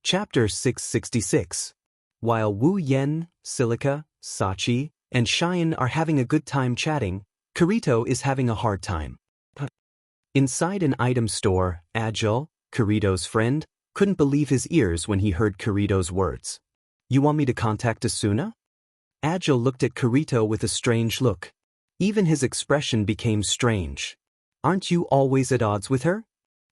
Chapter 666. While Wu Yan, Silica, Sachi, and Xian are having a good time chatting, Kirito is having a hard time. Inside an item store, Agile, Kirito's friend, couldn't believe his ears when he heard Kirito's words. "You want me to contact Asuna?" Agile looked at Kirito with a strange look. Even his expression became strange. "Aren't you always at odds with her?"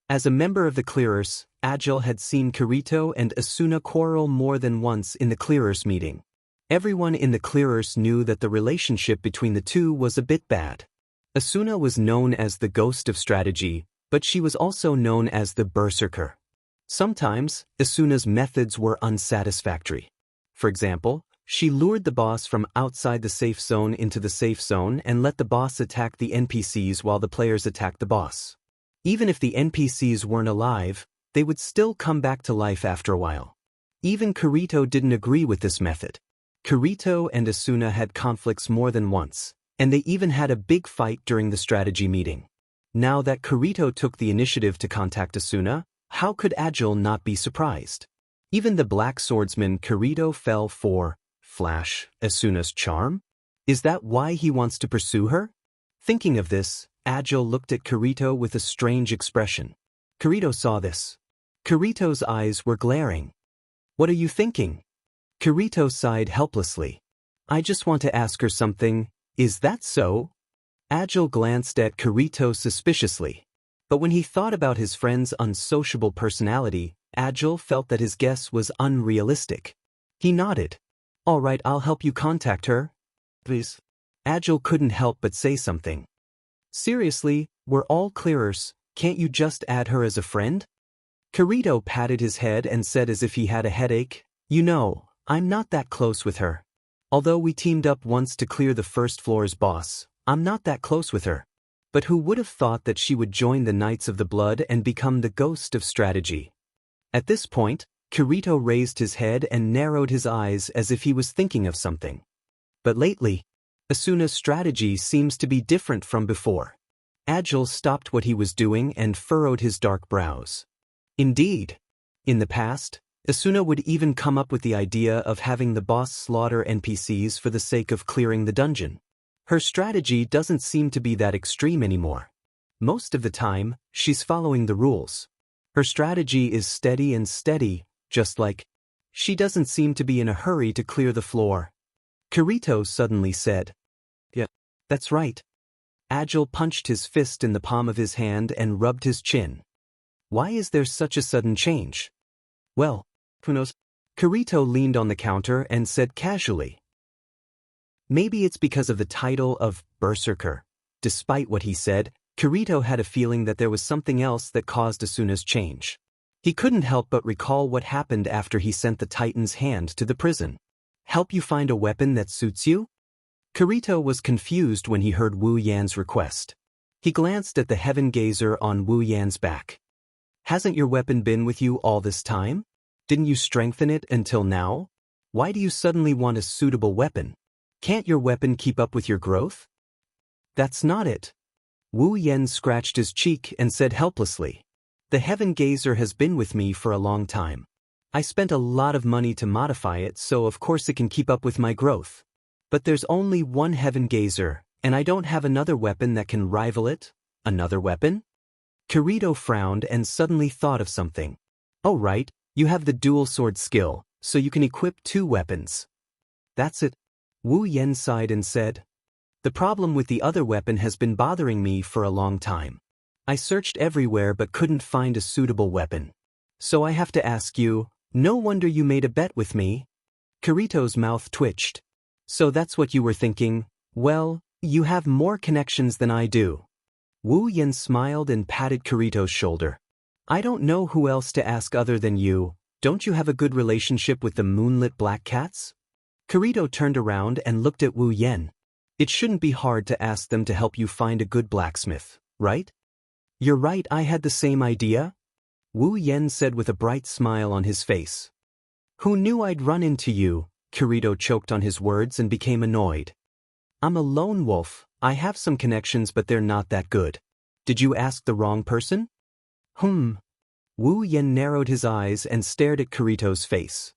As a member of the Clearers, Agile had seen Kirito and Asuna quarrel more than once in the Clearers meeting. Everyone in the Clearers knew that the relationship between the two was a bit bad. Asuna was known as the Ghost of Strategy, but she was also known as the Berserker. Sometimes, Asuna's methods were unsatisfactory. For example, she lured the boss from outside the safe zone into the safe zone and let the boss attack the NPCs while the players attacked the boss. Even if the NPCs weren't alive, they would still come back to life after a while. Even Kirito didn't agree with this method. Kirito and Asuna had conflicts more than once, and they even had a big fight during the strategy meeting. Now that Kirito took the initiative to contact Asuna, how could Agile not be surprised? Even the black swordsman Kirito fell for, Asuna's charm? Is that why he wants to pursue her? Thinking of this, Agile looked at Kirito with a strange expression. Kirito saw this. Kirito's eyes were glaring. "What are you thinking?" Kirito sighed helplessly. "I just want to ask her something, is that so?" Agile glanced at Kirito suspiciously. But when he thought about his friend's unsociable personality, Agile felt that his guess was unrealistic. He nodded. "All right, I'll help you contact her. Please." Agile couldn't help but say something. "Seriously, we're all Clearers, can't you just add her as a friend?" Kirito patted his head and said as if he had a headache, "You know, I'm not that close with her. Although we teamed up once to clear the first floor's boss, I'm not that close with her. But who would have thought that she would join the Knights of the Blood and become the Ghost of Strategy?" At this point, Kirito raised his head and narrowed his eyes as if he was thinking of something. "But lately, Asuna's strategy seems to be different from before." Agile stopped what he was doing and furrowed his dark brows. Indeed. In the past, Asuna would even come up with the idea of having the boss slaughter NPCs for the sake of clearing the dungeon. Her strategy doesn't seem to be that extreme anymore. Most of the time, she's following the rules. Her strategy is steady, just like, she doesn't seem to be in a hurry to clear the floor. Kirito suddenly said, "Yeah, that's right." Agile punched his fist in the palm of his hand and rubbed his chin. "Why is there such a sudden change?" "Well, who knows?" Kirito leaned on the counter and said casually, "Maybe it's because of the title of Berserker." Despite what he said, Kirito had a feeling that there was something else that caused Asuna's change. He couldn't help but recall what happened after he sent the Titan's hand to the prison. "Help you find a weapon that suits you?" Kirito was confused when he heard Wu Yan's request. He glanced at the heaven gazer on Wu Yan's back. "Hasn't your weapon been with you all this time? Didn't you strengthen it until now? Why do you suddenly want a suitable weapon? Can't your weapon keep up with your growth?" "That's not it." Wu Yan scratched his cheek and said helplessly, "The heaven gazer has been with me for a long time. I spent a lot of money to modify it, so of course it can keep up with my growth. But there's only one heaven gazer, and I don't have another weapon that can rival it." "Another weapon?" Kirito frowned and suddenly thought of something. "Oh right, you have the dual sword skill, so you can equip 2 weapons." "That's it." Wu Yan sighed and said, "The problem with the other weapon has been bothering me for a long time. I searched everywhere but couldn't find a suitable weapon. So I have to ask you, no wonder you made a bet with me." Kirito's mouth twitched. "So that's what you were thinking? Well, you have more connections than I do." Wu Yan smiled and patted Kirito's shoulder. "I don't know who else to ask other than you. Don't you have a good relationship with the moonlit black cats?" Kirito turned around and looked at Wu Yan. "It shouldn't be hard to ask them to help you find a good blacksmith, right?" "You're right, I had the same idea," Wu Yan said with a bright smile on his face. "Who knew I'd run into you?" Kirito choked on his words and became annoyed. "I'm a lone wolf. I have some connections but they're not that good. Did you ask the wrong person?" Wu Yen narrowed his eyes and stared at Kirito's face.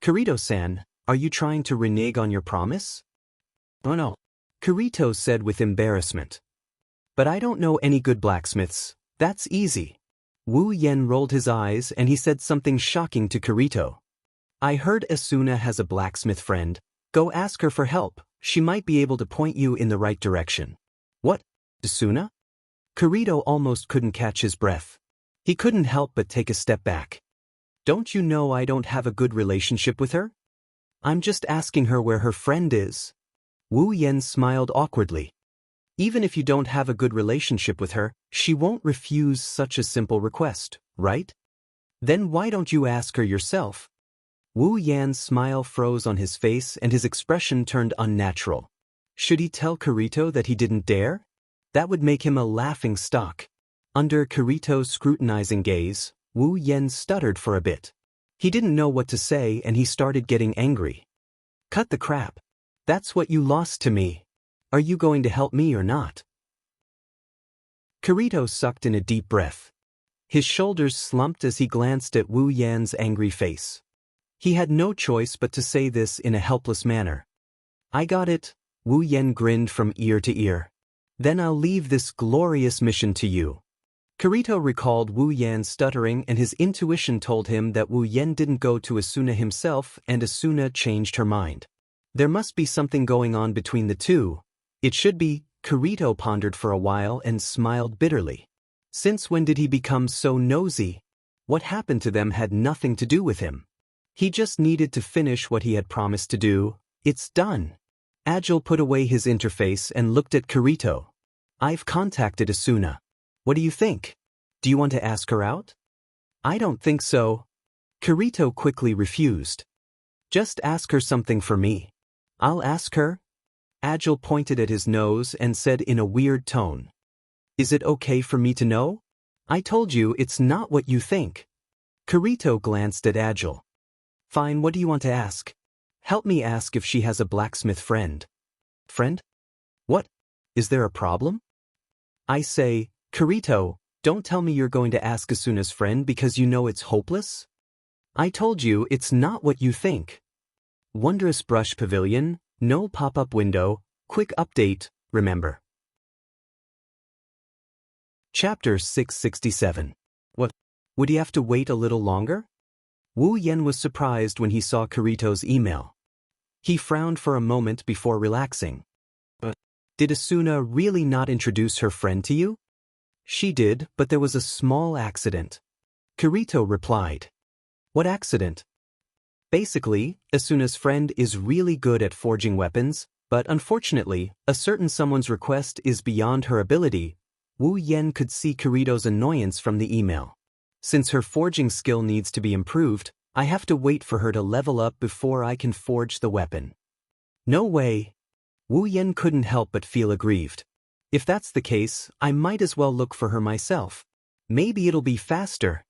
Kirito-san, are you trying to renege on your promise? Oh no. Kirito said with embarrassment. But I don't know any good blacksmiths, that's easy. Wu Yen rolled his eyes and he said something shocking to Kirito. I heard Asuna has a blacksmith friend. Go ask her for help, she might be able to point you in the right direction. What? Asuna? Kirito almost couldn't catch his breath. He couldn't help but take a step back. Don't you know I don't have a good relationship with her? I'm just asking her where her friend is. Wu Yen smiled awkwardly. Even if you don't have a good relationship with her, she won't refuse such a simple request, right? Then why don't you ask her yourself? Wu Yan's smile froze on his face and his expression turned unnatural. Should he tell Kirito that he didn't dare? That would make him a laughing stock. Under Kirito's scrutinizing gaze, Wu Yen stuttered for a bit. He didn't know what to say and he started getting angry. Cut the crap. That's what you lost to me. Are you going to help me or not? Kirito sucked in a deep breath. His shoulders slumped as he glanced at Wu Yan's angry face. He had no choice but to say this in a helpless manner. I got it, Wu Yen grinned from ear to ear. Then I'll leave this glorious mission to you. Kirito recalled Wu Yan's stuttering and his intuition told him that Wu Yen didn't go to Asuna himself and Asuna changed her mind. There must be something going on between the two. It should be, Kirito pondered for a while and smiled bitterly. Since when did he become so nosy? What happened to them had nothing to do with him. He just needed to finish what he had promised to do. It's done. Agile put away his interface and looked at Kirito. I've contacted Asuna. What do you think? Do you want to ask her out? I don't think so. Kirito quickly refused. Just ask her something for me. I'll ask her. Agile pointed at his nose and said in a weird tone. Is it okay for me to know? I told you it's not what you think. Kirito glanced at Agile. Fine, what do you want to ask? Help me ask if she has a blacksmith friend. Friend? What? Is there a problem? I say, Kirito, don't tell me you're going to ask Asuna's friend because you know it's hopeless? I told you it's not what you think. Wondrous Brush Pavilion, no pop-up window, quick update, remember. Chapter 667. What? Would he have to wait a little longer? Wu Yen was surprised when he saw Kirito's email. He frowned for a moment before relaxing. But did Asuna really not introduce her friend to you? She did, but there was a small accident. Kirito replied. What accident? Basically, Asuna's friend is really good at forging weapons, but unfortunately, a certain someone's request is beyond her ability. Wu Yen could see Kirito's annoyance from the email. Since her forging skill needs to be improved, I have to wait for her to level up before I can forge the weapon. No way. Wu Yen couldn't help but feel aggrieved. If that's the case, I might as well look for her myself. Maybe it'll be faster.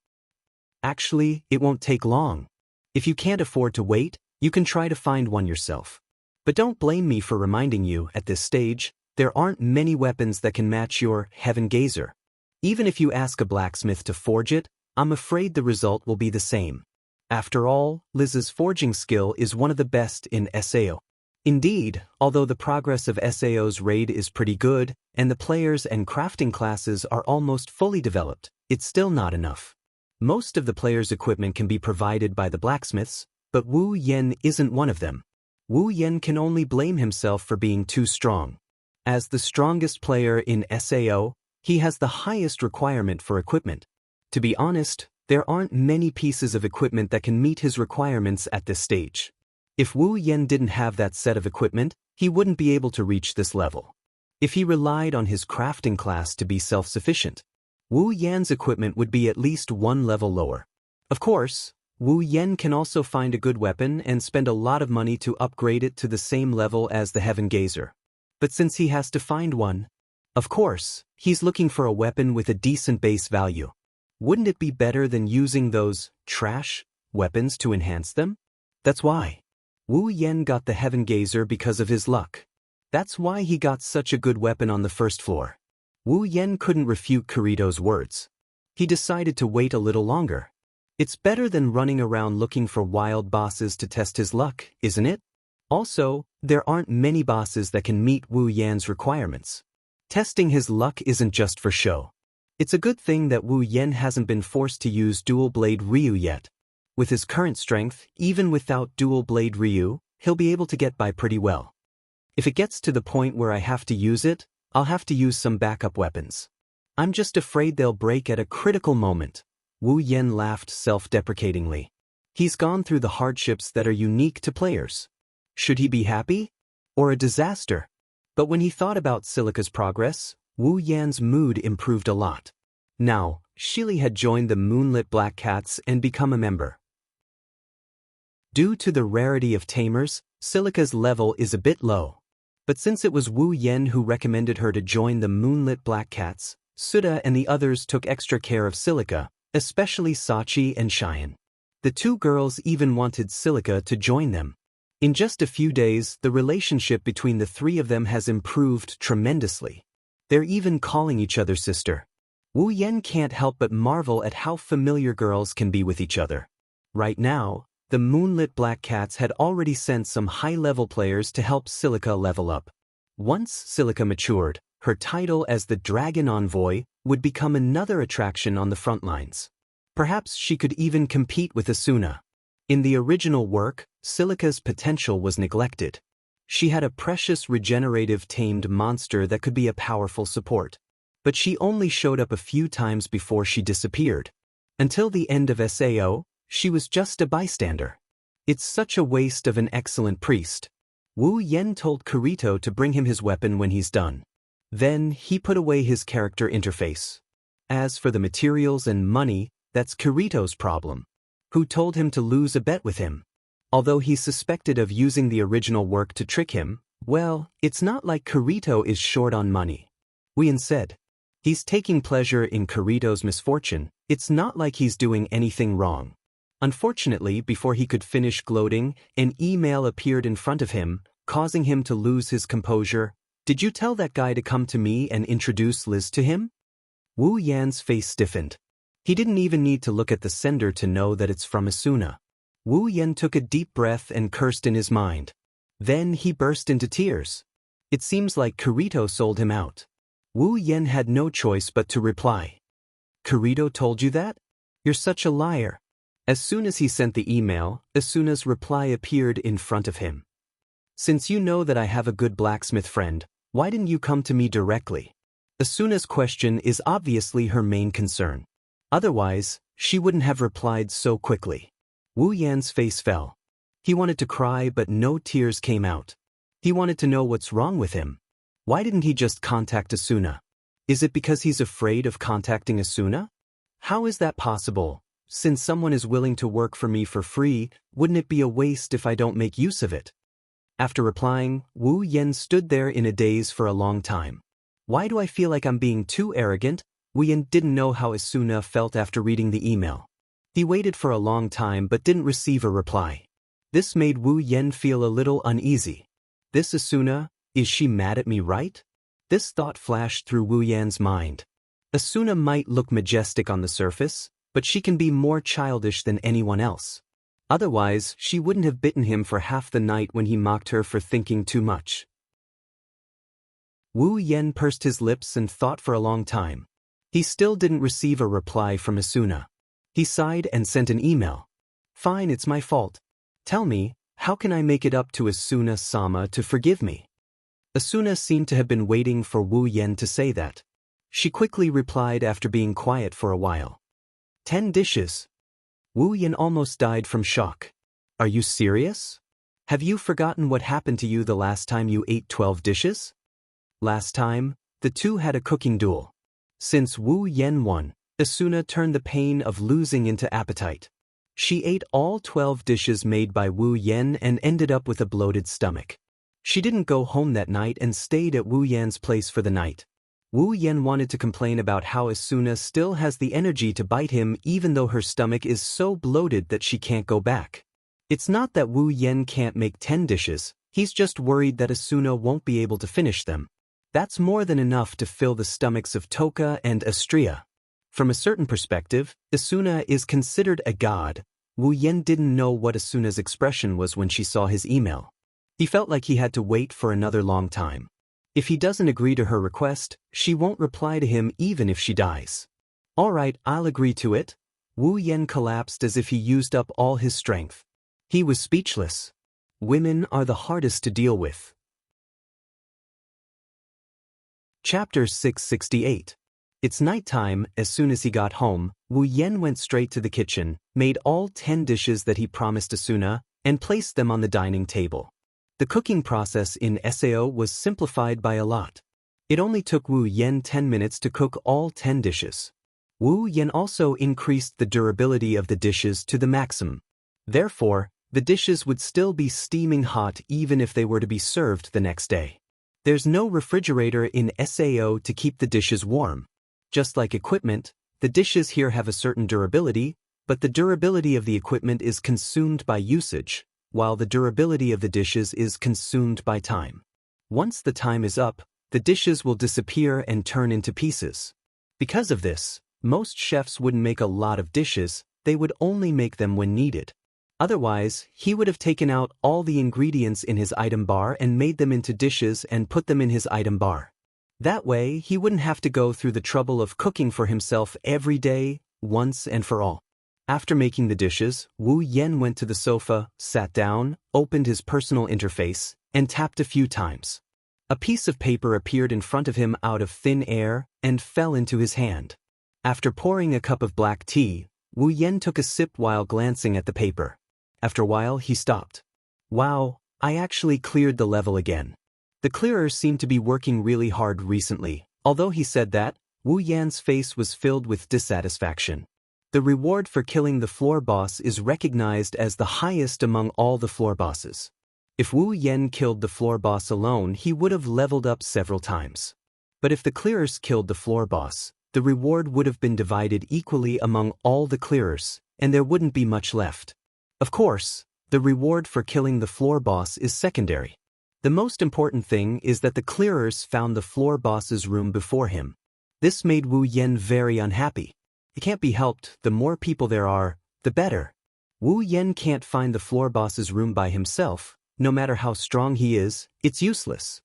Actually, it won't take long. If you can't afford to wait, you can try to find one yourself. But don't blame me for reminding you, at this stage, there aren't many weapons that can match your Heaven Gazer. Even if you ask a blacksmith to forge it, I'm afraid the result will be the same. After all, Liz's forging skill is one of the best in SAO. Indeed, although the progress of SAO's raid is pretty good, and the players and crafting classes are almost fully developed, it's still not enough. Most of the players' equipment can be provided by the blacksmiths, but Wu Yen isn't one of them. Wu Yen can only blame himself for being too strong. As the strongest player in SAO, he has the highest requirement for equipment. To be honest, there aren't many pieces of equipment that can meet his requirements at this stage. If Wu Yen didn't have that set of equipment, he wouldn't be able to reach this level. If he relied on his crafting class to be self-sufficient, Wu Yan's equipment would be at least one level lower. Of course, Wu Yen can also find a good weapon and spend a lot of money to upgrade it to the same level as the Heaven Gazer. But since he has to find one, of course, he's looking for a weapon with a decent base value. Wouldn't it be better than using those trash weapons to enhance them? That's why. Wu Yen got the Heaven Gazer because of his luck. That's why he got such a good weapon on the first floor. Wu Yen couldn't refute Kirito's words. He decided to wait a little longer. It's better than running around looking for wild bosses to test his luck, isn't it? Also, there aren't many bosses that can meet Wu Yan's requirements. Testing his luck isn't just for show. It's a good thing that Wu Yan hasn't been forced to use Dual Blade Ryu yet. With his current strength, even without Dual Blade Ryu, he'll be able to get by pretty well. If it gets to the point where I have to use it, I'll have to use some backup weapons. I'm just afraid they'll break at a critical moment. Wu Yan laughed self-deprecatingly. He's gone through the hardships that are unique to players. Should he be happy? Or a disaster? But when he thought about Silica's progress, Wu Yan's mood improved a lot. Now, Shili had joined the Moonlit Black Cats and become a member. Due to the rarity of tamers, Silica's level is a bit low. But since it was Wu Yan who recommended her to join the Moonlit Black Cats, Suda and the others took extra care of Silica, especially Sachi and Xian. The two girls even wanted Silica to join them. In just a few days, the relationship between the three of them has improved tremendously. They're even calling each other sister. Wu Yan can't help but marvel at how familiar girls can be with each other. Right now, the Moonlit Black Cats had already sent some high-level players to help Silica level up. Once Silica matured, her title as the Dragon Envoy would become another attraction on the front lines. Perhaps she could even compete with Asuna. In the original work, Silica's potential was neglected. She had a precious regenerative tamed monster that could be a powerful support. But she only showed up a few times before she disappeared. Until the end of SAO, she was just a bystander. It's such a waste of an excellent priest. Wu Yan told Kirito to bring him his weapon when he's done. Then he put away his character interface. As for the materials and money, that's Kirito's problem. Who told him to lose a bet with him? Although he's suspected of using the original work to trick him, well, it's not like Kirito is short on money. Wu Yan said. He's taking pleasure in Kirito's misfortune. It's not like he's doing anything wrong. Unfortunately, before he could finish gloating, an email appeared in front of him, causing him to lose his composure. Did you tell that guy to come to me and introduce Liz to him? Wu Yan's face stiffened. He didn't even need to look at the sender to know that it's from Asuna. Wu Yan took a deep breath and cursed in his mind. Then he burst into tears. It seems like Kirito sold him out. Wu Yan had no choice but to reply. Kirito told you that? You're such a liar. As soon as he sent the email, Asuna's reply appeared in front of him. Since you know that I have a good blacksmith friend, why didn't you come to me directly? Asuna's question is obviously her main concern. Otherwise, she wouldn't have replied so quickly. Wu Yan's face fell. He wanted to cry but no tears came out. He wanted to know what's wrong with him. Why didn't he just contact Asuna? Is it because he's afraid of contacting Asuna? How is that possible? Since someone is willing to work for me for free, wouldn't it be a waste if I don't make use of it? After replying, Wu Yan stood there in a daze for a long time. Why do I feel like I'm being too arrogant? Wu Yan didn't know how Asuna felt after reading the email. He waited for a long time but didn't receive a reply. This made Wu Yan feel a little uneasy. This Asuna, is she mad at me, right? This thought flashed through Wu Yan's mind. Asuna might look majestic on the surface, but she can be more childish than anyone else. Otherwise, she wouldn't have bitten him for half the night when he mocked her for thinking too much. Wu Yan pursed his lips and thought for a long time. He still didn't receive a reply from Asuna. He sighed and sent an email. Fine, it's my fault. Tell me, how can I make it up to Asuna-sama to forgive me? Asuna seemed to have been waiting for Wu Yan to say that. She quickly replied after being quiet for a while. 10 dishes. Wu Yan almost died from shock. Are you serious? Have you forgotten what happened to you the last time you ate 12 dishes? Last time, the two had a cooking duel. Since Wu Yan won, Asuna turned the pain of losing into appetite. She ate all 12 dishes made by Wu Yan and ended up with a bloated stomach. She didn't go home that night and stayed at Wu Yan's place for the night. Wu Yan wanted to complain about how Asuna still has the energy to bite him even though her stomach is so bloated that she can't go back. It's not that Wu Yan can't make 10 dishes, he's just worried that Asuna won't be able to finish them. That's more than enough to fill the stomachs of Toka and Astria. From a certain perspective, Asuna is considered a god. Wu Yan didn't know what Asuna's expression was when she saw his email. He felt like he had to wait for another long time. If he doesn't agree to her request, she won't reply to him even if she dies. All right, I'll agree to it. Wu Yan collapsed as if he used up all his strength. He was speechless. Women are the hardest to deal with. Chapter 668. It's nighttime. As soon as he got home, Wu Yan went straight to the kitchen, made all 10 dishes that he promised Asuna, and placed them on the dining table. The cooking process in Sao was simplified by a lot. It only took Wu Yan 10 minutes to cook all 10 dishes. Wu Yan also increased the durability of the dishes to the maximum. Therefore, the dishes would still be steaming hot even if they were to be served the next day. There's no refrigerator in Sao to keep the dishes warm. Just like equipment, the dishes here have a certain durability, but the durability of the equipment is consumed by usage, while the durability of the dishes is consumed by time. Once the time is up, the dishes will disappear and turn into pieces. Because of this, most chefs wouldn't make a lot of dishes, they would only make them when needed. Otherwise, he would have taken out all the ingredients in his item bar and made them into dishes and put them in his item bar. That way, he wouldn't have to go through the trouble of cooking for himself every day, once and for all. After making the dishes, Wu Yan went to the sofa, sat down, opened his personal interface, and tapped a few times. A piece of paper appeared in front of him out of thin air and fell into his hand. After pouring a cup of black tea, Wu Yan took a sip while glancing at the paper. After a while, he stopped. Wow, I actually cleared the level again. The clearer seemed to be working really hard recently. Although he said that, Wu Yan's face was filled with dissatisfaction. The reward for killing the floor boss is recognized as the highest among all the floor bosses. If Wu Yan killed the floor boss alone, he would have leveled up several times. But if the clearers killed the floor boss, the reward would have been divided equally among all the clearers, and there wouldn't be much left. Of course, the reward for killing the floor boss is secondary. The most important thing is that the clearers found the floor boss's room before him. This made Wu Yan very unhappy. It can't be helped, the more people there are, the better. Wu Yan can't find the floor boss's room by himself. No matter how strong he is, it's useless.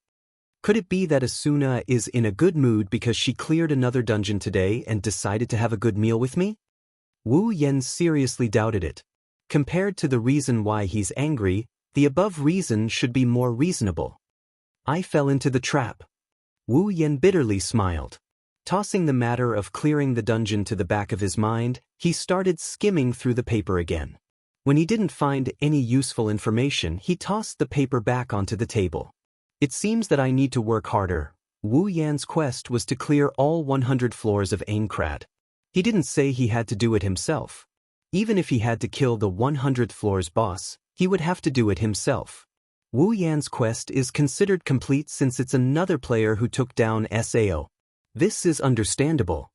Could it be that Asuna is in a good mood because she cleared another dungeon today and decided to have a good meal with me? Wu Yan seriously doubted it. Compared to the reason why he's angry, the above reason should be more reasonable. I fell into the trap. Wu Yan bitterly smiled. Tossing the matter of clearing the dungeon to the back of his mind, he started skimming through the paper again. When he didn't find any useful information, he tossed the paper back onto the table. It seems that I need to work harder. Wu Yan's quest was to clear all 100 floors of Aincrad. He didn't say he had to do it himself. Even if he had to kill the 100th floor's boss, he would have to do it himself. Wu Yan's quest is considered complete since it's another player who took down Sao. This is understandable.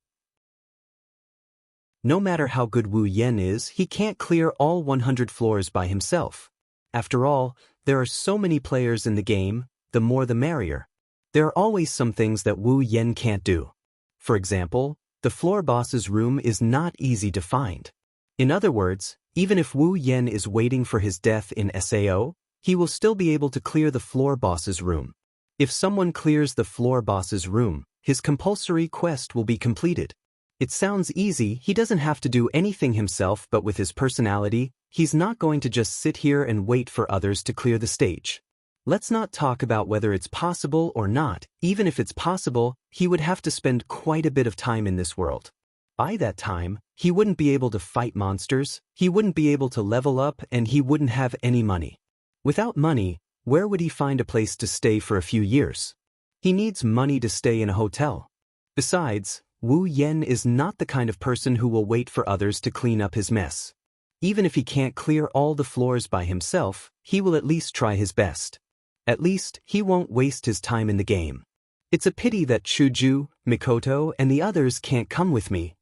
No matter how good Wu Yan is, he can't clear all 100 floors by himself. After all, there are so many players in the game, the more the merrier. There are always some things that Wu Yan can't do. For example, the floor boss's room is not easy to find. In other words, even if Wu Yan is waiting for his death in Sao, he will still be able to clear the floor boss's room. If someone clears the floor boss's room, his compulsory quest will be completed. It sounds easy, he doesn't have to do anything himself, but with his personality, he's not going to just sit here and wait for others to clear the stage. Let's not talk about whether it's possible or not. Even if it's possible, he would have to spend quite a bit of time in this world. By that time, he wouldn't be able to fight monsters, he wouldn't be able to level up, and he wouldn't have any money. Without money, where would he find a place to stay for a few years? He needs money to stay in a hotel. Besides, Wu Yan is not the kind of person who will wait for others to clean up his mess. Even if he can't clear all the floors by himself, he will at least try his best. At least, he won't waste his time in the game. It's a pity that Chuju, Mikoto, and the others can't come with me,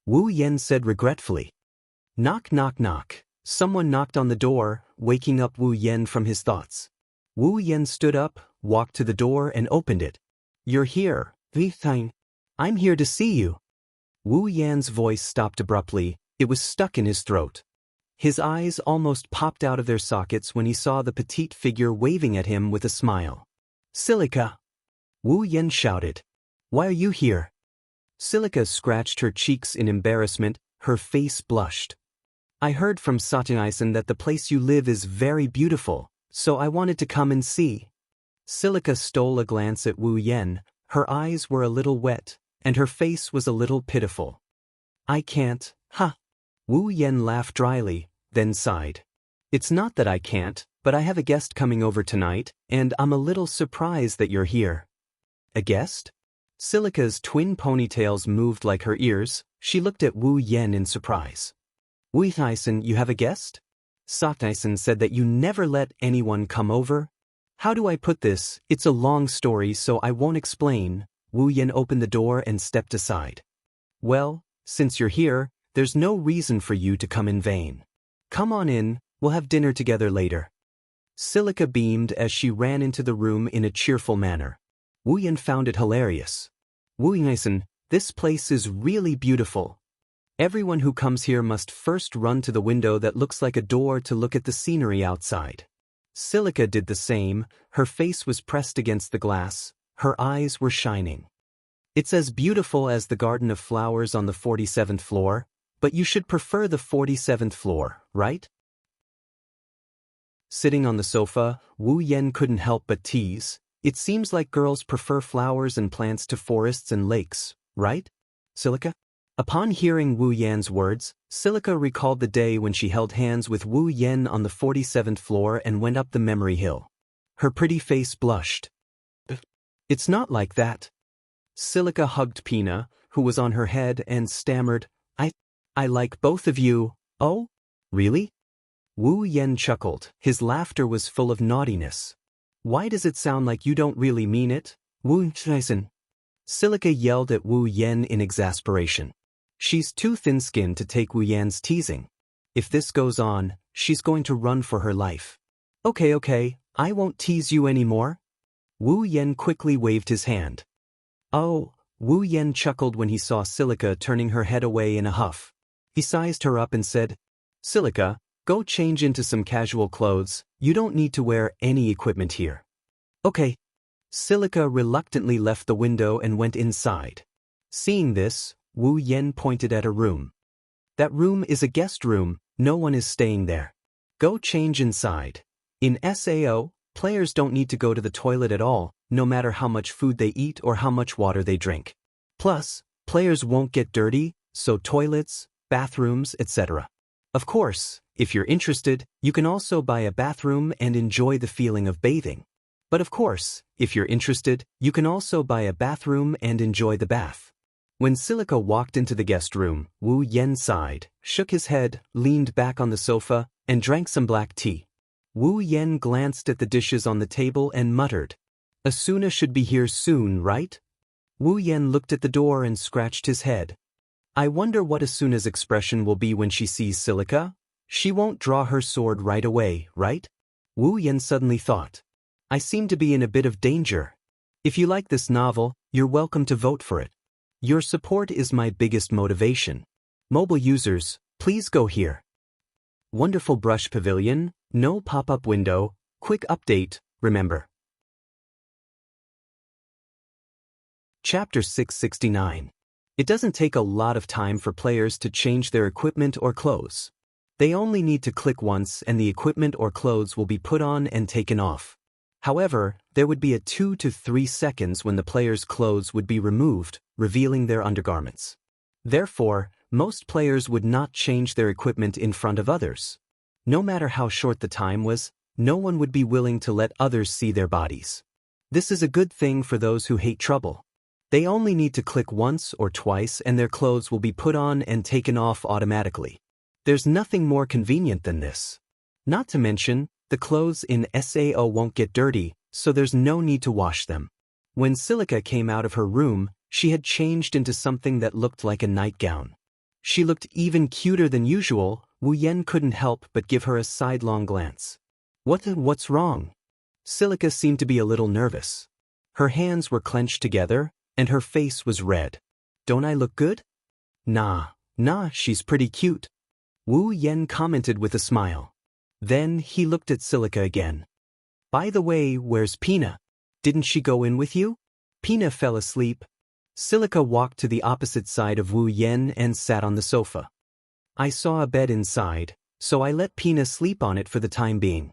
Wu Yan said regretfully. Knock, knock, knock. Someone knocked on the door, waking up Wu Yan from his thoughts. Wu Yan stood up, walked to the door and opened it. You're here, Thing. I'm here to see you. Wu Yan's voice stopped abruptly. It was stuck in his throat. His eyes almost popped out of their sockets when he saw the petite figure waving at him with a smile. Silica! Wu Yan shouted. Why are you here? Silica scratched her cheeks in embarrassment, her face blushed. I heard from Xianxia that the place you live is very beautiful, so I wanted to come and see. Silica stole a glance at Wu Yan. Her eyes were a little wet, and her face was a little pitiful. I can't, huh? Wu Yan laughed dryly, then sighed. It's not that I can't, but I have a guest coming over tonight, and I'm a little surprised that you're here. A guest? Silica's twin ponytails moved like her ears. She looked at Wu Yan in surprise. Wu Yan, you have a guest? Xianxia said that you never let anyone come over. How do I put this? It's a long story, so I won't explain. Wu Yan opened the door and stepped aside. Well, since you're here, there's no reason for you to come in vain. Come on in, we'll have dinner together later. Silica beamed as she ran into the room in a cheerful manner. Wu Yan found it hilarious. Wu Yan, this place is really beautiful. Everyone who comes here must first run to the window that looks like a door to look at the scenery outside. Silica did the same. Her face was pressed against the glass. Her eyes were shining. It's as beautiful as the garden of flowers on the 47th floor, but you should prefer the 47th floor, right? Sitting on the sofa, Wu Yan couldn't help but tease. It seems like girls prefer flowers and plants to forests and lakes, right, Silica? Upon hearing Wu Yan's words, Silica recalled the day when she held hands with Wu Yan on the 47th floor and went up the memory hill. Her pretty face blushed. It's not like that. Silica hugged Pina, who was on her head, and stammered, I like both of you. Oh? Really? Wu Yan chuckled. His laughter was full of naughtiness. Why does it sound like you don't really mean it, Wu Yan? Silica yelled at Wu Yan in exasperation. She's too thin-skinned to take Wu Yan's teasing. If this goes on, she's going to run for her life. Okay, I won't tease you anymore. Wu Yan quickly waved his hand. Oh, Wu Yan chuckled when he saw Silica turning her head away in a huff. He sized her up and said, Silica, go change into some casual clothes. You don't need to wear any equipment here. Okay. Silica reluctantly left the window and went inside. Seeing this, Wu Yan pointed at a room. That room is a guest room. No one is staying there. Go change inside. In SAO, players don't need to go to the toilet at all, no matter how much food they eat or how much water they drink. Plus, players won't get dirty, so toilets, bathrooms, etc. Of course, if you're interested, you can also buy a bathroom and enjoy the feeling of bathing. But of course, if you're interested, you can also buy a bathroom and enjoy the bath. When Silica walked into the guest room, Wu Yan sighed, shook his head, leaned back on the sofa, and drank some black tea. Wu Yan glanced at the dishes on the table and muttered, Asuna should be here soon, right? Wu Yan looked at the door and scratched his head. I wonder what Asuna's expression will be when she sees Silica. She won't draw her sword right away, right? Wu Yan suddenly thought. I seem to be in a bit of danger. If you like this novel, you're welcome to vote for it. Your support is my biggest motivation. Mobile users, please go here. Wonderful brush pavilion, no pop-up window, quick update, remember. Chapter 669. It doesn't take a lot of time for players to change their equipment or clothes. They only need to click once and the equipment or clothes will be put on and taken off. However, there would be a 2 to 3 seconds when the player's clothes would be removed, revealing their undergarments. Therefore, most players would not change their equipment in front of others. No matter how short the time was, no one would be willing to let others see their bodies. This is a good thing for those who hate trouble. They only need to click once or twice and their clothes will be put on and taken off automatically. There's nothing more convenient than this. Not to mention, the clothes in SAO won't get dirty, so there's no need to wash them. When Silica came out of her room, she had changed into something that looked like a nightgown. She looked even cuter than usual. Wu Yan couldn't help but give her a sidelong glance. What's wrong? Silica seemed to be a little nervous. Her hands were clenched together, and her face was red. Don't I look good? Nah, she's pretty cute. Wu Yen commented with a smile. Then he looked at Silica again. By the way, where's Pina? Didn't she go in with you? Pina fell asleep. Silica walked to the opposite side of Wu Yen and sat on the sofa. I saw a bed inside, so I let Pina sleep on it for the time being.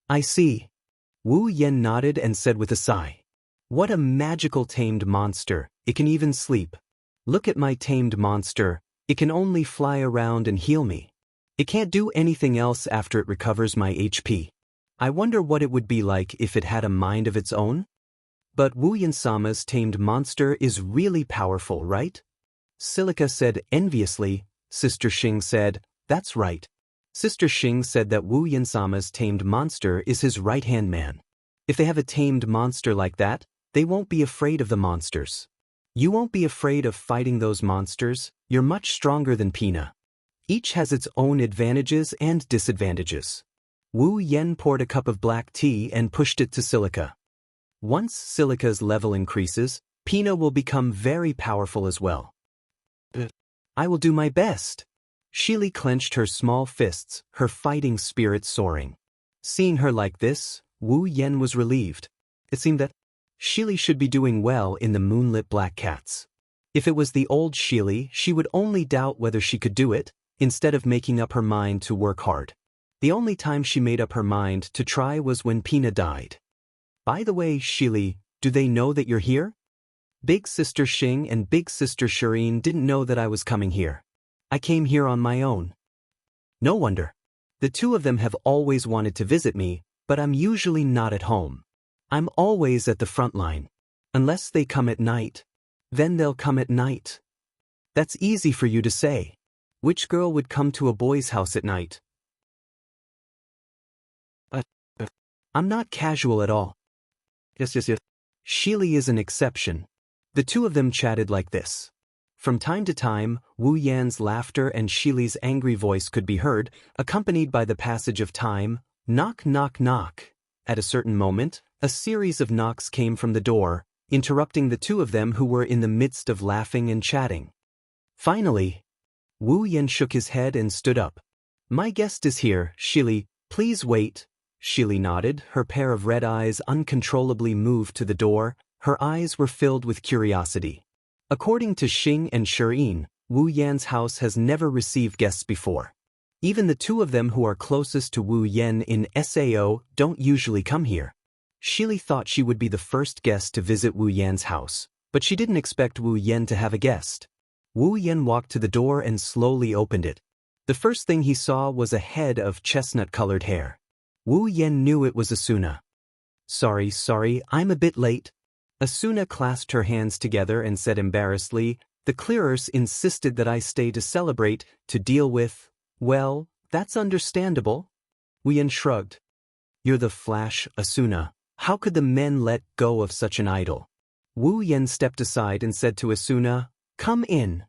I see. Wu Yen nodded and said with a sigh. What a magical tamed monster, it can even sleep. Look at my tamed monster, it can only fly around and heal me. It can't do anything else after it recovers my HP. I wonder what it would be like if it had a mind of its own? But Wu Yen-sama's tamed monster is really powerful, right? Silica said enviously. Sister Xing said, that's right. Sister Xing said that Wu Yen-sama's tamed monster is his right-hand man. If they have a tamed monster like that, they won't be afraid of the monsters. You won't be afraid of fighting those monsters, you're much stronger than Pina. Each has its own advantages and disadvantages. Wu Yen poured a cup of black tea and pushed it to Silica. Once Silica's level increases, Pina will become very powerful as well. I will do my best. Shili clenched her small fists, her fighting spirit soaring. Seeing her like this, Wu Yen was relieved. It seemed that Shili should be doing well in the moonlit black cats. If it was the old Shili, she would only doubt whether she could do it, instead of making up her mind to work hard. The only time she made up her mind to try was when Pina died. By the way, Shili, do they know that you're here? Big Sister Xing and Big Sister Shireen didn't know that I was coming here. I came here on my own. No wonder. The two of them have always wanted to visit me, but I'm usually not at home. I'm always at the front line. Unless they come at night. Then they'll come at night. That's easy for you to say. Which girl would come to a boy's house at night? I'm not casual at all. Yes. Shili is an exception. The two of them chatted like this. From time to time, Wu Yan's laughter and Shili's angry voice could be heard, accompanied by the passage of time, knock, knock, knock. At a certain moment, a series of knocks came from the door, interrupting the two of them who were in the midst of laughing and chatting. Finally, Wu Yan shook his head and stood up. My guest is here, Shili, please wait. Shili nodded, her pair of red eyes uncontrollably moved to the door, her eyes were filled with curiosity. According to Xing and Shireen, Wu Yan's house has never received guests before. Even the two of them who are closest to Wu Yan in Sao don't usually come here. Shili thought she would be the first guest to visit Wu Yan's house, but she didn't expect Wu Yan to have a guest. Wu Yan walked to the door and slowly opened it. The first thing he saw was a head of chestnut-colored hair. Wu Yan knew it was Asuna. Sorry, I'm a bit late. Asuna clasped her hands together and said embarrassedly, the clearers insisted that I stay to celebrate, to deal with, well, that's understandable. Wu Yan shrugged. You're the Flash, Asuna. How could the men let go of such an idol? Wu Yan stepped aside and said to Asuna, come in.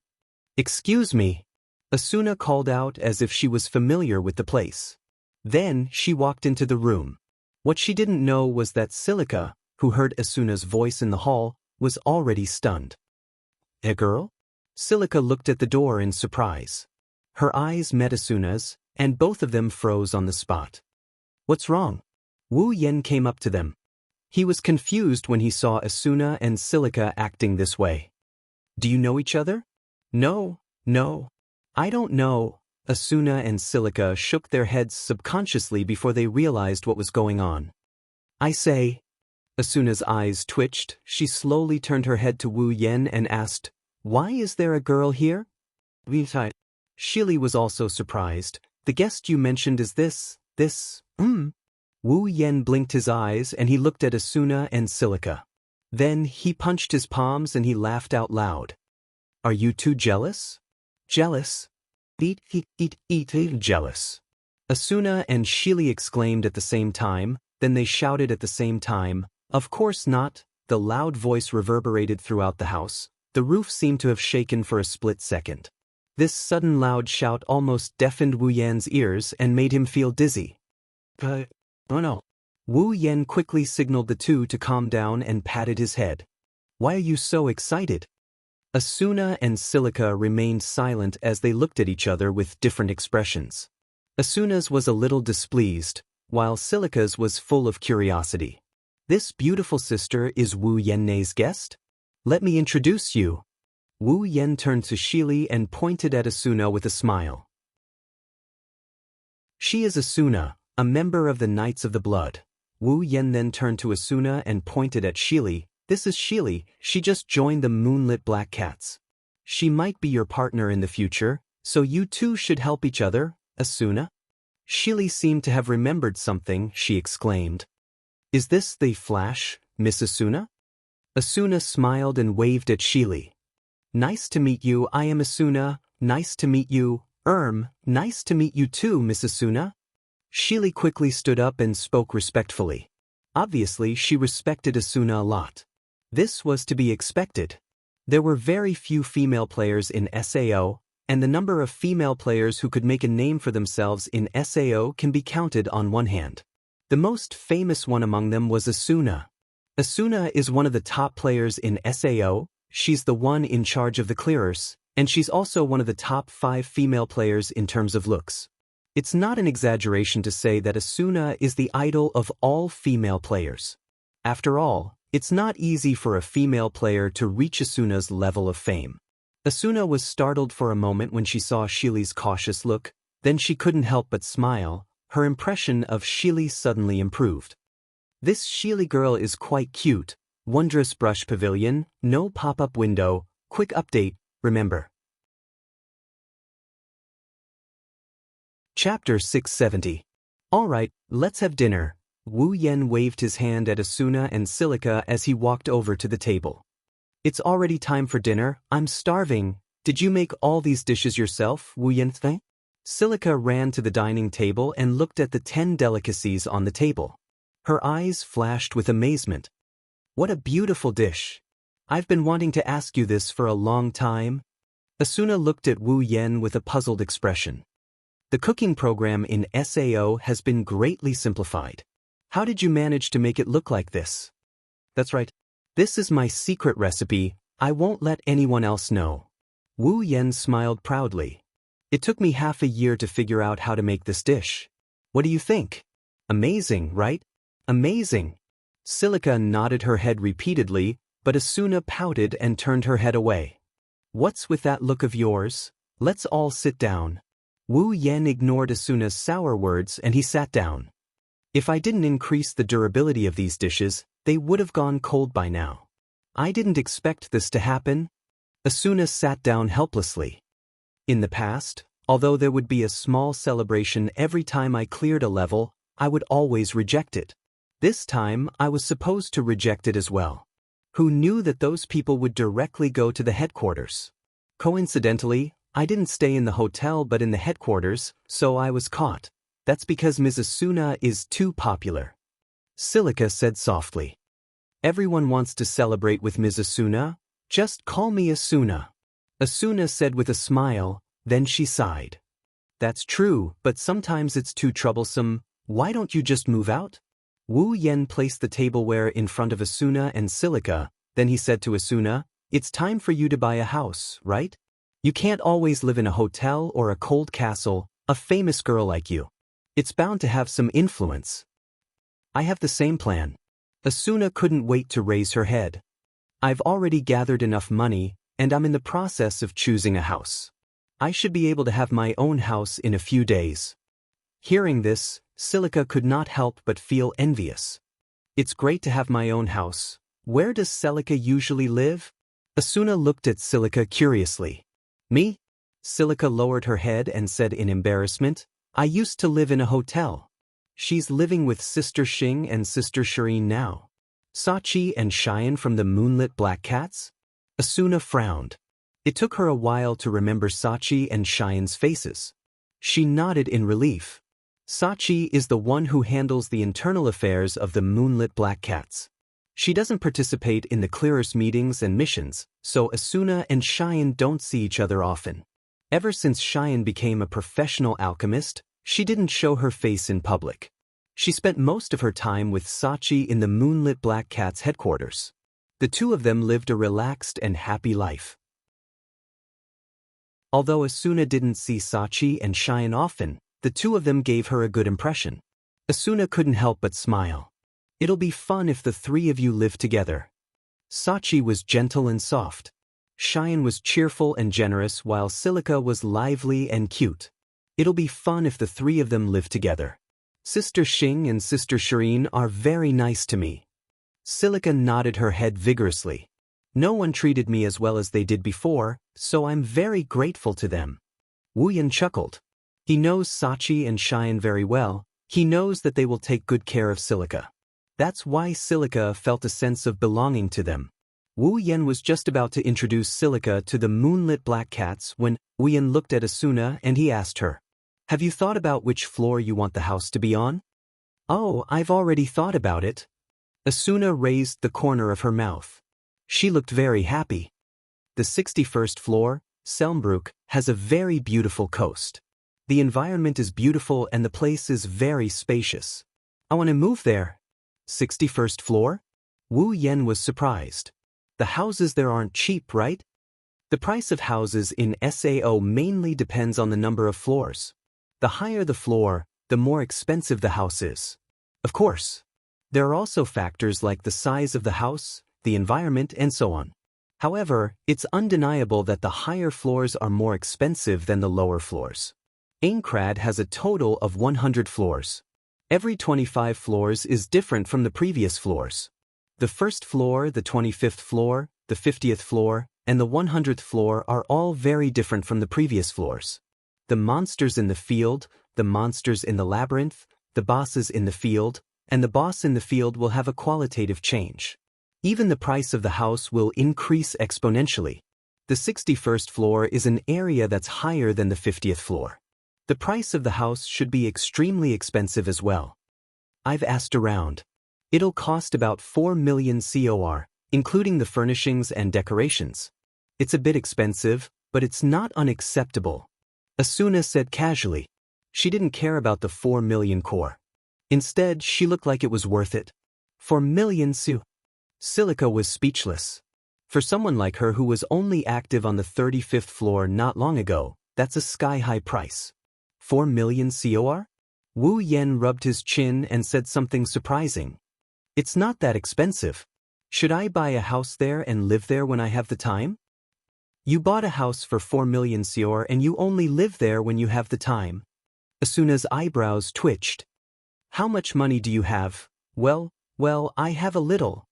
Excuse me. Asuna called out as if she was familiar with the place. Then she walked into the room. What she didn't know was that Silica, who heard Asuna's voice in the hall, was already stunned. A girl? Silica looked at the door in surprise. Her eyes met Asuna's, and both of them froze on the spot. What's wrong? Wu Yan came up to them. He was confused when he saw Asuna and Silica acting this way. Do you know each other? No. I don't know. Asuna and Silica shook their heads subconsciously before they realized what was going on. I say. Asuna's eyes twitched. She slowly turned her head to Wu Yan and asked, why is there a girl here? Shili was also surprised. The guest you mentioned is this. Wu Yan blinked his eyes and he looked at Asuna and Silica. Then he punched his palms and he laughed out loud. Are you two jealous? Jealous? Jealous. Asuna and Shili exclaimed at the same time, then they shouted at the same time, of course not. The loud voice reverberated throughout the house. The roof seemed to have shaken for a split second. This sudden loud shout almost deafened Wu Yan's ears and made him feel dizzy. Oh no. Wu Yan quickly signaled the two to calm down and patted his head. Why are you so excited? Asuna and Silica remained silent as they looked at each other with different expressions. Asuna's was a little displeased, while Silica's was full of curiosity. This beautiful sister is Wu Yenne's guest? Let me introduce you. Wu Yen turned to Shili and pointed at Asuna with a smile. She is Asuna, a member of the Knights of the Blood. Wu Yen then turned to Asuna and pointed at Shili. This is Shili, she just joined the Moonlit Black Cats. She might be your partner in the future, so you two should help each other, Asuna. Shili seemed to have remembered something, she exclaimed. Is this the Flash, Miss Asuna? Asuna smiled and waved at Shili. Nice to meet you, I am Asuna. Nice to meet you, nice to meet you too, Miss Asuna. Shili quickly stood up and spoke respectfully. Obviously, she respected Asuna a lot. This was to be expected. There were very few female players in SAO, and the number of female players who could make a name for themselves in SAO can be counted on one hand. The most famous one among them was Asuna. Asuna is one of the top players in SAO, she's the one in charge of the clearers, and she's also one of the top 5 female players in terms of looks. It's not an exaggeration to say that Asuna is the idol of all female players. After all, it's not easy for a female player to reach Asuna's level of fame. Asuna was startled for a moment when she saw Shili's cautious look, then she couldn't help but smile. Her impression of Shili suddenly improved. This Shili girl is quite cute. Wondrous brush pavilion, no pop-up window, quick update, remember. Chapter 670. Alright, let's have dinner. Wu Yen waved his hand at Asuna and Silica as he walked over to the table. It's already time for dinner, I'm starving. Did you make all these dishes yourself, Wu Yen? Silica ran to the dining table and looked at the 10 delicacies on the table. Her eyes flashed with amazement. What a beautiful dish. I've been wanting to ask you this for a long time. Asuna looked at Wu Yen with a puzzled expression. The cooking program in SAO has been greatly simplified. How did you manage to make it look like this? That's right. This is my secret recipe, I won't let anyone else know. Wu Yen smiled proudly. It took me half a year to figure out how to make this dish. What do you think? Amazing, right? Amazing. Silica nodded her head repeatedly, but Asuna pouted and turned her head away. What's with that look of yours? Let's all sit down. Wu Yen ignored Asuna's sour words and he sat down. If I didn't increase the durability of these dishes, they would have gone cold by now. I didn't expect this to happen. Asuna sat down helplessly. In the past, although there would be a small celebration every time I cleared a level, I would always reject it. This time, I was supposed to reject it as well. Who knew that those people would directly go to the headquarters? Coincidentally, I didn't stay in the hotel but in the headquarters, so I was caught. That's because Ms. Asuna is too popular. Silica said softly. Everyone wants to celebrate with Ms. Asuna. Just call me Asuna. Asuna said with a smile, then she sighed. That's true, but sometimes it's too troublesome. Why don't you just move out? Wu Yen placed the tableware in front of Asuna and Silica, then he said to Asuna, it's time for you to buy a house, right? You can't always live in a hotel or a cold castle, a famous girl like you. It's bound to have some influence. I have the same plan. Asuna couldn't wait to raise her head. I've already gathered enough money, and I'm in the process of choosing a house. I should be able to have my own house in a few days. Hearing this, Silica could not help but feel envious. It's great to have my own house. Where does Silica usually live? Asuna looked at Silica curiously. Me? Silica lowered her head and said in embarrassment, I used to live in a hotel. She's living with Sister Xing and Sister Shireen now. Sachi and Xian from the Moonlit Black Cats? Asuna frowned. It took her a while to remember Sachi and Xian's faces. She nodded in relief. Sachi is the one who handles the internal affairs of the Moonlit Black Cats. She doesn't participate in the clearers' meetings and missions, so Asuna and Xian don't see each other often. Ever since Xian became a professional alchemist, she didn't show her face in public. She spent most of her time with Sachi in the Moonlit Black Cats headquarters. The two of them lived a relaxed and happy life. Although Asuna didn't see Sachi and Xian often, the two of them gave her a good impression. Asuna couldn't help but smile. It'll be fun if the three of you live together. Sachi was gentle and soft. Xian was cheerful and generous while Silica was lively and cute. It'll be fun if the three of them live together. Sister Xing and Sister Shireen are very nice to me. Silica nodded her head vigorously. No one treated me as well as they did before, so I'm very grateful to them. Wu Yan chuckled. He knows Sachi and Xian very well. He knows that they will take good care of Silica. That's why Silica felt a sense of belonging to them. Wu Yan was just about to introduce Silica to the moonlit black cats when Wu Yan looked at Asuna and he asked her, "Have you thought about which floor you want the house to be on?" "Oh, I've already thought about it." Asuna raised the corner of her mouth. She looked very happy. The 61st floor, Selmbrook, has a very beautiful coast. The environment is beautiful and the place is very spacious. I want to move there. 61st floor? Wu Yan was surprised. The houses there aren't cheap, right? The price of houses in SAO mainly depends on the number of floors. The higher the floor, the more expensive the house is. Of course. There are also factors like the size of the house, the environment, and so on. However, it's undeniable that the higher floors are more expensive than the lower floors. Aincrad has a total of 100 floors. Every 25 floors is different from the previous floors. The first floor, the 25th floor, the 50th floor, and the 100th floor are all very different from the previous floors. The monsters in the field, the monsters in the labyrinth, the bosses in the field, and the boss in the field will have a qualitative change. Even the price of the house will increase exponentially. The 61st floor is an area that's higher than the 50th floor. The price of the house should be extremely expensive as well. I've asked around. It'll cost about 4 million COR, including the furnishings and decorations. It's a bit expensive, but it's not unacceptable. Asuna said casually. She didn't care about the 4 million core. Instead, she looked like it was worth it. 4 million su. Silica was speechless. For someone like her who was only active on the 35th floor not long ago, that's a sky-high price. 4 million COR? Wu Yan rubbed his chin and said something surprising. It's not that expensive. Should I buy a house there and live there when I have the time? You bought a house for 4 million COR and you only live there when you have the time. Asuna's eyebrows twitched. How much money do you have? Well, I have a little.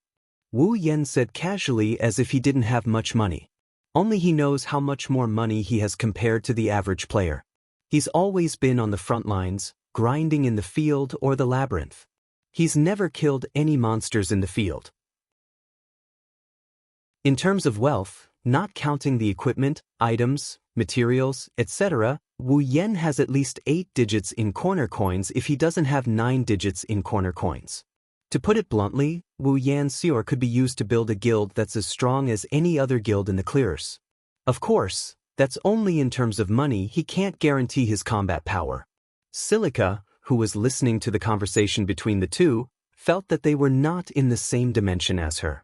Wu Yan said casually as if he didn't have much money. Only he knows how much more money he has compared to the average player. He's always been on the front lines, grinding in the field or the labyrinth. He's never killed any monsters in the field. In terms of wealth, not counting the equipment, items, materials, etc., Wu Yan has at least 8 digits in corner coins if he doesn't have 9 digits in corner coins. To put it bluntly, Wu Yan's Seor could be used to build a guild that's as strong as any other guild in the clears. Of course, that's only in terms of money. He can't guarantee his combat power. Silica, who was listening to the conversation between the two, felt that they were not in the same dimension as her.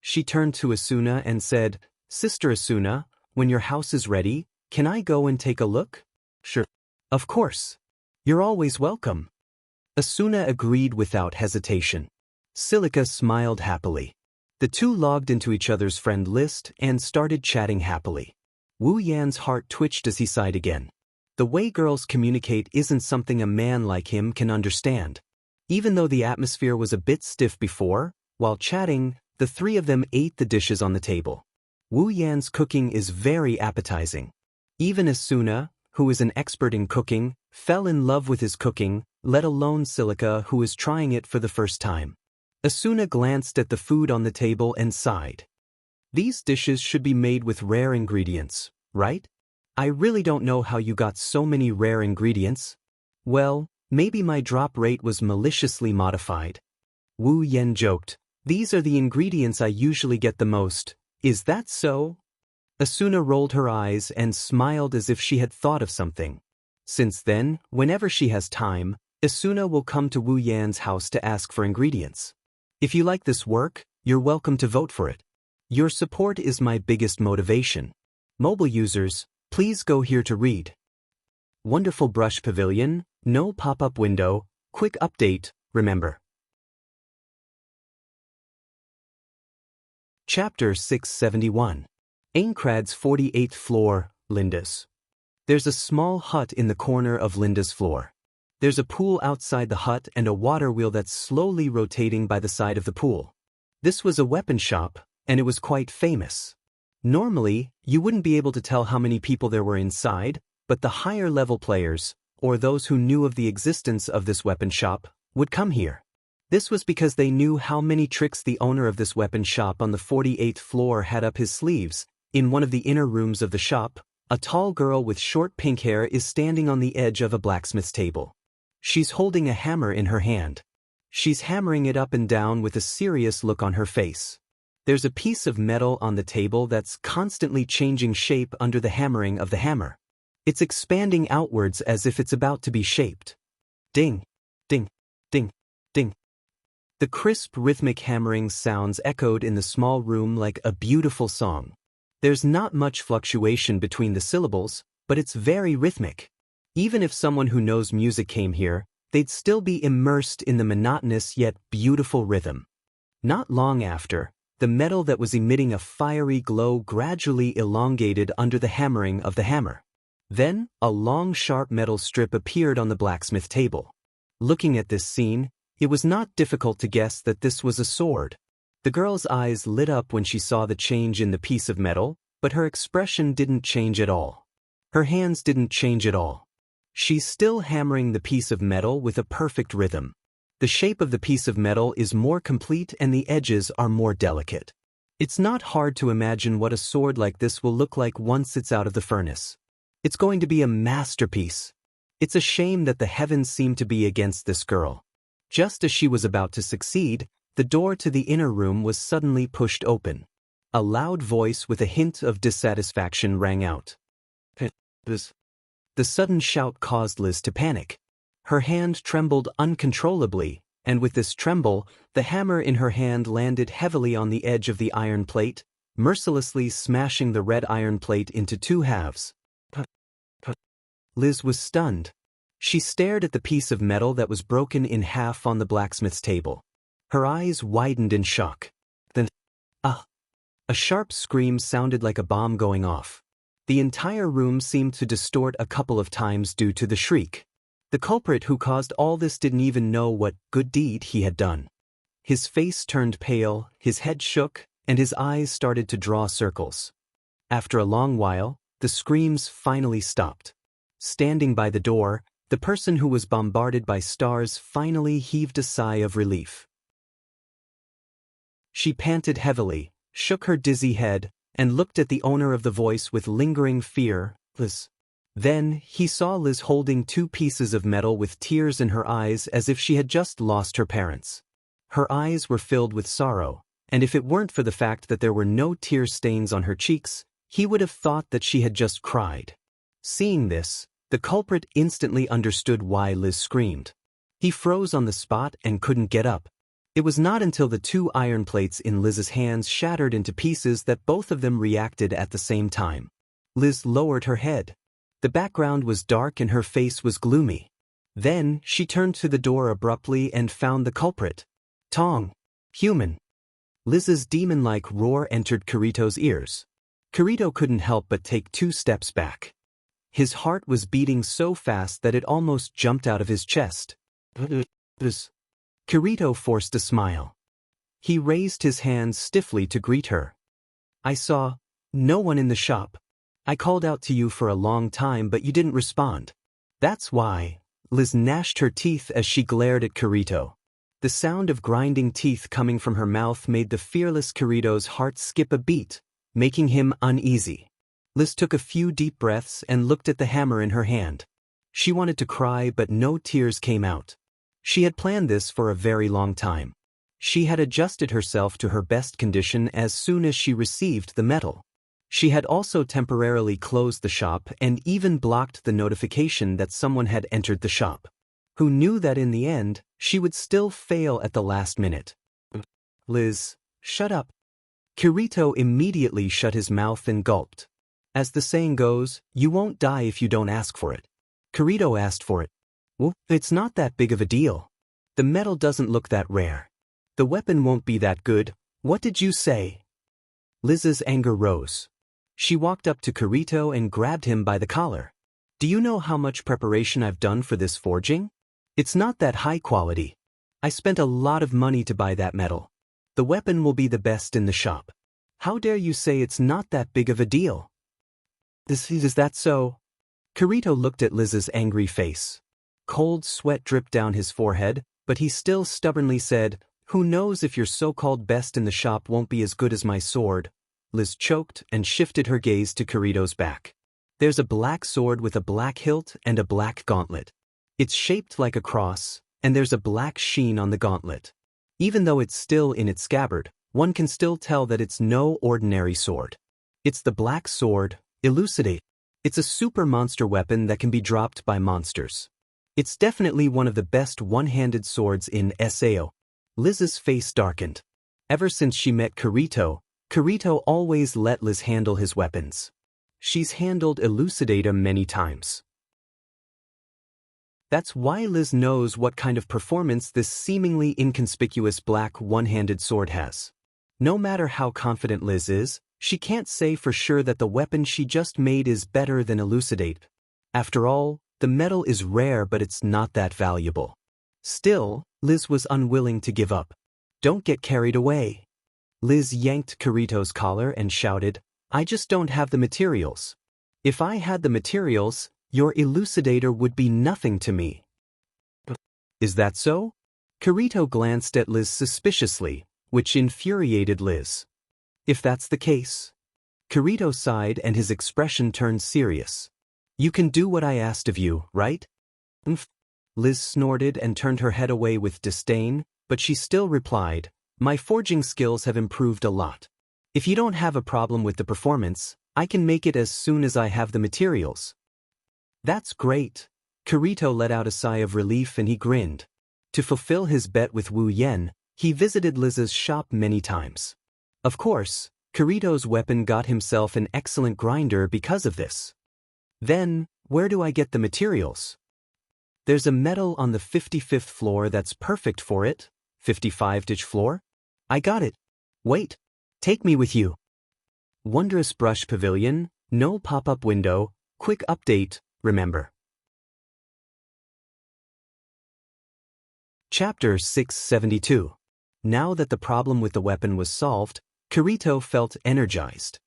She turned to Asuna and said, "Sister Asuna, when your house is ready, can I go and take a look?" "Sure. Of course. You're always welcome." Asuna agreed without hesitation. Silica smiled happily. The two logged into each other's friend list and started chatting happily. Wu Yan's heart twitched as he sighed again. The way girls communicate isn't something a man like him can understand. Even though the atmosphere was a bit stiff before, while chatting, the three of them ate the dishes on the table. Wu Yan's cooking is very appetizing. Even Asuna, who is an expert in cooking, fell in love with his cooking, let alone Silica, who is trying it for the first time. Asuna glanced at the food on the table and sighed. These dishes should be made with rare ingredients, right? I really don't know how you got so many rare ingredients. Well, maybe my drop rate was maliciously modified. Wu Yan joked. These are the ingredients I usually get the most. Is that so? Asuna rolled her eyes and smiled as if she had thought of something. Since then, whenever she has time, Asuna will come to Wu Yan's house to ask for ingredients. If you like this work, you're welcome to vote for it. Your support is my biggest motivation. Mobile users, Please go here to read. Wonderful brush pavilion, no pop-up window, quick update, remember. Chapter 671. Aincrad's 48th floor, Linda's. There's a small hut in the corner of Linda's floor. There's a pool outside the hut and a water wheel that's slowly rotating by the side of the pool. This was a weapon shop, and it was quite famous. Normally, you wouldn't be able to tell how many people there were inside, but the higher-level players, or those who knew of the existence of this weapon shop, would come here. This was because they knew how many tricks the owner of this weapon shop on the 48th floor had up his sleeves. In one of the inner rooms of the shop, a tall girl with short pink hair is standing on the edge of a blacksmith's table. She's holding a hammer in her hand. She's hammering it up and down with a serious look on her face. There's a piece of metal on the table that's constantly changing shape under the hammering of the hammer. It's expanding outwards as if it's about to be shaped. Ding, ding, ding, ding. The crisp rhythmic hammering sounds echoed in the small room like a beautiful song. There's not much fluctuation between the syllables, but it's very rhythmic. Even if someone who knows music came here, they'd still be immersed in the monotonous yet beautiful rhythm. Not long after, the metal that was emitting a fiery glow gradually elongated under the hammering of the hammer. Then, a long sharp metal strip appeared on the blacksmith table. Looking at this scene, it was not difficult to guess that this was a sword. The girl's eyes lit up when she saw the change in the piece of metal, but her expression didn't change at all. Her hands didn't change at all. She's still hammering the piece of metal with a perfect rhythm. The shape of the piece of metal is more complete and the edges are more delicate. It's not hard to imagine what a sword like this will look like once it's out of the furnace. It's going to be a masterpiece. It's a shame that the heavens seem to be against this girl. Just as she was about to succeed, the door to the inner room was suddenly pushed open. A loud voice with a hint of dissatisfaction rang out. The sudden shout caused Liz to panic. Her hand trembled uncontrollably, and with this tremble, the hammer in her hand landed heavily on the edge of the iron plate, mercilessly smashing the red iron plate into two halves. Liz was stunned. She stared at the piece of metal that was broken in half on the blacksmith's table. Her eyes widened in shock. Then, a sharp scream sounded like a bomb going off. The entire room seemed to distort a couple of times due to the shriek. The culprit who caused all this didn't even know what good deed he had done. His face turned pale, his head shook, and his eyes started to draw circles. After a long while, the screams finally stopped. Standing by the door, the person who was bombarded by stars finally heaved a sigh of relief. She panted heavily, shook her dizzy head, and looked at the owner of the voice with lingering fear. Liz. Then, he saw Liz holding two pieces of metal with tears in her eyes as if she had just lost her parents. Her eyes were filled with sorrow, and if it weren't for the fact that there were no tear stains on her cheeks, he would have thought that she had just cried. Seeing this, the culprit instantly understood why Liz screamed. He froze on the spot and couldn't get up. It was not until the two iron plates in Liz's hands shattered into pieces that both of them reacted at the same time. Liz lowered her head. The background was dark and her face was gloomy. Then, she turned to the door abruptly and found the culprit. Tong. Human. Liz's demon-like roar entered Kirito's ears. Kirito couldn't help but take 2 steps back. His heart was beating so fast that it almost jumped out of his chest. Kirito forced a smile. He raised his hands stiffly to greet her. I saw no one in the shop. I called out to you for a long time but you didn't respond. That's why. Liz gnashed her teeth as she glared at Kirito. The sound of grinding teeth coming from her mouth made the fearless Kirito's heart skip a beat, making him uneasy. Liz took a few deep breaths and looked at the hammer in her hand. She wanted to cry but no tears came out. She had planned this for a very long time. She had adjusted herself to her best condition as soon as she received the metal. She had also temporarily closed the shop and even blocked the notification that someone had entered the shop. Who knew that in the end, she would still fail at the last minute. Liz, shut up. Kirito immediately shut his mouth and gulped. As the saying goes, you won't die if you don't ask for it. Kirito asked for it. Well, it's not that big of a deal. The metal doesn't look that rare. The weapon won't be that good. What did you say? Liz's anger rose. She walked up to Kirito and grabbed him by the collar. Do you know how much preparation I've done for this forging? It's not that high quality. I spent a lot of money to buy that metal. The weapon will be the best in the shop. How dare you say it's not that big of a deal? Is that so? Kirito looked at Liz's angry face. Cold sweat dripped down his forehead, but he still stubbornly said, Who knows if your so-called best in the shop won't be as good as my sword? Liz choked and shifted her gaze to Kirito's back. There's a black sword with a black hilt and a black gauntlet. It's shaped like a cross, and there's a black sheen on the gauntlet. Even though it's still in its scabbard, one can still tell that it's no ordinary sword. It's the black sword, Elucidate. It's a super monster weapon that can be dropped by monsters. It's definitely one of the best one-handed swords in SAO. Liz's face darkened. Ever since she met Kirito, Kirito always let Liz handle his weapons. She's handled Elucidator many times. That's why Liz knows what kind of performance this seemingly inconspicuous black one-handed sword has. No matter how confident Liz is, she can't say for sure that the weapon she just made is better than Elucidate. After all, the metal is rare, but it's not that valuable. Still, Liz was unwilling to give up. Don't get carried away. Liz yanked Kirito's collar and shouted, I just don't have the materials. If I had the materials, your elucidator would be nothing to me. Is that so? Kirito glanced at Liz suspiciously, which infuriated Liz. If that's the case. Kirito sighed and his expression turned serious. You can do what I asked of you, right? Liz snorted and turned her head away with disdain, but she still replied, My forging skills have improved a lot. If you don't have a problem with the performance, I can make it as soon as I have the materials. That's great. Kirito let out a sigh of relief and he grinned. To fulfill his bet with Wu Yen, he visited Liz's shop many times. Of course, Kirito's weapon got himself an excellent grinder because of this. Then, where do I get the materials? There's a metal on the 55th floor that's perfect for it. 55th floor? I got it. Wait. Take me with you. Wondrous Brush Pavilion, no pop-up window, quick update, remember. Chapter 672. Now that the problem with the weapon was solved, Kirito felt energized.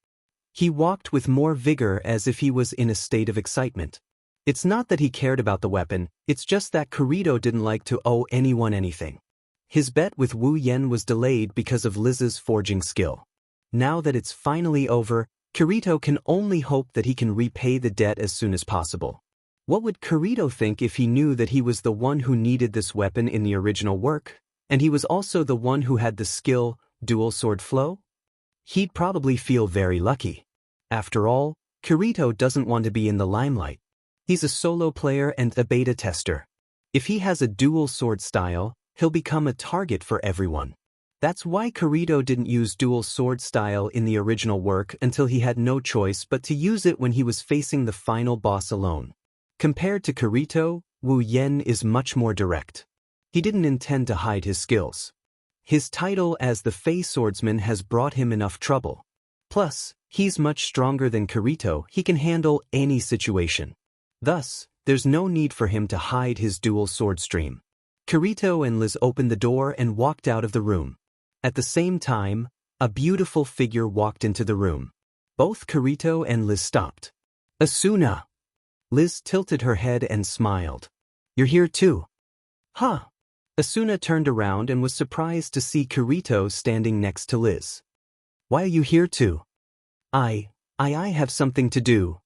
He walked with more vigor as if he was in a state of excitement. It's not that he cared about the weapon, it's just that Kirito didn't like to owe anyone anything. His bet with Wu Yen was delayed because of Liz's forging skill. Now that it's finally over, Kirito can only hope that he can repay the debt as soon as possible. What would Kirito think if he knew that he was the one who needed this weapon in the original work, and he was also the one who had the skill, dual sword flow? He'd probably feel very lucky. After all, Kirito doesn't want to be in the limelight. He's a solo player and a beta tester. If he has a dual sword style, he'll become a target for everyone. That's why Kirito didn't use dual sword style in the original work until he had no choice but to use it when he was facing the final boss alone. Compared to Kirito, Wu Yen is much more direct. He didn't intend to hide his skills. His title as the Fey Swordsman has brought him enough trouble. Plus, he's much stronger than Kirito, he can handle any situation. Thus, there's no need for him to hide his dual sword stream. Kirito and Liz opened the door and walked out of the room. At the same time, a beautiful figure walked into the room. Both Kirito and Liz stopped. Asuna! Liz tilted her head and smiled. You're here too? Huh. Asuna turned around and was surprised to see Kirito standing next to Liz. Why are you here too? I have something to do.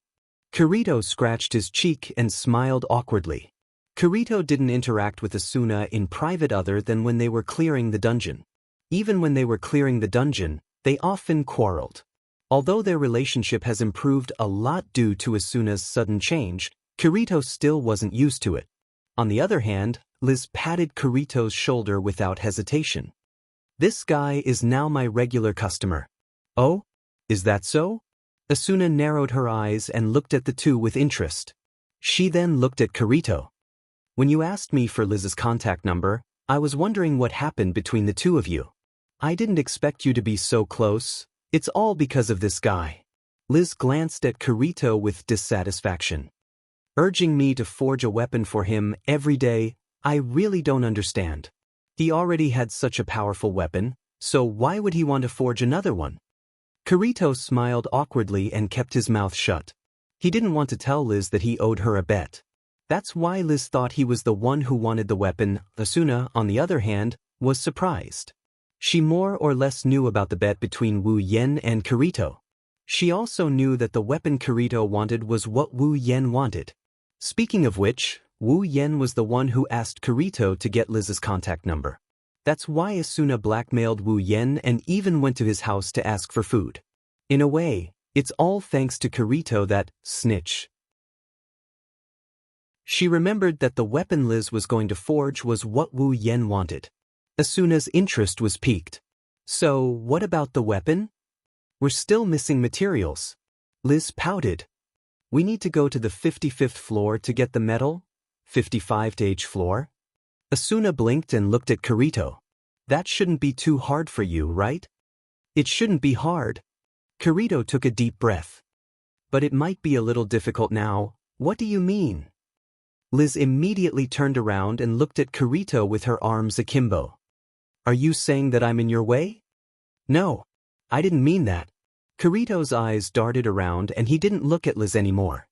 Kirito scratched his cheek and smiled awkwardly. Kirito didn't interact with Asuna in private other than when they were clearing the dungeon. Even when they were clearing the dungeon, they often quarreled. Although their relationship has improved a lot due to Asuna's sudden change, Kirito still wasn't used to it. On the other hand, Liz patted Kirito's shoulder without hesitation. This guy is now my regular customer. Oh? Is that so? Asuna narrowed her eyes and looked at the two with interest. She then looked at Kirito. When you asked me for Liz's contact number, I was wondering what happened between the two of you. I didn't expect you to be so close. It's all because of this guy. Liz glanced at Kirito with dissatisfaction. Urging me to forge a weapon for him every day, I really don't understand. He already had such a powerful weapon, so why would he want to forge another one? Kirito smiled awkwardly and kept his mouth shut. He didn't want to tell Liz that he owed her a bet. That's why Liz thought he was the one who wanted the weapon. Asuna, on the other hand, was surprised. She more or less knew about the bet between Wu Yen and Kirito. She also knew that the weapon Kirito wanted was what Wu Yen wanted. Speaking of which, Wu Yen was the one who asked Kirito to get Liz's contact number. That's why Asuna blackmailed Wu Yen and even went to his house to ask for food. In a way, it's all thanks to Kirito, that snitch. She remembered that the weapon Liz was going to forge was what Wu Yen wanted. Asuna's interest was piqued. So, what about the weapon? We're still missing materials. Liz pouted. We need to go to the 55th floor to get the metal? 55th H floor? Asuna blinked and looked at Kirito. That shouldn't be too hard for you, right? It shouldn't be hard. Kirito took a deep breath. But it might be a little difficult now. What do you mean? Liz immediately turned around and looked at Kirito with her arms akimbo. Are you saying that I'm in your way? No, I didn't mean that. Kirito's eyes darted around and he didn't look at Liz anymore.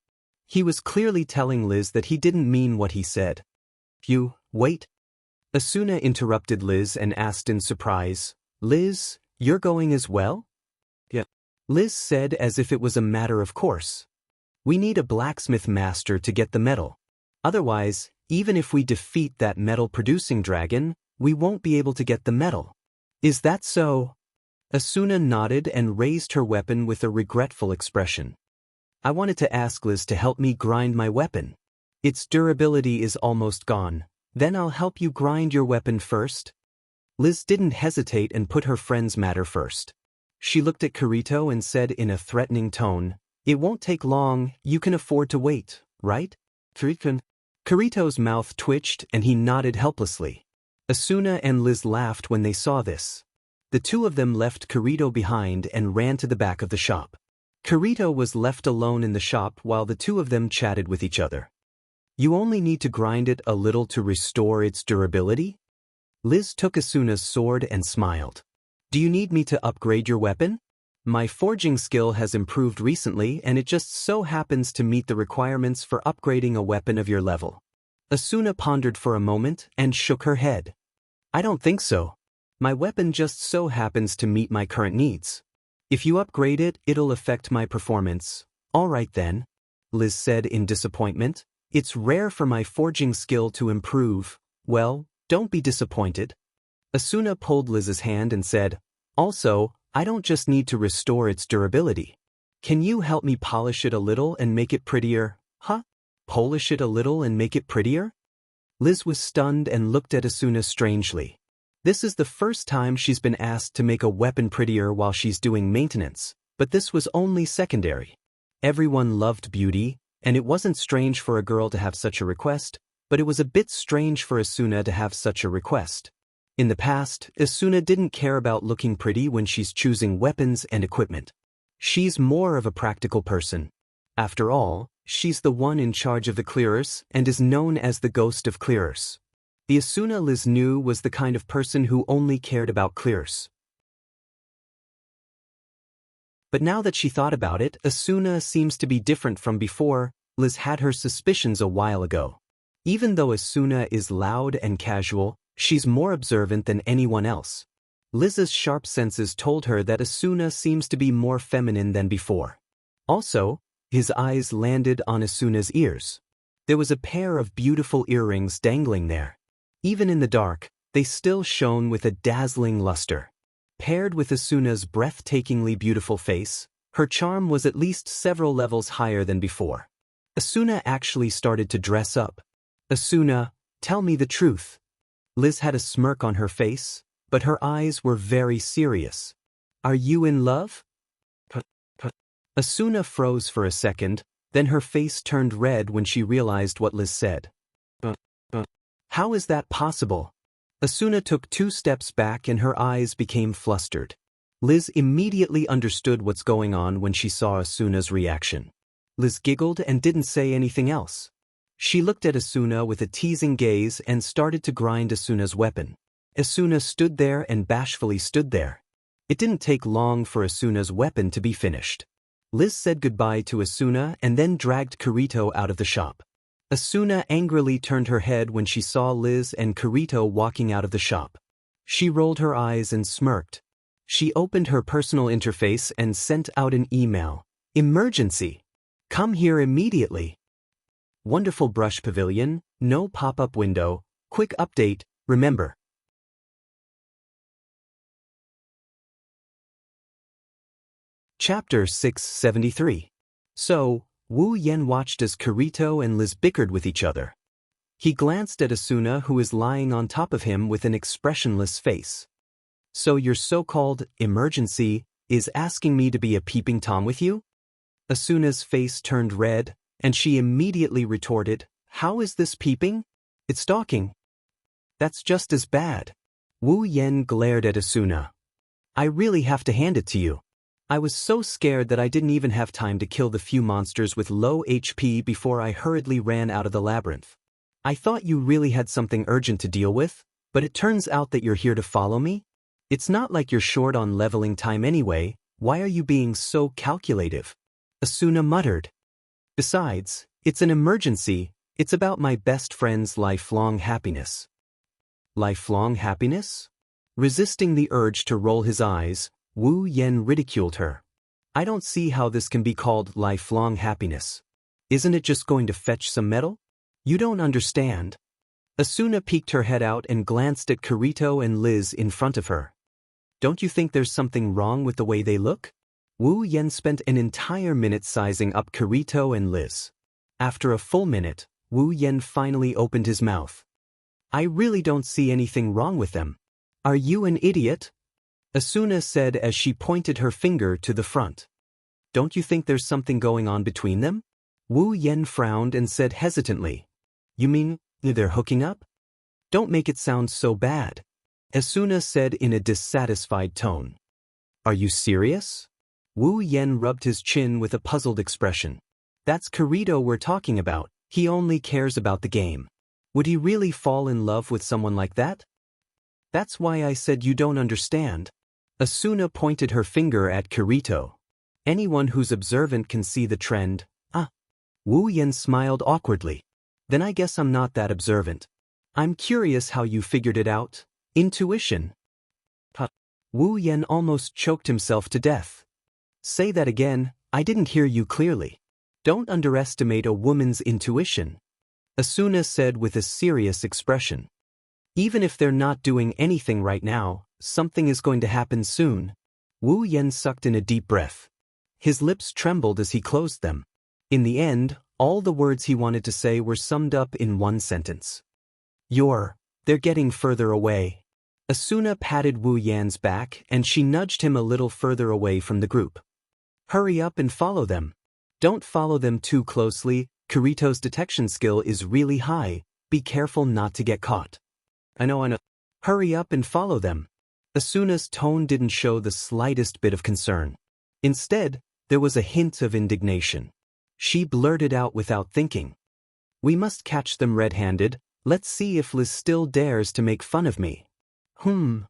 He was clearly telling Liz that he didn't mean what he said. You, wait. Asuna interrupted Liz and asked in surprise, Liz, you're going as well? Yeah. Liz said as if it was a matter of course. We need a blacksmith master to get the metal. Otherwise, even if we defeat that metal-producing dragon, we won't be able to get the metal. Is that so? Asuna nodded and raised her weapon with a regretful expression. I wanted to ask Liz to help me grind my weapon. Its durability is almost gone. Then I'll help you grind your weapon first. Liz didn't hesitate and put her friend's matter first. She looked at Kirito and said in a threatening tone, It won't take long, you can afford to wait, right? Kirito's mouth twitched and he nodded helplessly. Asuna and Liz laughed when they saw this. The two of them left Kirito behind and ran to the back of the shop. Kirito was left alone in the shop while the two of them chatted with each other. You only need to grind it a little to restore its durability? Liz took Asuna's sword and smiled. Do you need me to upgrade your weapon? My forging skill has improved recently and it just so happens to meet the requirements for upgrading a weapon of your level. Asuna pondered for a moment and shook her head. I don't think so. My weapon just so happens to meet my current needs. If you upgrade it, it'll affect my performance. All right then, Liz said in disappointment. It's rare for my forging skill to improve. Well, don't be disappointed. Asuna pulled Liz's hand and said, Also, I don't just need to restore its durability. Can you help me polish it a little and make it prettier? Huh? Polish it a little and make it prettier? Liz was stunned and looked at Asuna strangely. This is the first time she's been asked to make a weapon prettier while she's doing maintenance, but this was only secondary. Everyone loved beauty, and it wasn't strange for a girl to have such a request, but it was a bit strange for Asuna to have such a request. In the past, Asuna didn't care about looking pretty when she's choosing weapons and equipment. She's more of a practical person. After all, she's the one in charge of the clearers and is known as the ghost of clearers. The Asuna Liz knew was the kind of person who only cared about clearers. But now that she thought about it, Asuna seems to be different from before. Liz had her suspicions a while ago. Even though Asuna is loud and casual, she's more observant than anyone else. Liz's sharp senses told her that Asuna seems to be more feminine than before. Also, his eyes landed on Asuna's ears. There was a pair of beautiful earrings dangling there. Even in the dark, they still shone with a dazzling luster. Paired with Asuna's breathtakingly beautiful face, her charm was at least several levels higher than before. Asuna actually started to dress up. Asuna, tell me the truth. Liz had a smirk on her face, but her eyes were very serious. Are you in love? Asuna froze for a second, then her face turned red when she realized what Liz said. How is that possible? Asuna took 2 steps back and her eyes became flustered. Liz immediately understood what's going on when she saw Asuna's reaction. Liz giggled and didn't say anything else. She looked at Asuna with a teasing gaze and started to grind Asuna's weapon. Asuna stood there and bashfully stood there. It didn't take long for Asuna's weapon to be finished. Liz said goodbye to Asuna and then dragged Kirito out of the shop. Asuna angrily turned her head when she saw Liz and Kirito walking out of the shop. She rolled her eyes and smirked. She opened her personal interface and sent out an email. Emergency! Come here immediately. Wonderful brush pavilion, no pop-up window, quick update, remember. Chapter 673. So, Wu Yen watched as Kirito and Liz bickered with each other. He glanced at Asuna, who is lying on top of him with an expressionless face. So your so-called emergency is asking me to be a peeping Tom with you? Asuna's face turned red, and she immediately retorted, how is this peeping? It's stalking. That's just as bad. Wu Yen glared at Asuna. I really have to hand it to you. I was so scared that I didn't even have time to kill the few monsters with low HP before I hurriedly ran out of the labyrinth. I thought you really had something urgent to deal with, but it turns out that you're here to follow me? It's not like you're short on leveling time anyway, why are you being so calculative? Asuna muttered. Besides, it's an emergency, it's about my best friend's lifelong happiness. Lifelong happiness? Resisting the urge to roll his eyes, Wu Yen ridiculed her. I don't see how this can be called lifelong happiness. Isn't it just going to fetch some metal? You don't understand. Asuna peeked her head out and glanced at Kirito and Liz in front of her. Don't you think there's something wrong with the way they look? Wu Yen spent an entire minute sizing up Kirito and Liz. After a full minute, Wu Yen finally opened his mouth. I really don't see anything wrong with them. Are you an idiot? Asuna said as she pointed her finger to the front. Don't you think there's something going on between them? Wu Yen frowned and said hesitantly. You mean they're hooking up? Don't make it sound so bad. Asuna said in a dissatisfied tone. Are you serious? Wu Yen rubbed his chin with a puzzled expression. That's Kirito we're talking about, he only cares about the game. Would he really fall in love with someone like that? That's why I said you don't understand. Asuna pointed her finger at Kirito. Anyone who's observant can see the trend. Wu Yen smiled awkwardly. Then I guess I'm not that observant. I'm curious how you figured it out. Intuition. Wu Yen almost choked himself to death. Say that again, I didn't hear you clearly. Don't underestimate a woman's intuition. Asuna said with a serious expression. Even if they're not doing anything right now, something is going to happen soon. Wu Yen sucked in a deep breath. His lips trembled as he closed them. In the end, all the words he wanted to say were summed up in one sentence. They're getting further away. Asuna patted Wu Yan's back and she nudged him a little further away from the group. Hurry up and follow them. Don't follow them too closely, Kirito's detection skill is really high, be careful not to get caught. I know. Hurry up and follow them. Asuna's tone didn't show the slightest bit of concern. Instead, there was a hint of indignation. She blurted out without thinking. We must catch them red-handed, let's see if Liz still dares to make fun of me. Wu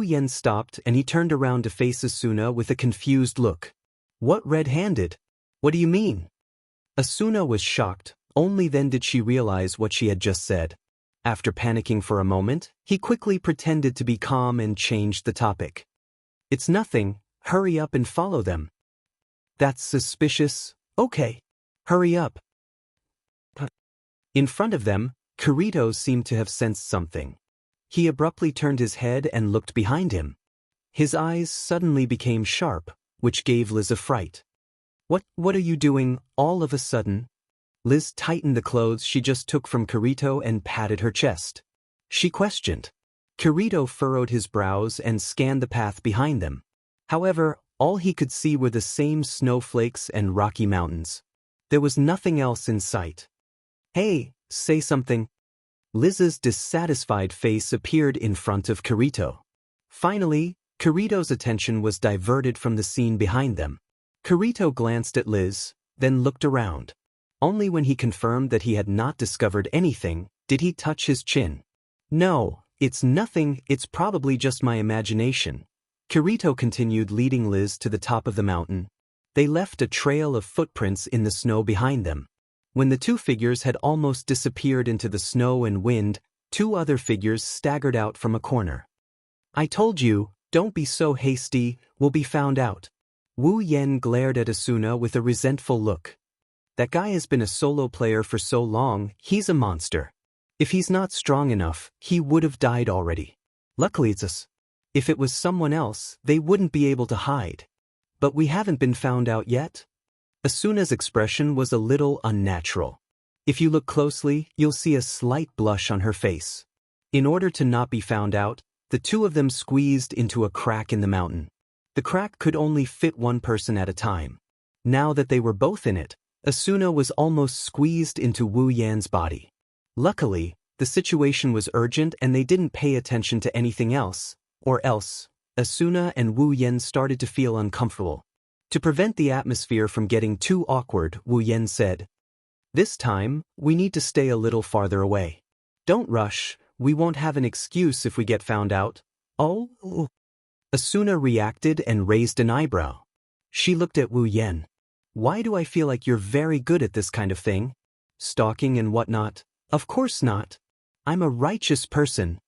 Yen stopped and he turned around to face Asuna with a confused look. What red-handed? What do you mean? Asuna was shocked, only then did she realize what she had just said. After panicking for a moment, he quickly pretended to be calm and changed the topic. It's nothing, hurry up and follow them. That's suspicious. Okay. Hurry up. In front of them, Kirito seemed to have sensed something. He abruptly turned his head and looked behind him. His eyes suddenly became sharp, which gave Liz a fright. What are you doing, all of a sudden? Liz tightened the clothes she just took from Kirito and patted her chest. She questioned. Kirito furrowed his brows and scanned the path behind them. However, All he could see were the same snowflakes and rocky mountains. There was nothing else in sight. "Hey, say something." Liz's dissatisfied face appeared in front of Kirito. Finally, Kirito's attention was diverted from the scene behind them. Kirito glanced at Liz, then looked around. Only when he confirmed that he had not discovered anything did he touch his chin. "No, it's nothing, it's probably just my imagination." Kirito continued, leading Liz to the top of the mountain. They left a trail of footprints in the snow behind them. When the two figures had almost disappeared into the snow and wind, two other figures staggered out from a corner. "I told you, don't be so hasty, we'll be found out." Wu Yen glared at Asuna with a resentful look. "That guy has been a solo player for so long, he's a monster. If he's not strong enough, he would have died already. Luckily it's us. If it was someone else, they wouldn't be able to hide. But we haven't been found out yet?" Asuna's expression was a little unnatural. If you look closely, you'll see a slight blush on her face. In order to not be found out, the two of them squeezed into a crack in the mountain. The crack could only fit one person at a time. Now that they were both in it, Asuna was almost squeezed into Wu Yan's body. Luckily, the situation was urgent and they didn't pay attention to anything else, or else, Asuna and Wu Yan started to feel uncomfortable. To prevent the atmosphere from getting too awkward, Wu Yan said, "This time, we need to stay a little farther away. Don't rush, we won't have an excuse if we get found out." "Oh?" Asuna reacted and raised an eyebrow. She looked at Wu Yan. "Why do I feel like you're very good at this kind of thing? Stalking and whatnot?" "Of course not. I'm a righteous person,"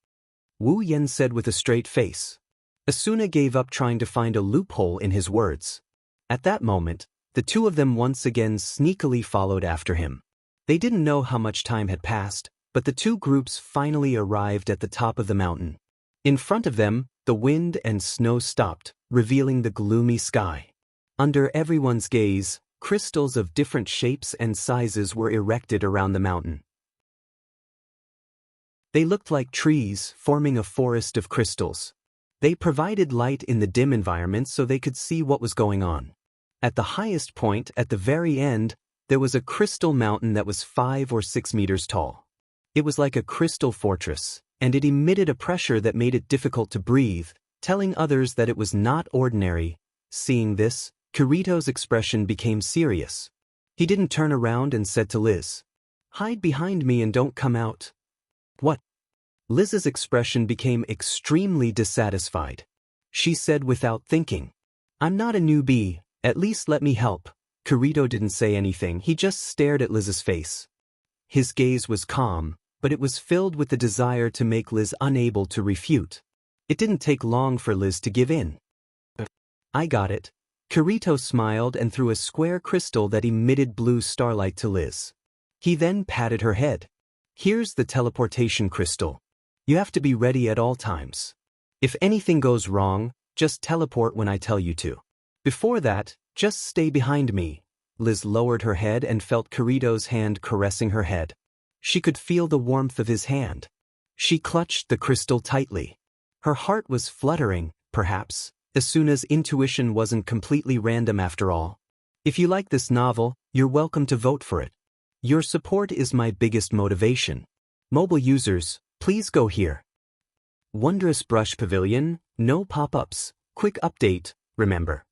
Wu Yan said with a straight face. Asuna gave up trying to find a loophole in his words. At that moment, the two of them once again sneakily followed after him. They didn't know how much time had passed, but the two groups finally arrived at the top of the mountain. In front of them, the wind and snow stopped, revealing the gloomy sky. Under everyone's gaze, crystals of different shapes and sizes were erected around the mountain. They looked like trees, forming a forest of crystals. They provided light in the dim environment so they could see what was going on. At the highest point, at the very end, there was a crystal mountain that was 5 or 6 meters tall. It was like a crystal fortress, and it emitted a pressure that made it difficult to breathe, telling others that it was not ordinary. Seeing this, Kirito's expression became serious. He didn't turn around and said to Liz, "Hide behind me and don't come out." "What?" Liz's expression became extremely dissatisfied. She said without thinking, "I'm not a newbie, at least let me help." Kirito didn't say anything, he just stared at Liz's face. His gaze was calm, but it was filled with the desire to make Liz unable to refute. It didn't take long for Liz to give in. "I got it." Kirito smiled and threw a square crystal that emitted blue starlight to Liz. He then patted her head. "Here's the teleportation crystal. You have to be ready at all times. If anything goes wrong, just teleport when I tell you to. Before that, just stay behind me." Liz lowered her head and felt Kirito's hand caressing her head. She could feel the warmth of his hand. She clutched the crystal tightly. Her heart was fluttering, perhaps. Asuna's intuition wasn't completely random after all. If you like this novel, you're welcome to vote for it. Your support is my biggest motivation. Mobile users, please go here. Wondrous Brush Pavilion, no pop-ups, quick update, remember.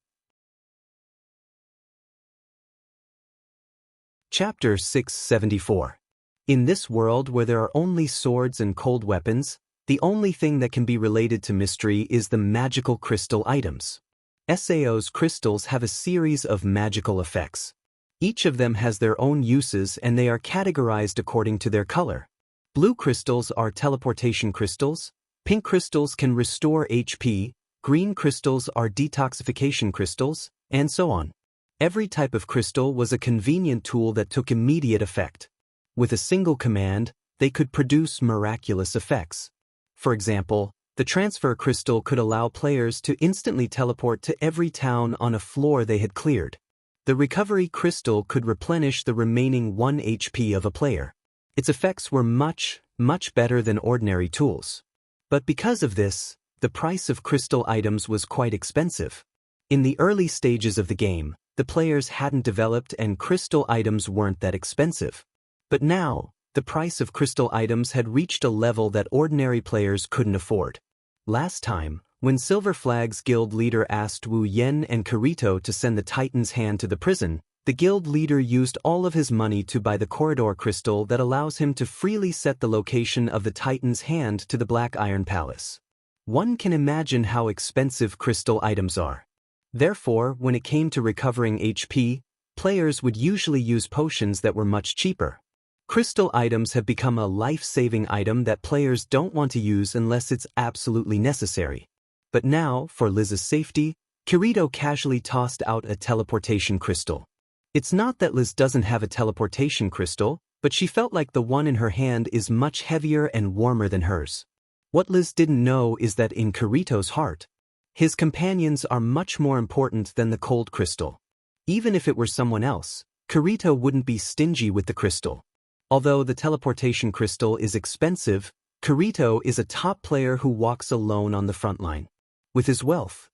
Chapter 674. In this world where there are only swords and cold weapons, the only thing that can be related to mystery is the magical crystal items. SAO's crystals have a series of magical effects. Each of them has their own uses and they are categorized according to their color. Blue crystals are teleportation crystals, pink crystals can restore HP, green crystals are detoxification crystals, and so on. Every type of crystal was a convenient tool that took immediate effect. With a single command, they could produce miraculous effects. For example, the transfer crystal could allow players to instantly teleport to every town on a floor they had cleared. The recovery crystal could replenish the remaining 1 HP of a player. Its effects were much, much better than ordinary tools. But because of this, the price of crystal items was quite expensive. In the early stages of the game, the players hadn't developed and crystal items weren't that expensive. But now, the price of crystal items had reached a level that ordinary players couldn't afford. Last time, when Silver Flag's guild leader asked Wu Yen and Kirito to send the Titan's hand to the prison, the guild leader used all of his money to buy the corridor crystal that allows him to freely set the location of the Titan's hand to the Black Iron Palace. One can imagine how expensive crystal items are. Therefore, when it came to recovering HP, players would usually use potions that were much cheaper. Crystal items have become a life-saving item that players don't want to use unless it's absolutely necessary. But now, for Liz's safety, Kirito casually tossed out a teleportation crystal. It's not that Liz doesn't have a teleportation crystal, but she felt like the one in her hand is much heavier and warmer than hers. What Liz didn't know is that in Kirito's heart, his companions are much more important than the cold crystal. Even if it were someone else, Kirito wouldn't be stingy with the crystal. Although the teleportation crystal is expensive, Kirito is a top player who walks alone on the front line. With his wealth,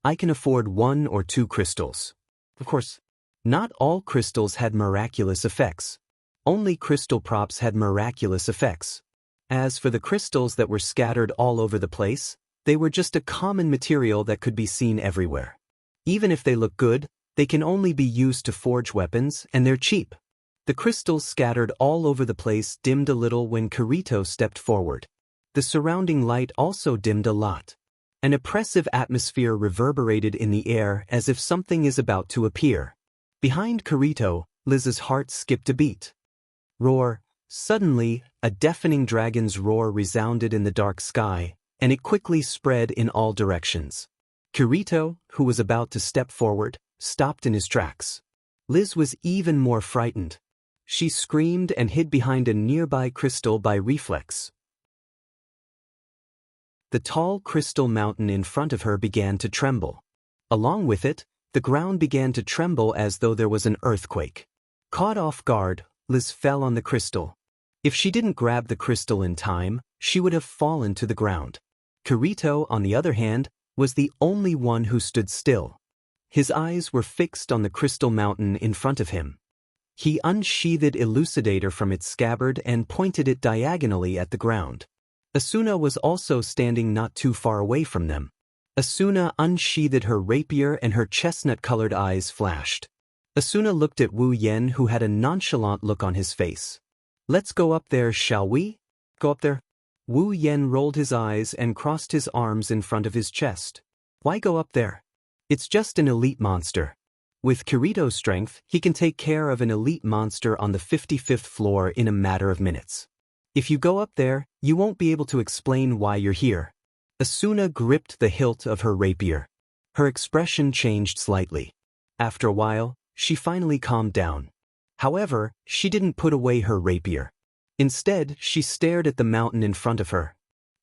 I can afford 1 or 2 crystals. Of course, not all crystals had miraculous effects. Only crystal props had miraculous effects. As for the crystals that were scattered all over the place, they were just a common material that could be seen everywhere. Even if they look good, they can only be used to forge weapons, and they're cheap. The crystals scattered all over the place dimmed a little when Kirito stepped forward. The surrounding light also dimmed a lot. An oppressive atmosphere reverberated in the air as if something is about to appear. Behind Kirito, Liz's heart skipped a beat. Roar. Suddenly, a deafening dragon's roar resounded in the dark sky, and it quickly spread in all directions. Kirito, who was about to step forward, stopped in his tracks. Liz was even more frightened. She screamed and hid behind a nearby crystal by reflex. The tall crystal mountain in front of her began to tremble. Along with it, the ground began to tremble as though there was an earthquake. Caught off guard, Liz fell on the crystal. If she didn't grab the crystal in time, she would have fallen to the ground. Kirito, on the other hand, was the only one who stood still. His eyes were fixed on the crystal mountain in front of him. He unsheathed Elucidator from its scabbard and pointed it diagonally at the ground. Asuna was also standing not too far away from them. Asuna unsheathed her rapier and her chestnut-colored eyes flashed. Asuna looked at Wu Yen, who had a nonchalant look on his face. "Let's go up there, shall we?" "Go up there?" Wu Yen rolled his eyes and crossed his arms in front of his chest. "Why go up there? It's just an elite monster. With Kirito's strength, he can take care of an elite monster on the 55th floor in a matter of minutes. If you go up there, you won't be able to explain why you're here." Asuna gripped the hilt of her rapier. Her expression changed slightly. After a while, she finally calmed down. However, she didn't put away her rapier. Instead, she stared at the mountain in front of her.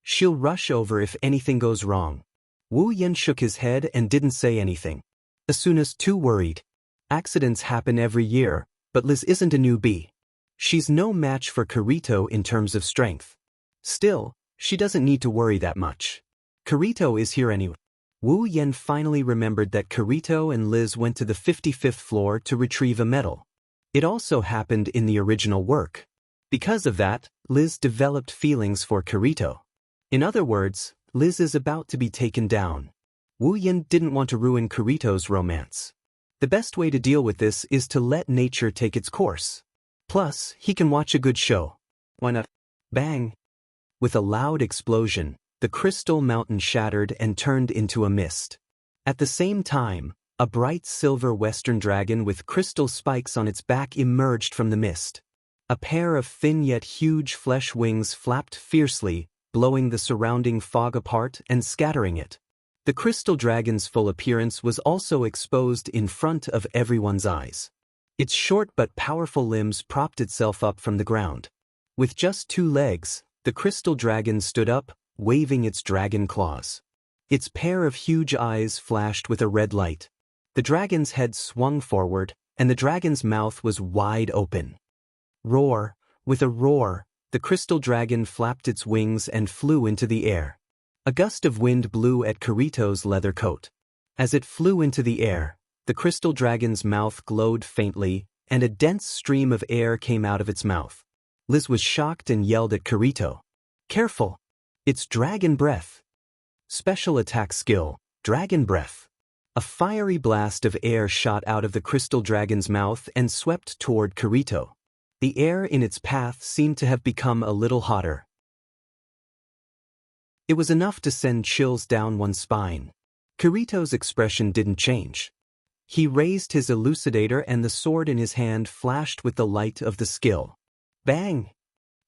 "She'll rush over if anything goes wrong." Wu Yen shook his head and didn't say anything. Asuna's too worried. Accidents happen every year, but Liz isn't a newbie. She's no match for Kirito in terms of strength. Still, she doesn't need to worry that much. Kirito is here anyway. Wu Yen finally remembered that Kirito and Liz went to the 55th floor to retrieve a medal. It also happened in the original work. Because of that, Liz developed feelings for Kirito. In other words, Liz is about to be taken down. Wu Yen didn't want to ruin Kirito's romance. The best way to deal with this is to let nature take its course. Plus, he can watch a good show. Why not? Bang! With a loud explosion, the crystal mountain shattered and turned into a mist. At the same time, a bright silver western dragon with crystal spikes on its back emerged from the mist. A pair of thin yet huge flesh wings flapped fiercely, blowing the surrounding fog apart and scattering it. The crystal dragon's full appearance was also exposed in front of everyone's eyes. Its short but powerful limbs propped itself up from the ground. With just 2 legs, the crystal dragon stood up, waving its dragon claws. Its pair of huge eyes flashed with a red light. The dragon's head swung forward, and the dragon's mouth was wide open. Roar! With a roar, the crystal dragon flapped its wings and flew into the air. A gust of wind blew at Kirito's leather coat. As it flew into the air, the crystal dragon's mouth glowed faintly, and a dense stream of air came out of its mouth. Liz was shocked and yelled at Kirito. "Careful! It's dragon breath!" Special attack skill, Dragon Breath. A fiery blast of air shot out of the crystal dragon's mouth and swept toward Kirito. The air in its path seemed to have become a little hotter. It was enough to send chills down one's spine. Kirito's expression didn't change. He raised his elucidator and the sword in his hand flashed with the light of the skill. Bang!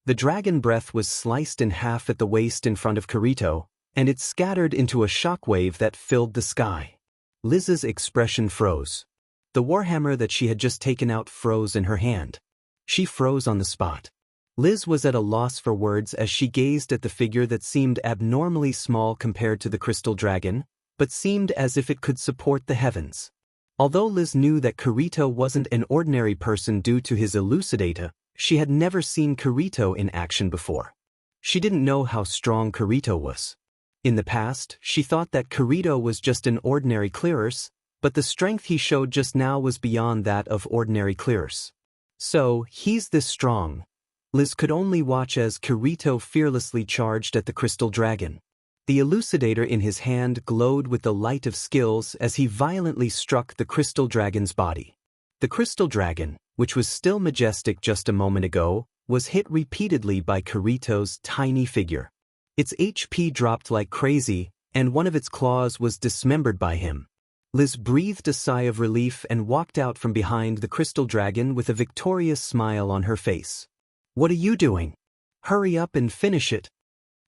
The dragon breath was sliced in half at the waist in front of Kirito, and it scattered into a shockwave that filled the sky. Liz's expression froze. The warhammer that she had just taken out froze in her hand. She froze on the spot. Liz was at a loss for words as she gazed at the figure that seemed abnormally small compared to the crystal dragon, but seemed as if it could support the heavens. Although Liz knew that Kirito wasn't an ordinary person due to his elucidator, she had never seen Kirito in action before. She didn't know how strong Kirito was. In the past, she thought that Kirito was just an ordinary clearers, but the strength he showed just now was beyond that of ordinary clearers. So, he's this strong. Liz could only watch as Kirito fearlessly charged at the crystal dragon. The elucidator in his hand glowed with the light of skills as he violently struck the crystal dragon's body. The crystal dragon, which was still majestic just a moment ago, was hit repeatedly by Kirito's tiny figure. Its HP dropped like crazy, and one of its claws was dismembered by him. Liz breathed a sigh of relief and walked out from behind the crystal dragon with a victorious smile on her face. "What are you doing? Hurry up and finish it."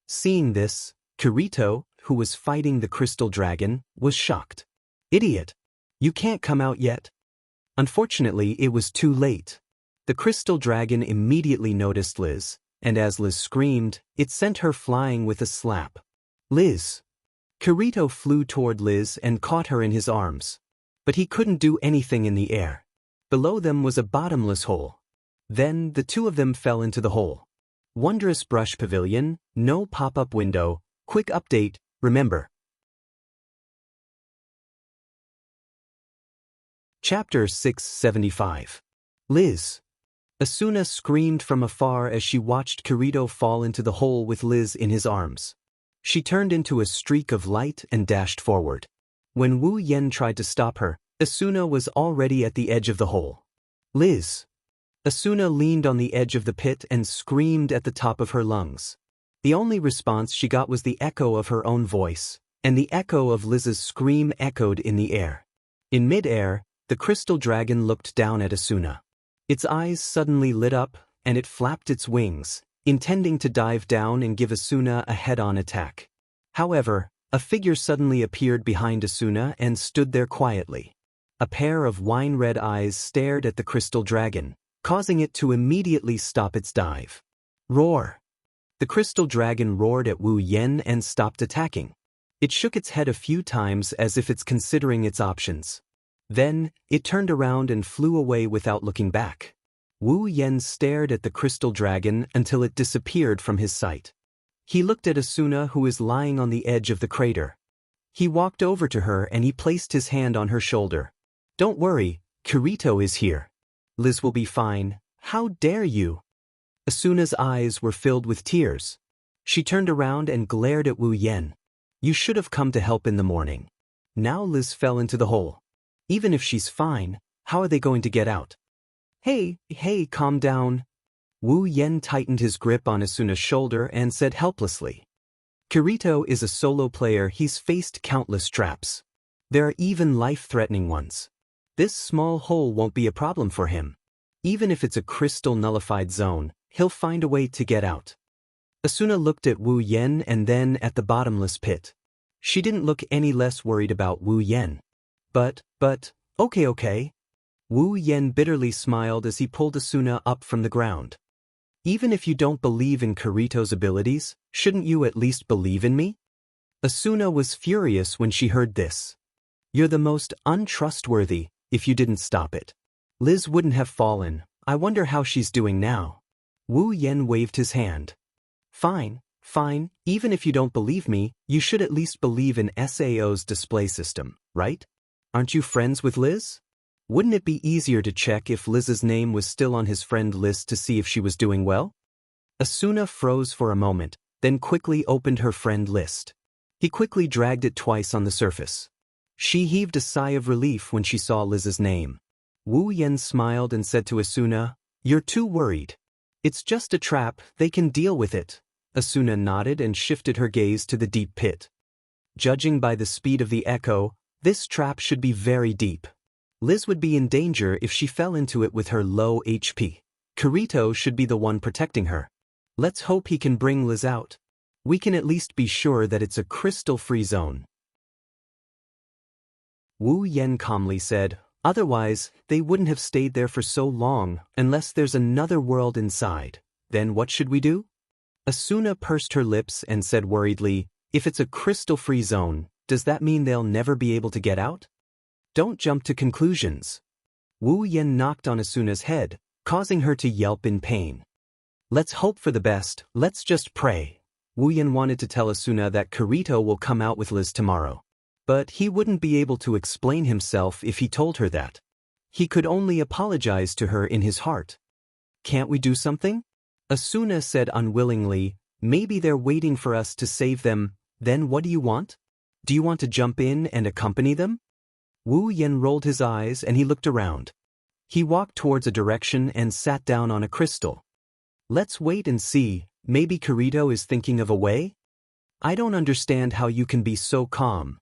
Seeing this, Kirito, who was fighting the crystal dragon, was shocked. "Idiot! You can't come out yet." Unfortunately, it was too late. The crystal dragon immediately noticed Liz, and as Liz screamed, it sent her flying with a slap. "Liz!" Kirito flew toward Liz and caught her in his arms. But he couldn't do anything in the air. Below them was a bottomless hole. Then the two of them fell into the hole. Wondrous Brush Pavilion, no pop-up window, quick update, remember. Chapter 675. Liz. Asuna screamed from afar as she watched Kirito fall into the hole with Liz in his arms. She turned into a streak of light and dashed forward. When Wu Yen tried to stop her, Asuna was already at the edge of the hole. "Liz!" Asuna leaned on the edge of the pit and screamed at the top of her lungs. The only response she got was the echo of her own voice, and the echo of Liz's scream echoed in the air. In mid-air, the crystal dragon looked down at Asuna. Its eyes suddenly lit up, and it flapped its wings, intending to dive down and give Asuna a head-on attack. However, a figure suddenly appeared behind Asuna and stood there quietly. A pair of wine-red eyes stared at the crystal dragon, causing it to immediately stop its dive. Roar! The crystal dragon roared at Wu Yen and stopped attacking. It shook its head a few times as if it's considering its options. Then, it turned around and flew away without looking back. Wu Yen stared at the crystal dragon until it disappeared from his sight. He looked at Asuna, who is lying on the edge of the crater. He walked over to her and he placed his hand on her shoulder. "Don't worry, Kirito is here. Liz will be fine. How dare you?" Asuna's eyes were filled with tears. She turned around and glared at Wu Yen. "You should have come to help in the morning." Now Liz fell into the hole. Even if she's fine, how are they going to get out? Hey, calm down." Wu Yen tightened his grip on Asuna's shoulder and said helplessly. "Kirito is a solo player. He's faced countless traps. There are even life-threatening ones. This small hole won't be a problem for him. Even if it's a crystal-nullified zone, he'll find a way to get out." Asuna looked at Wu Yen and then at the bottomless pit. She didn't look any less worried about Wu Yen. But, okay. Wu Yen bitterly smiled as he pulled Asuna up from the ground. "Even if you don't believe in Kirito's abilities, shouldn't you at least believe in me?" Asuna was furious when she heard this. "You're the most untrustworthy, if you didn't stop it. Liz wouldn't have fallen. I wonder how she's doing now." Wu Yen waved his hand. "Fine, Fine, even if you don't believe me, you should at least believe in SAO's display system, right? Aren't you friends with Liz? Wouldn't it be easier to check if Liz's name was still on his friend list to see if she was doing well? Asuna froze for a moment, then quickly opened her friend list. He quickly dragged it twice on the surface. She heaved a sigh of relief when she saw Liz's name. Wu Yen smiled and said to Asuna, "You're too worried. It's just a trap, they can deal with it." Asuna nodded and shifted her gaze to the deep pit. Judging by the speed of the echo, this trap should be very deep. Liz would be in danger if she fell into it with her low HP. Kirito should be the one protecting her. Let's hope he can bring Liz out. We can at least be sure that it's a crystal-free zone. Wu Yen calmly said, "Otherwise, they wouldn't have stayed there for so long, unless there's another world inside. Then what should we do?" Asuna pursed her lips and said worriedly, "If it's a crystal-free zone, does that mean they'll never be able to get out? Don't jump to conclusions." Wu Yen knocked on Asuna's head, causing her to yelp in pain. "Let's hope for the best, let's just pray." Wu Yen wanted to tell Asuna that Kirito will come out with Liz tomorrow. But he wouldn't be able to explain himself if he told her that. He could only apologize to her in his heart. "Can't we do something?" Asuna said unwillingly, "Maybe they're waiting for us to save them, then what do you want? Do you want to jump in and accompany them?" Wu Yen rolled his eyes and he looked around. He walked towards a direction and sat down on a crystal. "Let's wait and see, maybe Kirito is thinking of a way?" "I don't understand how you can be so calm."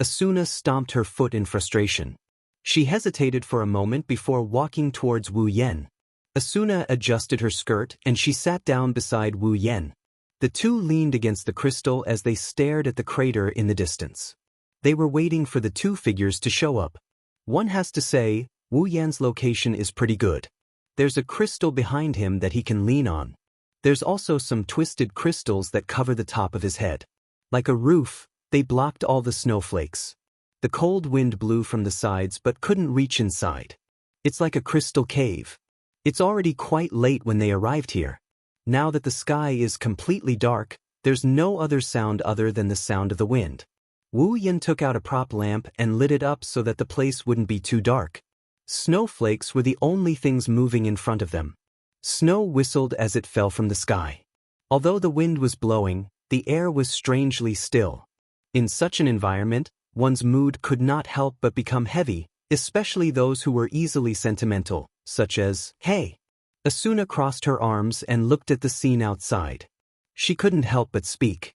Asuna stomped her foot in frustration. She hesitated for a moment before walking towards Wu Yen. Asuna adjusted her skirt and she sat down beside Wu Yen. The two leaned against the crystal as they stared at the crater in the distance. They were waiting for the two figures to show up. One has to say, Wu Yan's location is pretty good. There's a crystal behind him that he can lean on. There's also some twisted crystals that cover the top of his head. Like a roof, they blocked all the snowflakes. The cold wind blew from the sides but couldn't reach inside. It's like a crystal cave. It's already quite late when they arrived here. Now that the sky is completely dark, there's no other sound other than the sound of the wind. Wu Yen took out a prop lamp and lit it up so that the place wouldn't be too dark. Snowflakes were the only things moving in front of them. Snow whistled as it fell from the sky. Although the wind was blowing, the air was strangely still. In such an environment, one's mood could not help but become heavy, especially those who were easily sentimental, such as, "Hey." Asuna crossed her arms and looked at the scene outside. She couldn't help but speak.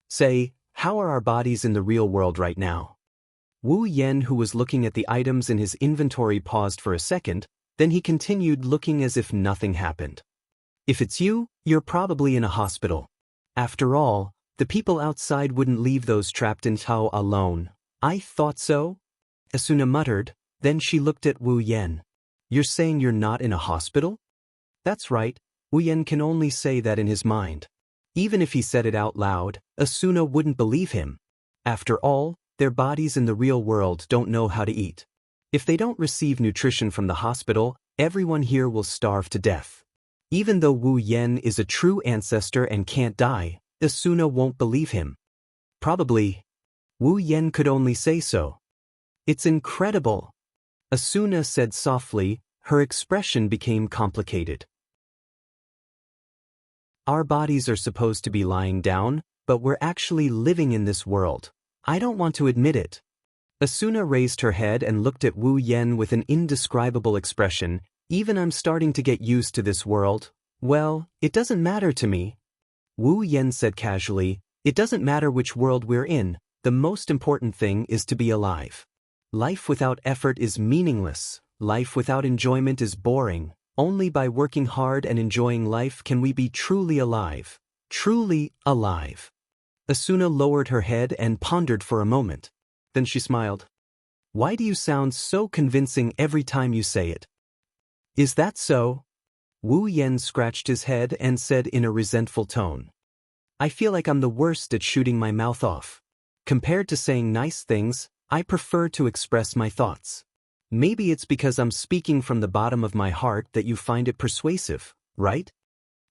"Say, how are our bodies in the real world right now?" Wu Yen, who was looking at the items in his inventory, paused for a second, then he continued looking as if nothing happened. "If it's you, you're probably in a hospital. After all, the people outside wouldn't leave those trapped in Tao alone." "I thought so," Asuna muttered, then she looked at Wu Yen. "You're saying you're not in a hospital?" "That's right." Wu Yen can only say that in his mind. Even if he said it out loud, Asuna wouldn't believe him. After all, their bodies in the real world don't know how to eat. If they don't receive nutrition from the hospital, everyone here will starve to death. Even though Wu Yen is a true ancestor and can't die, Asuna won't believe him. "Probably." Wu Yen could only say so. "It's incredible," Asuna said softly. Her expression became complicated. "Our bodies are supposed to be lying down, but we're actually living in this world. I don't want to admit it." Asuna raised her head and looked at Wu Yen with an indescribable expression. "Even I'm starting to get used to this world. Well, it doesn't matter to me." Wu Yen said casually, "It doesn't matter which world we're in, the most important thing is to be alive. Life without effort is meaningless, life without enjoyment is boring. Only by working hard and enjoying life can we be truly alive. Truly alive." Asuna lowered her head and pondered for a moment. Then she smiled. "Why do you sound so convincing every time you say it?" "Is that so?" Wu Yen scratched his head and said in a resentful tone. "I feel like I'm the worst at shooting my mouth off. Compared to saying nice things, I prefer to express my thoughts. Maybe it's because I'm speaking from the bottom of my heart that you find it persuasive, right?"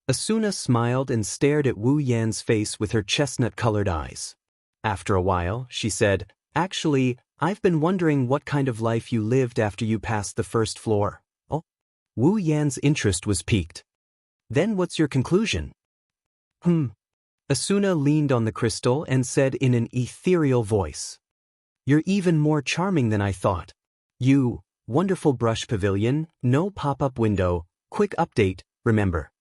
Asuna smiled and stared at Wu Yan's face with her chestnut-colored eyes. After a while, she said, "Actually, I've been wondering what kind of life you lived after you passed the first floor." Oh? Wu Yan's interest was piqued. "Then what's your conclusion?" Asuna leaned on the crystal and said in an ethereal voice, "You're even more charming than I thought. You, wonderful brush pavilion, no pop-up window, quick update, remember."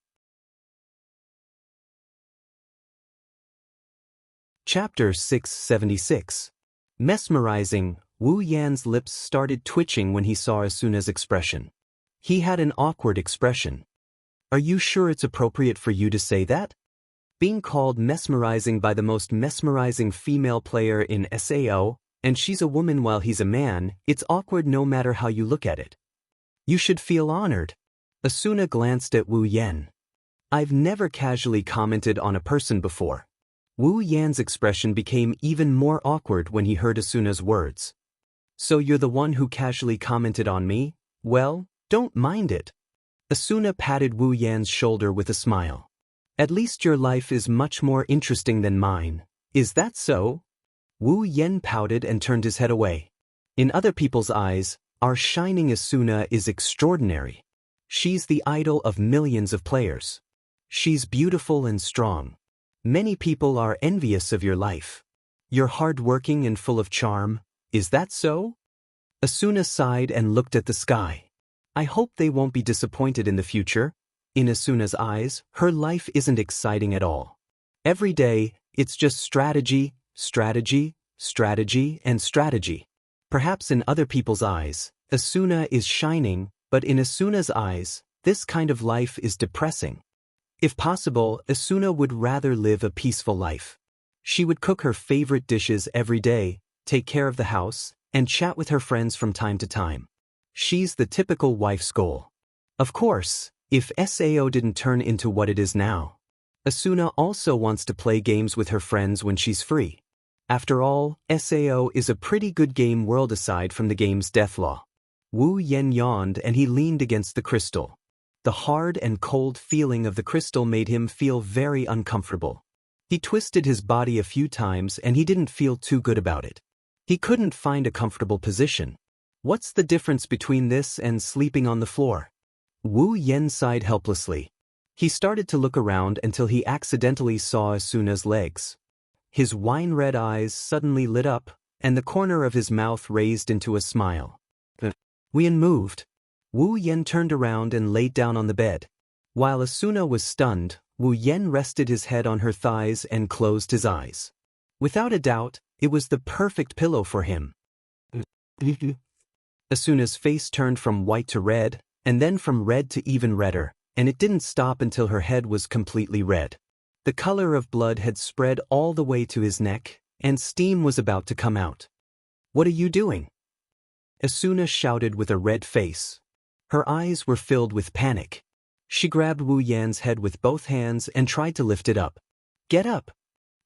Chapter 676. Mesmerizing. Wu Yan's lips started twitching when he saw Asuna's expression. He had an awkward expression. "Are you sure it's appropriate for you to say that? Being called mesmerizing by the most mesmerizing female player in SAO, and she's a woman while he's a man, it's awkward no matter how you look at it. You should feel honored." Asuna glanced at Wu Yan. "I've never casually commented on a person before." Wu Yan's expression became even more awkward when he heard Asuna's words. "So you're the one who casually commented on me? Well, don't mind it." Asuna patted Wu Yan's shoulder with a smile. "At least your life is much more interesting than mine. Is that so?" Wu Yan pouted and turned his head away. "In other people's eyes, our shining Asuna is extraordinary. She's the idol of millions of players. She's beautiful and strong. Many people are envious of your life. You're hard-working and full of charm. Is that so?" Asuna sighed and looked at the sky. "I hope they won't be disappointed in the future." In Asuna's eyes, her life isn't exciting at all. Every day, it's just strategy, strategy, strategy, and strategy. Perhaps in other people's eyes, Asuna is shining, but in Asuna's eyes, this kind of life is depressing. If possible, Asuna would rather live a peaceful life. She would cook her favorite dishes every day, take care of the house, and chat with her friends from time to time. She's the typical wife's goal. Of course, if SAO didn't turn into what it is now, Asuna also wants to play games with her friends when she's free. After all, SAO is a pretty good game world aside from the game's deathlaw. Wu Yan yawned and he leaned against the crystal. The hard and cold feeling of the crystal made him feel very uncomfortable. He twisted his body a few times and he didn't feel too good about it. He couldn't find a comfortable position. What's the difference between this and sleeping on the floor? Wu Yan sighed helplessly. He started to look around until he accidentally saw Asuna's legs. His wine-red eyes suddenly lit up, and the corner of his mouth raised into a smile. Wu Yan moved. Wu Yan turned around and laid down on the bed. While Asuna was stunned, Wu Yan rested his head on her thighs and closed his eyes. Without a doubt, it was the perfect pillow for him. Asuna's face turned from white to red, and then from red to even redder, and it didn't stop until her head was completely red. The color of blood had spread all the way to his neck, and steam was about to come out. "What are you doing?" Asuna shouted with a red face. Her eyes were filled with panic. She grabbed Wu Yan's head with both hands and tried to lift it up. "Get up!"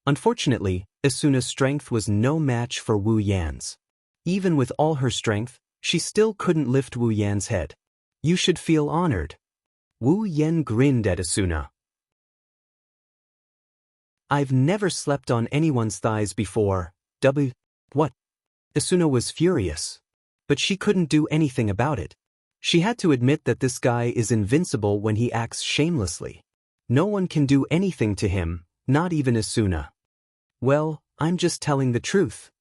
Unfortunately, Asuna's strength was no match for Wu Yan's. Even with all her strength, she still couldn't lift Wu Yan's head. "You should feel honored." Wu Yan grinned at Asuna. "I've never slept on anyone's thighs before. What?" Asuna was furious. But she couldn't do anything about it. She had to admit that this guy is invincible when he acts shamelessly. No one can do anything to him, not even Asuna. "Well, I'm just telling the truth."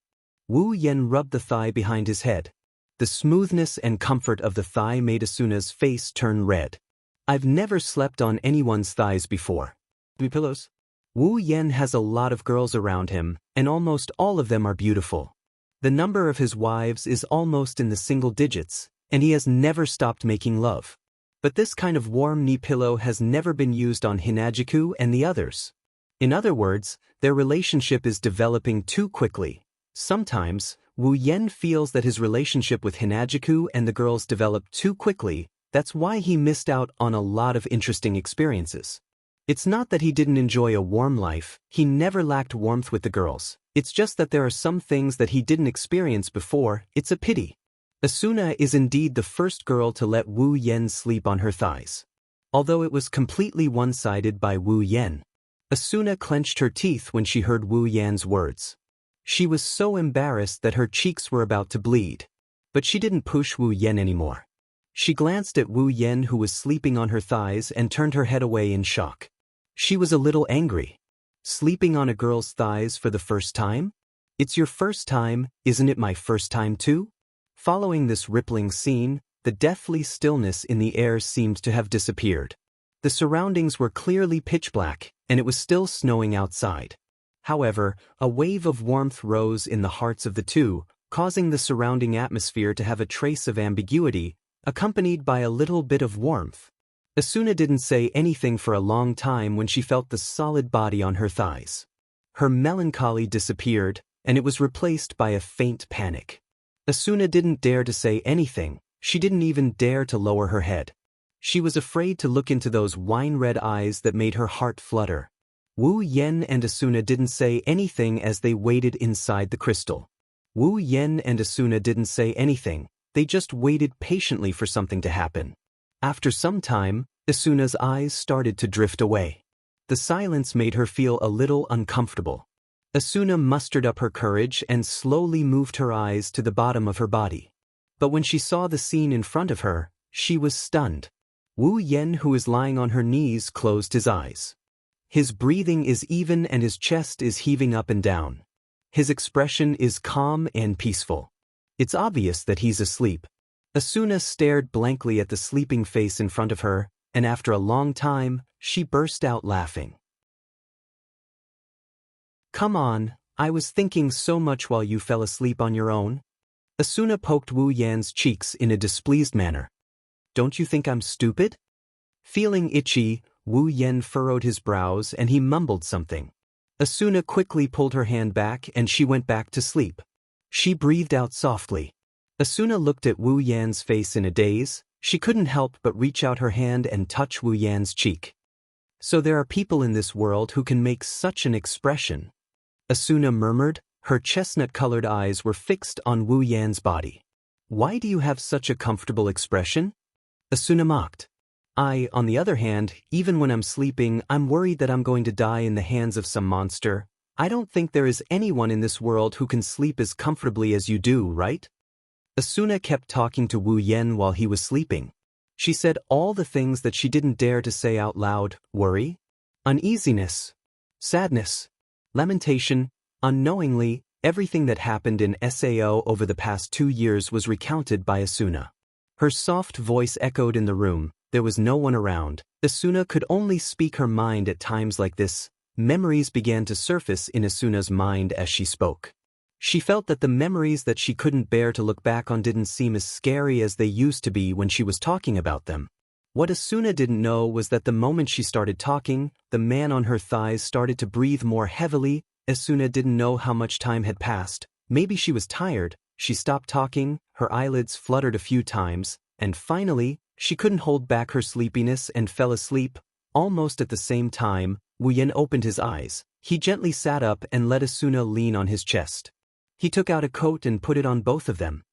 Wu Yan rubbed the thigh behind his head. The smoothness and comfort of the thigh made Asuna's face turn red. "I've never slept on anyone's thighs before." "Pillows?" Wu Yan has a lot of girls around him, and almost all of them are beautiful. The number of his wives is almost in the single digits, and he has never stopped making love. But this kind of warm knee pillow has never been used on Hinajiku and the others. In other words, their relationship is developing too quickly. Sometimes, Wu Yan feels that his relationship with Hinajiku and the girls developed too quickly. That's why he missed out on a lot of interesting experiences. It's not that he didn't enjoy a warm life, he never lacked warmth with the girls. It's just that there are some things that he didn't experience before. It's a pity. Asuna is indeed the first girl to let Wu Yan sleep on her thighs. although it was completely one-sided by Wu Yan. Asuna clenched her teeth when she heard Wu Yan's words. She was so embarrassed that her cheeks were about to bleed. But she didn't push Wu Yan anymore. She glanced at Wu Yan, who was sleeping on her thighs, and turned her head away in shock. She was a little angry. Sleeping on a girl's thighs for the first time? It's your first time, isn't it my first time too? Following this rippling scene, the deathly stillness in the air seemed to have disappeared. The surroundings were clearly pitch black, and it was still snowing outside. However, a wave of warmth rose in the hearts of the two, causing the surrounding atmosphere to have a trace of ambiguity, accompanied by a little bit of warmth. Asuna didn't say anything for a long time when she felt the solid body on her thighs. Her melancholy disappeared, and it was replaced by a faint panic. Asuna didn't dare to say anything. She didn't even dare to lower her head. She was afraid to look into those wine-red eyes that made her heart flutter. Wu Yan and Asuna didn't say anything as they waited inside the crystal. Wu Yan and Asuna didn't say anything, they just waited patiently for something to happen. After some time, Asuna's eyes started to drift away. The silence made her feel a little uncomfortable. Asuna mustered up her courage and slowly moved her eyes to the bottom of her body. But when she saw the scene in front of her, she was stunned. Wu Yan, who was lying on her knees, closed his eyes. His breathing is even and his chest is heaving up and down. His expression is calm and peaceful. It's obvious that he's asleep. Asuna stared blankly at the sleeping face in front of her, and after a long time, she burst out laughing. "Come on, I was thinking so much while you fell asleep on your own." Asuna poked Wu Yan's cheeks in a displeased manner. "Don't you think I'm stupid?" Feeling itchy, Wu Yan furrowed his brows and he mumbled something. Asuna quickly pulled her hand back and she went back to sleep. She breathed out softly. Asuna looked at Wu Yan's face in a daze. She couldn't help but reach out her hand and touch Wu Yan's cheek. "So there are people in this world who can make such an expression," Asuna murmured. Her chestnut-colored eyes were fixed on Wu Yan's body. "Why do you have such a comfortable expression?" Asuna mocked. "I, on the other hand, even when I'm sleeping, I'm worried that I'm going to die in the hands of some monster. I don't think there is anyone in this world who can sleep as comfortably as you do, right?" Asuna kept talking to Wu Yan while he was sleeping. She said all the things that she didn't dare to say out loud: worry, uneasiness, sadness, lamentation. Unknowingly, everything that happened in Sao over the past 2 years was recounted by Asuna. Her soft voice echoed in the room. There was no one around. Asuna could only speak her mind at times like this. Memories began to surface in Asuna's mind as she spoke. She felt that the memories that she couldn't bear to look back on didn't seem as scary as they used to be when she was talking about them. What Asuna didn't know was that the moment she started talking, the man on her thighs started to breathe more heavily. Asuna didn't know how much time had passed. Maybe she was tired. She stopped talking, her eyelids fluttered a few times, and finally, she couldn't hold back her sleepiness and fell asleep. Almost at the same time, Wu Yan opened his eyes. He gently sat up and let Asuna lean on his chest. He took out a coat and put it on both of them.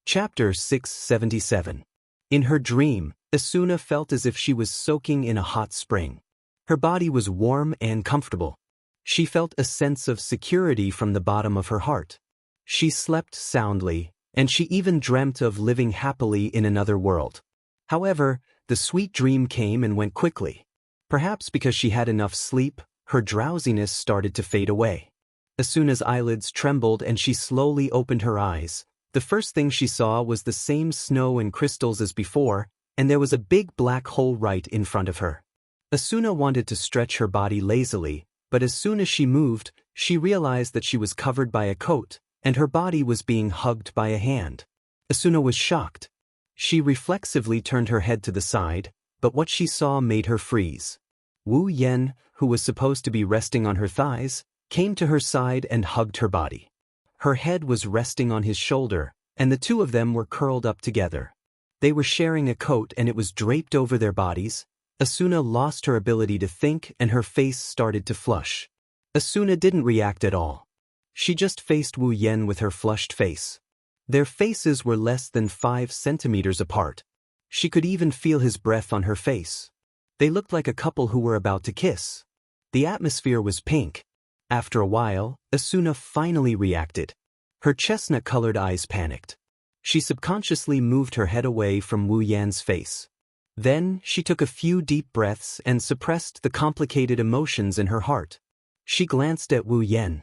Chapter 677. In her dream, Asuna felt as if she was soaking in a hot spring. Her body was warm and comfortable. She felt a sense of security from the bottom of her heart. She slept soundly, and she even dreamt of living happily in another world. However, the sweet dream came and went quickly. Perhaps because she had enough sleep, her drowsiness started to fade away. Asuna's eyelids trembled and she slowly opened her eyes. The first thing she saw was the same snow and crystals as before, and there was a big black hole right in front of her. Asuna wanted to stretch her body lazily, but as soon as she moved, she realized that she was covered by a coat, and her body was being hugged by a hand. Asuna was shocked. She reflexively turned her head to the side, but what she saw made her freeze. Wu Yan, who was supposed to be resting on her thighs, came to her side and hugged her body. Her head was resting on his shoulder, and the two of them were curled up together. They were sharing a coat and it was draped over their bodies. Asuna lost her ability to think and her face started to flush. Asuna didn't react at all. She just faced Wu Yan with her flushed face. Their faces were less than 5 centimeters apart. She could even feel his breath on her face. They looked like a couple who were about to kiss. The atmosphere was pink. After a while, Asuna finally reacted. Her chestnut-colored eyes panicked. She subconsciously moved her head away from Wu Yan's face. Then, she took a few deep breaths and suppressed the complicated emotions in her heart. She glanced at Wu Yan.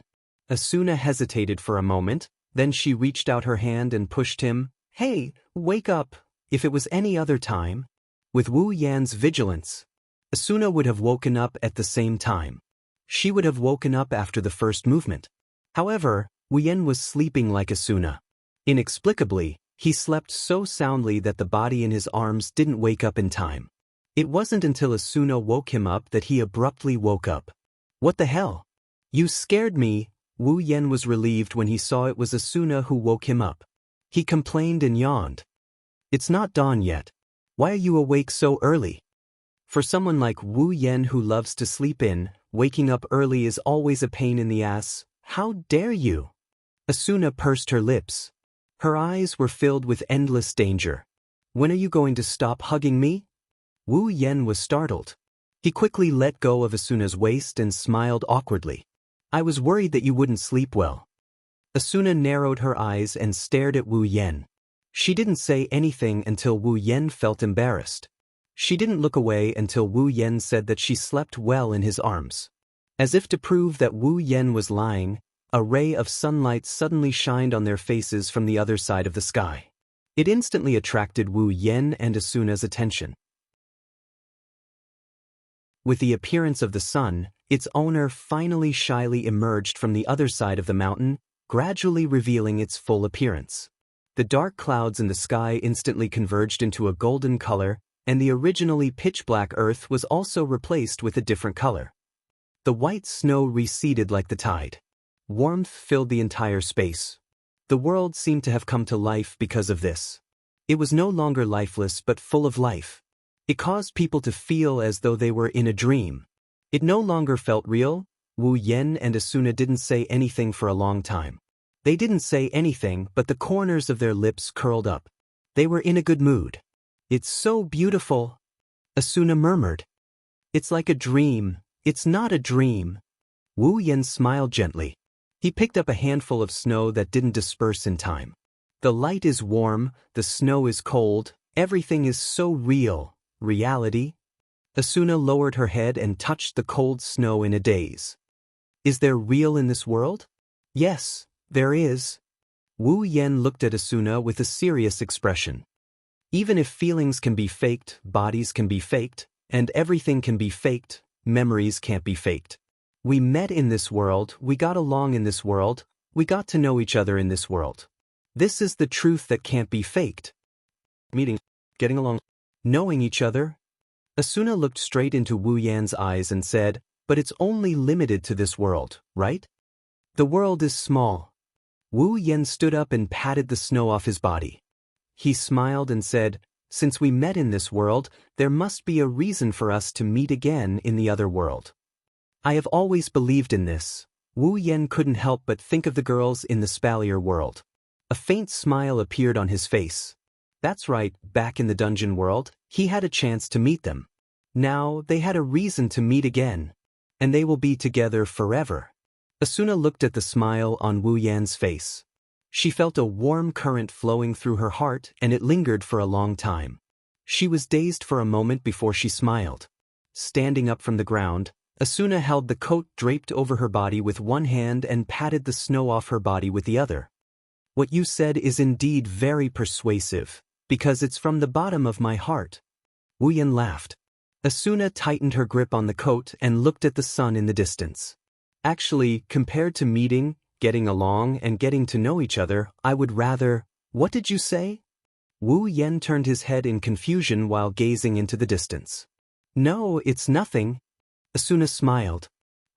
Asuna hesitated for a moment, then she reached out her hand and pushed him. "Hey, wake up!" If it was any other time, with Wu Yan's vigilance, Asuna would have woken up at the same time. She would have woken up after the first movement. However, Wu Yan was sleeping like Asuna. Inexplicably, he slept so soundly that the body in his arms didn't wake up in time. It wasn't until Asuna woke him up that he abruptly woke up. "What the hell? You scared me." Wu Yan was relieved when he saw it was Asuna who woke him up. He complained and yawned. "It's not dawn yet. Why are you awake so early?" For someone like Wu Yan who loves to sleep in, waking up early is always a pain in the ass. "How dare you?" Asuna pursed her lips. Her eyes were filled with endless danger. "When are you going to stop hugging me?" Wu Yan was startled. He quickly let go of Asuna's waist and smiled awkwardly. "I was worried that you wouldn't sleep well." Asuna narrowed her eyes and stared at Wu Yan. She didn't say anything until Wu Yan felt embarrassed. She didn't look away until Wu Yan said that she slept well in his arms. As if to prove that Wu Yan was lying, a ray of sunlight suddenly shined on their faces from the other side of the sky. It instantly attracted Wu Yan and Asuna's attention. With the appearance of the sun, its owner finally shyly emerged from the other side of the mountain, gradually revealing its full appearance. The dark clouds in the sky instantly converged into a golden color, and the originally pitch-black earth was also replaced with a different color. The white snow receded like the tide. Warmth filled the entire space. The world seemed to have come to life because of this. It was no longer lifeless but full of life. It caused people to feel as though they were in a dream. It no longer felt real. Wu Yan and Asuna didn't say anything for a long time. They didn't say anything, but the corners of their lips curled up. They were in a good mood. "It's so beautiful," Asuna murmured. "It's like a dream." "It's not a dream." Wu Yan smiled gently. He picked up a handful of snow that didn't disperse in time. "The light is warm, the snow is cold, everything is so real. Reality?" Asuna lowered her head and touched the cold snow in a daze. "Is there real in this world?" "Yes, there is." Wu Yan looked at Asuna with a serious expression. "Even if feelings can be faked, bodies can be faked, and everything can be faked, memories can't be faked. We met in this world, we got along in this world, we got to know each other in this world. This is the truth that can't be faked." Meeting, getting along, knowing each other. Asuna looked straight into Wu Yan's eyes and said, "But it's only limited to this world, right? The world is small." Wu Yan stood up and patted the snow off his body. He smiled and said, "Since we met in this world, there must be a reason for us to meet again in the other world. I have always believed in this." Wu Yan couldn't help but think of the girls in the Spalier world. A faint smile appeared on his face. That's right, back in the dungeon world, he had a chance to meet them. Now, they had a reason to meet again. And they will be together forever. Asuna looked at the smile on Wu Yan's face. She felt a warm current flowing through her heart, and it lingered for a long time. She was dazed for a moment before she smiled. Standing up from the ground, Asuna held the coat draped over her body with one hand and patted the snow off her body with the other. "What you said is indeed very persuasive, because it's from the bottom of my heart." Wu Yan laughed. Asuna tightened her grip on the coat and looked at the sun in the distance. "Actually, compared to meeting, getting along, and getting to know each other, I would rather—" "What did you say?" Wu Yan turned his head in confusion while gazing into the distance. "No, it's nothing." Asuna smiled.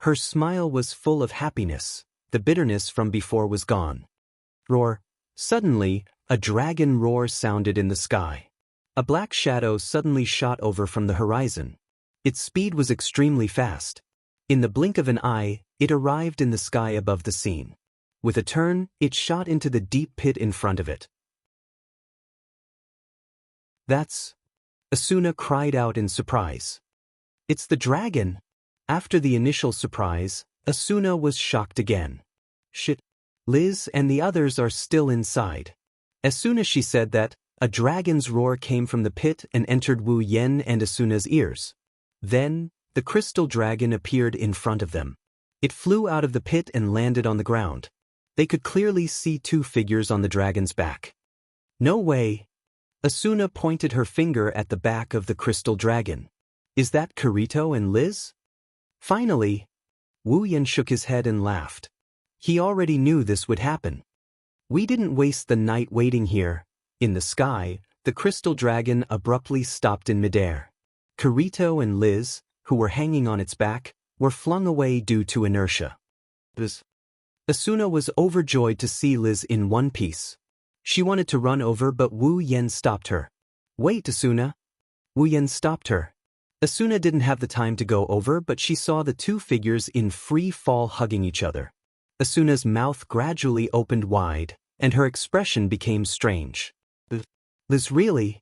Her smile was full of happiness. The bitterness from before was gone. Roar. Suddenly, a dragon roar sounded in the sky. A black shadow suddenly shot over from the horizon. Its speed was extremely fast. In the blink of an eye, it arrived in the sky above the scene. With a turn, it shot into the deep pit in front of it. That's... Asuna cried out in surprise. It's the dragon! After the initial surprise, Asuna was shocked again. Shit. Liz and the others are still inside. As soon as she said that, a dragon's roar came from the pit and entered Wu Yen and Asuna's ears. Then, the crystal dragon appeared in front of them. It flew out of the pit and landed on the ground. They could clearly see two figures on the dragon's back. No way! Asuna pointed her finger at the back of the crystal dragon. Is that Kirito and Liz? Finally, Wu Yen shook his head and laughed. He already knew this would happen. We didn't waste the night waiting here. In the sky, the crystal dragon abruptly stopped in midair. Kirito and Liz, who were hanging on its back, were flung away due to inertia. Asuna was overjoyed to see Liz in one piece. She wanted to run over, but Wu Yen stopped her. Wait, Asuna. Wu Yen stopped her. Asuna didn't have the time to go over, but she saw the two figures in free fall hugging each other. Asuna's mouth gradually opened wide, and her expression became strange. Liz, really?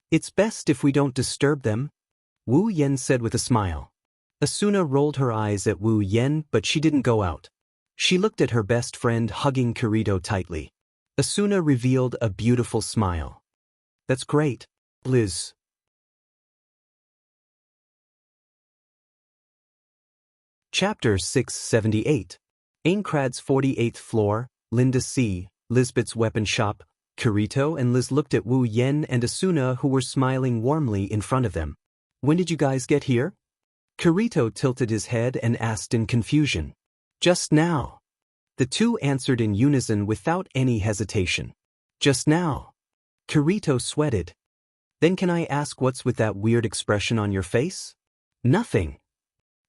It's best if we don't disturb them, Wu Yen said with a smile. Asuna rolled her eyes at Wu Yen, but she didn't go out. She looked at her best friend hugging Kirito tightly. Asuna revealed a beautiful smile. That's great, Liz. Chapter 678. Aincrad's 48th floor, Linda C., Lisbeth's weapon shop. Kirito and Liz looked at Wu Yen and Asuna, who were smiling warmly in front of them. When did you guys get here? Kirito tilted his head and asked in confusion. Just now. The two answered in unison without any hesitation. Just now. Kirito sweated. Then can I ask what's with that weird expression on your face? Nothing.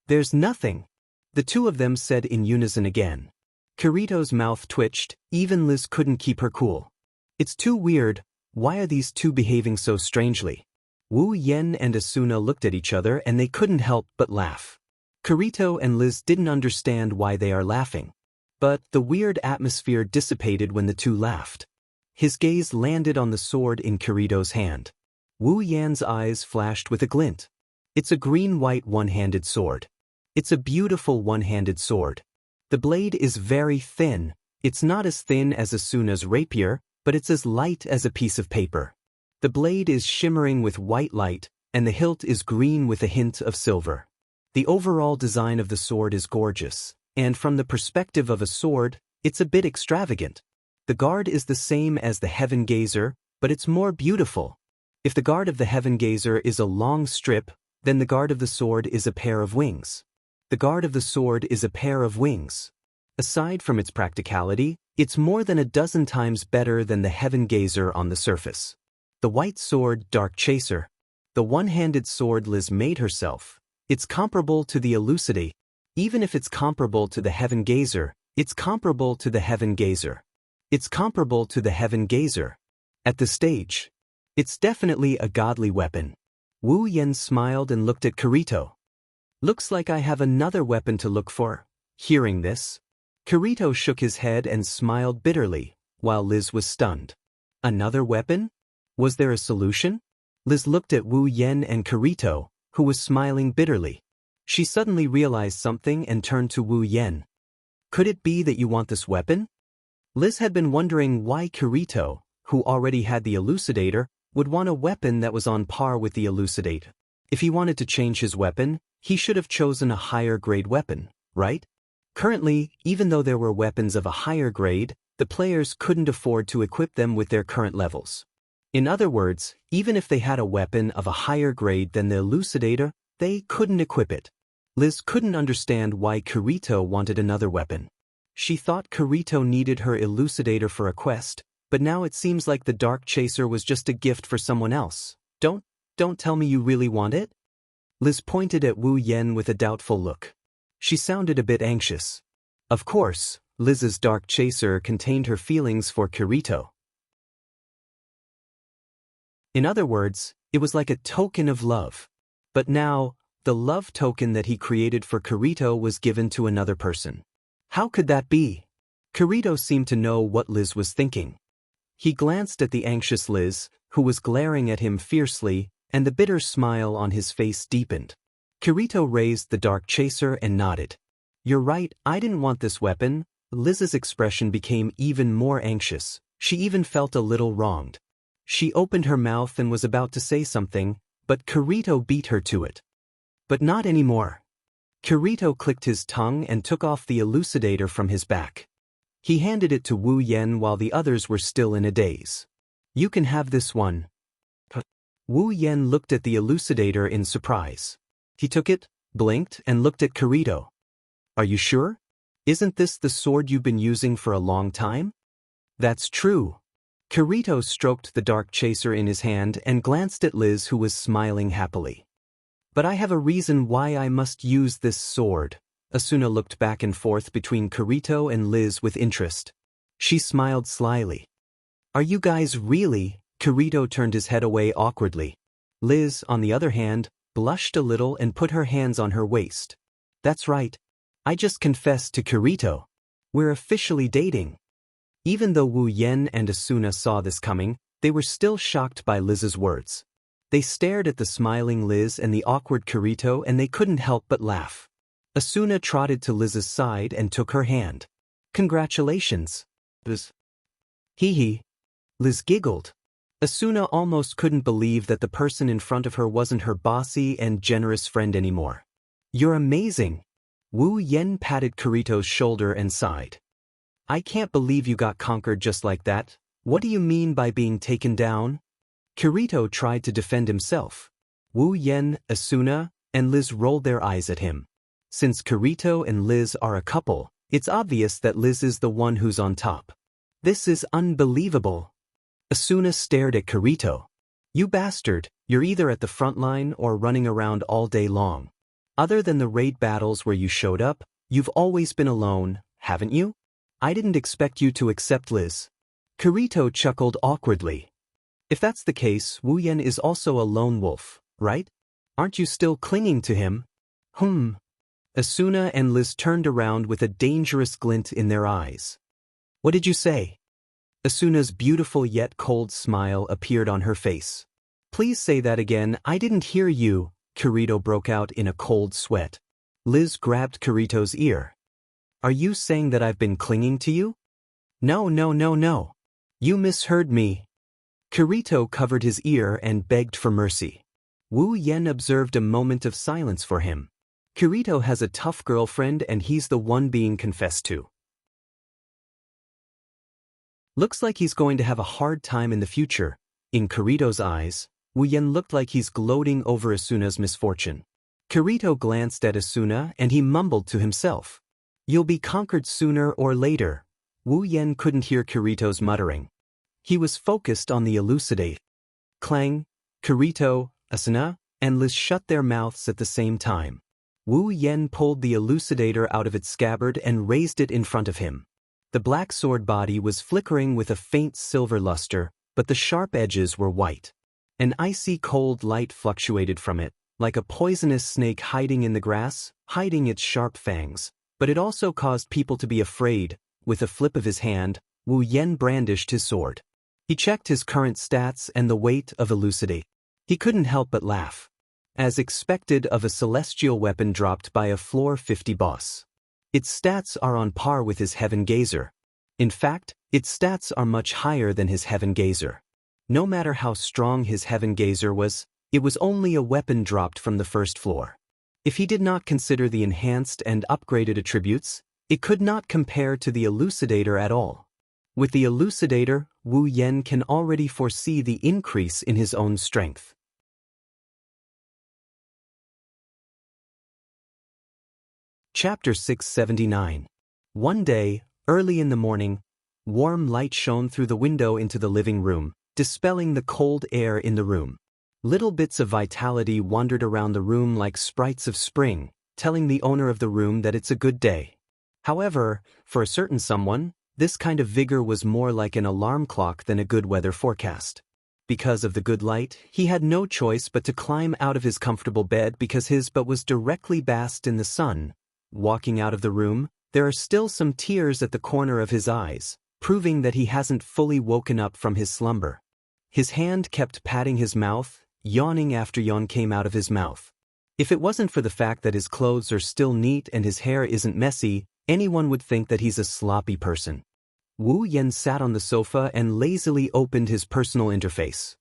There's nothing. The two of them said in unison again. Kirito's mouth twitched, even Liz couldn't keep her cool. It's too weird, why are these two behaving so strangely? Wu Yen and Asuna looked at each other and they couldn't help but laugh. Kirito and Liz didn't understand why they are laughing. But the weird atmosphere dissipated when the two laughed. His gaze landed on the sword in Kirito's hand. Wu Yan's eyes flashed with a glint. It's a green-white one-handed sword. It's a beautiful one-handed sword. The blade is very thin. It's not as thin as Asuna's rapier, but it's as light as a piece of paper. The blade is shimmering with white light, and the hilt is green with a hint of silver. The overall design of the sword is gorgeous, and from the perspective of a sword, it's a bit extravagant. The guard is the same as the Heaven Gazer, but it's more beautiful. If the guard of the Heaven Gazer is a long strip, then the guard of the sword is a pair of wings. The guard of the sword is a pair of wings. Aside from its practicality, it's more than a dozen times better than the Heaven Gazer on the surface. The white sword, Dark Chaser. The one-handed sword Liz made herself. It's comparable to the Elucidate. Even if it's comparable to the Heaven Gazer, it's comparable to the Heaven Gazer. It's comparable to the Heaven Gazer. At the stage, it's definitely a godly weapon. Wu Yen smiled and looked at Kirito. Looks like I have another weapon to look for. Hearing this, Kirito shook his head and smiled bitterly, while Liz was stunned. Another weapon? Was there a solution? Liz looked at Wu Yen and Kirito, who was smiling bitterly. She suddenly realized something and turned to Wu Yen. Could it be that you want this weapon? Liz had been wondering why Kirito, who already had the Elucidator, would want a weapon that was on par with the Elucidate. If he wanted to change his weapon, he should have chosen a higher grade weapon, right? Currently, even though there were weapons of a higher grade, the players couldn't afford to equip them with their current levels. In other words, even if they had a weapon of a higher grade than the Elucidator, they couldn't equip it. Liz couldn't understand why Kirito wanted another weapon. She thought Kirito needed her Elucidator for a quest, but now it seems like the Dark Chaser was just a gift for someone else. Don't tell me you really want it? Liz pointed at Wu Yen with a doubtful look. She sounded a bit anxious. Of course, Liz's Dark Chaser contained her feelings for Kirito. In other words, it was like a token of love. But now, the love token that he created for Kirito was given to another person. How could that be? Kirito seemed to know what Liz was thinking. He glanced at the anxious Liz, who was glaring at him fiercely, and the bitter smile on his face deepened. Kirito raised the dark chaser and nodded. "You're right, I didn't want this weapon." Liz's expression became even more anxious. She even felt a little wronged. She opened her mouth and was about to say something, but Kirito beat her to it. "But not anymore." Kirito clicked his tongue and took off the elucidator from his back. He handed it to Wu Yen while the others were still in a daze. "You can have this one." Wu Yen looked at the elucidator in surprise. He took it, blinked, and looked at Kirito. "Are you sure? Isn't this the sword you've been using for a long time?" "That's true." Kirito stroked the dark chaser in his hand and glanced at Liz, who was smiling happily. "But I have a reason why I must use this sword." Asuna looked back and forth between Kirito and Liz with interest. She smiled slyly. "Are you guys really?" Kirito turned his head away awkwardly. Liz, on the other hand, blushed a little and put her hands on her waist. "That's right. I just confessed to Kirito. We're officially dating." Even though Wu Yen and Asuna saw this coming, they were still shocked by Liz's words. They stared at the smiling Liz and the awkward Kirito, and they couldn't help but laugh. Asuna trotted to Liz's side and took her hand. "Congratulations, Liz." "Hee hee." Liz giggled. Asuna almost couldn't believe that the person in front of her wasn't her bossy and generous friend anymore. "You're amazing." Wu Yen patted Kirito's shoulder and sighed. "I can't believe you got conquered just like that. What do you mean by being taken down?" Kirito tried to defend himself. Wu Yen, Asuna, and Liz rolled their eyes at him. Since Kirito and Liz are a couple, it's obvious that Liz is the one who's on top. "This is unbelievable." Asuna stared at Kirito. "You bastard, you're either at the front line or running around all day long. Other than the raid battles where you showed up, you've always been alone, haven't you? I didn't expect you to accept Liz." Kirito chuckled awkwardly. "If that's the case, Wu Yen is also a lone wolf, right? Aren't you still clinging to him?" Asuna and Liz turned around with a dangerous glint in their eyes. "What did you say?" Asuna's beautiful yet cold smile appeared on her face. "Please say that again, I didn't hear you." Kirito broke out in a cold sweat. Liz grabbed Kirito's ear. "Are you saying that I've been clinging to you?" No. You misheard me." Kirito covered his ear and begged for mercy. Wu Yen observed a moment of silence for him. Kirito has a tough girlfriend and he's the one being confessed to. Looks like he's going to have a hard time in the future. In Kirito's eyes, Wu Yen looked like he's gloating over Asuna's misfortune. Kirito glanced at Asuna and he mumbled to himself. "You'll be conquered sooner or later." Wu Yen couldn't hear Kirito's muttering. He was focused on the elucidate. Clang, Kirito, Asuna, and Liz shut their mouths at the same time. Wu Yen pulled the elucidator out of its scabbard and raised it in front of him. The black sword body was flickering with a faint silver luster, but the sharp edges were white. An icy cold light fluctuated from it, like a poisonous snake hiding in the grass, hiding its sharp fangs. But it also caused people to be afraid. With a flip of his hand, Wu Yen brandished his sword. He checked his current stats and the weight of elucidate. He couldn't help but laugh. As expected of a celestial weapon dropped by a floor 50 boss. Its stats are on par with his Heaven Gazer. In fact, its stats are much higher than his Heaven Gazer. No matter how strong his Heaven Gazer was, it was only a weapon dropped from the first floor. If he did not consider the enhanced and upgraded attributes, it could not compare to the elucidator at all. With the elucidator, Wu Yen can already foresee the increase in his own strength. Chapter 679. One day, early in the morning, warm light shone through the window into the living room, dispelling the cold air in the room. Little bits of vitality wandered around the room like sprites of spring, telling the owner of the room that it's a good day. However, for a certain someone, this kind of vigor was more like an alarm clock than a good weather forecast. Because of the good light, he had no choice but to climb out of his comfortable bed because his butt was directly basked in the sun. Walking out of the room, there are still some tears at the corner of his eyes, proving that he hasn't fully woken up from his slumber. His hand kept patting his mouth, yawning after yawn came out of his mouth. If it wasn't for the fact that his clothes are still neat and his hair isn't messy, anyone would think that he's a sloppy person. Wu Yan sat on the sofa and lazily opened his personal interface.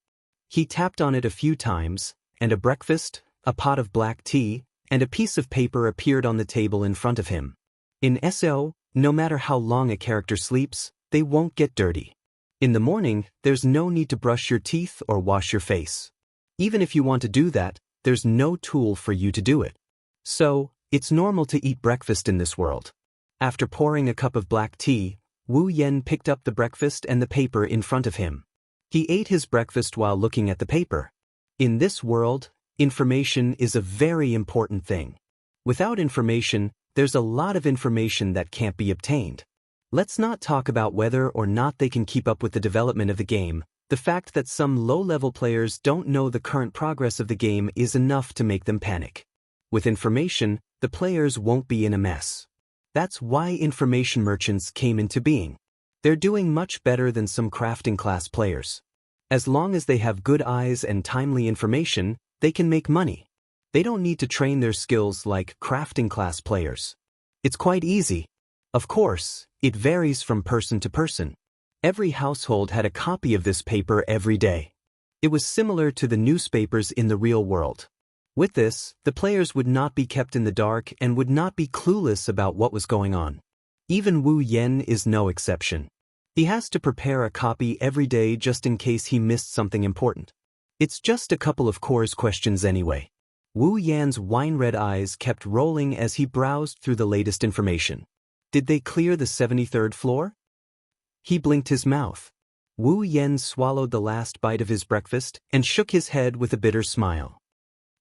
He tapped on it a few times, and a breakfast, a pot of black tea, and a piece of paper appeared on the table in front of him. In SO, no matter how long a character sleeps, they won't get dirty. In the morning, there's no need to brush your teeth or wash your face. Even if you want to do that, there's no tool for you to do it. So, it's normal to eat breakfast in this world. After pouring a cup of black tea, Wu Yan picked up the breakfast and the paper in front of him. He ate his breakfast while looking at the paper. In this world, information is a very important thing. Without information, there's a lot of information that can't be obtained. Let's not talk about whether or not they can keep up with the development of the game. The fact that some low-level players don't know the current progress of the game is enough to make them panic. With information, the players won't be in a mess. That's why information merchants came into being. They're doing much better than some crafting class players. As long as they have good eyes and timely information, they can make money. They don't need to train their skills like crafting class players. It's quite easy. Of course, it varies from person to person. Every household had a copy of this paper every day. It was similar to the newspapers in the real world. With this, the players would not be kept in the dark and would not be clueless about what was going on. Even Wu Yan is no exception. He has to prepare a copy every day just in case he missed something important. It's just a couple of course questions anyway. Wu Yan's wine-red eyes kept rolling as he browsed through the latest information. Did they clear the 73rd floor? He blinked his mouth. Wu Yan swallowed the last bite of his breakfast and shook his head with a bitter smile.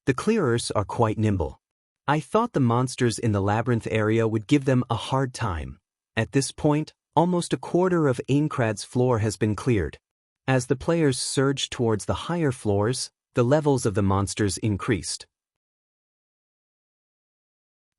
The clearers are quite nimble. I thought the monsters in the labyrinth area would give them a hard time. At this point, almost a quarter of Aincrad's floor has been cleared. As the players surged towards the higher floors, the levels of the monsters increased.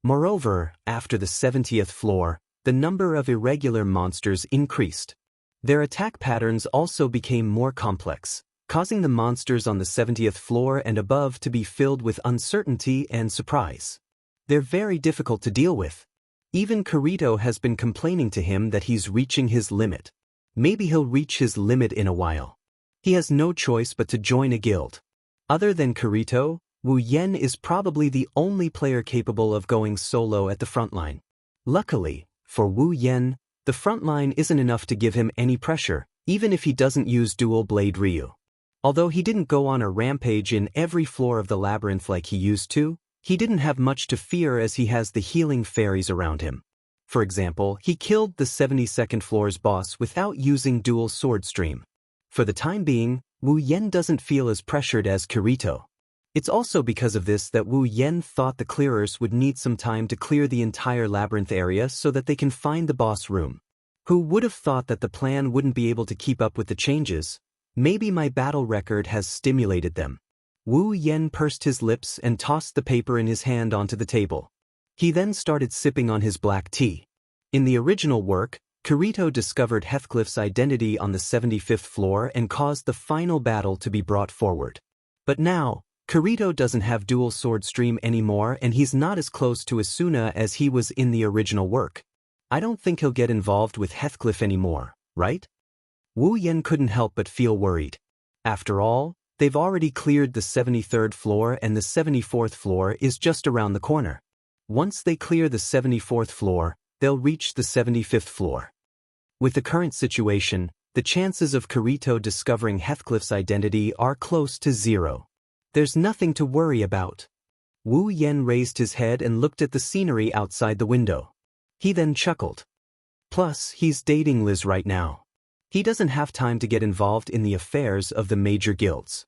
Moreover, after the 70th floor, the number of irregular monsters increased. Their attack patterns also became more complex, causing the monsters on the 70th floor and above to be filled with uncertainty and surprise. They're very difficult to deal with. Even Kirito has been complaining to him that he's reaching his limit. Maybe he'll reach his limit in a while. He has no choice but to join a guild. Other than Kirito, Wu Yan is probably the only player capable of going solo at the front line. Luckily, for Wu Yan, the front line isn't enough to give him any pressure, even if he doesn't use dual blade Ryu. Although he didn't go on a rampage in every floor of the labyrinth like he used to, he didn't have much to fear as he has the healing fairies around him. For example, he killed the 72nd floor's boss without using dual sword stream. For the time being, Wu Yan doesn't feel as pressured as Kirito. It's also because of this that Wu Yan thought the clearers would need some time to clear the entire labyrinth area so that they can find the boss room. Who would have thought that the plan wouldn't be able to keep up with the changes? Maybe my battle record has stimulated them. Wu Yan pursed his lips and tossed the paper in his hand onto the table. He then started sipping on his black tea. In the original work, Kirito discovered Heathcliff's identity on the 75th floor and caused the final battle to be brought forward. But now, Kirito doesn't have dual sword stream anymore and he's not as close to Asuna as he was in the original work. I don't think he'll get involved with Heathcliff anymore, right? Wu Yan couldn't help but feel worried. After all, they've already cleared the 73rd floor and the 74th floor is just around the corner. Once they clear the 74th floor, they'll reach the 75th floor. With the current situation, the chances of Kirito discovering Heathcliff's identity are close to zero. There's nothing to worry about. Wu Yan raised his head and looked at the scenery outside the window. He then chuckled. Plus, he's dating Liz right now. He doesn't have time to get involved in the affairs of the major guilds.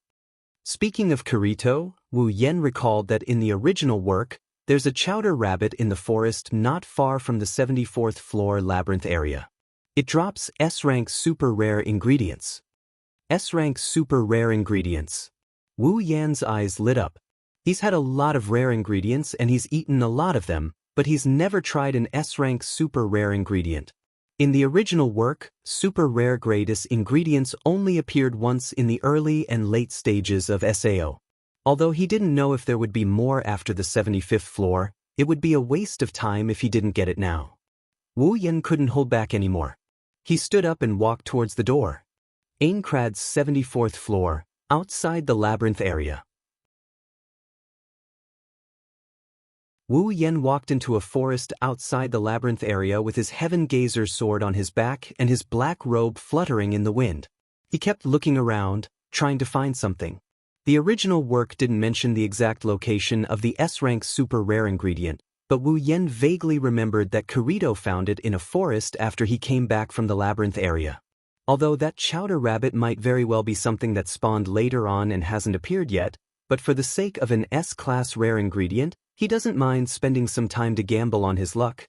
Speaking of Kirito, Wu Yan recalled that in the original work, there's a chowder rabbit in the forest not far from the 74th floor labyrinth area. It drops S-rank super rare ingredients. S-rank super rare ingredients. Wu Yan's eyes lit up. He's had a lot of rare ingredients and he's eaten a lot of them, but he's never tried an S-rank super rare ingredient. In the original work, super rare grade S ingredients only appeared once in the early and late stages of SAO. Although he didn't know if there would be more after the 75th floor, it would be a waste of time if he didn't get it now. Wu Yan couldn't hold back anymore. He stood up and walked towards the door. Aincrad's 74th floor, outside the labyrinth area. Wu Yan walked into a forest outside the labyrinth area with his Heaven Gazer sword on his back and his black robe fluttering in the wind. He kept looking around, trying to find something. The original work didn't mention the exact location of the S-rank super rare ingredient, but Wu Yan vaguely remembered that Kirito found it in a forest after he came back from the labyrinth area. Although that chowder rabbit might very well be something that spawned later on and hasn't appeared yet, but for the sake of an S-class rare ingredient, he doesn't mind spending some time to gamble on his luck.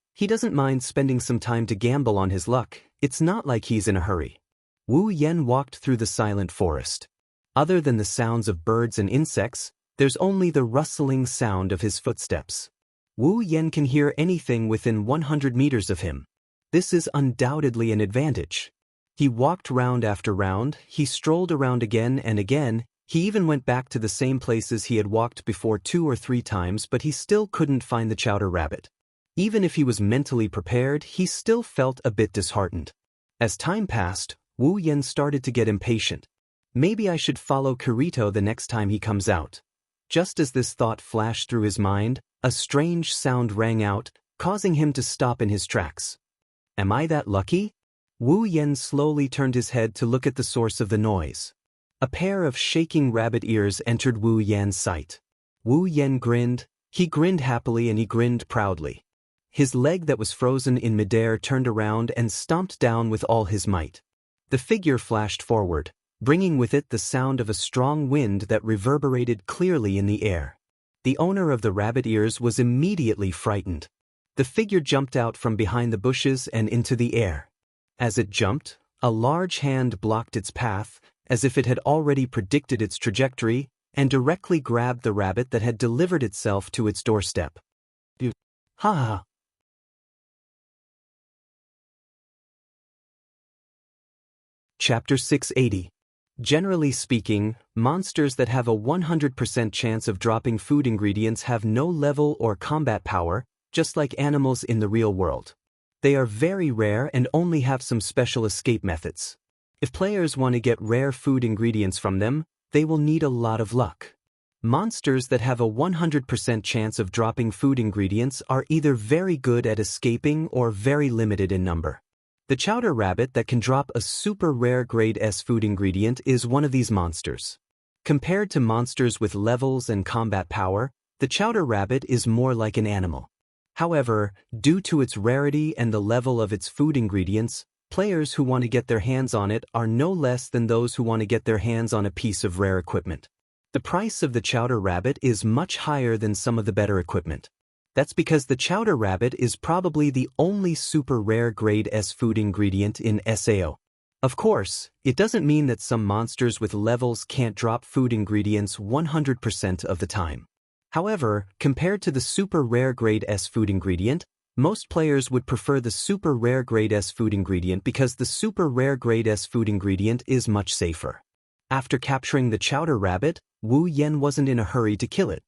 It's not like he's in a hurry. Wu Yan walked through the silent forest. Other than the sounds of birds and insects, there's only the rustling sound of his footsteps. Wu Yan can hear anything within 100 meters of him. This is undoubtedly an advantage. He walked round after round, he strolled around again and again, he even went back to the same places he had walked before 2 or 3 times, but he still couldn't find the chowder rabbit. Even if he was mentally prepared, he still felt a bit disheartened. As time passed, Wu Yan started to get impatient. Maybe I should follow Kirito the next time he comes out. Just as this thought flashed through his mind, a strange sound rang out, causing him to stop in his tracks. Am I that lucky? Wu Yan slowly turned his head to look at the source of the noise. A pair of shaking rabbit ears entered Wu Yan's sight. Wu Yan grinned, he grinned happily and he grinned proudly. His leg that was frozen in midair turned around and stomped down with all his might. The figure flashed forward, bringing with it the sound of a strong wind that reverberated clearly in the air. The owner of the rabbit ears was immediately frightened. The figure jumped out from behind the bushes and into the air. As it jumped, a large hand blocked its path, as if it had already predicted its trajectory, and directly grabbed the rabbit that had delivered itself to its doorstep. Ha ha! Chapter 680. Generally speaking, monsters that have a 100% chance of dropping food ingredients have no level or combat power, just like animals in the real world. They are very rare and only have some special escape methods. If players want to get rare food ingredients from them, they will need a lot of luck. Monsters that have a 100% chance of dropping food ingredients are either very good at escaping or very limited in number. The chowder rabbit that can drop a super rare grade S food ingredient is one of these monsters. Compared to monsters with levels and combat power, the chowder rabbit is more like an animal. However, due to its rarity and the level of its food ingredients, players who want to get their hands on it are no less than those who want to get their hands on a piece of rare equipment. The price of the chowder rabbit is much higher than some of the better equipment. That's because the chowder rabbit is probably the only super rare grade S food ingredient in SAO. Of course, it doesn't mean that some monsters with levels can't drop food ingredients 100% of the time. However, compared to the super rare grade S food ingredient, most players would prefer the super rare grade S food ingredient because the super rare grade S food ingredient is much safer. After capturing the chowder rabbit, Wu Yan wasn't in a hurry to kill it.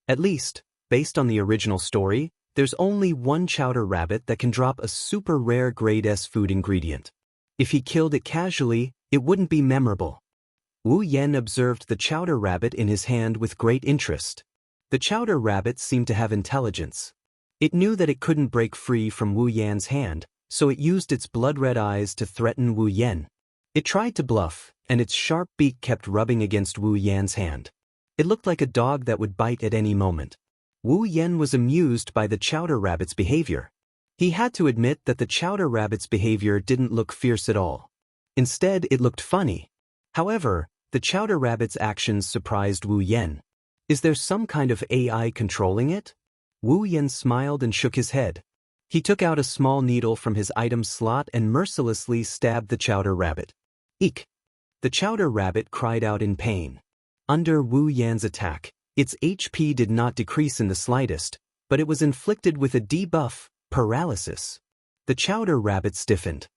At least, based on the original story, there's only one chowder rabbit that can drop a super rare grade S food ingredient. If he killed it casually, it wouldn't be memorable. Wu Yan observed the chowder rabbit in his hand with great interest. The chowder rabbit seemed to have intelligence. It knew that it couldn't break free from Wu Yan's hand, so it used its blood-red eyes to threaten Wu Yan. It tried to bluff, and its sharp beak kept rubbing against Wu Yan's hand. It looked like a dog that would bite at any moment. Wu Yan was amused by the chowder rabbit's behavior. He had to admit that the chowder rabbit's behavior didn't look fierce at all. Instead, it looked funny. However, the chowder rabbit's actions surprised Wu Yan. Is there some kind of AI controlling it? Wu Yan smiled and shook his head. He took out a small needle from his item slot and mercilessly stabbed the chowder rabbit. Eek! The chowder rabbit cried out in pain. Under Wu Yan's attack, its HP did not decrease in the slightest, but it was inflicted with a debuff, paralysis. The chowder rabbit stiffened.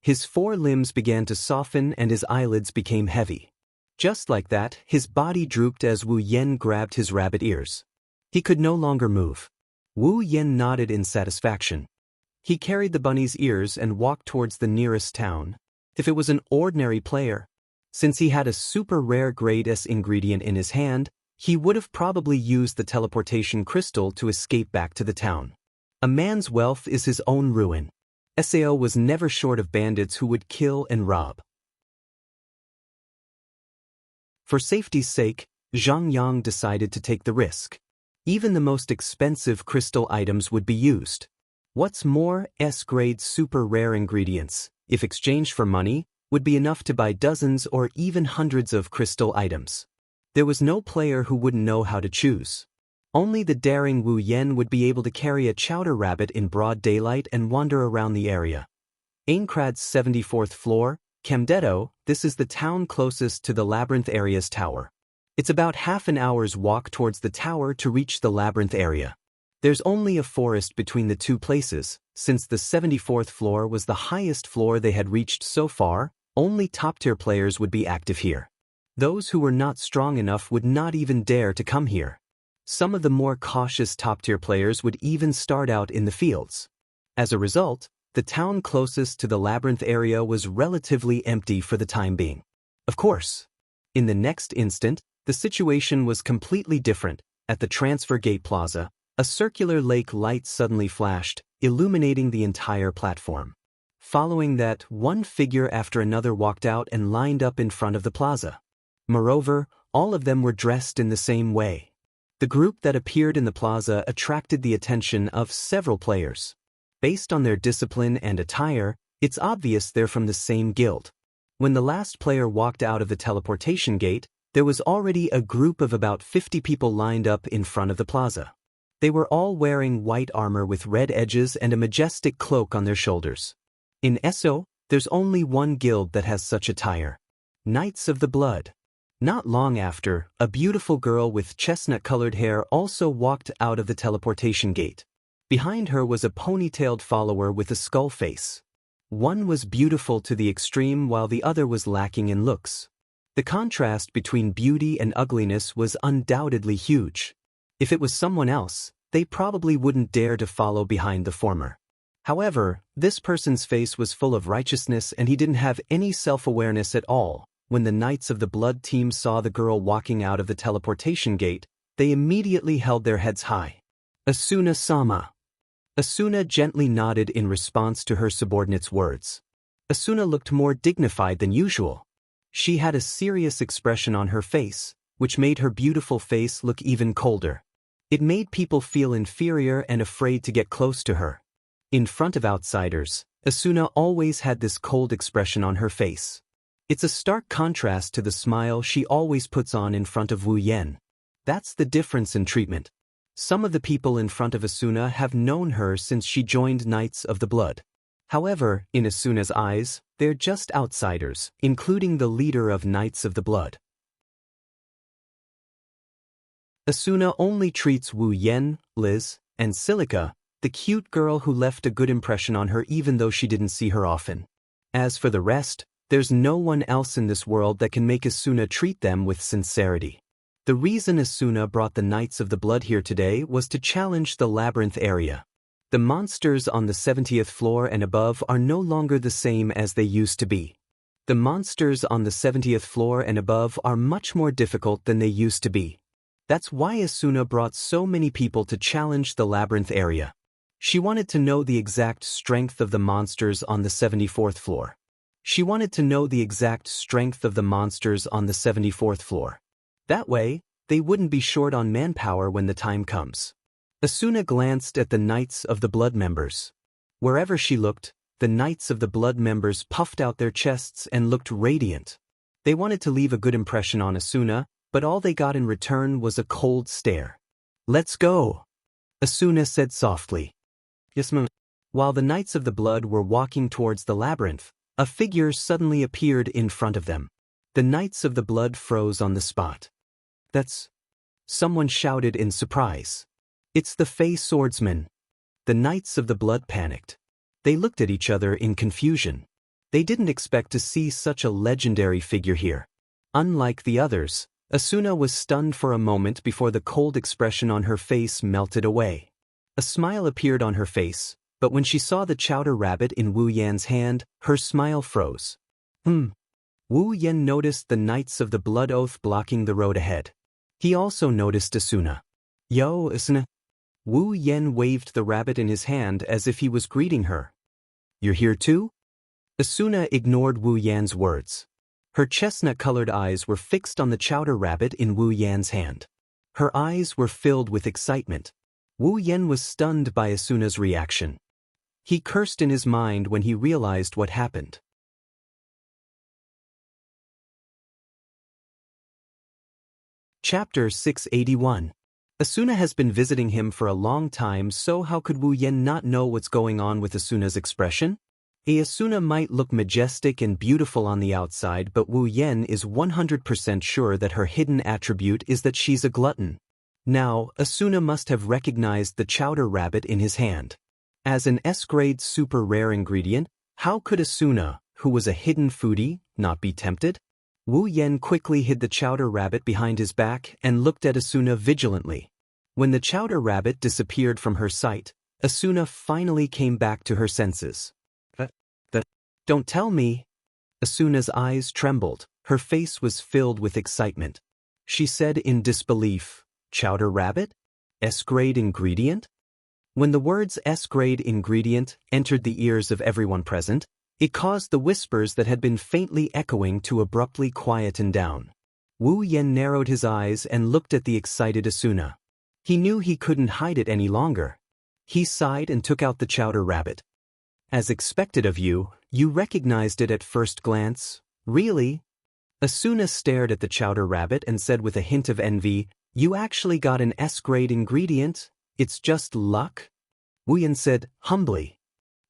His four limbs began to soften and his eyelids became heavy. Just like that, his body drooped as Wu Yen grabbed his rabbit ears. He could no longer move. Wu Yen nodded in satisfaction. He carried the bunny's ears and walked towards the nearest town. If it was an ordinary player, since he had a super rare grade S ingredient in his hand, he would have probably used the teleportation crystal to escape back to the town. A man's wealth is his own ruin. Sao was never short of bandits who would kill and rob. For safety's sake, Zhang Yang decided to take the risk. Even the most expensive crystal items would be used. What's more, S-grade super rare ingredients, if exchanged for money, would be enough to buy dozens or even hundreds of crystal items. There was no player who wouldn't know how to choose. Only the daring Wu Yen would be able to carry a chowder rabbit in broad daylight and wander around the area. Aincrad's 74th floor, Camdetto, this is the town closest to the labyrinth area's tower. It's about half an hour's walk towards the tower to reach the labyrinth area. There's only a forest between the two places. Since the 74th floor was the highest floor they had reached so far, only top-tier players would be active here. Those who were not strong enough would not even dare to come here. Some of the more cautious top-tier players would even start out in the fields. As a result, the town closest to the labyrinth area was relatively empty for the time being. Of course, in the next instant, the situation was completely different. At the transfer gate plaza, a circular lake light suddenly flashed, illuminating the entire platform. Following that, one figure after another walked out and lined up in front of the plaza. Moreover, all of them were dressed in the same way. The group that appeared in the plaza attracted the attention of several players. Based on their discipline and attire, it's obvious they're from the same guild. When the last player walked out of the teleportation gate, there was already a group of about 50 people lined up in front of the plaza. They were all wearing white armor with red edges and a majestic cloak on their shoulders. In Esso, there's only one guild that has such attire. Knights of the Blood. Not long after, a beautiful girl with chestnut-colored hair also walked out of the teleportation gate. Behind her was a ponytailed follower with a skull face. One was beautiful to the extreme while the other was lacking in looks. The contrast between beauty and ugliness was undoubtedly huge. If it was someone else, they probably wouldn't dare to follow behind the former. However, this person's face was full of righteousness and he didn't have any self-awareness at all. When the Knights of the Blood team saw the girl walking out of the teleportation gate, they immediately held their heads high. Asuna-sama. Asuna gently nodded in response to her subordinate's words. Asuna looked more dignified than usual. She had a serious expression on her face, which made her beautiful face look even colder. It made people feel inferior and afraid to get close to her. In front of outsiders, Asuna always had this cold expression on her face. It's a stark contrast to the smile she always puts on in front of Wu Yen. That's the difference in treatment. Some of the people in front of Asuna have known her since she joined Knights of the Blood. However, in Asuna's eyes, they're just outsiders, including the leader of Knights of the Blood. Asuna only treats Wu Yen, Liz, and Silica, the cute girl who left a good impression on her even though she didn't see her often. As for the rest, there's no one else in this world that can make Asuna treat them with sincerity. The reason Asuna brought the Knights of the Blood here today was to challenge the labyrinth area. The monsters on the 70th floor and above are no longer the same as they used to be. The monsters on the 70th floor and above are much more difficult than they used to be. That's why Asuna brought so many people to challenge the labyrinth area. She wanted to know the exact strength of the monsters on the 74th floor. She wanted to know the exact strength of the monsters on the 74th floor. That way, they wouldn't be short on manpower when the time comes. Asuna glanced at the Knights of the Blood members. Wherever she looked, the Knights of the Blood members puffed out their chests and looked radiant. They wanted to leave a good impression on Asuna, but all they got in return was a cold stare. "Let's go," Asuna said softly. "Yes, ma'am." While the Knights of the Blood were walking towards the labyrinth, a figure suddenly appeared in front of them. The Knights of the Blood froze on the spot. "That's..." someone shouted in surprise. It's the Fey swordsmen. The Knights of the Blood panicked. They looked at each other in confusion. They didn't expect to see such a legendary figure here. Unlike the others, Asuna was stunned for a moment before the cold expression on her face melted away. A smile appeared on her face, but when she saw the chowder rabbit in Wu Yan's hand, her smile froze. Wu Yan noticed the Knights of the Blood Oath blocking the road ahead. He also noticed Asuna. "Yo, Asuna." Wu Yan waved the rabbit in his hand as if he was greeting her. "You're here too?" Asuna ignored Wu Yan's words. Her chestnut-colored eyes were fixed on the chowder rabbit in Wu Yan's hand. Her eyes were filled with excitement. Wu Yan was stunned by Asuna's reaction. He cursed in his mind when he realized what happened. Chapter 681. Asuna has been visiting him for a long time, so how could Wu Yan not know what's going on with Asuna's expression? Asuna might look majestic and beautiful on the outside, but Wu Yan is 100% sure that her hidden attribute is that she's a glutton. Now, Asuna must have recognized the chowder rabbit in his hand. As an S-grade super rare ingredient, how could Asuna, who was a hidden foodie, not be tempted? Wu Yan quickly hid the chowder rabbit behind his back and looked at Asuna vigilantly. When the chowder rabbit disappeared from her sight, Asuna finally came back to her senses. Don't tell me." Asuna's eyes trembled. Her face was filled with excitement. She said in disbelief, "Chowder rabbit? S-grade ingredient?" When the words S-grade ingredient entered the ears of everyone present, it caused the whispers that had been faintly echoing to abruptly quieten down. Wu Yan narrowed his eyes and looked at the excited Asuna. He knew he couldn't hide it any longer. He sighed and took out the chowder rabbit. "As expected of you, you recognized it at first glance. Really?" Asuna stared at the chowder rabbit and said with a hint of envy, "You actually got an S-grade ingredient? It's just luck?" Wu Yan said, humbly.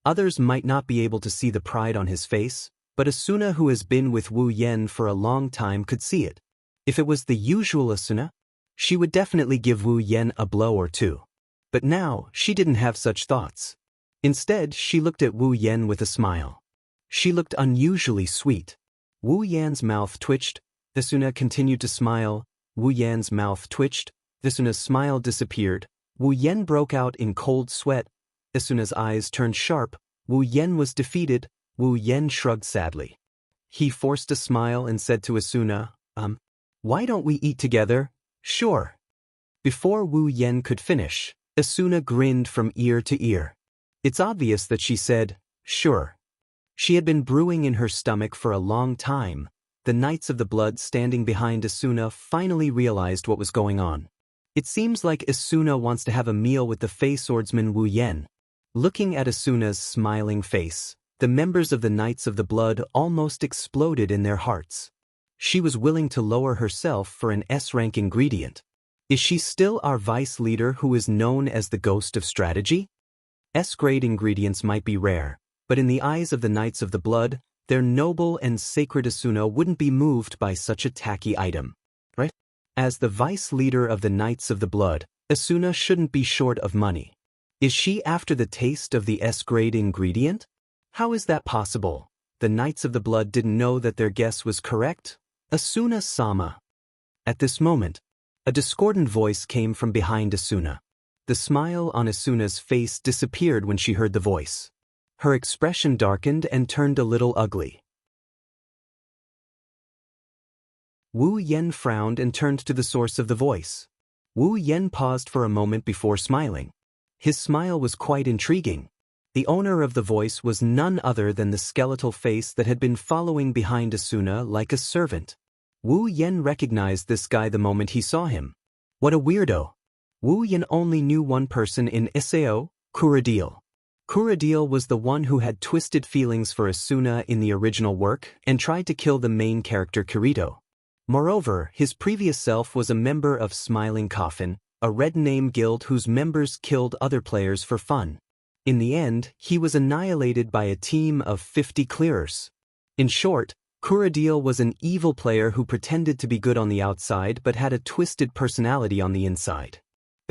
Others might not be able to see the pride on his face, but Asuna, who has been with Wu Yan for a long time, could see it. If it was the usual Asuna, she would definitely give Wu Yan a blow or two. But now, she didn't have such thoughts. Instead, she looked at Wu Yan with a smile. She looked unusually sweet. Wu Yan's mouth twitched. Asuna continued to smile. Wu Yan's mouth twitched. Asuna's smile disappeared. Wu Yan broke out in cold sweat. Asuna's eyes turned sharp. Wu Yan was defeated. Wu Yan shrugged sadly. He forced a smile and said to Asuna, "Why don't we eat together?" "Sure." Before Wu Yan could finish, Asuna grinned from ear to ear. It's obvious that she said, "Sure." She had been brewing in her stomach for a long time. The Knights of the Blood standing behind Asuna finally realized what was going on. It seems like Asuna wants to have a meal with the Fey swordsman Wu Yan. Looking at Asuna's smiling face, the members of the Knights of the Blood almost exploded in their hearts. She was willing to lower herself for an S-rank ingredient. Is she still our vice leader who is known as the Ghost of Strategy? S-grade ingredients might be rare, but in the eyes of the Knights of the Blood, their noble and sacred Asuna wouldn't be moved by such a tacky item. Right? As the vice leader of the Knights of the Blood, Asuna shouldn't be short of money. Is she after the taste of the S-grade ingredient? How is that possible? The Knights of the Blood didn't know that their guess was correct? Asuna-sama. At this moment, a discordant voice came from behind Asuna. The smile on Asuna's face disappeared when she heard the voice. Her expression darkened and turned a little ugly. Wu Yan frowned and turned to the source of the voice. Wu Yan paused for a moment before smiling. His smile was quite intriguing. The owner of the voice was none other than the skeletal face that had been following behind Asuna like a servant. Wu Yan recognized this guy the moment he saw him. What a weirdo. Wu Yan only knew one person in Isao, Kuradil. Kuradil was the one who had twisted feelings for Asuna in the original work and tried to kill the main character Kirito. Moreover, his previous self was a member of Smiling Coffin, a red name guild whose members killed other players for fun. In the end, he was annihilated by a team of 50 clearers. In short, Kuradil was an evil player who pretended to be good on the outside but had a twisted personality on the inside.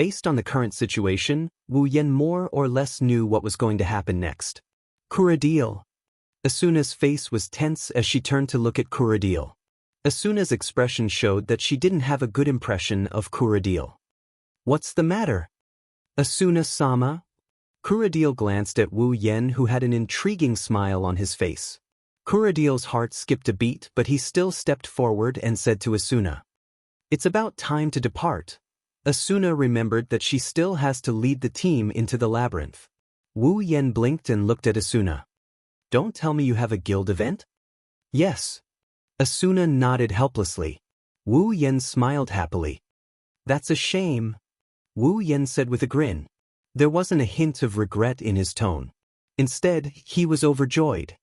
Based on the current situation, Wu Yan more or less knew what was going to happen next. Kuradil. Asuna's face was tense as she turned to look at Kuradil. Asuna's expression showed that she didn't have a good impression of Kuradil. What's the matter? Asuna-sama? Kuradil glanced at Wu Yan, who had an intriguing smile on his face. Kuradil's heart skipped a beat, but he still stepped forward and said to Asuna, "It's about time to depart." Asuna remembered that she still has to lead the team into the labyrinth. Wu Yan blinked and looked at Asuna. "Don't tell me you have a guild event?" "Yes." Asuna nodded helplessly. Wu Yan smiled happily. "That's a shame," Wu Yan said with a grin. There wasn't a hint of regret in his tone. Instead, he was overjoyed.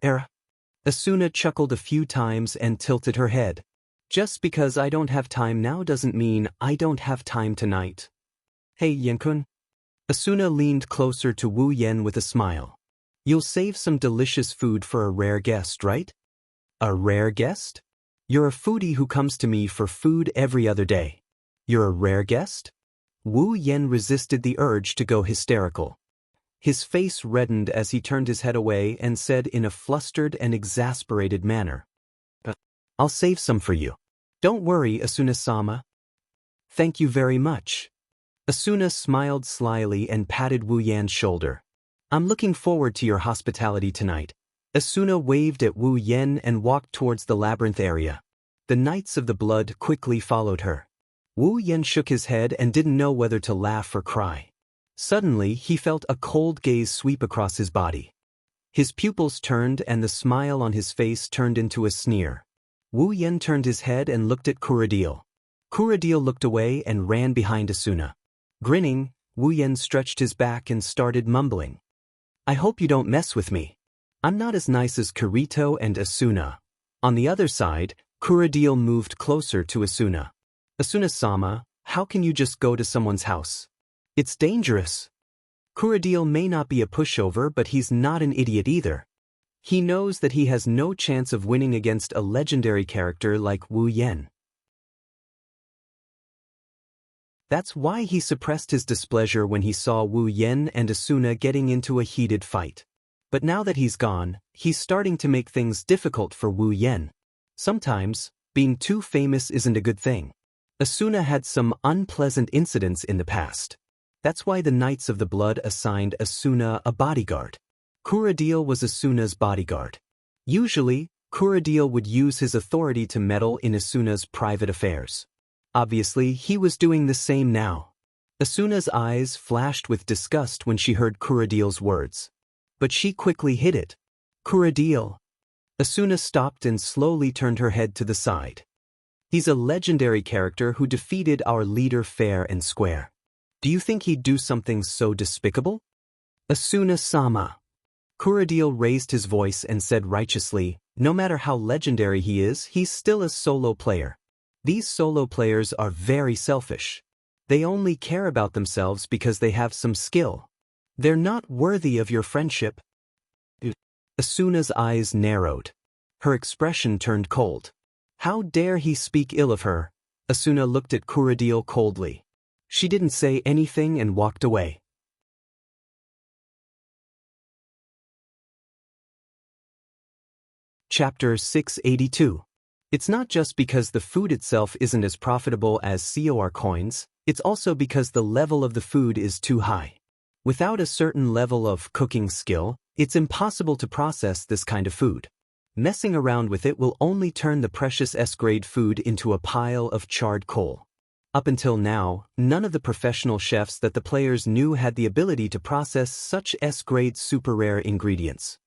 Asuna chuckled a few times and tilted her head. "Just because I don't have time now doesn't mean I don't have time tonight." "Hey, Yan-kun." Asuna leaned closer to Wu Yan with a smile. "You'll save some delicious food for a rare guest, right?" "A rare guest? You're a foodie who comes to me for food every other day. You're a rare guest?" Wu Yan resisted the urge to go hysterical. His face reddened as he turned his head away and said in a flustered and exasperated manner, "I'll save some for you. Don't worry, Asuna-sama." "Thank you very much." Asuna smiled slyly and patted Wu Yan's shoulder. "I'm looking forward to your hospitality tonight." Asuna waved at Wu Yan and walked towards the labyrinth area. The Knights of the Blood quickly followed her. Wu Yan shook his head and didn't know whether to laugh or cry. Suddenly, he felt a cold gaze sweep across his body. His pupils turned and the smile on his face turned into a sneer. Wu Yan turned his head and looked at Kuradil. Kuradil looked away and ran behind Asuna. Grinning, Wu Yan stretched his back and started mumbling. "I hope you don't mess with me. I'm not as nice as Kirito and Asuna." On the other side, Kuradil moved closer to Asuna. "Asuna-sama, how can you just go to someone's house? It's dangerous." Kuradil may not be a pushover, but he's not an idiot either. He knows that he has no chance of winning against a legendary character like Wu Yan. That's why he suppressed his displeasure when he saw Wu Yan and Asuna getting into a heated fight. But now that he's gone, he's starting to make things difficult for Wu Yan. Sometimes, being too famous isn't a good thing. Asuna had some unpleasant incidents in the past. That's why the Knights of the Blood assigned Asuna a bodyguard. Kuradil was Asuna's bodyguard. Usually, Kuradil would use his authority to meddle in Asuna's private affairs. Obviously, he was doing the same now. Asuna's eyes flashed with disgust when she heard Kuradil's words. But she quickly hid it. "Kuradil." Asuna stopped and slowly turned her head to the side. "He's a legendary character who defeated our leader fair and square. Do you think he'd do something so despicable?" "Asuna-sama." Kuradil raised his voice and said righteously, "No matter how legendary he is, he's still a solo player. These solo players are very selfish. They only care about themselves because they have some skill. They're not worthy of your friendship." Asuna's eyes narrowed. Her expression turned cold. How dare he speak ill of her? Asuna looked at Kuradil coldly. She didn't say anything and walked away. Chapter 682. It's not just because the food itself isn't as profitable as COR coins, it's also because the level of the food is too high. Without a certain level of cooking skill, it's impossible to process this kind of food. Messing around with it will only turn the precious S-grade food into a pile of charred coal. Up until now, none of the professional chefs that the players knew had the ability to process such S-grade super rare ingredients.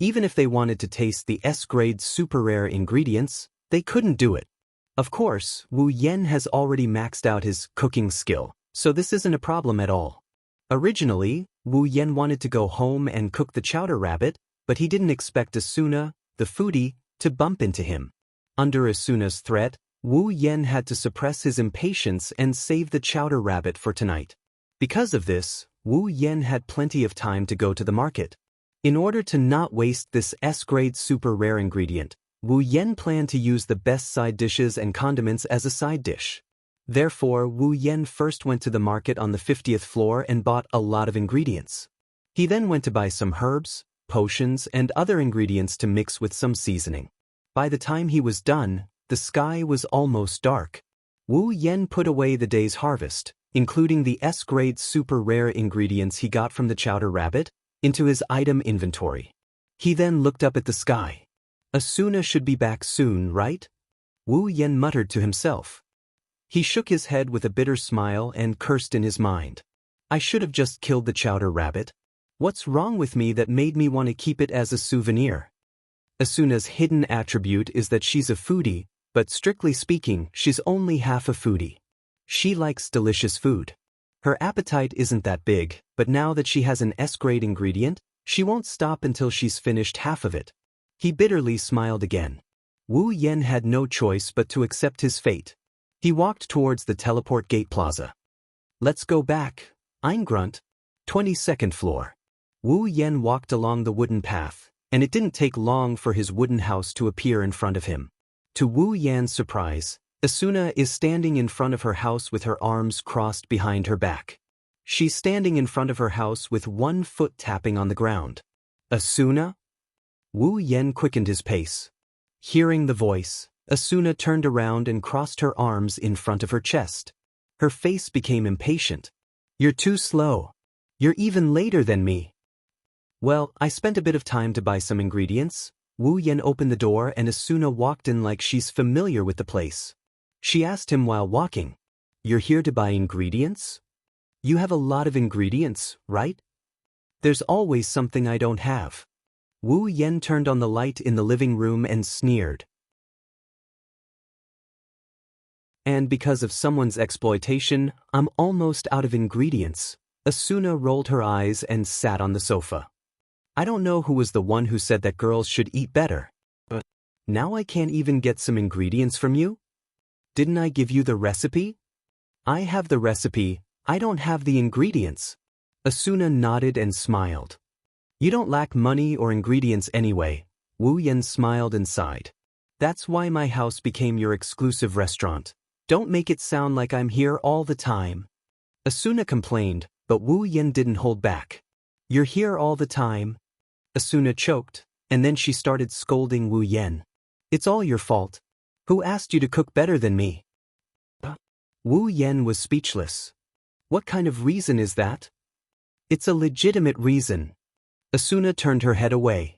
Even if they wanted to taste the S-grade super rare ingredients, they couldn't do it. Of course, Wu Yan has already maxed out his cooking skill, so this isn't a problem at all. Originally, Wu Yan wanted to go home and cook the chowder rabbit, but he didn't expect Asuna, the foodie, to bump into him. Under Asuna's threat, Wu Yan had to suppress his impatience and save the chowder rabbit for tonight. Because of this, Wu Yan had plenty of time to go to the market. In order to not waste this S-grade super rare ingredient, Wu Yan planned to use the best side dishes and condiments as a side dish. Therefore, Wu Yen first went to the market on the 50th floor and bought a lot of ingredients. He then went to buy some herbs, potions, and other ingredients to mix with some seasoning. By the time he was done, the sky was almost dark. Wu Yen put away the day's harvest, including the S-grade super rare ingredients he got from the chowder rabbit, into his item inventory. He then looked up at the sky. Asuna should be back soon, right? Wu Yen muttered to himself. He shook his head with a bitter smile and cursed in his mind. I should have just killed the chowder rabbit. What's wrong with me that made me want to keep it as a souvenir? Asuna's hidden attribute is that she's a foodie, but strictly speaking, she's only half a foodie. She likes delicious food. Her appetite isn't that big, but now that she has an S-grade ingredient, she won't stop until she's finished half of it. He bitterly smiled again. Wu Yen had no choice but to accept his fate. He walked towards the teleport gate plaza. Let's go back, Eingrunt. 22nd floor. Wu Yen walked along the wooden path, and it didn't take long for his wooden house to appear in front of him. To Wu Yan's surprise, Asuna is standing in front of her house with her arms crossed behind her back. She's standing in front of her house with one foot tapping on the ground. Asuna? Wu Yen quickened his pace. Hearing the voice, Asuna turned around and crossed her arms in front of her chest. Her face became impatient. You're too slow. You're even later than me. Well, I spent a bit of time to buy some ingredients. Wu Yen opened the door and Asuna walked in like she's familiar with the place. She asked him while walking, You're here to buy ingredients? You have a lot of ingredients, right? There's always something I don't have. Wu Yen turned on the light in the living room and sneered. And because of someone's exploitation, I'm almost out of ingredients. Asuna rolled her eyes and sat on the sofa. I don't know who was the one who said that girls should eat better. But now I can't even get some ingredients from you? Didn't I give you the recipe? I have the recipe, I don't have the ingredients. Asuna nodded and smiled. You don't lack money or ingredients anyway. Wu Yen smiled and sighed. That's why my house became your exclusive restaurant. Don't make it sound like I'm here all the time. Asuna complained, but Wu Yen didn't hold back. You're here all the time. Asuna choked, and then she started scolding Wu Yen. It's all your fault. Who asked you to cook better than me? Wu Yen was speechless. What kind of reason is that? It's a legitimate reason. Asuna turned her head away.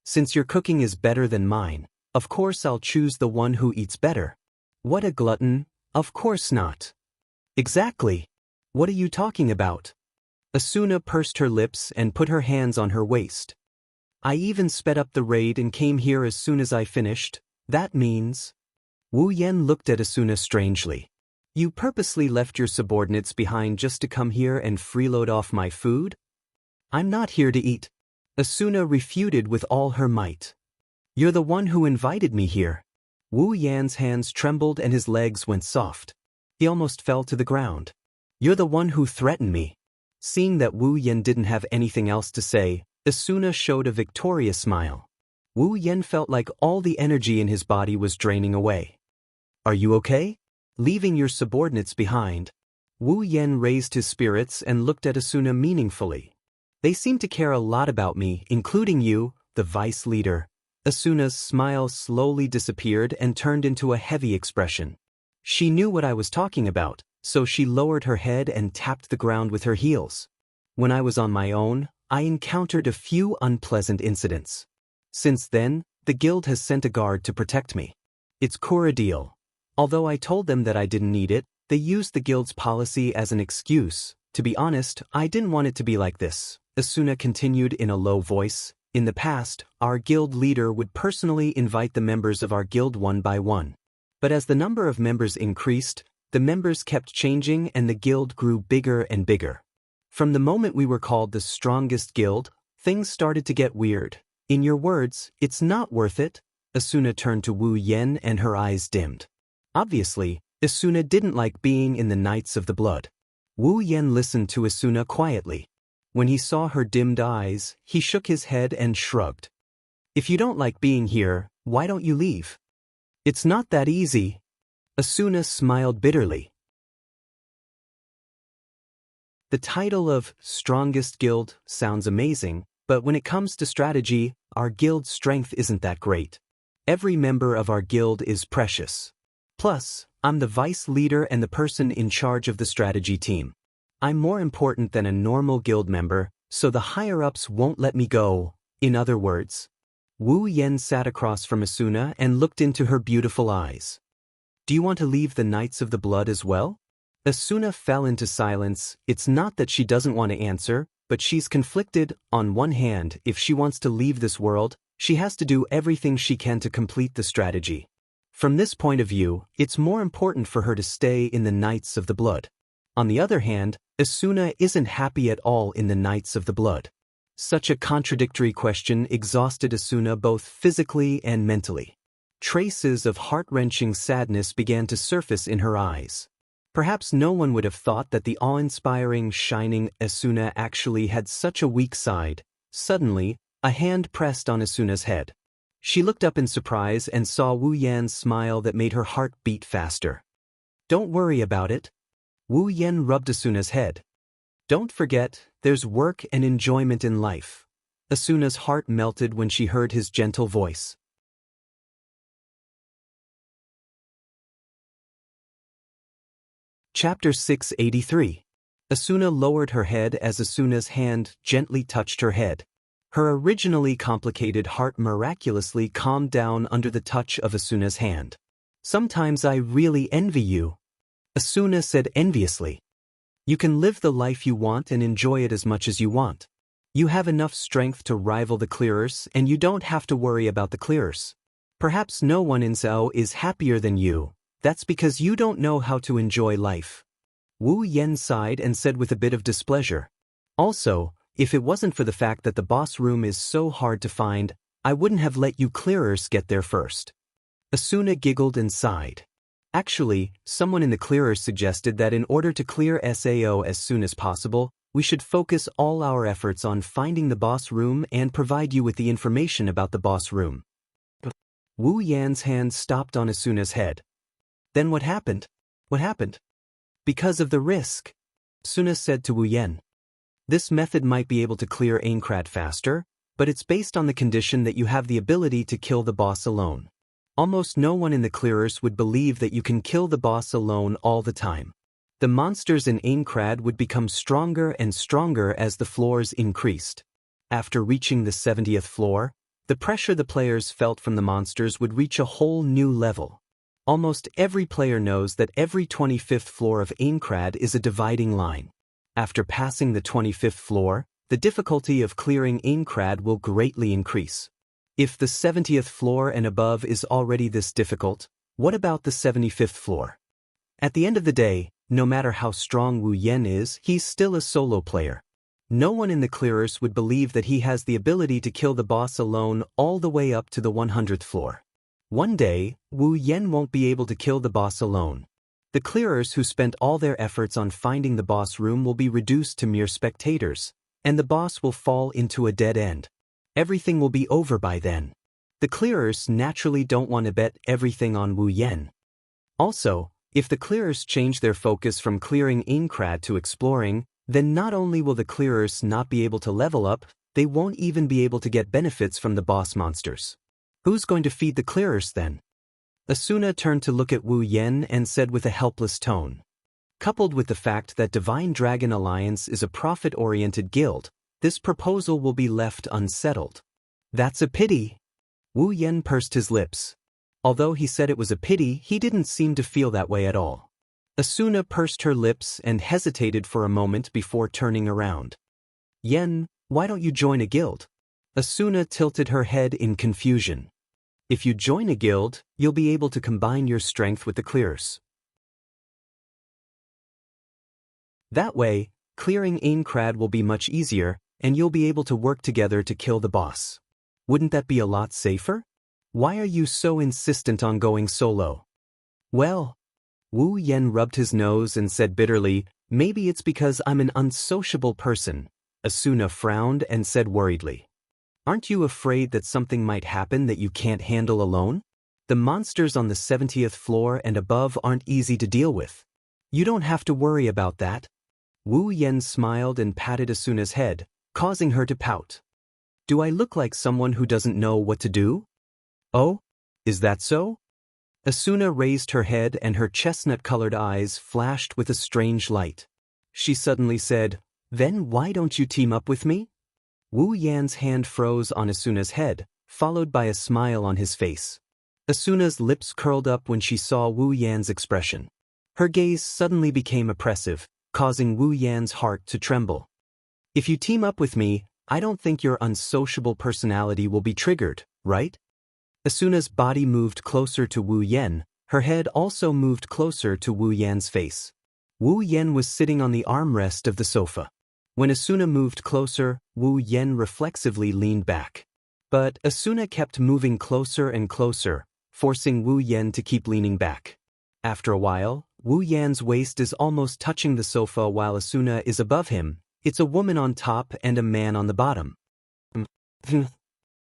Since your cooking is better than mine, of course I'll choose the one who eats better. What a glutton, of course not. Exactly. What are you talking about? Asuna pursed her lips and put her hands on her waist. I even sped up the raid and came here as soon as I finished. That means... Wu Yen looked at Asuna strangely. You purposely left your subordinates behind just to come here and freeload off my food? I'm not here to eat. Asuna refuted with all her might. You're the one who invited me here. Wu Yan's hands trembled and his legs went soft. He almost fell to the ground. You're the one who threatened me. Seeing that Wu Yen didn't have anything else to say, Asuna showed a victorious smile. Wu Yen felt like all the energy in his body was draining away. Are you okay? Leaving your subordinates behind. Wu Yen raised his spirits and looked at Asuna meaningfully. They seem to care a lot about me, including you, the vice leader. Asuna's smile slowly disappeared and turned into a heavy expression. She knew what I was talking about, so she lowered her head and tapped the ground with her heels. When I was on my own, I encountered a few unpleasant incidents. Since then, the guild has sent a guard to protect me. It's Kura deal. Although I told them that I didn't need it, they used the guild's policy as an excuse. To be honest, I didn't want it to be like this. Asuna continued in a low voice. In the past, our guild leader would personally invite the members of our guild one by one. But as the number of members increased, the members kept changing and the guild grew bigger and bigger. From the moment we were called the strongest guild, things started to get weird. In your words, it's not worth it? Asuna turned to Wu Yen and her eyes dimmed. Obviously, Asuna didn't like being in the Knights of the Blood. Wu Yen listened to Asuna quietly. When he saw her dimmed eyes, he shook his head and shrugged. If you don't like being here, why don't you leave? It's not that easy. Asuna smiled bitterly. The title of Strongest Guild sounds amazing, but when it comes to strategy, our guild's strength isn't that great. Every member of our guild is precious. Plus, I'm the vice leader and the person in charge of the strategy team. I'm more important than a normal guild member, so the higher-ups won't let me go. In other words, Wu Yan sat across from Asuna and looked into her beautiful eyes. Do you want to leave the Knights of the Blood as well? Asuna fell into silence. It's not that she doesn't want to answer, but she's conflicted. On one hand, if she wants to leave this world, she has to do everything she can to complete the strategy. From this point of view, it's more important for her to stay in the Knights of the Blood. On the other hand, Asuna isn't happy at all in the Knights of the Blood. Such a contradictory question exhausted Asuna both physically and mentally. Traces of heart-wrenching sadness began to surface in her eyes. Perhaps no one would have thought that the awe-inspiring, shining Asuna actually had such a weak side. Suddenly, a hand pressed on Asuna's head. She looked up in surprise and saw Wu Yan's smile that made her heart beat faster. Don't worry about it. Wu Yan rubbed Asuna's head. Don't forget, there's work and enjoyment in life. Asuna's heart melted when she heard his gentle voice. Chapter 683. Asuna lowered her head as Asuna's hand gently touched her head. Her originally complicated heart miraculously calmed down under the touch of Asuna's hand. Sometimes I really envy you, Asuna said enviously. You can live the life you want and enjoy it as much as you want. You have enough strength to rival the clearers and you don't have to worry about the clearers. Perhaps no one in Zhao is happier than you. That's because you don't know how to enjoy life. Wu Yan sighed and said with a bit of displeasure. Also, if it wasn't for the fact that the boss room is so hard to find, I wouldn't have let you clearers get there first. Asuna giggled and sighed. Actually, someone in the clearers suggested that in order to clear SAO as soon as possible, we should focus all our efforts on finding the boss room and provide you with the information about the boss room. Wu Yan's hand stopped on Asuna's head. Then what happened? What happened? Because of the risk, Asuna said to Wu Yan. This method might be able to clear Aincrad faster, but it's based on the condition that you have the ability to kill the boss alone. Almost no one in the clearers would believe that you can kill the boss alone all the time. The monsters in Aincrad would become stronger and stronger as the floors increased. After reaching the 70th floor, the pressure the players felt from the monsters would reach a whole new level. Almost every player knows that every 25th floor of Aincrad is a dividing line. After passing the 25th floor, the difficulty of clearing Aincrad will greatly increase. If the 70th floor and above is already this difficult, what about the 75th floor? At the end of the day, no matter how strong Wu Yan is, he's still a solo player. No one in the clearers would believe that he has the ability to kill the boss alone all the way up to the 100th floor. One day, Wu Yan won't be able to kill the boss alone. The clearers who spent all their efforts on finding the boss room will be reduced to mere spectators, and the boss will fall into a dead end. Everything will be over by then. The clearers naturally don't want to bet everything on Wu Yan. Also, if the clearers change their focus from clearing Aincrad to exploring, then not only will the clearers not be able to level up, they won't even be able to get benefits from the boss monsters. Who's going to feed the clearers then? Asuna turned to look at Wu Yan and said with a helpless tone. Coupled with the fact that Divine Dragon Alliance is a profit-oriented guild, this proposal will be left unsettled. That's a pity. Wu Yan pursed his lips. Although he said it was a pity, he didn't seem to feel that way at all. Asuna pursed her lips and hesitated for a moment before turning around. Yan, why don't you join a guild? Asuna tilted her head in confusion. If you join a guild, you'll be able to combine your strength with the clearers. That way, clearing Aincrad will be much easier, and you'll be able to work together to kill the boss. Wouldn't that be a lot safer? Why are you so insistent on going solo? Well, Wu Yan rubbed his nose and said bitterly, maybe it's because I'm an unsociable person. Asuna frowned and said worriedly. Aren't you afraid that something might happen that you can't handle alone? The monsters on the 70th floor and above aren't easy to deal with. You don't have to worry about that. Wu Yen smiled and patted Asuna's head, causing her to pout. Do I look like someone who doesn't know what to do? Oh, is that so? Asuna raised her head and her chestnut-colored eyes flashed with a strange light. She suddenly said, Then why don't you team up with me? Wu Yan's hand froze on Asuna's head, followed by a smile on his face. Asuna's lips curled up when she saw Wu Yan's expression. Her gaze suddenly became oppressive, causing Wu Yan's heart to tremble. If you team up with me, I don't think your unsociable personality will be triggered, right? Asuna's body moved closer to Wu Yan, her head also moved closer to Wu Yan's face. Wu Yan was sitting on the armrest of the sofa. When Asuna moved closer, Wu Yan reflexively leaned back. But Asuna kept moving closer and closer, forcing Wu Yan to keep leaning back. After a while, Wu Yan's waist is almost touching the sofa while Asuna is above him. It's a woman on top and a man on the bottom.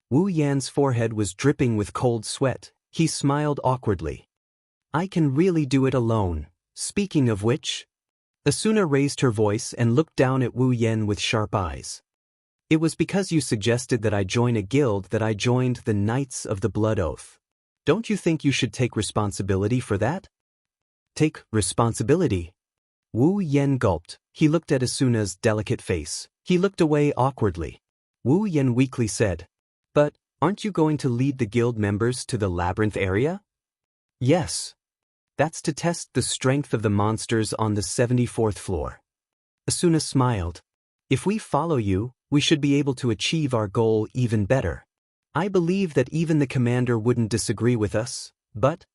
Wu Yan's forehead was dripping with cold sweat. He smiled awkwardly. I can really do it alone. Speaking of which, Asuna raised her voice and looked down at Wu Yan with sharp eyes. It was because you suggested that I join a guild that I joined the Knights of the Blood Oath. Don't you think you should take responsibility for that? Take responsibility? Wu Yan gulped. He looked at Asuna's delicate face. He looked away awkwardly. Wu Yan weakly said, But, aren't you going to lead the guild members to the labyrinth area? Yes. That's to test the strength of the monsters on the 74th floor. Asuna smiled. If we follow you, we should be able to achieve our goal even better. I believe that even the commander wouldn't disagree with us, but...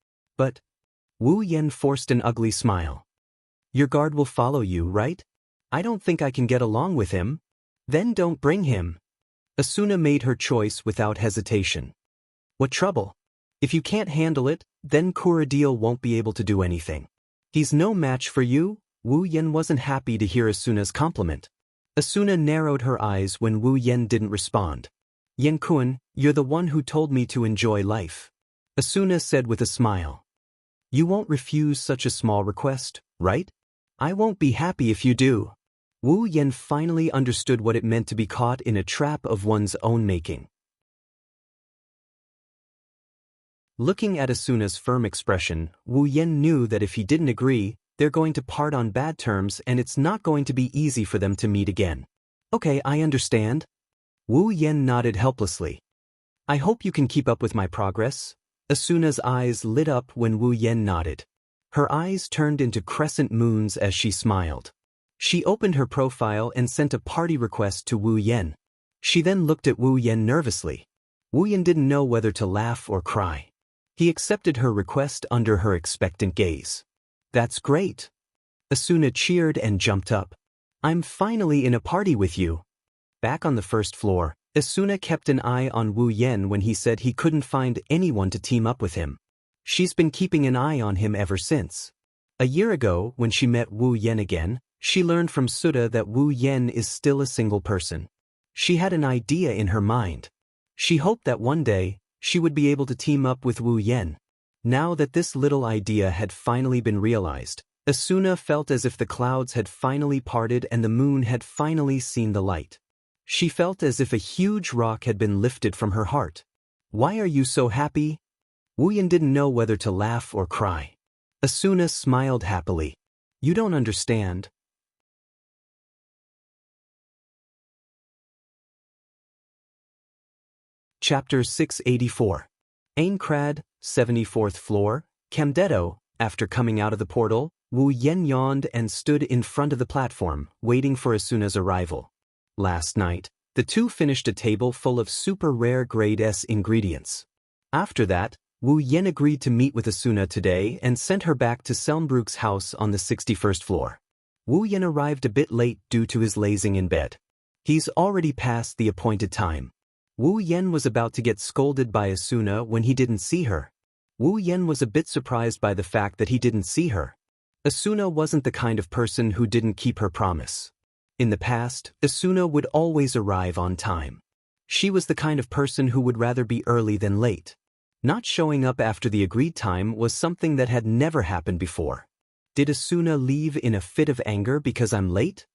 Wu Yan forced an ugly smile. Your guard will follow you, right? I don't think I can get along with him. Then don't bring him. Asuna made her choice without hesitation. What trouble? If you can't handle it, then Kuradil won't be able to do anything. He's no match for you? Wu Yan wasn't happy to hear Asuna's compliment. Asuna narrowed her eyes when Wu Yan didn't respond. Yan-kun, you're the one who told me to enjoy life. Asuna said with a smile. You won't refuse such a small request, right? I won't be happy if you do. Wu Yan finally understood what it meant to be caught in a trap of one's own making. Looking at Asuna's firm expression, Wu Yan knew that if he didn't agree, they're going to part on bad terms and it's not going to be easy for them to meet again. Okay, I understand. Wu Yan nodded helplessly. I hope you can keep up with my progress. Asuna's eyes lit up when Wu Yan nodded. Her eyes turned into crescent moons as she smiled. She opened her profile and sent a party request to Wu Yan. She then looked at Wu Yan nervously. Wu Yan didn't know whether to laugh or cry. He accepted her request under her expectant gaze. That's great. Asuna cheered and jumped up. I'm finally in a party with you. Back on the first floor, Asuna kept an eye on Wu Yan when he said he couldn't find anyone to team up with him. She's been keeping an eye on him ever since. A year ago, when she met Wu Yan again, she learned from Sutta that Wu Yan is still a single person. She had an idea in her mind. She hoped that one day, she would be able to team up with Wu Yan. Now that this little idea had finally been realized, Asuna felt as if the clouds had finally parted and the moon had finally seen the light. She felt as if a huge rock had been lifted from her heart. Why are you so happy? Wu Yan didn't know whether to laugh or cry. Asuna smiled happily. You don't understand. Chapter 684. Aincrad, 74th floor, Camdetto. After coming out of the portal, Wu Yan yawned and stood in front of the platform, waiting for Asuna's arrival. Last night, the two finished a table full of super rare grade S ingredients. After that, Wu Yan agreed to meet with Asuna today and sent her back to Selmbrook's house on the 61st floor. Wu Yan arrived a bit late due to his lazing in bed. He's already past the appointed time. Wu Yan was about to get scolded by Asuna when he didn't see her. Wu Yan was a bit surprised by the fact that he didn't see her. Asuna wasn't the kind of person who didn't keep her promise. In the past, Asuna would always arrive on time. She was the kind of person who would rather be early than late. Not showing up after the agreed time was something that had never happened before. Did Asuna leave in a fit of anger because I'm late?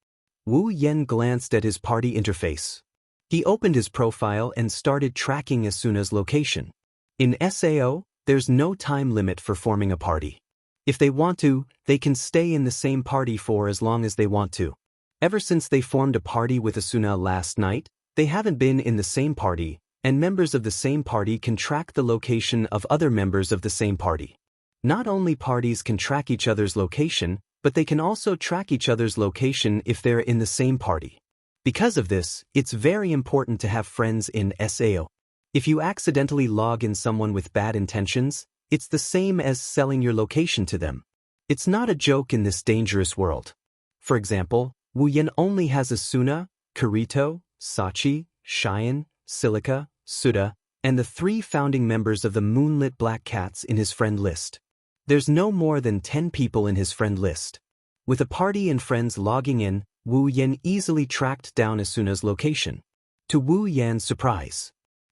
Wu Yen glanced at his party interface. He opened his profile and started tracking Asuna's location. In SAO, there's no time limit for forming a party. If they want to, they can stay in the same party for as long as they want to. Ever since they formed a party with Asuna last night, they haven't been in the same party, and members of the same party can track the location of other members of the same party. Not only parties can track each other's location, but they can also track each other's location if they're in the same party. Because of this, it's very important to have friends in SAO. If you accidentally log in someone with bad intentions, it's the same as selling your location to them. It's not a joke in this dangerous world. For example, Wu Yen only has Asuna, Kirito, Sachi, Xianxia, Suda, and the 3 founding members of the Moonlit Black Cats in his friend list. There's no more than 10 people in his friend list. With a party and friends logging in, Wu Yen easily tracked down Asuna's location. To Wu Yan's surprise,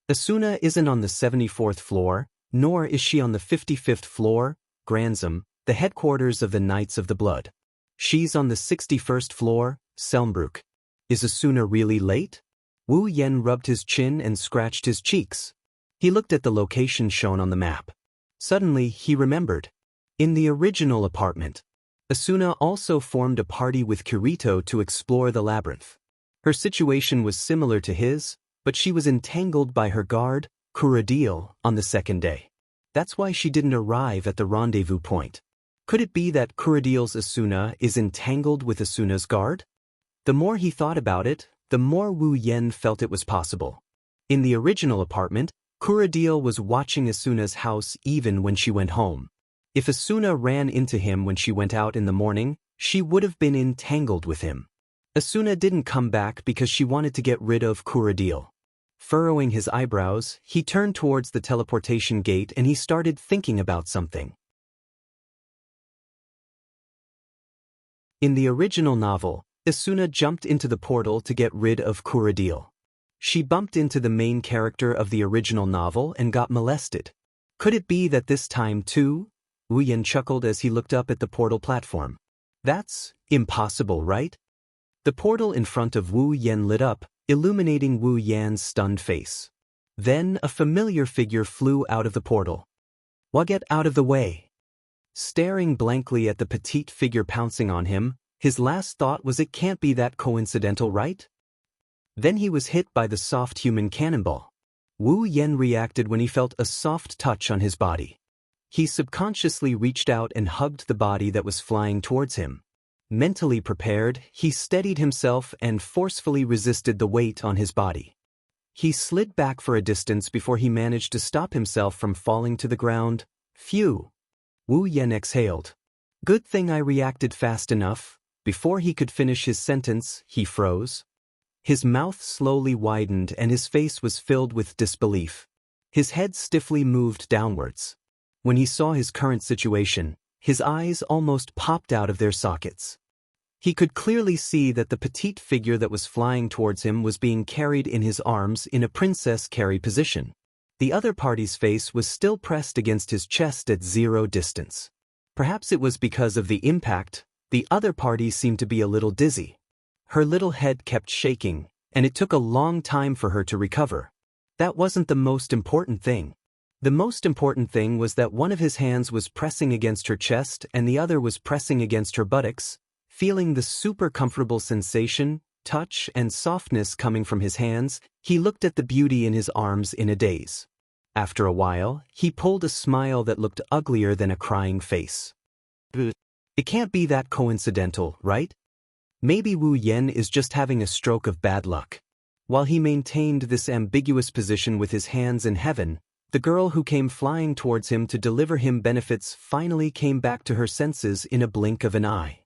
Asuna isn't on the 74th floor, nor is she on the 55th floor, Granzum, the headquarters of the Knights of the Blood. She's on the 61st floor, Selmbrook. Is Asuna really late? Wu Yen rubbed his chin and scratched his cheeks. He looked at the location shown on the map. Suddenly, he remembered. In the original apartment, Asuna also formed a party with Kirito to explore the labyrinth. Her situation was similar to his, but she was entangled by her guard, Kuradil, on the second day. That's why she didn't arrive at the rendezvous point. Could it be that Kuradil's Asuna is entangled with Asuna's guard? The more he thought about it, the more Wu Yen felt it was possible. In the original apartment, Kuradil was watching Asuna's house even when she went home. If Asuna ran into him when she went out in the morning, she would have been entangled with him. Asuna didn't come back because she wanted to get rid of Kuradil. Furrowing his eyebrows, he turned towards the teleportation gate and he started thinking about something. In the original novel, Asuna jumped into the portal to get rid of Kuradil. She bumped into the main character of the original novel and got molested. Could it be that this time too? Wu Yen chuckled as he looked up at the portal platform. That's impossible, right? The portal in front of Wu Yen lit up, illuminating Wu Yan's stunned face. Then a familiar figure flew out of the portal. Get out of the way. Staring blankly at the petite figure pouncing on him, his last thought was it can't be that coincidental, right? Then he was hit by the soft human cannonball. Wu Yen reacted when he felt a soft touch on his body. He subconsciously reached out and hugged the body that was flying towards him. Mentally prepared, he steadied himself and forcefully resisted the weight on his body. He slid back for a distance before he managed to stop himself from falling to the ground. Phew! Wu Yen exhaled. Good thing I reacted fast enough. Before he could finish his sentence, he froze. His mouth slowly widened and his face was filled with disbelief. His head stiffly moved downwards. When he saw his current situation, his eyes almost popped out of their sockets. He could clearly see that the petite figure that was flying towards him was being carried in his arms in a princess carry position. The other party's face was still pressed against his chest at 0 distance. Perhaps it was because of the impact, the other party seemed to be a little dizzy. Her little head kept shaking, and it took a long time for her to recover. That wasn't the most important thing. The most important thing was that one of his hands was pressing against her chest and the other was pressing against her buttocks. Feeling the super comfortable sensation, touch, and softness coming from his hands, he looked at the beauty in his arms in a daze. After a while, he pulled a smile that looked uglier than a crying face. It can't be that coincidental, right? Maybe Wu Yen is just having a stroke of bad luck. While he maintained this ambiguous position with his hands in heaven, the girl who came flying towards him to deliver him benefits finally came back to her senses in a blink of an eye.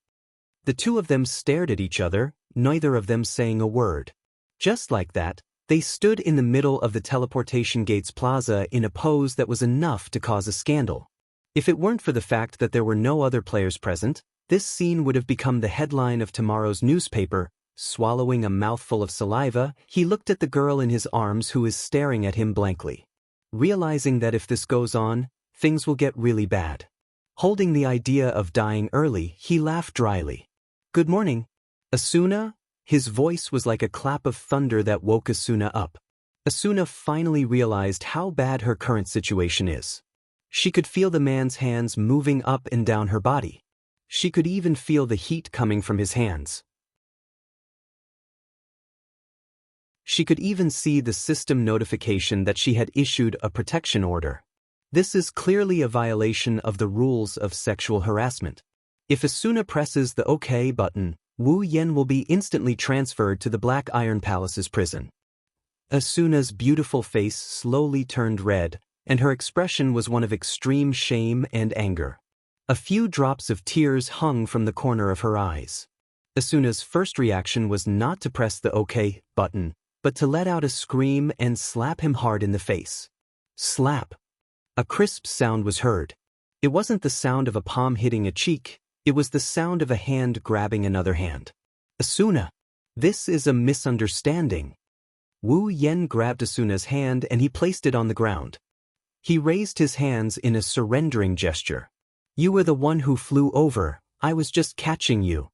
The two of them stared at each other, neither of them saying a word. Just like that, they stood in the middle of the teleportation gates plaza in a pose that was enough to cause a scandal. If it weren't for the fact that there were no other players present, this scene would have become the headline of tomorrow's newspaper. Swallowing a mouthful of saliva, he looked at the girl in his arms who is staring at him blankly. Realizing that if this goes on, things will get really bad. Holding the idea of dying early, he laughed dryly. "Good morning, Asuna." His voice was like a clap of thunder that woke Asuna up. Asuna finally realized how bad her current situation is. She could feel the man's hands moving up and down her body. She could even feel the heat coming from his hands. She could even see the system notification that she had issued a protection order. This is clearly a violation of the rules of sexual harassment. If Asuna presses the OK button, Wu Yan will be instantly transferred to the Black Iron Palace's prison. Asuna's beautiful face slowly turned red, and her expression was one of extreme shame and anger. A few drops of tears hung from the corner of her eyes. Asuna's first reaction was not to press the OK button, but to let out a scream and slap him hard in the face. Slap. A crisp sound was heard. It wasn't the sound of a palm hitting a cheek, it was the sound of a hand grabbing another hand. Asuna, this is a misunderstanding. Wu Yan grabbed Asuna's hand and he placed it on the ground. He raised his hands in a surrendering gesture. "You were the one who flew over, I was just catching you."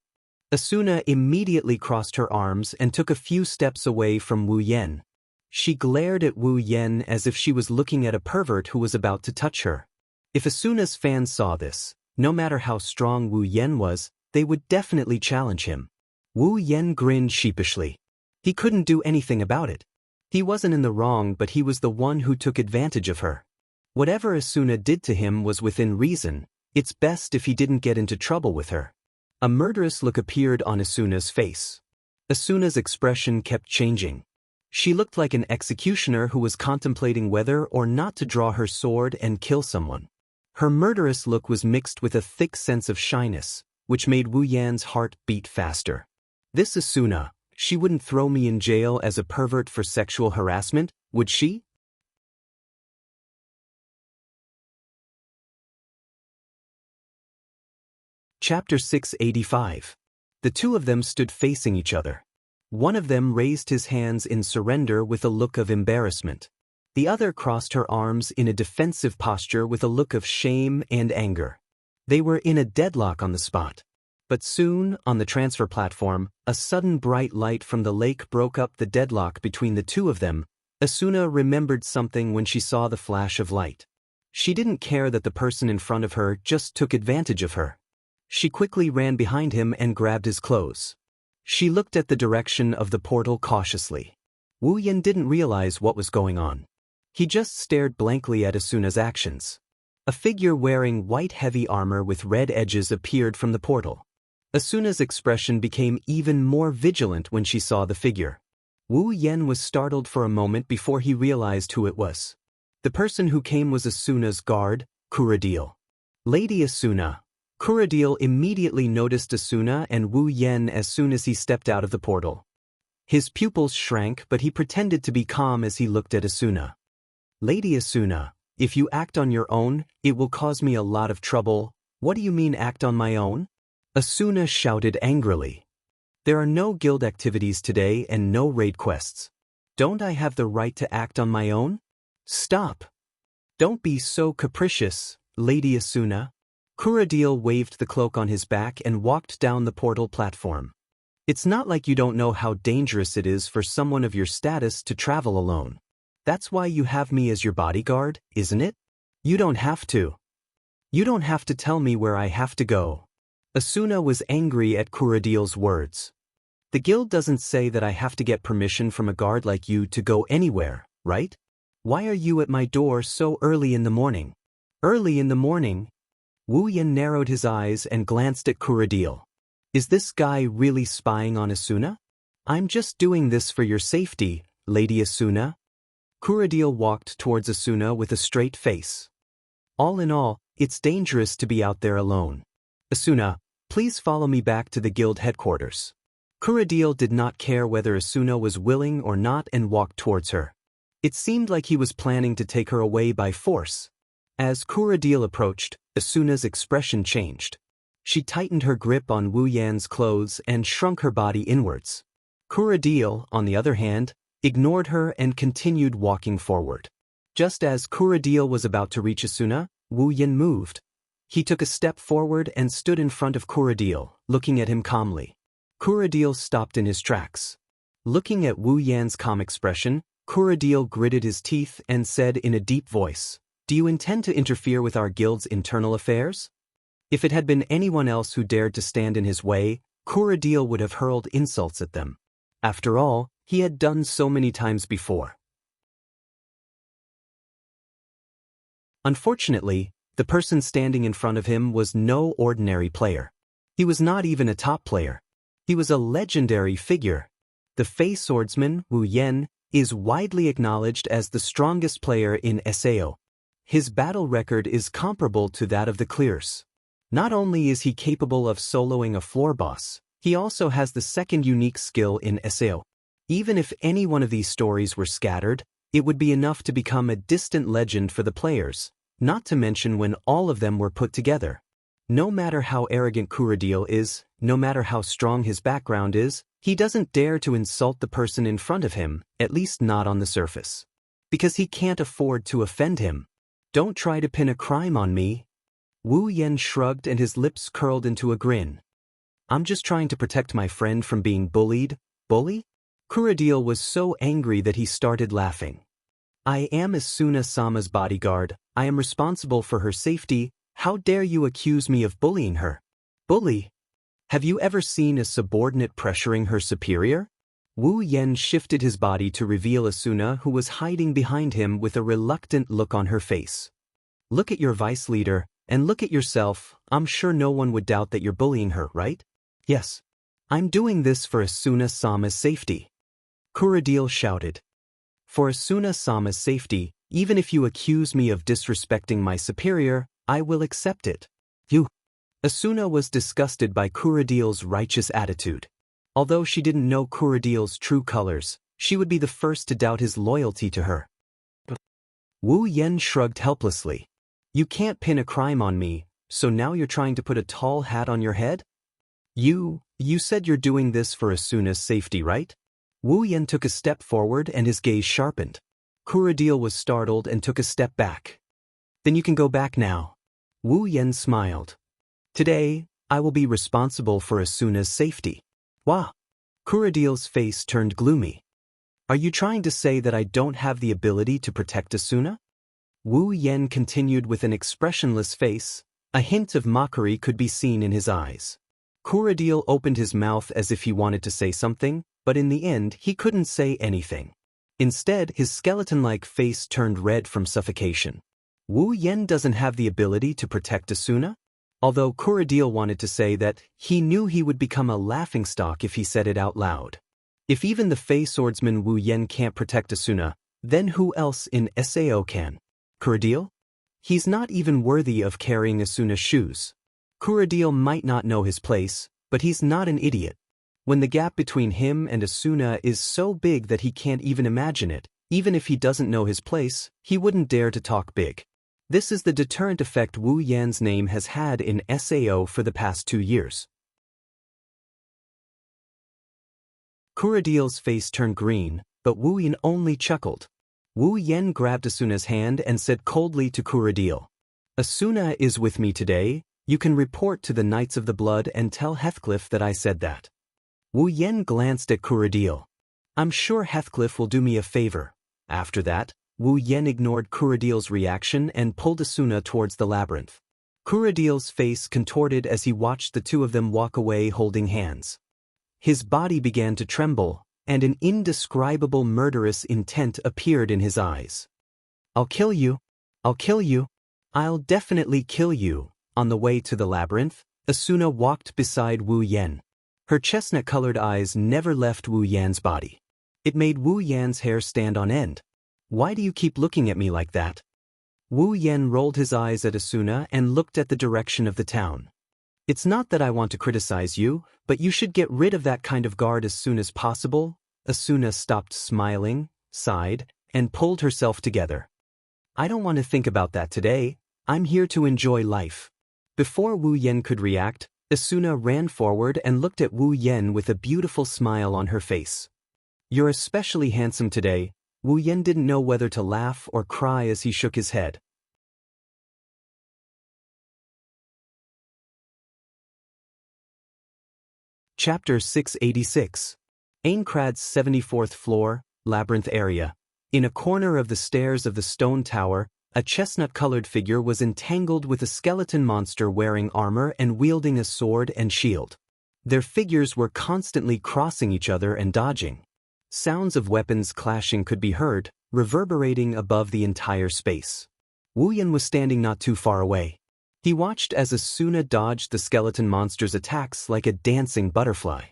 Asuna immediately crossed her arms and took a few steps away from Wu Yan. She glared at Wu Yan as if she was looking at a pervert who was about to touch her. If Asuna's fans saw this, no matter how strong Wu Yan was, they would definitely challenge him. Wu Yan grinned sheepishly. He couldn't do anything about it. He wasn't in the wrong, but he was the one who took advantage of her. Whatever Asuna did to him was within reason. It's best if he didn't get into trouble with her. A murderous look appeared on Asuna's face. Asuna's expression kept changing. She looked like an executioner who was contemplating whether or not to draw her sword and kill someone. Her murderous look was mixed with a thick sense of shyness, which made Wu Yan's heart beat faster. This Asuna, she wouldn't throw me in jail as a pervert for sexual harassment, would she? Chapter 685. The two of them stood facing each other. One of them raised his hands in surrender with a look of embarrassment. The other crossed her arms in a defensive posture with a look of shame and anger. They were in a deadlock on the spot. But soon, on the transfer platform, a sudden bright light from the lake broke up the deadlock between the two of them. Asuna remembered something when she saw the flash of light. She didn't care that the person in front of her just took advantage of her. She quickly ran behind him and grabbed his clothes. She looked at the direction of the portal cautiously. Wu Yan didn't realize what was going on. He just stared blankly at Asuna's actions. A figure wearing white heavy armor with red edges appeared from the portal. Asuna's expression became even more vigilant when she saw the figure. Wu Yan was startled for a moment before he realized who it was. The person who came was Asuna's guard, Kuradil. "Lady Asuna." Kuradil immediately noticed Asuna and Wu Yan as soon as he stepped out of the portal. His pupils shrank, but he pretended to be calm as he looked at Asuna. "Lady Asuna, if you act on your own, it will cause me a lot of trouble." "What do you mean act on my own?" Asuna shouted angrily. "There are no guild activities today and no raid quests. Don't I have the right to act on my own?" "Stop. Don't be so capricious, Lady Asuna." Kuradil waved the cloak on his back and walked down the portal platform. "It's not like you don't know how dangerous it is for someone of your status to travel alone. That's why you have me as your bodyguard, isn't it? You don't have to. You don't have to tell me where I have to go." Asuna was angry at Kuradil's words. "The guild doesn't say that I have to get permission from a guard like you to go anywhere, right? Why are you at my door so early in the morning?" "Early in the morning?" Wu Yan narrowed his eyes and glanced at Kuradil. "Is this guy really spying on Asuna?" "I'm just doing this for your safety, Lady Asuna." Kuradil walked towards Asuna with a straight face. "All in all, it's dangerous to be out there alone. Asuna, please follow me back to the guild headquarters." Kuradil did not care whether Asuna was willing or not and walked towards her. It seemed like he was planning to take her away by force. As Kuradil approached, Asuna's expression changed. She tightened her grip on Wu Yan's clothes and shrunk her body inwards. Kuradil, on the other hand, ignored her and continued walking forward. Just as Kuradil was about to reach Asuna, Wu Yan moved. He took a step forward and stood in front of Kuradil, looking at him calmly. Kuradil stopped in his tracks. Looking at Wu Yan's calm expression, Kuradil gritted his teeth and said in a deep voice, "Do you intend to interfere with our guild's internal affairs?" If it had been anyone else who dared to stand in his way, Kuradil would have hurled insults at them. After all, he had done so many times before. Unfortunately, the person standing in front of him was no ordinary player. He was not even a top player. He was a legendary figure. The Fey swordsman, Wu Yan, is widely acknowledged as the strongest player in Sao. His battle record is comparable to that of the Clears. Not only is he capable of soloing a floor boss, he also has the second unique skill in Sao. Even if any one of these stories were scattered, it would be enough to become a distant legend for the players, not to mention when all of them were put together. No matter how arrogant Kuradil is, no matter how strong his background is, he doesn't dare to insult the person in front of him, at least not on the surface. Because he can't afford to offend him. "Don't try to pin a crime on me." Wu Yan shrugged and his lips curled into a grin. "I'm just trying to protect my friend from being bullied." "Bully?" Kuradil was so angry that he started laughing. "I am Asuna-sama's bodyguard. I am responsible for her safety. How dare you accuse me of bullying her?" "Bully? Have you ever seen a subordinate pressuring her superior?" Wu Yan shifted his body to reveal Asuna, who was hiding behind him with a reluctant look on her face. "Look at your vice leader, and look at yourself. I'm sure no one would doubt that you're bullying her, right?" "Yes. I'm doing this for Asuna-sama's safety." Kuradil shouted. "For Asuna-sama's safety, even if you accuse me of disrespecting my superior, I will accept it." "You." Asuna was disgusted by Kuradil's righteous attitude. Although she didn't know Kuradil's true colors, she would be the first to doubt his loyalty to her. Wu Yan shrugged helplessly. "You can't pin a crime on me, so now you're trying to put a tall hat on your head? You said you're doing this for Asuna's safety, right?" Wu Yan took a step forward and his gaze sharpened. Kuradil was startled and took a step back. "Then you can go back now." Wu Yan smiled. "Today, I will be responsible for Asuna's safety." "Wah!" Kuradil's face turned gloomy. "Are you trying to say that I don't have the ability to protect Asuna?" Wu Yan continued with an expressionless face. A hint of mockery could be seen in his eyes. Kuradil opened his mouth as if he wanted to say something, but in the end he couldn't say anything. Instead, his skeleton-like face turned red from suffocation. Wu Yan doesn't have the ability to protect Asuna? Although Kuradil wanted to say that he knew he would become a laughingstock if he said it out loud. If even the Fey swordsman Wu Yan can't protect Asuna, then who else in Sao can? Kuradil? He's not even worthy of carrying Asuna's shoes. Kuradil might not know his place, but he's not an idiot. When the gap between him and Asuna is so big that he can't even imagine it, even if he doesn't know his place, he wouldn't dare to talk big. This is the deterrent effect Wu Yan's name has had in Sao for the past 2 years. Kuradil's face turned green, but Wu Yan only chuckled. Wu Yan grabbed Asuna's hand and said coldly to Kuradil, "Asuna is with me today. You can report to the Knights of the Blood and tell Heathcliff that I said that." Wu Yan glanced at Kuradil. "I'm sure Heathcliff will do me a favor." After that, Wu Yan ignored Kuradil's reaction and pulled Asuna towards the labyrinth. Kuradil's face contorted as he watched the two of them walk away holding hands. His body began to tremble, and an indescribable murderous intent appeared in his eyes. "I'll kill you. I'll kill you. I'll definitely kill you." On the way to the labyrinth, Asuna walked beside Wu Yan. Her chestnut-colored eyes never left Wu Yan's body. It made Wu Yan's hair stand on end. "Why do you keep looking at me like that?" Wu Yan rolled his eyes at Asuna and looked at the direction of the town. "It's not that I want to criticize you, but you should get rid of that kind of guard as soon as possible." Asuna stopped smiling, sighed, and pulled herself together. "I don't want to think about that today. I'm here to enjoy life." Before Wu Yan could react, Asuna ran forward and looked at Wu Yan with a beautiful smile on her face. "You're especially handsome today." Wu Yan didn't know whether to laugh or cry as he shook his head. Chapter 686. Aincrad's 74th floor, labyrinth area. In a corner of the stairs of the stone tower, a chestnut-colored figure was entangled with a skeleton monster wearing armor and wielding a sword and shield. Their figures were constantly crossing each other and dodging. Sounds of weapons clashing could be heard, reverberating above the entire space. Wu Yan was standing not too far away. He watched as Asuna dodged the skeleton monster's attacks like a dancing butterfly.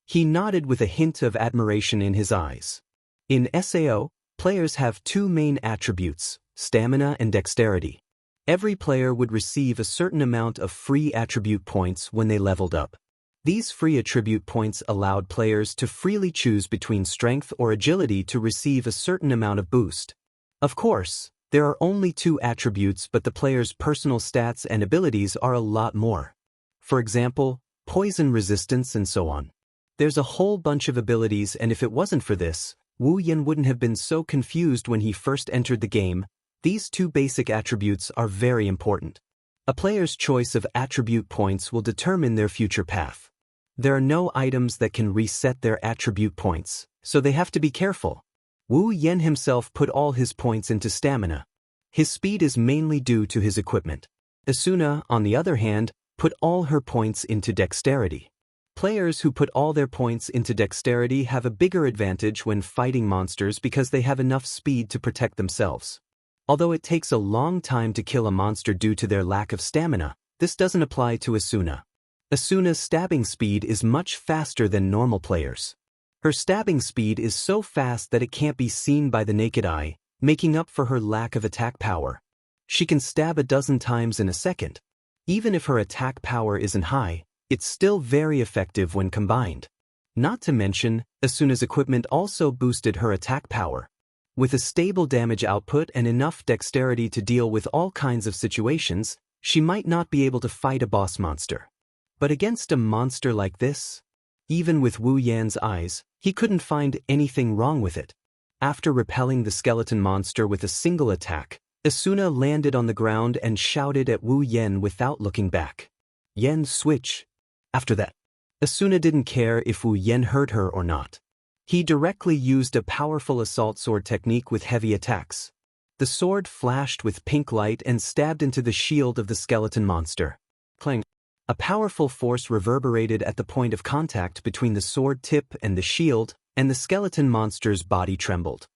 He nodded with a hint of admiration in his eyes. In SAO, players have two main attributes, stamina and dexterity. Every player would receive a certain amount of free attribute points when they leveled up. These free attribute points allowed players to freely choose between strength or agility to receive a certain amount of boost. Of course, there are only two attributes, but the player's personal stats and abilities are a lot more. For example, poison resistance and so on. There's a whole bunch of abilities, and if it wasn't for this, Wu Yan wouldn't have been so confused when he first entered the game. These two basic attributes are very important. A player's choice of attribute points will determine their future path. There are no items that can reset their attribute points, so they have to be careful. Wu Yan himself put all his points into stamina. His speed is mainly due to his equipment. Asuna, on the other hand, put all her points into dexterity. Players who put all their points into dexterity have a bigger advantage when fighting monsters because they have enough speed to protect themselves. Although it takes a long time to kill a monster due to their lack of stamina, this doesn't apply to Asuna. Asuna's stabbing speed is much faster than normal players. Her stabbing speed is so fast that it can't be seen by the naked eye, making up for her lack of attack power. She can stab a dozen times in a second. Even if her attack power isn't high, it's still very effective when combined. Not to mention, Asuna's equipment also boosted her attack power. With a stable damage output and enough dexterity to deal with all kinds of situations, she might not be able to fight a boss monster. But against a monster like this, even with Wu Yan's eyes, he couldn't find anything wrong with it. After repelling the skeleton monster with a single attack, Asuna landed on the ground and shouted at Wu Yan without looking back. "Yan, switch." After that, Asuna didn't care if Wu Yan heard her or not. He directly used a powerful assault sword technique with heavy attacks. The sword flashed with pink light and stabbed into the shield of the skeleton monster. Clang. A powerful force reverberated at the point of contact between the sword tip and the shield, and the skeleton monster's body trembled.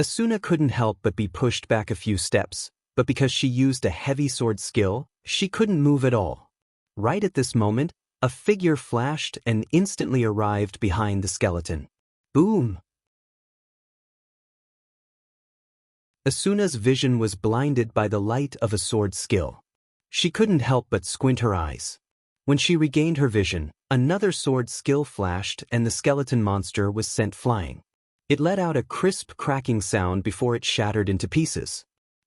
Asuna couldn't help but be pushed back a few steps, but because she used a heavy sword skill, she couldn't move at all. Right at this moment, a figure flashed and instantly arrived behind the skeleton. Boom! Asuna's vision was blinded by the light of a sword skill. She couldn't help but squint her eyes. When she regained her vision, another sword skill flashed and the skeleton monster was sent flying. It let out a crisp cracking sound before it shattered into pieces.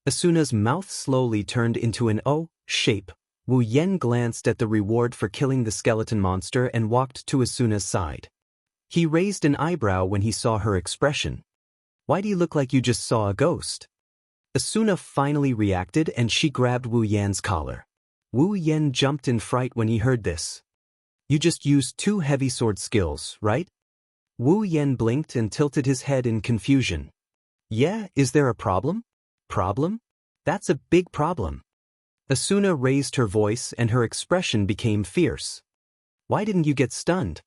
Asuna's mouth slowly turned into an O shape. Wu Yan glanced at the reward for killing the skeleton monster and walked to Asuna's side. He raised an eyebrow when he saw her expression. "Why do you look like you just saw a ghost?" Asuna finally reacted and she grabbed Wu Yan's collar. Wu Yan jumped in fright when he heard this. "You just used two heavy sword skills, right?" Wu Yan blinked and tilted his head in confusion. "Yeah, is there a problem?" "Problem? That's a big problem." Asuna raised her voice and her expression became fierce. "Why didn't you get stunned?"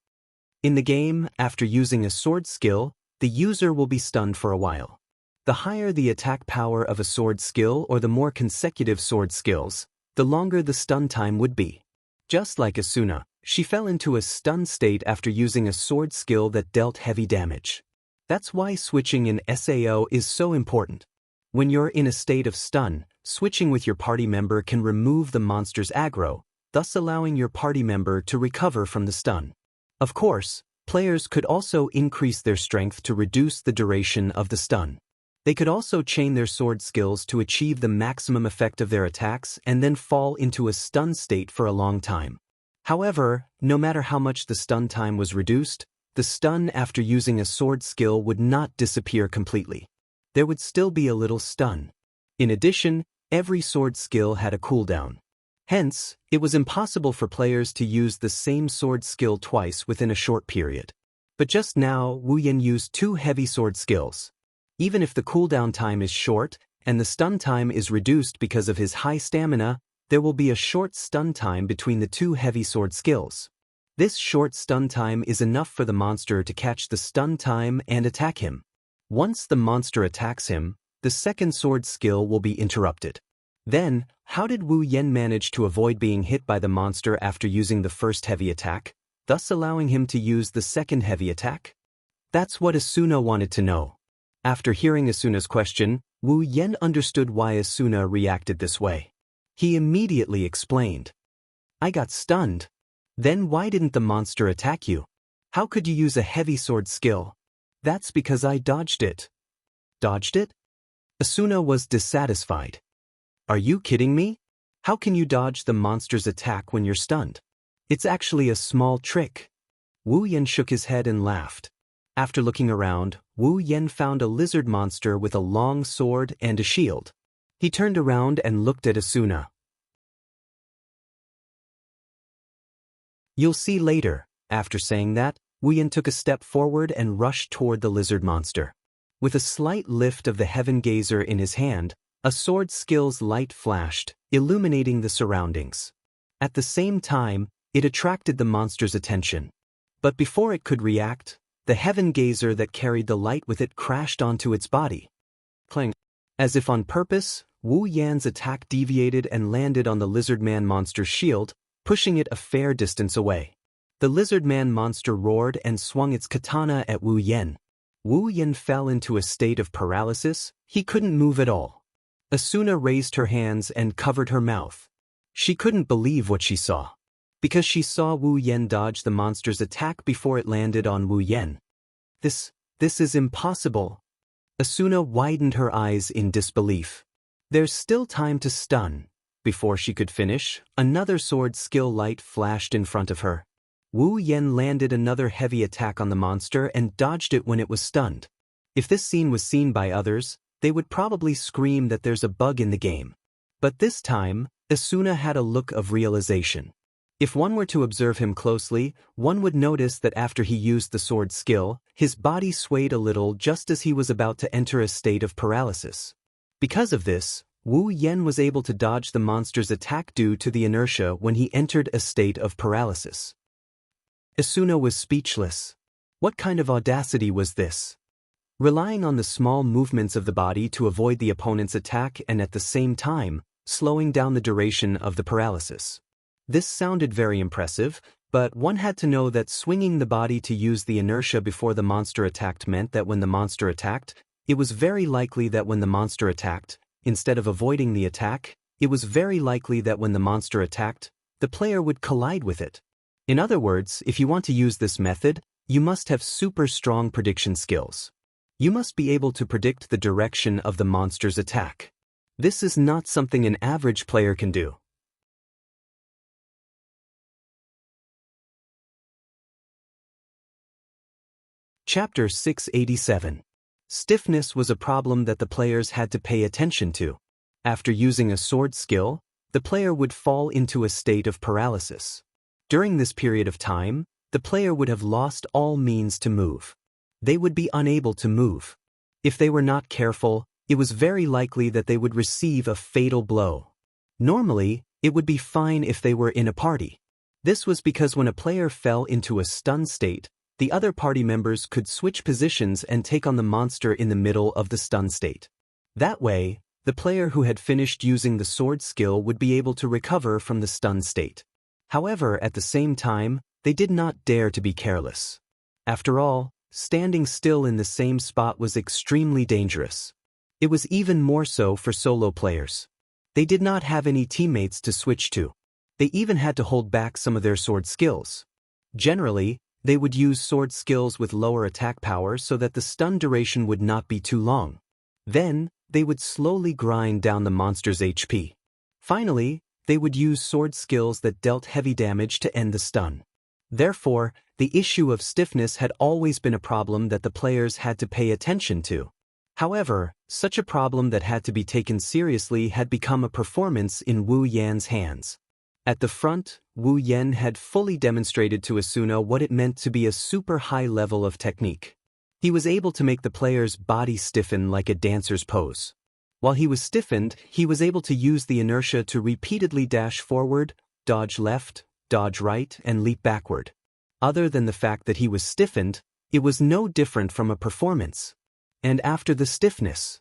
In the game, after using a sword skill, the user will be stunned for a while. The higher the attack power of a sword skill or the more consecutive sword skills, the longer the stun time would be. Just like Asuna, she fell into a stun state after using a sword skill that dealt heavy damage. That's why switching in SAO is so important. When you're in a state of stun, switching with your party member can remove the monster's aggro, thus allowing your party member to recover from the stun. Of course, players could also increase their strength to reduce the duration of the stun. They could also chain their sword skills to achieve the maximum effect of their attacks and then fall into a stun state for a long time. However, no matter how much the stun time was reduced, the stun after using a sword skill would not disappear completely. There would still be a little stun. In addition, every sword skill had a cooldown. Hence, it was impossible for players to use the same sword skill twice within a short period. But just now, Wu Yan used 2 heavy sword skills. Even if the cooldown time is short, and the stun time is reduced because of his high stamina, there will be a short stun time between the 2 heavy sword skills. This short stun time is enough for the monster to catch the stun time and attack him. Once the monster attacks him, the second sword skill will be interrupted. Then, how did Wu Yan manage to avoid being hit by the monster after using the first heavy attack, thus allowing him to use the second heavy attack? That's what Asuna wanted to know. After hearing Asuna's question, Wu Yan understood why Asuna reacted this way. He immediately explained. I got stunned. Then why didn't the monster attack you? How could you use a heavy sword skill? That's because I dodged it. Dodged it? Asuna was dissatisfied. Are you kidding me? How can you dodge the monster's attack when you're stunned? It's actually a small trick. Wu Yan shook his head and laughed. After looking around, Wu Yan found a lizard monster with a long sword and a shield. He turned around and looked at Asuna. You'll see later. After saying that, Wu Yan took a step forward and rushed toward the lizard monster. With a slight lift of the heaven gazer in his hand, a sword skill's light flashed, illuminating the surroundings. At the same time, it attracted the monster's attention. But before it could react, the heaven gazer that carried the light with it crashed onto its body. Clang. As if on purpose, Wu Yan's attack deviated and landed on the lizard man monster's shield, pushing it a fair distance away. The lizard man monster roared and swung its katana at Wu Yan. Wu Yan fell into a state of paralysis. He couldn't move at all. Asuna raised her hands and covered her mouth. She couldn't believe what she saw. Because she saw Wu Yan dodge the monster's attack before it landed on Wu Yan. This is impossible. Asuna widened her eyes in disbelief. There's still time to stun. Before she could finish, another sword skill light flashed in front of her. Wu Yan landed another heavy attack on the monster and dodged it when it was stunned. If this scene was seen by others, they would probably scream that there's a bug in the game. But this time, Asuna had a look of realization. If one were to observe him closely, one would notice that after he used the sword skill, his body swayed a little just as he was about to enter a state of paralysis. Because of this, Wu Yan was able to dodge the monster's attack due to the inertia when he entered a state of paralysis. Asuna was speechless. What kind of audacity was this? Relying on the small movements of the body to avoid the opponent's attack and at the same time, slowing down the duration of the paralysis. This sounded very impressive, but one had to know that swinging the body to use the inertia before the monster attacked meant that when the monster attacked, it was very likely that when the monster attacked, instead of avoiding the attack, it was very likely that when the monster attacked, the player would collide with it. In other words, if you want to use this method, you must have super strong prediction skills. You must be able to predict the direction of the monster's attack. This is not something an average player can do. Chapter 687. Stiffness was a problem that the players had to pay attention to. After using a sword skill, the player would fall into a state of paralysis. During this period of time, the player would have lost all means to move. They would be unable to move. If they were not careful, it was very likely that they would receive a fatal blow. Normally, it would be fine if they were in a party. This was because when a player fell into a stun state, the other party members could switch positions and take on the monster in the middle of the stun state. That way, the player who had finished using the sword skill would be able to recover from the stun state. However, at the same time, they did not dare to be careless. After all, standing still in the same spot was extremely dangerous. It was even more so for solo players. They did not have any teammates to switch to. They even had to hold back some of their sword skills. Generally, they would use sword skills with lower attack power so that the stun duration would not be too long. Then, they would slowly grind down the monster's HP. Finally, they would use sword skills that dealt heavy damage to end the stun. Therefore, the issue of stiffness had always been a problem that the players had to pay attention to. However, such a problem that had to be taken seriously had become a performance in Wu Yan's hands. At the front, Wu Yen had fully demonstrated to Asuna what it meant to be a super high level of technique. He was able to make the player's body stiffen like a dancer's pose. While he was stiffened, he was able to use the inertia to repeatedly dash forward, dodge left, dodge right, and leap backward. Other than the fact that he was stiffened, it was no different from a performance. And after the stiffness,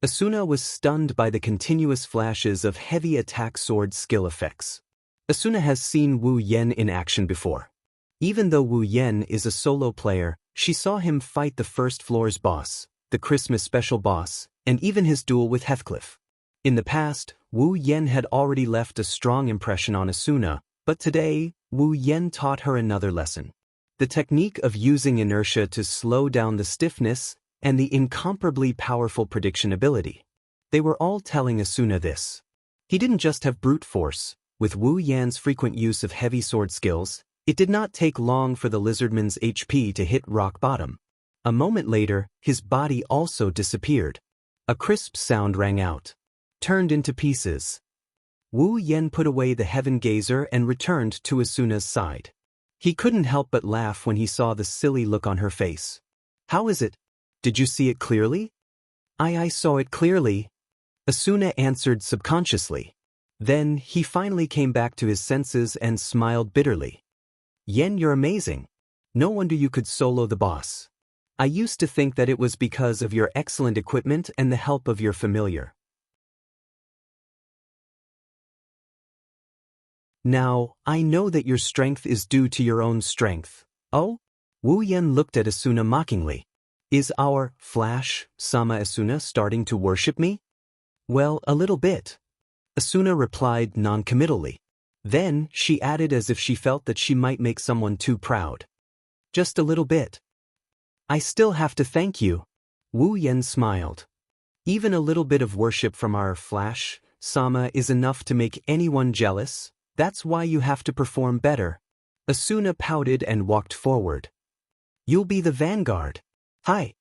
Asuna was stunned by the continuous flashes of heavy attack sword skill effects. Asuna has seen Wu Yen in action before. Even though Wu Yen is a solo player, she saw him fight the first floor's boss, the Christmas special boss, and even his duel with Heathcliff. In the past, Wu Yen had already left a strong impression on Asuna, but today, Wu Yen taught her another lesson. The technique of using inertia to slow down the stiffness and the incomparably powerful prediction ability. They were all telling Asuna this. He didn't just have brute force. With Wu Yan's frequent use of heavy sword skills, it did not take long for the lizardman's HP to hit rock bottom. A moment later, his body also disappeared. A crisp sound rang out. Turned into pieces. Wu Yen put away the heaven gazer and returned to Asuna's side. He couldn't help but laugh when he saw the silly look on her face. How is it? Did you see it clearly? I saw it clearly. Asuna answered subconsciously. Then, he finally came back to his senses and smiled bitterly. Yen, you're amazing. No wonder you could solo the boss. I used to think that it was because of your excellent equipment and the help of your familiar. Now, I know that your strength is due to your own strength. Oh? Wu Yen looked at Asuna mockingly. Is our Flash, Sama Asuna, starting to worship me? Well, a little bit. Asuna replied non-committally. Then, she added as if she felt that she might make someone too proud. Just a little bit. I still have to thank you. Wu Yen smiled. Even a little bit of worship from our Flash, Sama, is enough to make anyone jealous. That's why you have to perform better. Asuna pouted and walked forward. You'll be the vanguard. Hi.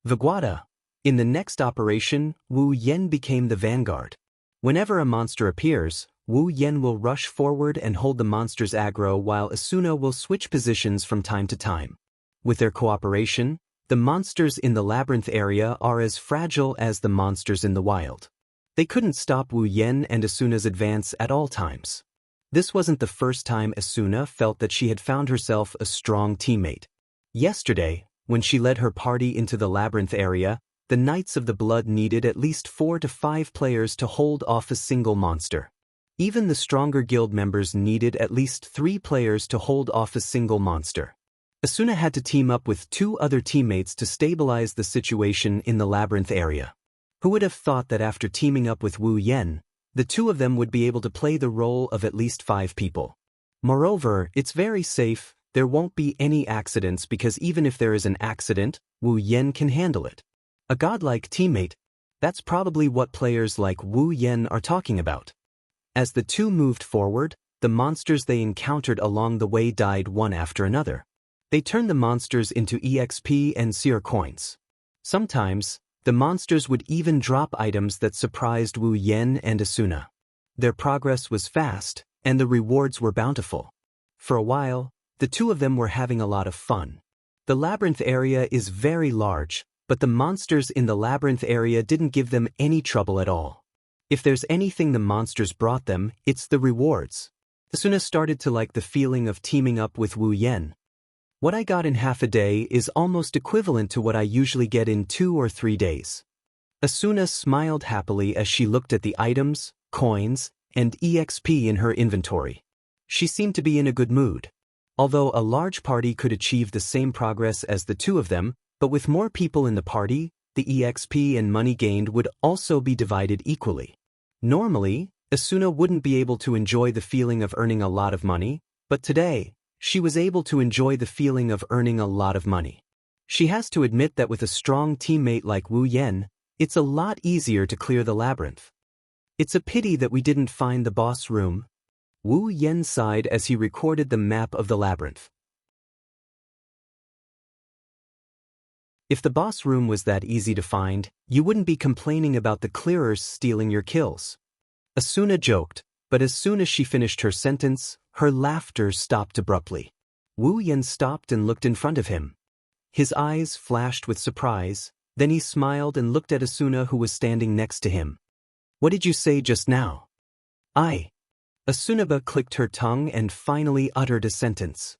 Viguada. In the next operation, Wu Yen became the vanguard. Whenever a monster appears, Wu Yen will rush forward and hold the monster's aggro while Asuna will switch positions from time to time. With their cooperation, the monsters in the labyrinth area are as fragile as the monsters in the wild. They couldn't stop Wu Yen and Asuna's advance at all times. This wasn't the first time Asuna felt that she had found herself a strong teammate. Yesterday, when she led her party into the labyrinth area, the Knights of the Blood needed at least 4 to 5 players to hold off a single monster. Even the stronger guild members needed at least 3 players to hold off a single monster. Asuna had to team up with 2 other teammates to stabilize the situation in the labyrinth area. Who would have thought that after teaming up with Wu Yen, the 2 of them would be able to play the role of at least 5 people? Moreover, it's very safe, there won't be any accidents because even if there is an accident, Wu Yen can handle it. A godlike teammate, that's probably what players like Wu Yen are talking about. As the 2 moved forward, the monsters they encountered along the way died one after another. They turned the monsters into EXP and seer coins. Sometimes, the monsters would even drop items that surprised Wu Yen and Asuna. Their progress was fast, and the rewards were bountiful. For a while, the 2 of them were having a lot of fun. The labyrinth area is very large, but the monsters in the labyrinth area didn't give them any trouble at all. If there's anything the monsters brought them, it's the rewards. Asuna started to like the feeling of teaming up with Wu Yen. What I got in half a day is almost equivalent to what I usually get in 2 or 3 days. Asuna smiled happily as she looked at the items, coins, and EXP in her inventory. She seemed to be in a good mood. Although a large party could achieve the same progress as the 2 of them, but with more people in the party, the EXP and money gained would also be divided equally. Normally, Asuna wouldn't be able to enjoy the feeling of earning a lot of money, but today, she was able to enjoy the feeling of earning a lot of money. She has to admit that with a strong teammate like Wu Yen, it's a lot easier to clear the labyrinth. It's a pity that we didn't find the boss room. Wu Yen sighed as he recorded the map of the labyrinth. If the boss room was that easy to find, you wouldn't be complaining about the clearers stealing your kills. Asuna joked, But as soon as she finished her sentence, her laughter stopped abruptly. Wu Yan stopped and looked in front of him. His eyes flashed with surprise, then he smiled and looked at Asuna, who was standing next to him. "What did you say just now?" Asunaba clicked her tongue and finally uttered a sentence.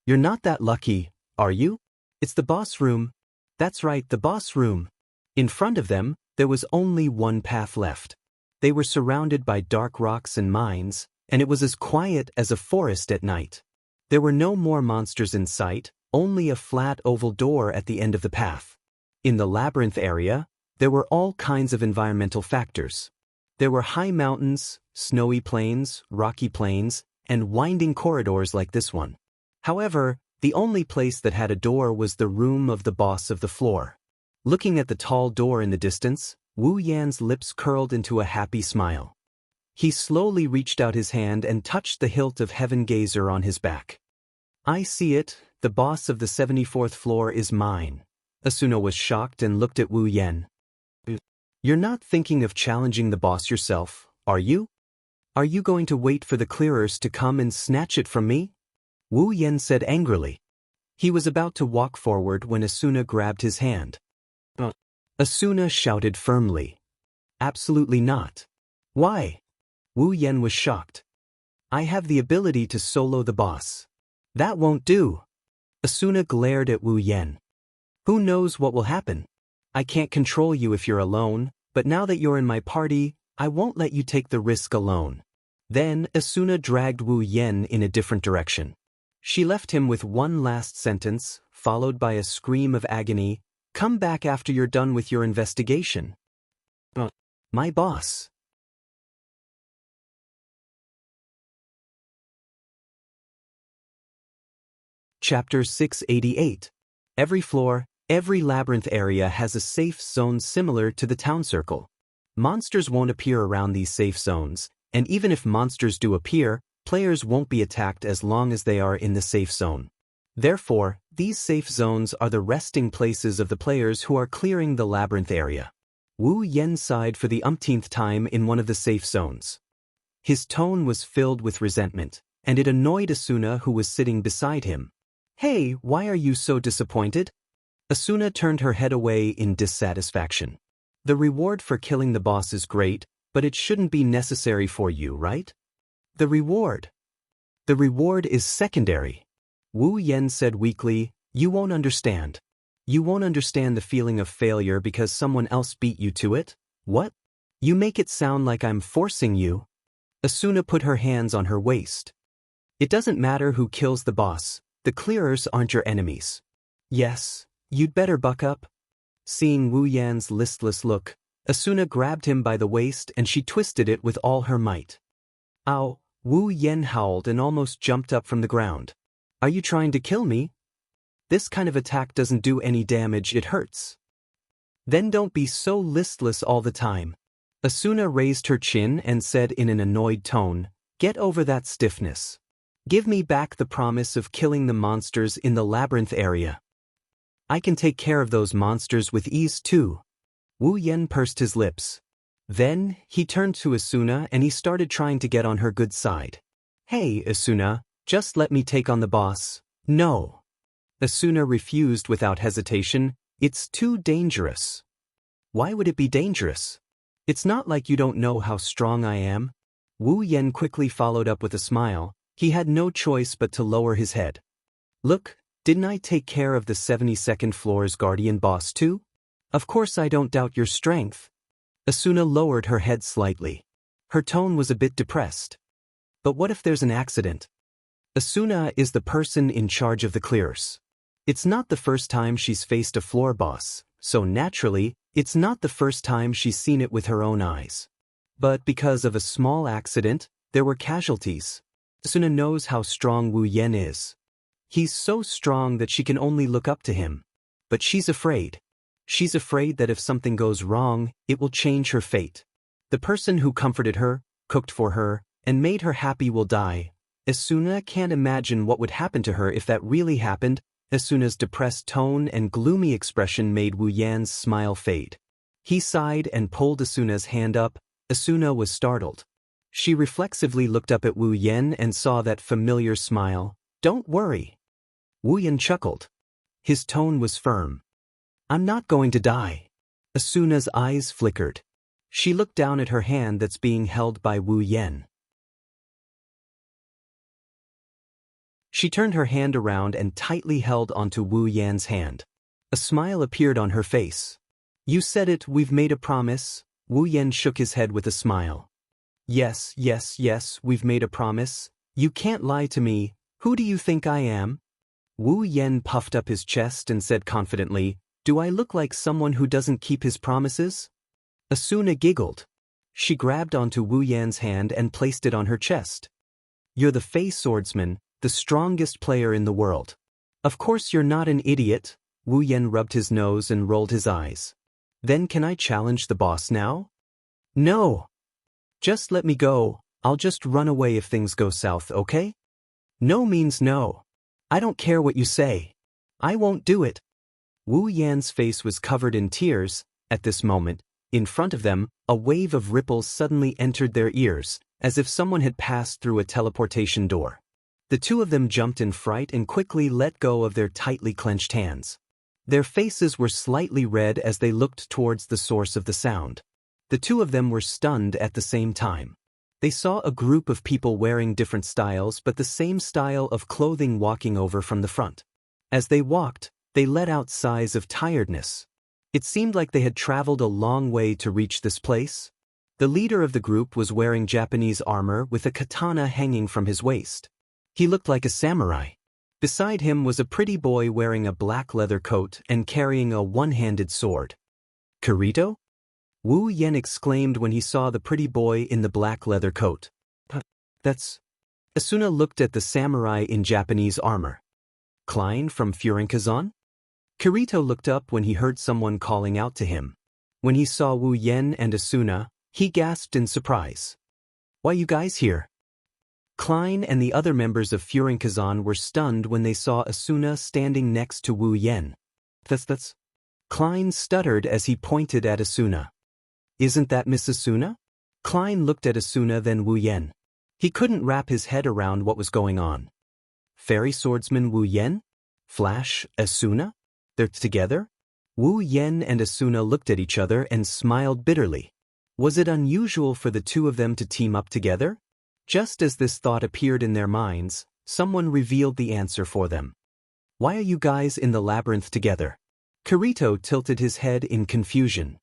"You're not that lucky, are you? It's the boss room." That's right, the boss room. In front of them, there was only one path left. They were surrounded by dark rocks and mines, and it was as quiet as a forest at night. There were no more monsters in sight, only a flat oval door at the end of the path. In the labyrinth area, there were all kinds of environmental factors. There were high mountains, snowy plains, rocky plains, and winding corridors like this one. However, the only place that had a door was the room of the boss of the floor. Looking at the tall door in the distance, Wu Yan's lips curled into a happy smile. He slowly reached out his hand and touched the hilt of Heaven Gazer on his back. "I see it, the boss of the 74th floor is mine." Asuna was shocked and looked at Wu Yan. "You're not thinking of challenging the boss yourself, are you? Are you going to wait for the clearers to come and snatch it from me?" Wu Yan said angrily. He was about to walk forward when Asuna grabbed his hand. Asuna shouted firmly. "Absolutely not." "Why?" Wu Yan was shocked. "I have the ability to solo the boss." "That won't do." Asuna glared at Wu Yan. "Who knows what will happen? I can't control you if you're alone, but now that you're in my party, I won't let you take the risk alone." Then Asuna dragged Wu Yan in a different direction. She left him with one last sentence, followed by a scream of agony. "Come back after you're done with your investigation." My boss. Chapter 688. Every floor, every labyrinth area has a safe zone similar to the town circle. Monsters won't appear around these safe zones, and even if monsters do appear, players won't be attacked as long as they are in the safe zone. Therefore, these safe zones are the resting places of the players who are clearing the labyrinth area. Wu Yan sighed for the umpteenth time in one of the safe zones. His tone was filled with resentment, and it annoyed Asuna, who was sitting beside him. "Hey, why are you so disappointed?" Asuna turned her head away in dissatisfaction. "The reward for killing the boss is great, but it shouldn't be necessary for you, right?" The reward is secondary." Wu Yan said weakly. "You won't understand. You won't understand the feeling of failure because someone else beat you to it." "What? You make it sound like I'm forcing you." Asuna put her hands on her waist. "It doesn't matter who kills the boss. The clearers aren't your enemies." "Yes, you'd better buck up." Seeing Wu Yan's listless look, Asuna grabbed him by the waist and she twisted it with all her might. "Ow!" Wu Yan howled and almost jumped up from the ground. "Are you trying to kill me? This kind of attack doesn't do any damage, it hurts." "Then don't be so listless all the time." Asuna raised her chin and said in an annoyed tone, "Get over that stiffness. Give me back the promise of killing the monsters in the labyrinth area. I can take care of those monsters with ease too." Wu Yan pursed his lips. Then, he turned to Asuna and he started trying to get on her good side. "Hey, Asuna, just let me take on the boss." "No." Asuna refused without hesitation. "It's too dangerous." "Why would it be dangerous? It's not like you don't know how strong I am." Wu Yan quickly followed up with a smile. He had no choice but to lower his head. "Look, didn't I take care of the 72nd floor's guardian boss too? Of course I don't doubt your strength." Asuna lowered her head slightly. Her tone was a bit depressed. "But what if there's an accident?" Asuna is the person in charge of the clearers. It's not the first time she's faced a floor boss, so naturally, it's not the first time she's seen it with her own eyes. But because of a small accident, there were casualties. Asuna knows how strong Wu Yan is. He's so strong that she can only look up to him. But she's afraid. She's afraid that if something goes wrong, it will change her fate. The person who comforted her, cooked for her, and made her happy will die. Asuna can't imagine what would happen to her if that really happened. Asuna's depressed tone and gloomy expression made Wu Yan's smile fade. He sighed and pulled Asuna's hand up. Asuna was startled. She reflexively looked up at Wu Yan and saw that familiar smile. Don't worry. Wu Yan chuckled. His tone was firm. I'm not going to die. Asuna's eyes flickered. She looked down at her hand that's being held by Wu Yan. She turned her hand around and tightly held onto Wu Yan's hand. A smile appeared on her face. You said it, we've made a promise. Wu Yan shook his head with a smile. Yes, we've made a promise. You can't lie to me. Who do you think I am? Wu Yan puffed up his chest and said confidently, Do I look like someone who doesn't keep his promises? Asuna giggled. She grabbed onto Wu Yan's hand and placed it on her chest. You're the Fey swordsman, the strongest player in the world. Of course you're not an idiot. Wu Yan rubbed his nose and rolled his eyes. Then can I challenge the boss now? No. Just let me go. I'll just run away if things go south, okay? No means no. I don't care what you say. I won't do it. Wu Yan's face was covered in tears. At this moment, in front of them, a wave of ripples suddenly entered their ears, as if someone had passed through a teleportation door. The two of them jumped in fright and quickly let go of their tightly clenched hands. Their faces were slightly red as they looked towards the source of the sound. The two of them were stunned at the same time. They saw a group of people wearing different styles but the same style of clothing walking over from the front. As they walked, they let out sighs of tiredness. It seemed like they had traveled a long way to reach this place. The leader of the group was wearing Japanese armor with a katana hanging from his waist. He looked like a samurai. Beside him was a pretty boy wearing a black leather coat and carrying a one-handed sword. Kirito? Wu Yan exclaimed when he saw the pretty boy in the black leather coat. That's... Asuna looked at the samurai in Japanese armor. Klein from Furinkazan? Kirito looked up when he heard someone calling out to him. When he saw Wu Yan and Asuna, he gasped in surprise. Why you guys here? Klein and the other members of Furinkazan were stunned when they saw Asuna standing next to Wu Yan. That's... Klein stuttered as he pointed at Asuna. Isn't that Miss Asuna? Klein looked at Asuna then Wu Yan. He couldn't wrap his head around what was going on. Fairy swordsman Wu Yan? Flash, Asuna? They're together? Wu Yan and Asuna looked at each other and smiled bitterly. Was it unusual for the two of them to team up together? Just as this thought appeared in their minds, someone revealed the answer for them. Why are you guys in the labyrinth together? Kirito tilted his head in confusion.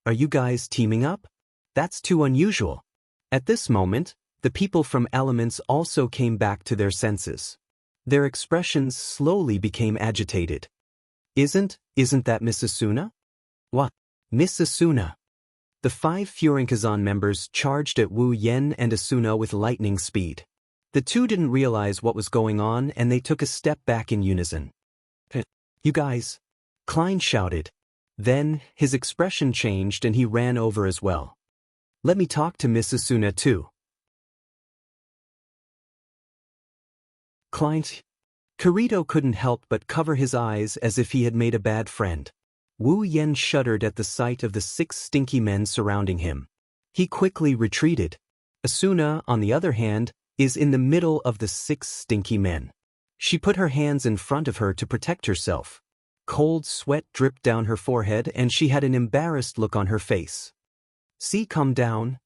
Are you guys teaming up? That's too unusual. At this moment, the people from Elements also came back to their senses. Their expressions slowly became agitated. Isn't that Miss Asuna? What? Miss Asuna. The 5 Furinkazan members charged at Wu Yan and Asuna with lightning speed. The two didn't realize what was going on and they took a step back in unison. You guys! Klein shouted. Then, his expression changed and he ran over as well. Let me talk to Miss Asuna too. Klein. Kirito couldn't help but cover his eyes as if he had made a bad friend. Wu Yan shuddered at the sight of the 6 stinky men surrounding him. He quickly retreated. Asuna, on the other hand, is in the middle of the 6 stinky men. She put her hands in front of her to protect herself. Cold sweat dripped down her forehead and she had an embarrassed look on her face. See, calm down.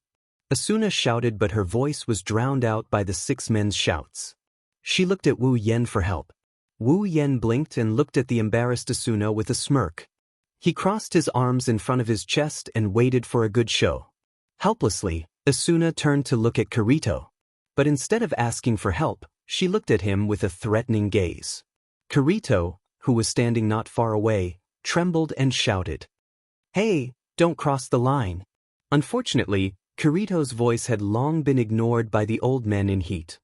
Asuna shouted but her voice was drowned out by the 6 men's shouts. She looked at Wu Yan for help. Wu Yan blinked and looked at the embarrassed Asuna with a smirk. He crossed his arms in front of his chest and waited for a good show. Helplessly, Asuna turned to look at Kirito. But instead of asking for help, she looked at him with a threatening gaze. Kirito, who was standing not far away, trembled and shouted. Hey, don't cross the line. Unfortunately, Kirito's voice had long been ignored by the old men in heat.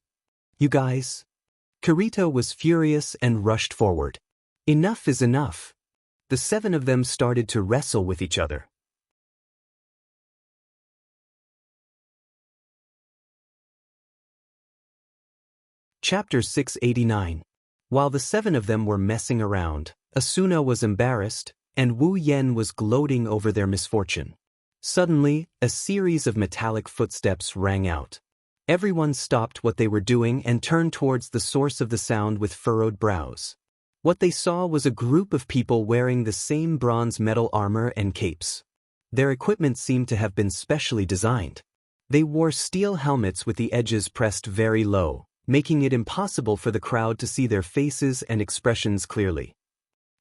You guys. Kirito was furious and rushed forward. Enough is enough. The 7 of them started to wrestle with each other. Chapter 689. While the 7 of them were messing around, Asuna was embarrassed, and Wu Yan was gloating over their misfortune. Suddenly, a series of metallic footsteps rang out. Everyone stopped what they were doing and turned towards the source of the sound with furrowed brows. What they saw was a group of people wearing the same bronze metal armor and capes. Their equipment seemed to have been specially designed. They wore steel helmets with the edges pressed very low, making it impossible for the crowd to see their faces and expressions clearly.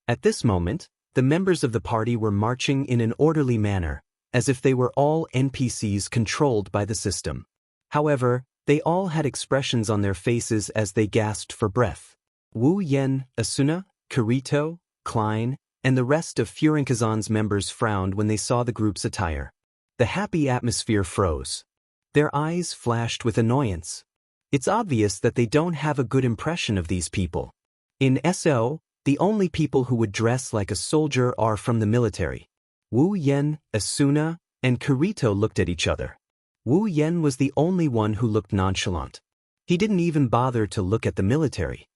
At this moment, the members of the party were marching in an orderly manner, as if they were all NPCs controlled by the system. However, they all had expressions on their faces as they gasped for breath. Wu Yen, Asuna, Kirito, Klein, and the rest of Furinkazan's members frowned when they saw the group's attire. The happy atmosphere froze. Their eyes flashed with annoyance. It's obvious that they don't have a good impression of these people. In SO, the only people who would dress like a soldier are from the military. Wu Yen, Asuna, and Kirito looked at each other. Wu Yen was the only one who looked nonchalant. He didn't even bother to look at the military.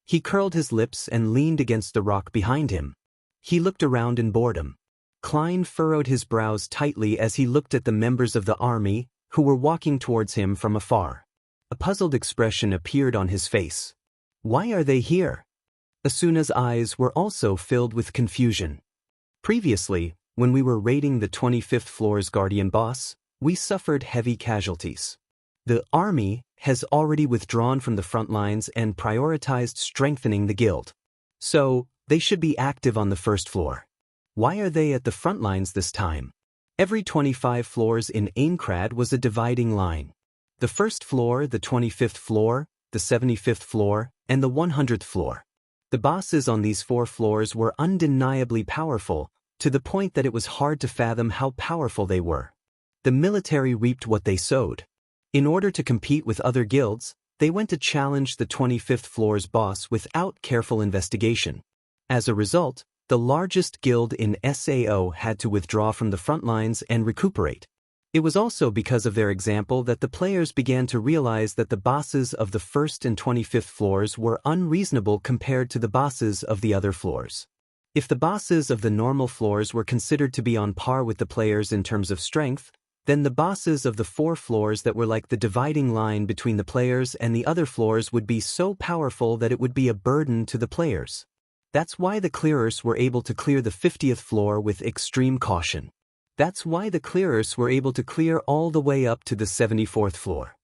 He curled his lips and leaned against the rock behind him. He looked around in boredom. Klein furrowed his brows tightly as he looked at the members of the army, who were walking towards him from afar. A puzzled expression appeared on his face. Why are they here? Asuna's eyes were also filled with confusion. Previously, when we were raiding the 25th floor's guardian boss, we suffered heavy casualties. The army has already withdrawn from the front lines and prioritized strengthening the guild. So, they should be active on the first floor. Why are they at the front lines this time? Every 25 floors in Aincrad was a dividing line. The first floor, the 25th floor, the 75th floor, and the 100th floor. The bosses on these 4 floors were undeniably powerful, to the point that it was hard to fathom how powerful they were. The military reaped what they sowed. In order to compete with other guilds, they went to challenge the 25th floor's boss without careful investigation. As a result, the largest guild in SAO had to withdraw from the front lines and recuperate. It was also because of their example that the players began to realize that the bosses of the 1st and 25th floors were unreasonable compared to the bosses of the other floors. If the bosses of the normal floors were considered to be on par with the players in terms of strength, then the bosses of the 4 floors that were like the dividing line between the players and the other floors would be so powerful that it would be a burden to the players. That's why the clearers were able to clear the 50th floor with extreme caution. That's why the clearers were able to clear all the way up to the 74th floor.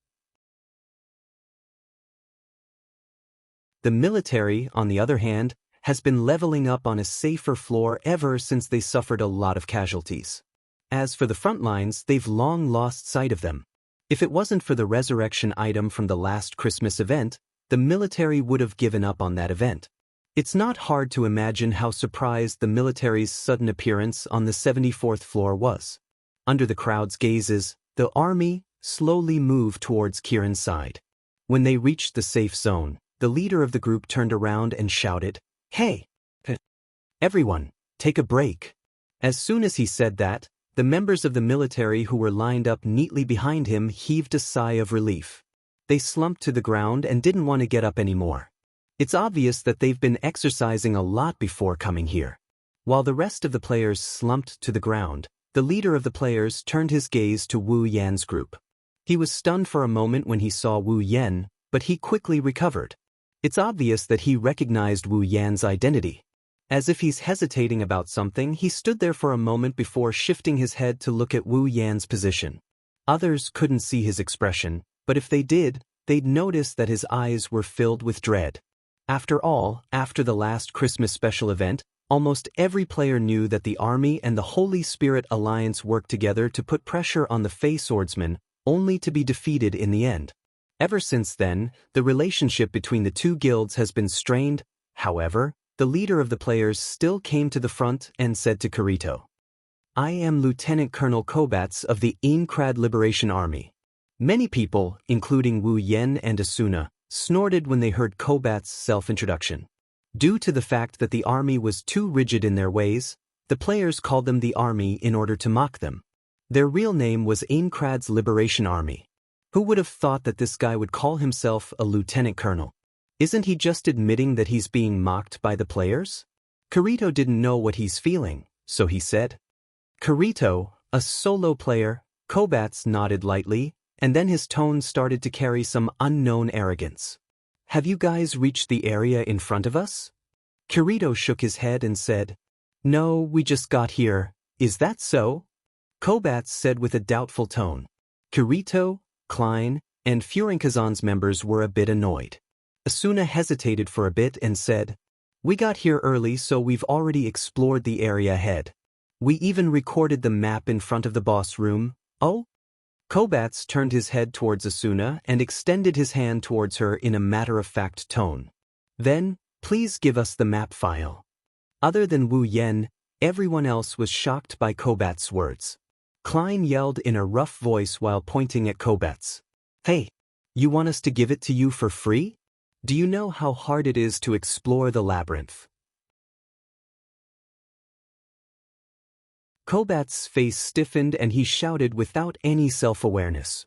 The military, on the other hand, has been leveling up on a safer floor ever since they suffered a lot of casualties. As for the front lines, they've long lost sight of them. If it wasn't for the resurrection item from the last Christmas event, the military would have given up on that event. It's not hard to imagine how surprised the military's sudden appearance on the 74th floor was. Under the crowd's gazes, the army slowly moved towards Kieran's side. When they reached the safe zone, the leader of the group turned around and shouted, "Hey! Everyone, take a break." As soon as he said that, the members of the military who were lined up neatly behind him heaved a sigh of relief. They slumped to the ground and didn't want to get up anymore. It's obvious that they've been exercising a lot before coming here. While the rest of the players slumped to the ground, the leader of the players turned his gaze to Wu Yan's group. He was stunned for a moment when he saw Wu Yan, but he quickly recovered. It's obvious that he recognized Wu Yan's identity. As if he's hesitating about something, he stood there for a moment before shifting his head to look at Wu Yan's position. Others couldn't see his expression, but if they did, they'd notice that his eyes were filled with dread. After all, after the last Christmas special event, almost every player knew that the army and the Holy Spirit Alliance worked together to put pressure on the Fey swordsmen, only to be defeated in the end. Ever since then, the relationship between the two guilds has been strained. However, the leader of the players still came to the front and said to Kirito, "I am Lieutenant Colonel Kobats of the Aincrad Liberation Army." Many people, including Wu Yen and Asuna, snorted when they heard Kobats' self-introduction. Due to the fact that the army was too rigid in their ways, the players called them the army in order to mock them. Their real name was Aincrad's Liberation Army. Who would have thought that this guy would call himself a lieutenant colonel? Isn't he just admitting that he's being mocked by the players? Kirito didn't know what he's feeling, so he said, "Kirito, A solo player, Kobats nodded lightly, and then his tone started to carry some unknown arrogance. Have you guys reached the area in front of us? Kirito shook his head and said, No, we just got here. Is that so? Kobats said with a doubtful tone. Kirito, Klein, and Furinkazan's members were a bit annoyed. Asuna hesitated for a bit and said, We got here early, so we've already explored the area ahead. We even recorded the map in front of the boss room. Oh? Kobats turned his head towards Asuna and extended his hand towards her in a matter-of-fact tone. Then, please give us the map file. Other than Wu Yen, everyone else was shocked by Kobats' words. Klein yelled in a rough voice while pointing at Kobats. Hey, you want us to give it to you for free? Do you know how hard it is to explore the labyrinth? Kobats' face stiffened and he shouted without any self-awareness.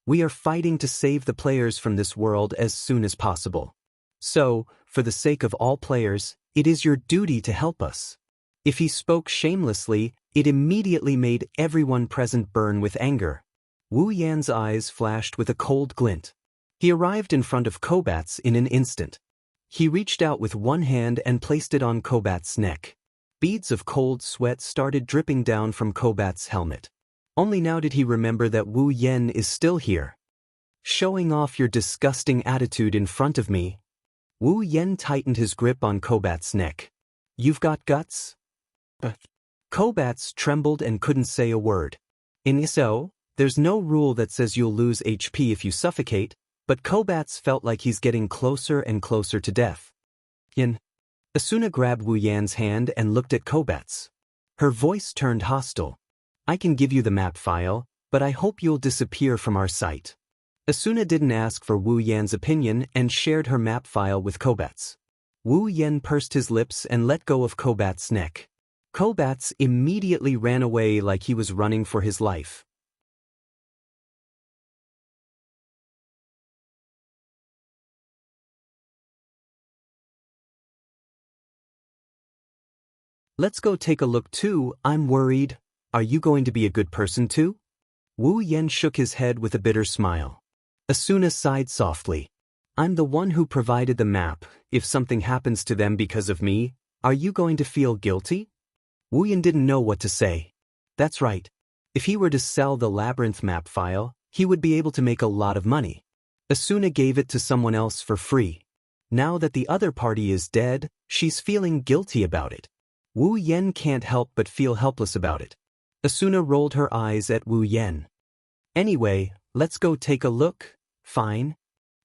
We are fighting to save the players from this world as soon as possible. So, for the sake of all players, it is your duty to help us. If he spoke shamelessly, it immediately made everyone present burn with anger. Wu Yan's eyes flashed with a cold glint. He arrived in front of Kobats in an instant. He reached out with one hand and placed it on Kobats' neck. Beads of cold sweat started dripping down from Kobats' helmet. Only now did he remember that Wu Yen is still here. Showing off your disgusting attitude in front of me. Wu Yen tightened his grip on Kobats' neck. You've got guts? Kobats trembled and couldn't say a word. In Iso, there's no rule that says you'll lose HP if you suffocate, but Kobats felt like he's getting closer and closer to death. Yin. Asuna grabbed Wu Yan's hand and looked at Kobats. Her voice turned hostile. I can give you the map file, but I hope you'll disappear from our sight. Asuna didn't ask for Wu Yan's opinion and shared her map file with Kobats. Wu Yan pursed his lips and let go of Kobats' neck. Kobats immediately ran away like he was running for his life. Let's go take a look too, I'm worried. Are you going to be a good person too? Wu Yan shook his head with a bitter smile. Asuna sighed softly. I'm the one who provided the map. If something happens to them because of me, are you going to feel guilty? Wu Yan didn't know what to say. That's right. If he were to sell the labyrinth map file, he would be able to make a lot of money. Asuna gave it to someone else for free. Now that the other party is dead, she's feeling guilty about it. Wu Yan can't help but feel helpless about it. Asuna rolled her eyes at Wu Yan. Anyway, let's go take a look. Fine.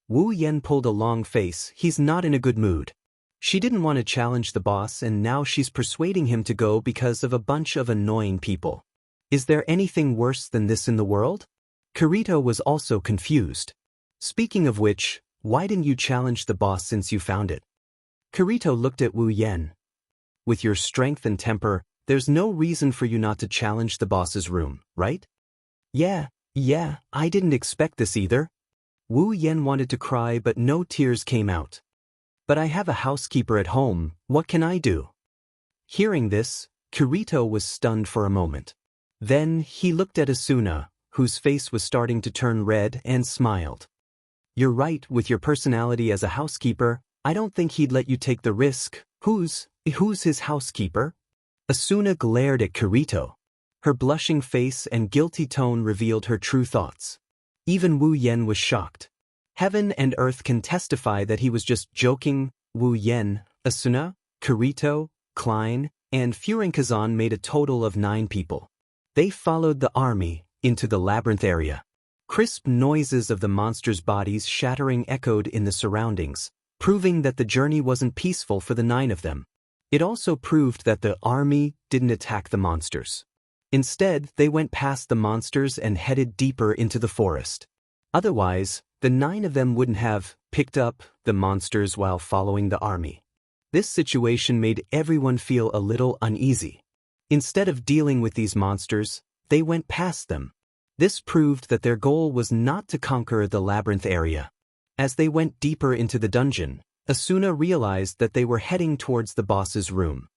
Wu Yan pulled a long face. He's not in a good mood. She didn't want to challenge the boss and now she's persuading him to go because of a bunch of annoying people. Is there anything worse than this in the world? Kirito was also confused. Speaking of which, why didn't you challenge the boss since you found it? Kirito looked at Wu Yan. With your strength and temper, there's no reason for you not to challenge the boss's room, right? Yeah, I didn't expect this either. Wu Yan wanted to cry but no tears came out. But I have a housekeeper at home, what can I do? Hearing this, Kirito was stunned for a moment. Then he looked at Asuna, whose face was starting to turn red, and smiled. You're right, with your personality as a housekeeper, I don't think he'd let you take the risk. Who's his housekeeper? Asuna glared at Kirito. Her blushing face and guilty tone revealed her true thoughts. Even Wu Yan was shocked. Heaven and earth can testify that he was just joking. Wu Yan, Asuna, Kirito, Klein, and Furinkazan made a total of 9 people. They followed the army into the labyrinth area. Crisp noises of the monsters' bodies shattering echoed in the surroundings, proving that the journey wasn't peaceful for the 9 of them. It also proved that the army didn't attack the monsters. Instead, they went past the monsters and headed deeper into the forest. Otherwise, the 9 of them wouldn't have picked up the monsters while following the army. This situation made everyone feel a little uneasy. Instead of dealing with these monsters, they went past them. This proved that their goal was not to conquer the labyrinth area. As they went deeper into the dungeon, Asuna realized that they were heading towards the boss's room.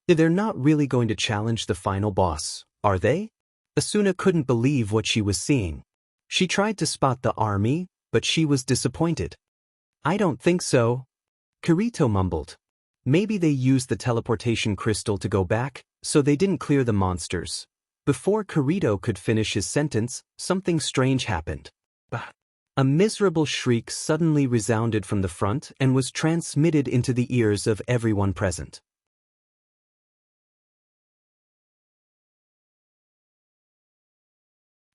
They're not really going to challenge the final boss, are they? Asuna couldn't believe what she was seeing. She tried to spot the army, but she was disappointed. I don't think so, Kirito mumbled. Maybe they used the teleportation crystal to go back, so they didn't clear the monsters. Before Kirito could finish his sentence, something strange happened. A miserable shriek suddenly resounded from the front and was transmitted into the ears of everyone present.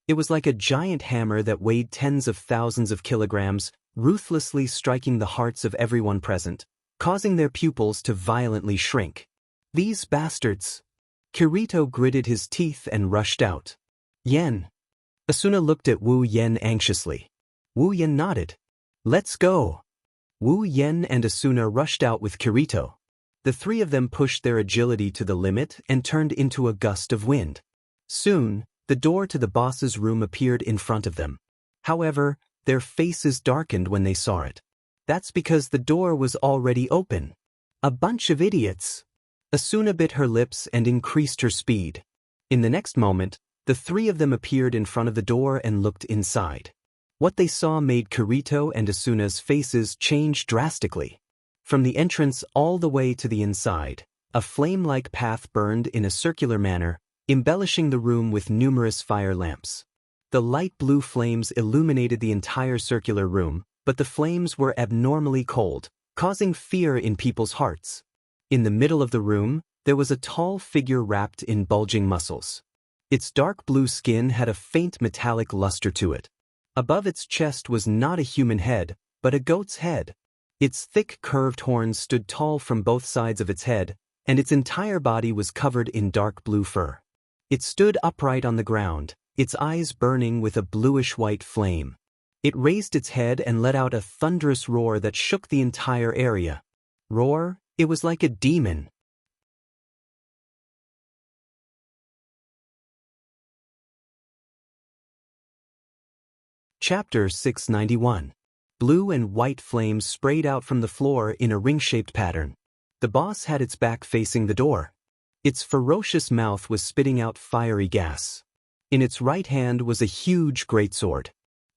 It was like a giant hammer that weighed tens of thousands of kilograms, ruthlessly striking the hearts of everyone present, causing their pupils to violently shrink. These bastards! Kirito gritted his teeth and rushed out. Yen. Asuna looked at Wu Yen anxiously. Wu Yen nodded. Let's go. Wu Yen and Asuna rushed out with Kirito. The three of them pushed their agility to the limit and turned into a gust of wind. Soon, the door to the boss's room appeared in front of them. However, their faces darkened when they saw it. That's because the door was already open. A bunch of idiots. Asuna bit her lips and increased her speed. In the next moment, the three of them appeared in front of the door and looked inside. What they saw made Kirito and Asuna's faces change drastically. From the entrance all the way to the inside, a flame-like path burned in a circular manner, embellishing the room with numerous fire lamps. The light blue flames illuminated the entire circular room, but the flames were abnormally cold, causing fear in people's hearts. In the middle of the room, there was a tall figure wrapped in bulging muscles. Its dark blue skin had a faint metallic luster to it. Above its chest was not a human head, but a goat's head. Its thick curved horns stood tall from both sides of its head, and its entire body was covered in dark blue fur. It stood upright on the ground, its eyes burning with a bluish-white flame. It raised its head and let out a thunderous roar that shook the entire area. Roar? It was like a demon. Chapter 691. Blue and white flames sprayed out from the floor in a ring-shaped pattern. The boss had its back facing the door. Its ferocious mouth was spitting out fiery gas. In its right hand was a huge greatsword.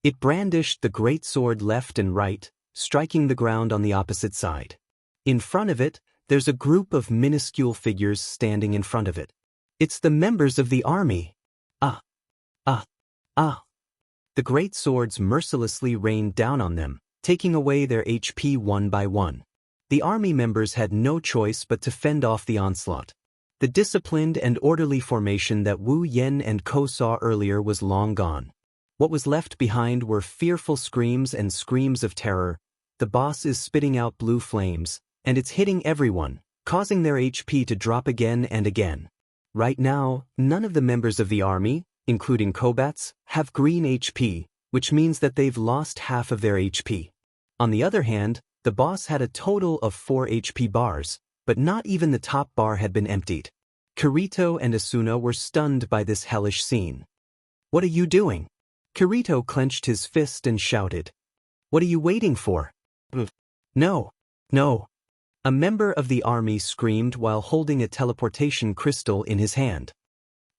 It brandished the greatsword left and right, striking the ground on the opposite side. In front of it, there's a group of minuscule figures standing in front of it. It's the members of the army. Ah! The great swords mercilessly rained down on them, taking away their HP one by one. The army members had no choice but to fend off the onslaught. The disciplined and orderly formation that Wu Yen and Ko saw earlier was long gone. What was left behind were fearful screams and screams of terror. The boss is spitting out blue flames, and it's hitting everyone, causing their HP to drop again and again. Right now, none of the members of the army, including Kobats, have green HP, which means that they've lost half of their HP. On the other hand, the boss had a total of 4 HP bars, but not even the top bar had been emptied. Kirito and Asuna were stunned by this hellish scene. What are you doing? Kirito clenched his fist and shouted. What are you waiting for? No. A member of the army screamed while holding a teleportation crystal in his hand.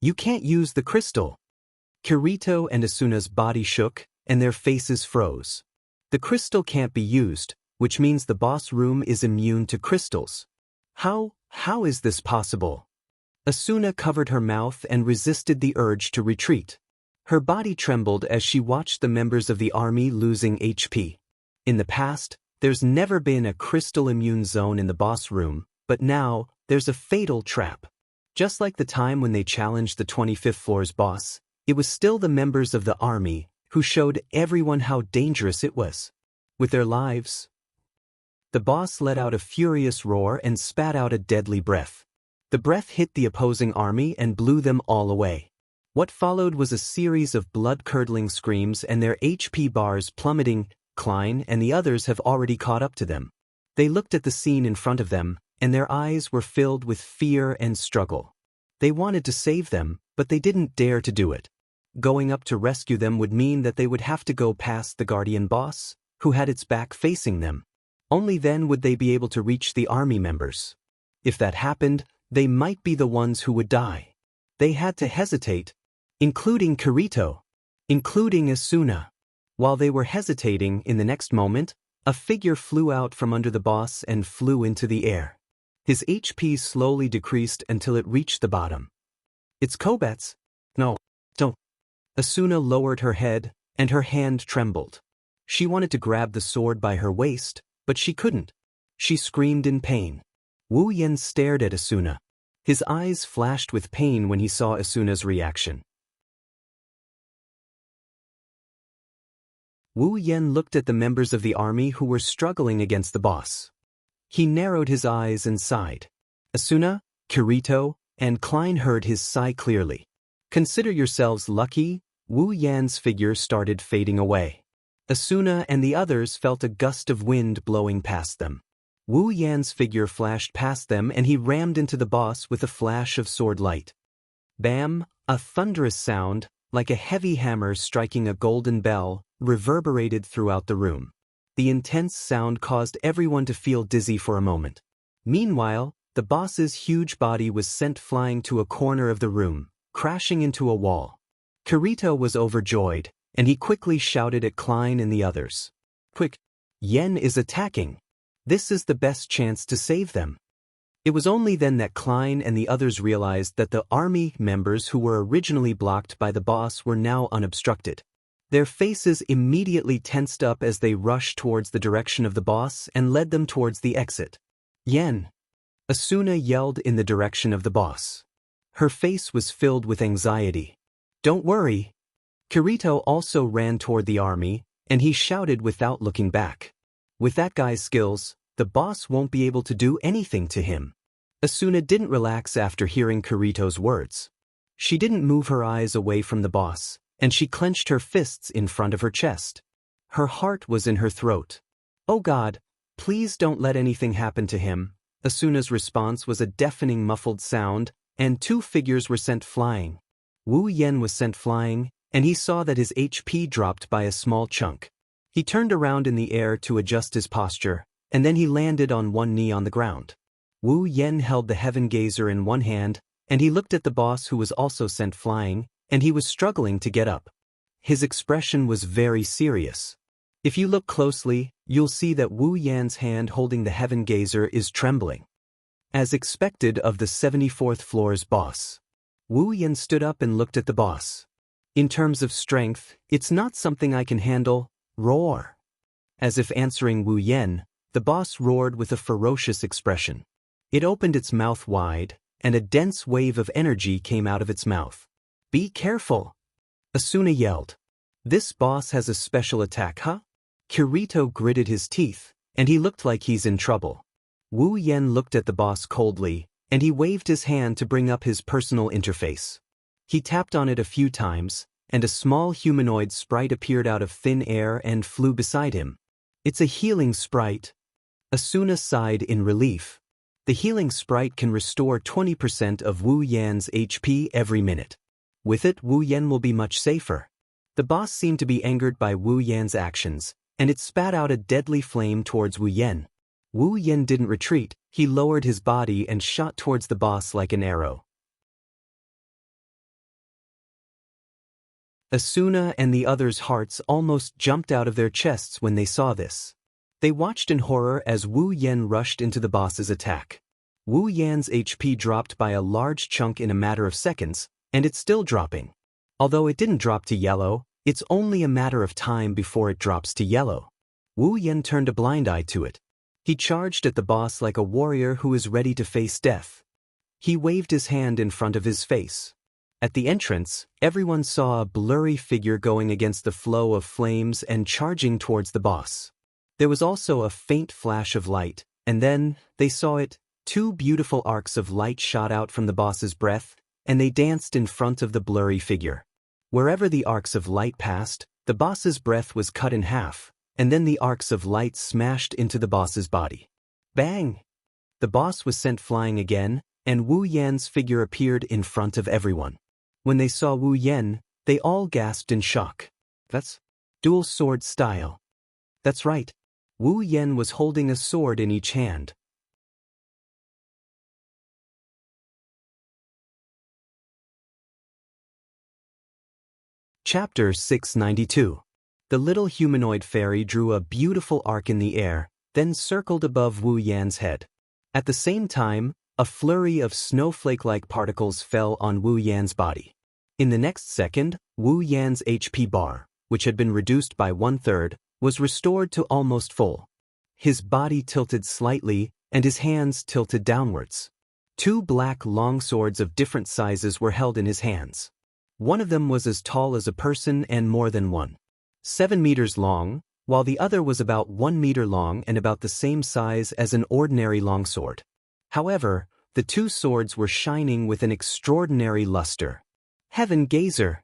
You can't use the crystal. Kirito and Asuna's body shook, and their faces froze. The crystal can't be used, which means the boss room is immune to crystals. How is this possible? Asuna covered her mouth and resisted the urge to retreat. Her body trembled as she watched the members of the army losing HP. In the past, there's never been a crystal-immune zone in the boss room, but now, there's a fatal trap. Just like the time when they challenged the 25th floor's boss, it was still the members of the army who showed everyone how dangerous it was. With their lives, the boss let out a furious roar and spat out a deadly breath. The breath hit the opposing army and blew them all away. What followed was a series of blood-curdling screams and their HP bars plummeting. Klein and the others have already caught up to them. They looked at the scene in front of them, and their eyes were filled with fear and struggle. They wanted to save them, but they didn't dare to do it. Going up to rescue them would mean that they would have to go past the guardian boss, who had its back facing them. Only then would they be able to reach the army members. If that happened, they might be the ones who would die. They had to hesitate. including Kirito, including Asuna. While they were hesitating, in the next moment, a figure flew out from under the boss and flew into the air. His HP slowly decreased until it reached the bottom. It's Kobetsu. No, don't. Asuna lowered her head, and her hand trembled. She wanted to grab the sword by her waist, but she couldn't. She screamed in pain. Wu Yen stared at Asuna. His eyes flashed with pain when he saw Asuna's reaction. Wu Yen looked at the members of the army who were struggling against the boss. He narrowed his eyes and sighed. Asuna, Kirito, and Klein heard his sigh clearly. Consider yourselves lucky. Wu Yan's figure started fading away. Asuna and the others felt a gust of wind blowing past them. Wu Yan's figure flashed past them and he rammed into the boss with a flash of sword light. Bam! A thunderous sound, like a heavy hammer striking a golden bell, reverberated throughout the room. The intense sound caused everyone to feel dizzy for a moment. Meanwhile, the boss's huge body was sent flying to a corner of the room, crashing into a wall. Kirito was overjoyed, and he quickly shouted at Klein and the others. Quick! Yen is attacking! This is the best chance to save them. It was only then that Klein and the others realized that the army members who were originally blocked by the boss were now unobstructed. Their faces immediately tensed up as they rushed towards the direction of the boss and led them towards the exit. Yen! Asuna yelled in the direction of the boss. Her face was filled with anxiety. Don't worry. Kirito also ran toward the army, and he shouted without looking back. With that guy's skills, the boss won't be able to do anything to him. Asuna didn't relax after hearing Kirito's words. She didn't move her eyes away from the boss, and she clenched her fists in front of her chest. Her heart was in her throat. Oh God, please don't let anything happen to him. Asuna's response was a deafening muffled sound, and two figures were sent flying. Wu Yen was sent flying, and he saw that his HP dropped by a small chunk. He turned around in the air to adjust his posture, and then he landed on one knee on the ground. Wu Yen held the Heaven Gazer in one hand, and he looked at the boss who was also sent flying, and he was struggling to get up. His expression was very serious. If you look closely, you'll see that Wu Yan's hand holding the Heaven Gazer is trembling. As expected of the 74th floor's boss. Wu Yan stood up and looked at the boss. In terms of strength, it's not something I can handle. Roar! As if answering Wu Yan, the boss roared with a ferocious expression. It opened its mouth wide, and a dense wave of energy came out of its mouth. Be careful! Asuna yelled. This boss has a special attack, huh? Kirito gritted his teeth, and he looked like he's in trouble. Wu Yan looked at the boss coldly, and he waved his hand to bring up his personal interface. He tapped on it a few times, and a small humanoid sprite appeared out of thin air and flew beside him. It's a healing sprite. Asuna sighed in relief. The healing sprite can restore 20% of Wu Yan's HP every minute. With it, Wu Yan will be much safer. The boss seemed to be angered by Wu Yan's actions, and it spat out a deadly flame towards Wu Yan. Wu Yan didn't retreat, he lowered his body and shot towards the boss like an arrow. Asuna and the others' hearts almost jumped out of their chests when they saw this. They watched in horror as Wu Yan rushed into the boss's attack. Wu Yan's HP dropped by a large chunk in a matter of seconds, and it's still dropping. Although it didn't drop to yellow, it's only a matter of time before it drops to yellow. Wu Yan turned a blind eye to it. He charged at the boss like a warrior who is ready to face death. He waved his hand in front of his face. At the entrance, everyone saw a blurry figure going against the flow of flames and charging towards the boss. There was also a faint flash of light, and then, they saw it, two beautiful arcs of light shot out from the boss's breath, and they danced in front of the blurry figure. Wherever the arcs of light passed, the boss's breath was cut in half, and then the arcs of light smashed into the boss's body. Bang! The boss was sent flying again, and Wu Yan's figure appeared in front of everyone. When they saw Wu Yan, they all gasped in shock. That's dual sword style. That's right. Wu Yan was holding a sword in each hand. Chapter 692. The little humanoid fairy drew a beautiful arc in the air, then circled above Wu Yan's head. At the same time, a flurry of snowflake-like particles fell on Wu Yan's body. In the next second, Wu Yan's HP bar, which had been reduced by 1/3, was restored to almost full. His body tilted slightly, and his hands tilted downwards. 2 black long swords of different sizes were held in his hands. One of them was as tall as a person and more than 1.7 meters long, while the other was about 1 meter long and about the same size as an ordinary longsword. However, the 2 swords were shining with an extraordinary luster. Heaven Gazer!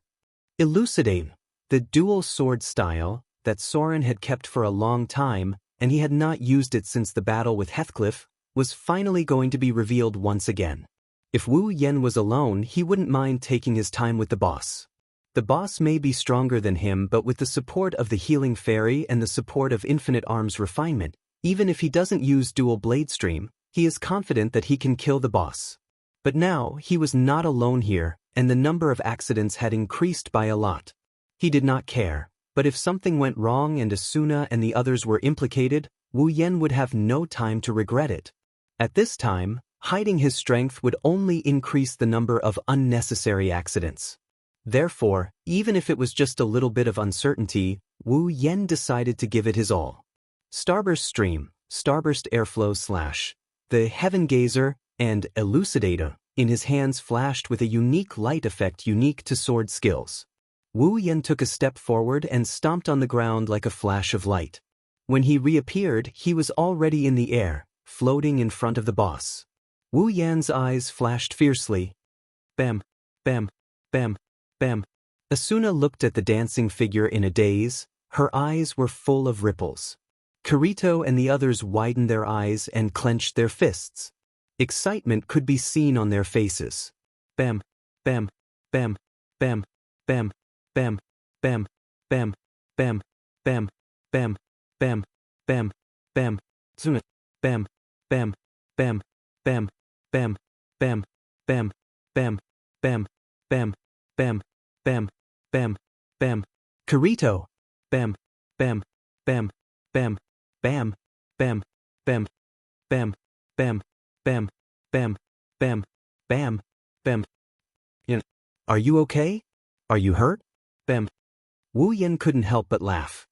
Elucidate! The dual sword style that Soren had kept for a long time, and he had not used it since the battle with Heathcliff, was finally going to be revealed once again. If Wu Yan was alone, he wouldn't mind taking his time with the boss. The boss may be stronger than him, but with the support of the healing fairy and the support of infinite arms refinement, even if he doesn't use dual blade stream, he is confident that he can kill the boss. But now, he was not alone here, and the number of accidents had increased by a lot. He did not care, but if something went wrong and Asuna and the others were implicated, Wu Yan would have no time to regret it. At this time, hiding his strength would only increase the number of unnecessary accidents. Therefore, even if it was just a little bit of uncertainty, Wu Yan decided to give it his all. Starburst Stream, Starburst Airflow / the Heaven Gazer, and Elucidator in his hands flashed with a unique light effect unique to sword skills. Wu Yan took a step forward and stomped on the ground like a flash of light. When he reappeared, he was already in the air, floating in front of the boss. Wu Yan's eyes flashed fiercely. Bam, bam, bam, bam. Asuna looked at the dancing figure in a daze. Her eyes were full of ripples. Kirito and the others widened their eyes and clenched their fists. Excitement could be seen on their faces. Bam, bam, bam, bam, bam, bam, bam, bam, bam, bam, bam, bam, bam, bam, Asuna, bam, bam, bam, bam, bam, bam, bam, bam, bam, bam, bam, bam, bam, bam. Kirito, bam, bam, bam, bam, bam, bam, bam, bam, bam, bam, bam, bam, bam, bam. Are you okay? Are you hurt? Bam. Wu Yan couldn't help but laugh.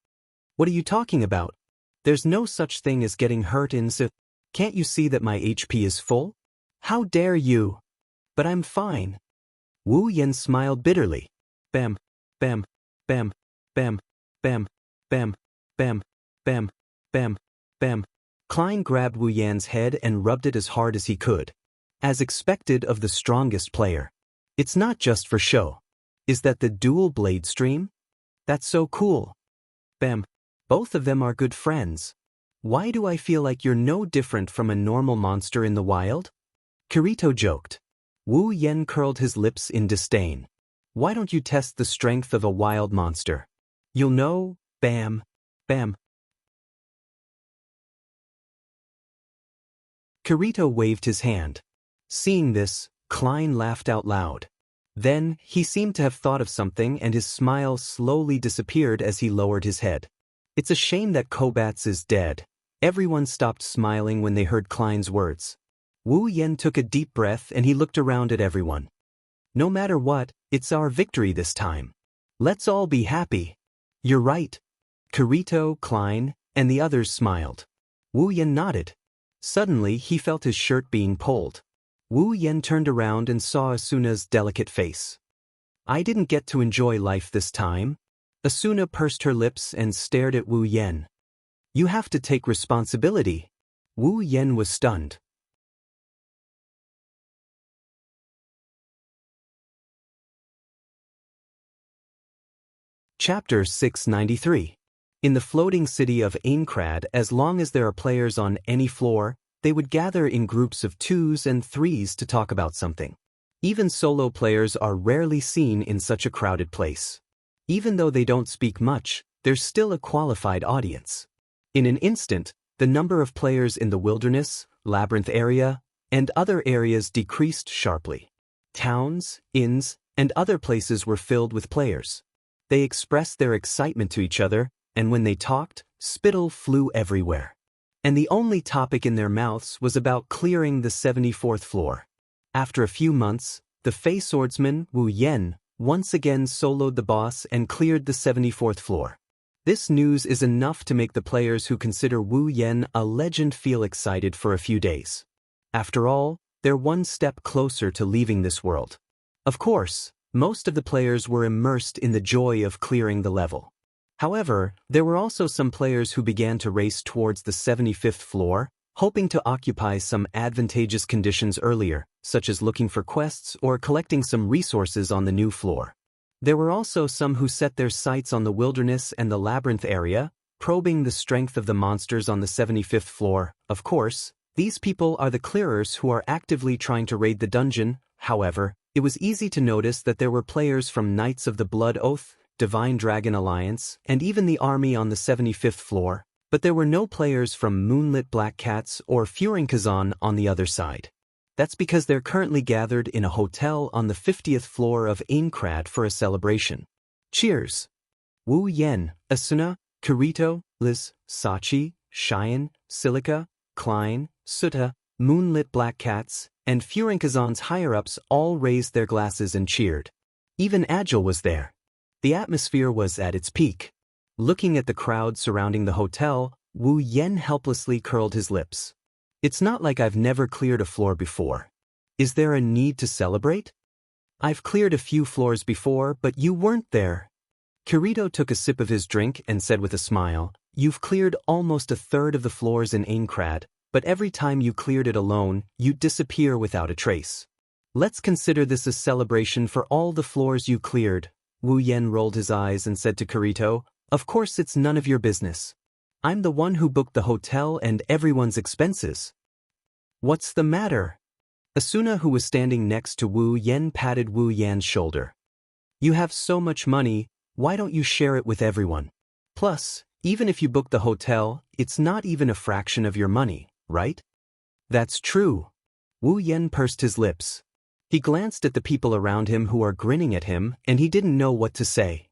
What are you talking about? There's no such thing as getting hurt in so. Can't you see that my HP is full? How dare you? But I'm fine. Wu Yan smiled bitterly. Bam, bam, bam, bam, bam, bam, bam, bam, bam, bam. Klein grabbed Wu Yan's head and rubbed it as hard as he could. As expected of the strongest player. It's not just for show. Is that the dual blade stream? That's so cool. Bam. Both of them are good friends. Why do I feel like you're no different from a normal monster in the wild? Kirito joked. Wu Yan curled his lips in disdain. Why don't you test the strength of a wild monster? You'll know, bam, bam. Kirito waved his hand. Seeing this, Klein laughed out loud. Then, he seemed to have thought of something and his smile slowly disappeared as he lowered his head. It's a shame that Kobats is dead. Everyone stopped smiling when they heard Klein's words. Wu Yan took a deep breath and he looked around at everyone. No matter what, it's our victory this time. Let's all be happy. You're right. Kirito, Klein, and the others smiled. Wu Yan nodded. Suddenly, he felt his shirt being pulled. Wu Yan turned around and saw Asuna's delicate face. I didn't get to enjoy life this time. Asuna pursed her lips and stared at Wu Yan. You have to take responsibility. Wu Yan was stunned. Chapter 693. In the floating city of Aincrad, as long as there are players on any floor, they would gather in groups of 2s and 3s to talk about something. Even solo players are rarely seen in such a crowded place. Even though they don't speak much, there's still a qualified audience. In an instant, the number of players in the wilderness, labyrinth area, and other areas decreased sharply. Towns, inns, and other places were filled with players. They expressed their excitement to each other, and when they talked, spittle flew everywhere. And the only topic in their mouths was about clearing the 74th floor. After a few months, the Fey swordsman, Wu Yan, once again soloed the boss and cleared the 74th floor. This news is enough to make the players who consider Wu Yan a legend feel excited for a few days. After all, they're one step closer to leaving this world. Of course, most of the players were immersed in the joy of clearing the level. However, there were also some players who began to race towards the 75th floor, hoping to occupy some advantageous conditions earlier, such as looking for quests or collecting some resources on the new floor. There were also some who set their sights on the wilderness and the labyrinth area, probing the strength of the monsters on the 75th floor. Of course, these people are the clearers who are actively trying to raid the dungeon. However, it was easy to notice that there were players from Knights of the Blood Oath, Divine Dragon Alliance, and even the army on the 75th floor, but there were no players from Moonlit Black Cats or Furingkazan on the other side. That's because they're currently gathered in a hotel on the 50th floor of Aincrad for a celebration. Cheers! Wu Yan, Asuna, Kirito, Liz, Sachi, Xianxia, Klein, Sutta, Moonlit Black Cats, and Furingkazan's higher-ups all raised their glasses and cheered. Even Agile was there. The atmosphere was at its peak. Looking at the crowd surrounding the hotel, Wu Yan helplessly curled his lips. It's not like I've never cleared a floor before. Is there a need to celebrate? I've cleared a few floors before, but you weren't there. Kirito took a sip of his drink and said with a smile, "You've cleared almost a third of the floors in Aincrad, but every time you cleared it alone, you'd disappear without a trace. Let's consider this a celebration for all the floors you cleared." Wu Yan rolled his eyes and said to Kirito, "Of course it's none of your business. I'm the one who booked the hotel and everyone's expenses." "What's the matter?" Asuna, who was standing next to Wu Yan, patted Wu Yan's shoulder. "You have so much money, why don't you share it with everyone? Plus, even if you book the hotel, it's not even a fraction of your money, right?" "That's true." Wu Yan pursed his lips. He glanced at the people around him who are grinning at him, and he didn't know what to say.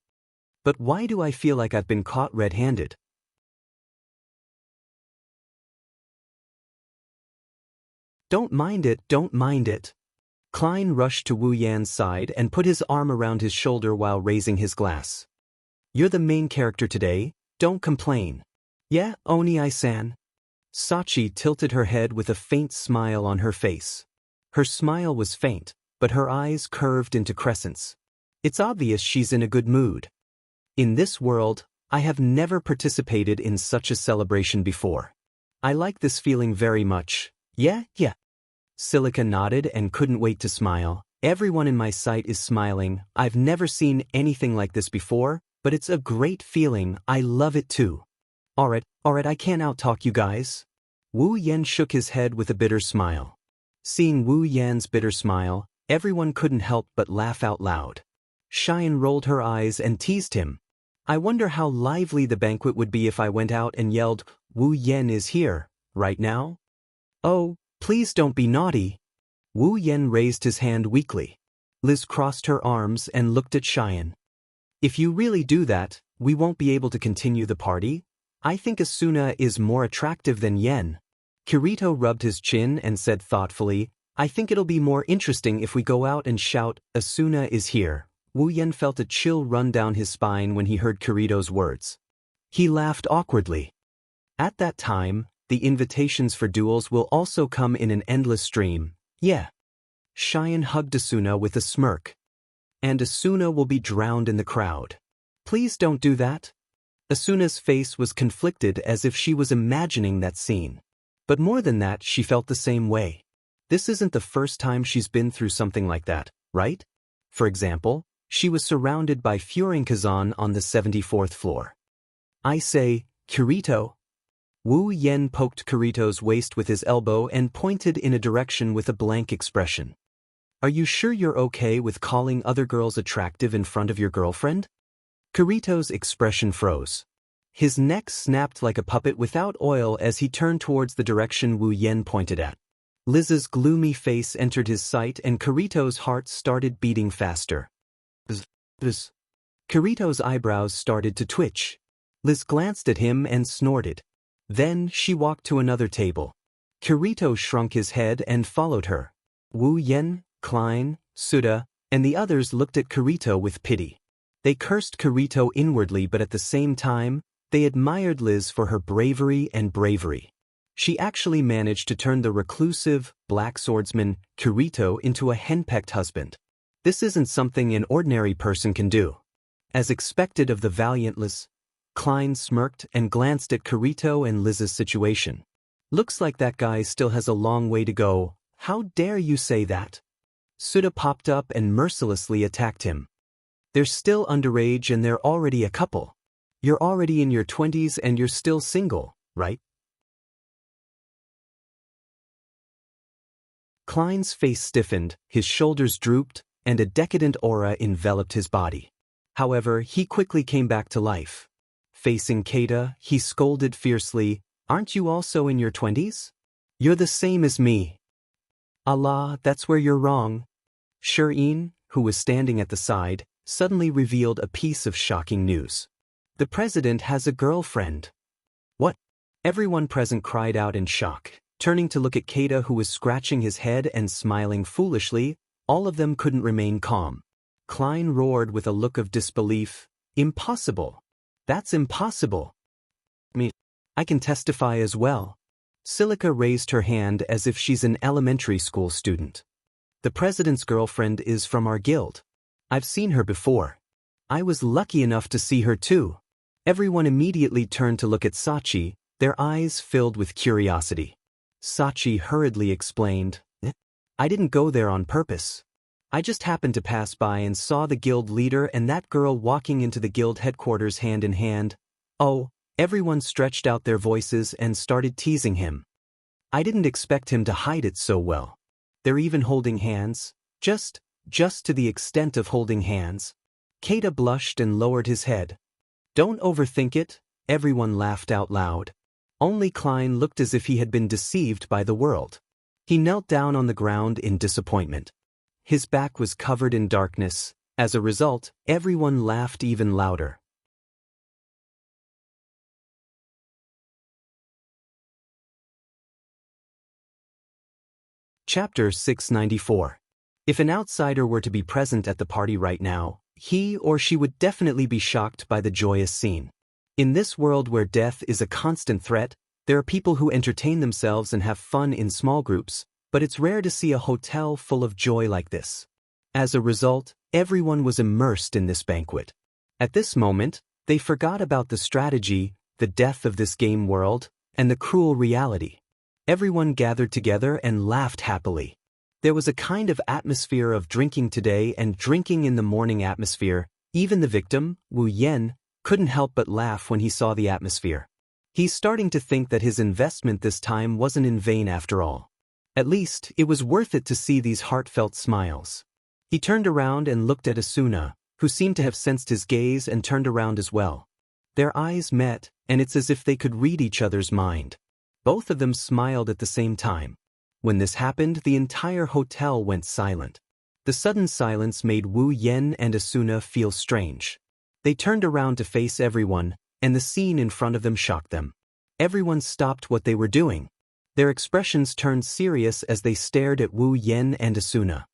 "But why do I feel like I've been caught red-handed?" "Don't mind it, don't mind it." Klein rushed to Wu Yan's side and put his arm around his shoulder while raising his glass. "You're the main character today, don't complain." "Yeah, Oni-san." Sachi tilted her head with a faint smile on her face. Her smile was faint, but her eyes curved into crescents. It's obvious she's in a good mood. "In this world, I have never participated in such a celebration before. I like this feeling very much." Yeah. Silica nodded and couldn't wait to smile. "Everyone in my sight is smiling. I've never seen anything like this before, but it's a great feeling. I love it too." Alright, I can't out-talk you guys." Wu Yan shook his head with a bitter smile. Seeing Wu Yan's bitter smile, everyone couldn't help but laugh out loud. Xian rolled her eyes and teased him. "I wonder how lively the banquet would be if I went out and yelled, 'Wu Yan is here,' right now?" "Oh, please don't be naughty." Wu Yan raised his hand weakly. Liz crossed her arms and looked at Xian. "If you really do that, we won't be able to continue the party. I think Asuna is more attractive than Yen." Kirito rubbed his chin and said thoughtfully, "I think it'll be more interesting if we go out and shout, 'Asuna is here.'" Wu Yan felt a chill run down his spine when he heard Kirito's words. He laughed awkwardly. At that time, the invitations for duels will also come in an endless stream. Yeah. Xian hugged Asuna with a smirk. "And Asuna will be drowned in the crowd. Please don't do that." Asuna's face was conflicted as if she was imagining that scene. But more than that, she felt the same way. This isn't the first time she's been through something like that, right? For example, she was surrounded by Furingkazan on the 74th floor. "I say, Kirito." Wu Yan poked Kirito's waist with his elbow and pointed in a direction with a blank expression. "Are you sure you're okay with calling other girls attractive in front of your girlfriend?" Kirito's expression froze. His neck snapped like a puppet without oil as he turned towards the direction Wu Yan pointed at. Liz's gloomy face entered his sight and Kirito's heart started beating faster. Kirito's eyebrows started to twitch. Liz glanced at him and snorted. Then she walked to another table. Kirito shrunk his head and followed her. Wu Yen, Klein, Suda, and the others looked at Kirito with pity. They cursed Kirito inwardly, but at the same time, they admired Liz for her bravery and bravery. She actually managed to turn the reclusive, black swordsman, Kirito, into a henpecked husband. This isn't something an ordinary person can do. As expected of the valiant Liz, Klein smirked and glanced at Kirito and Liz's situation. Looks like that guy still has a long way to go. How dare you say that? Suda popped up and mercilessly attacked him. They're still underage and they're already a couple. You're already in your 20s and you're still single, right? Klein's face stiffened, his shoulders drooped, and a decadent aura enveloped his body. However, he quickly came back to life. Facing Keita, he scolded fiercely, "Aren't you also in your 20s? You're the same as me." "Allah, that's where you're wrong." Shirin, who was standing at the side, suddenly revealed a piece of shocking news. "The president has a girlfriend." "What?" Everyone present cried out in shock. Turning to look at Keita, who was scratching his head and smiling foolishly, all of them couldn't remain calm. Klein roared with a look of disbelief, "Impossible! That's impossible! I can testify as well." Silica raised her hand as if she's an elementary school student. "The president's girlfriend is from our guild. I've seen her before. I was lucky enough to see her too." Everyone immediately turned to look at Sachi, their eyes filled with curiosity. Sachi hurriedly explained, "I didn't go there on purpose. I just happened to pass by and saw the guild leader and that girl walking into the guild headquarters hand in hand. Oh," everyone stretched out their voices and started teasing him. "I didn't expect him to hide it so well. They're even holding hands, just to the extent of holding hands." Keita blushed and lowered his head. "Don't overthink it," everyone laughed out loud. Only Klein looked as if he had been deceived by the world. He knelt down on the ground in disappointment. His back was covered in darkness. As a result, everyone laughed even louder. Chapter 694. If an outsider were to be present at the party right now, he or she would definitely be shocked by the joyous scene. In this world where death is a constant threat, there are people who entertain themselves and have fun in small groups, but it's rare to see a hotel full of joy like this. As a result, everyone was immersed in this banquet. At this moment, they forgot about the strategy, the death of this game world, and the cruel reality. Everyone gathered together and laughed happily. There was a kind of atmosphere of drinking today and drinking in the morning atmosphere. Even the victim, Wu Yen, couldn't help but laugh when he saw the atmosphere. He's starting to think that his investment this time wasn't in vain after all. At least, it was worth it to see these heartfelt smiles. He turned around and looked at Asuna, who seemed to have sensed his gaze and turned around as well. Their eyes met, and it's as if they could read each other's mind. Both of them smiled at the same time. When this happened, the entire hotel went silent. The sudden silence made Wu Yen and Asuna feel strange. They turned around to face everyone, and the scene in front of them shocked them. Everyone stopped what they were doing. Their expressions turned serious as they stared at Wu Yen and Asuna.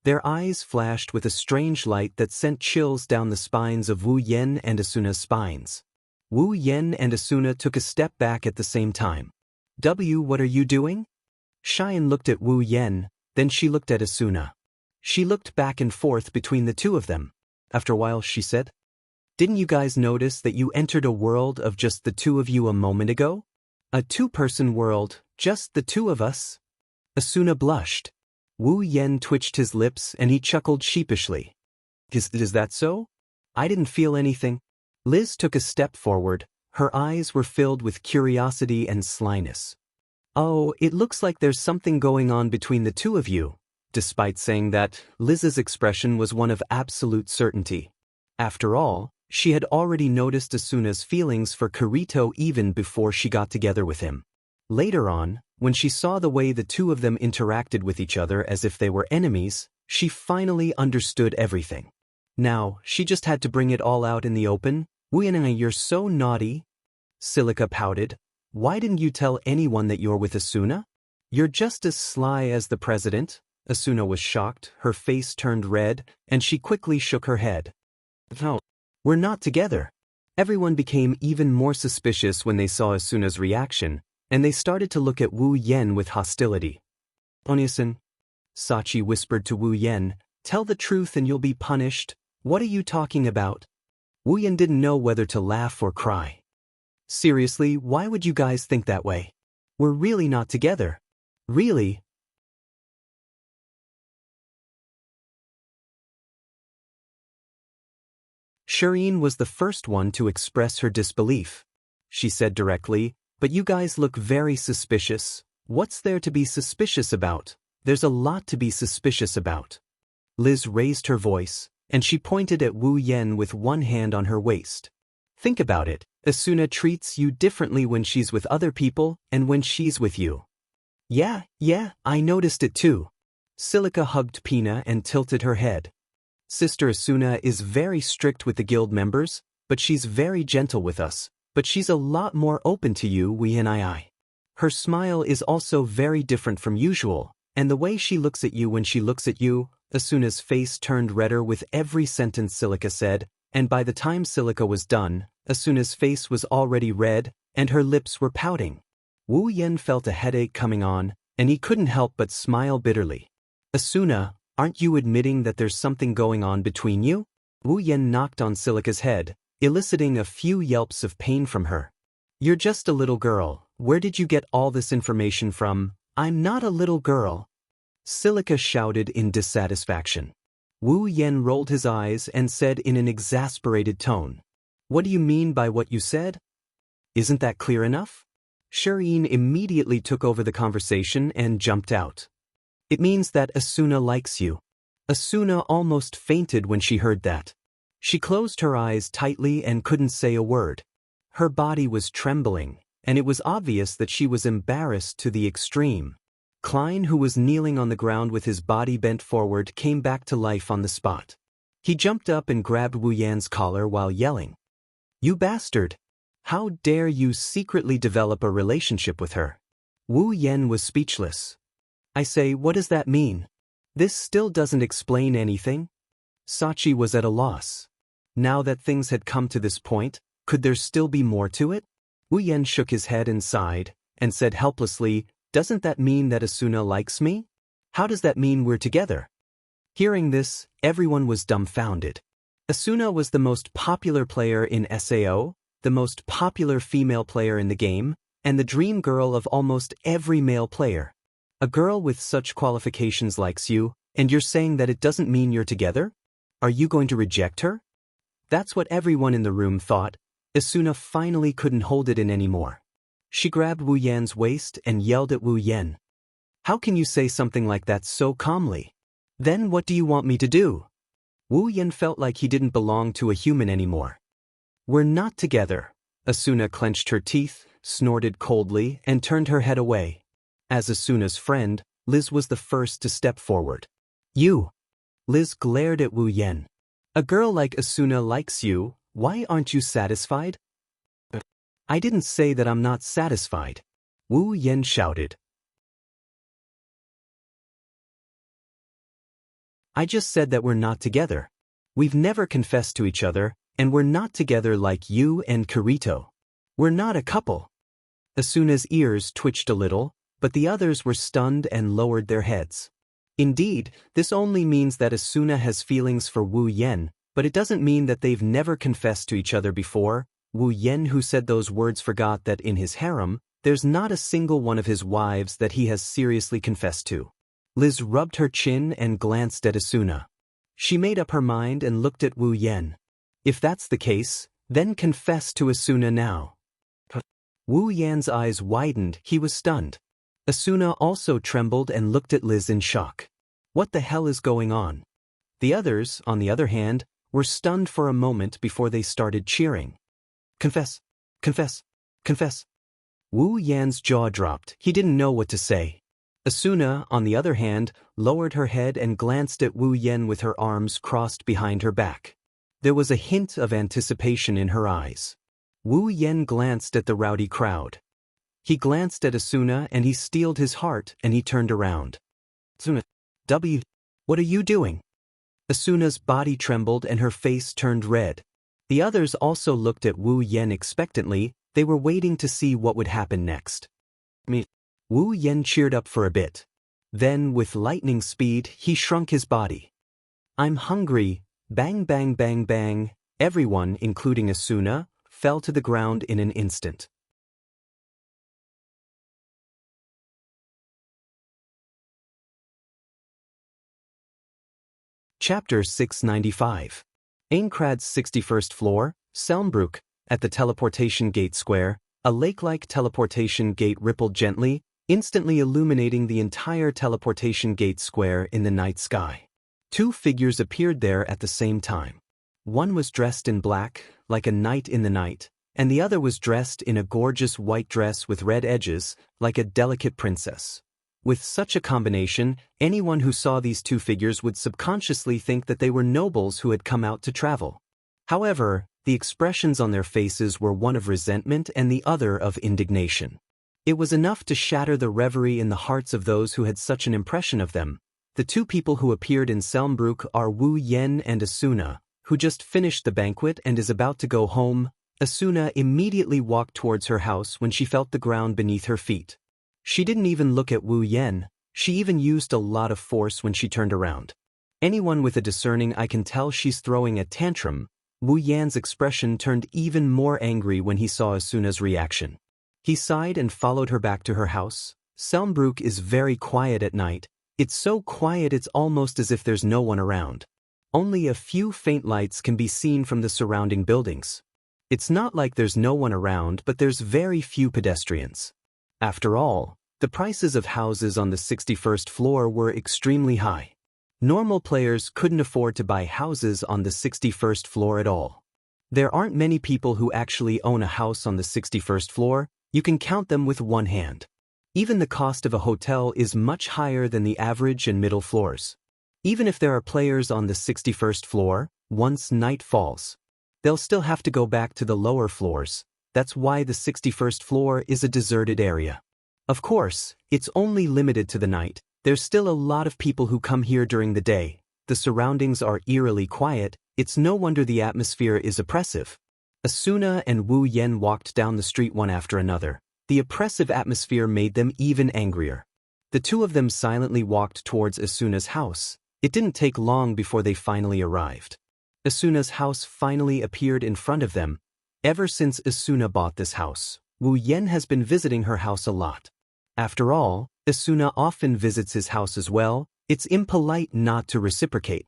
Their eyes flashed with a strange light that sent chills down the spines of Wu Yen and Asuna's spines. Wu Yen and Asuna took a step back at the same time. What are you doing?" Xian looked at Wu Yen, then she looked at Asuna. She looked back and forth between the two of them. After a while she said, "Didn't you guys notice that you entered a world of just the two of you a moment ago? A two-person world, just the two of us?" Asuna blushed. Wu Yen twitched his lips and he chuckled sheepishly. Is that so? I didn't feel anything." Liz took a step forward. Her eyes were filled with curiosity and slyness. "Oh, it looks like there's something going on between the two of you." Despite saying that, Liz's expression was one of absolute certainty. After all, she had already noticed Asuna's feelings for Kirito even before she got together with him. Later on, when she saw the way the two of them interacted with each other as if they were enemies, she finally understood everything. Now, she just had to bring it all out in the open. Wu Yan, you're so naughty. Silica pouted. Why didn't you tell anyone that you're with Asuna? You're just as sly as the president. Asuna was shocked, her face turned red, and she quickly shook her head. No, we're not together. Everyone became even more suspicious when they saw Asuna's reaction, and they started to look at Wu Yan with hostility. Oniasan, Sachi whispered to Wu Yan, tell the truth and you'll be punished. What are you talking about? Wu Yan didn't know whether to laugh or cry. Seriously, why would you guys think that way? We're really not together. Really? Shireen was the first one to express her disbelief. She said directly, but you guys look very suspicious. What's there to be suspicious about? There's a lot to be suspicious about. Liz raised her voice, and she pointed at Wu Yan with one hand on her waist. Think about it, Asuna treats you differently when she's with other people and when she's with you. Yeah, I noticed it too. Silica hugged Pina and tilted her head. Sister Asuna is very strict with the guild members, but she's very gentle with us, but she's a lot more open to you, we and I. Her smile is also very different from usual, and the way she looks at you when she looks at you, Asuna's face turned redder with every sentence Silica said, and by the time Silica was done, Asuna's face was already red, and her lips were pouting. Wu Yan felt a headache coming on, and he couldn't help but smile bitterly. Asuna, aren't you admitting that there's something going on between you? Wu Yan knocked on Silica's head, eliciting a few yelps of pain from her. You're just a little girl. Where did you get all this information from? I'm not a little girl. Silica shouted in dissatisfaction. Wu Yan rolled his eyes and said in an exasperated tone, what do you mean by what you said? Isn't that clear enough? Shireen immediately took over the conversation and jumped out. It means that Asuna likes you. Asuna almost fainted when she heard that. She closed her eyes tightly and couldn't say a word. Her body was trembling, and it was obvious that she was embarrassed to the extreme. Klein, who was kneeling on the ground with his body bent forward, came back to life on the spot. He jumped up and grabbed Wu Yan's collar while yelling, You bastard! How dare you secretly develop a relationship with her? Wu Yan was speechless. I say, what does that mean? This still doesn't explain anything. Sachi was at a loss. Now that things had come to this point, could there still be more to it? Wu Yan shook his head and sighed, and said helplessly, doesn't that mean that Asuna likes me? How does that mean we're together? Hearing this, everyone was dumbfounded. Asuna was the most popular player in SAO, the most popular female player in the game, and the dream girl of almost every male player. A girl with such qualifications likes you, and you're saying that it doesn't mean you're together? Are you going to reject her? That's what everyone in the room thought. Asuna finally couldn't hold it in anymore. She grabbed Wu Yan's waist and yelled at Wu Yan. How can you say something like that so calmly? Then what do you want me to do? Wu Yan felt like he didn't belong to a human anymore. We're not together. Asuna clenched her teeth, snorted coldly, and turned her head away. As Asuna's friend, Liz was the first to step forward. You! Liz glared at Wu Yan. A girl like Asuna likes you, why aren't you satisfied? I didn't say that I'm not satisfied. Wu Yan shouted. I just said that we're not together. We've never confessed to each other, and we're not together like you and Kirito. We're not a couple. Asuna's ears twitched a little, but the others were stunned and lowered their heads. Indeed, this only means that Asuna has feelings for Wu Yan, but it doesn't mean that they've never confessed to each other before. Wu Yan, who said those words, forgot that in his harem, there's not a single one of his wives that he has seriously confessed to. Liz rubbed her chin and glanced at Asuna. She made up her mind and looked at Wu Yan. If that's the case, then confess to Asuna now. Wu Yan's eyes widened, he was stunned. Asuna also trembled and looked at Liz in shock. What the hell is going on? The others, on the other hand, were stunned for a moment before they started cheering. Confess! Confess! Confess! Wu Yan's jaw dropped, he didn't know what to say. Asuna, on the other hand, lowered her head and glanced at Wu Yen with her arms crossed behind her back. There was a hint of anticipation in her eyes. Wu Yen glanced at the rowdy crowd. He glanced at Asuna and he steeled his heart and he turned around. Asuna, what are you doing? Asuna's body trembled and her face turned red. The others also looked at Wu Yen expectantly. They were waiting to see what would happen next. Wu Yen cheered up for a bit. Then, with lightning speed, he shrunk his body. I'm hungry. Bang bang bang bang. Everyone, including Asuna, fell to the ground in an instant. Chapter 695. Aincrad's 61st floor, Selmbrook, at the teleportation gate square, a lake-like teleportation gate rippled gently, instantly illuminating the entire teleportation gate square in the night sky. Two figures appeared there at the same time. One was dressed in black, like a knight in the night, and the other was dressed in a gorgeous white dress with red edges, like a delicate princess. With such a combination, anyone who saw these two figures would subconsciously think that they were nobles who had come out to travel. However, the expressions on their faces were one of resentment and the other of indignation. It was enough to shatter the reverie in the hearts of those who had such an impression of them. The two people who appeared in Selmbrook are Wu Yen and Asuna, who just finished the banquet and is about to go home. Asuna immediately walked towards her house when she felt the ground beneath her feet. She didn't even look at Wu Yen. She even used a lot of force when she turned around. Anyone with a discerning eye can tell she's throwing a tantrum. Wu Yan's expression turned even more angry when he saw Asuna's reaction. He sighed and followed her back to her house. Selmbrook is very quiet at night. It's so quiet it's almost as if there's no one around. Only a few faint lights can be seen from the surrounding buildings. It's not like there's no one around, but there's very few pedestrians. After all, the prices of houses on the 61st floor were extremely high. Normal players couldn't afford to buy houses on the 61st floor at all. There aren't many people who actually own a house on the 61st floor. You can count them with one hand. Even the cost of a hotel is much higher than the average and middle floors. Even if there are players on the 61st floor, once night falls, they'll still have to go back to the lower floors. That's why the 61st floor is a deserted area. Of course, it's only limited to the night. There's still a lot of people who come here during the day. The surroundings are eerily quiet. It's no wonder the atmosphere is oppressive. Asuna and Wu Yen walked down the street one after another. The oppressive atmosphere made them even angrier. The two of them silently walked towards Asuna's house. It didn't take long before they finally arrived. Asuna's house finally appeared in front of them. Ever since Asuna bought this house, Wu Yen has been visiting her house a lot. After all, Asuna often visits his house as well. It's impolite not to reciprocate.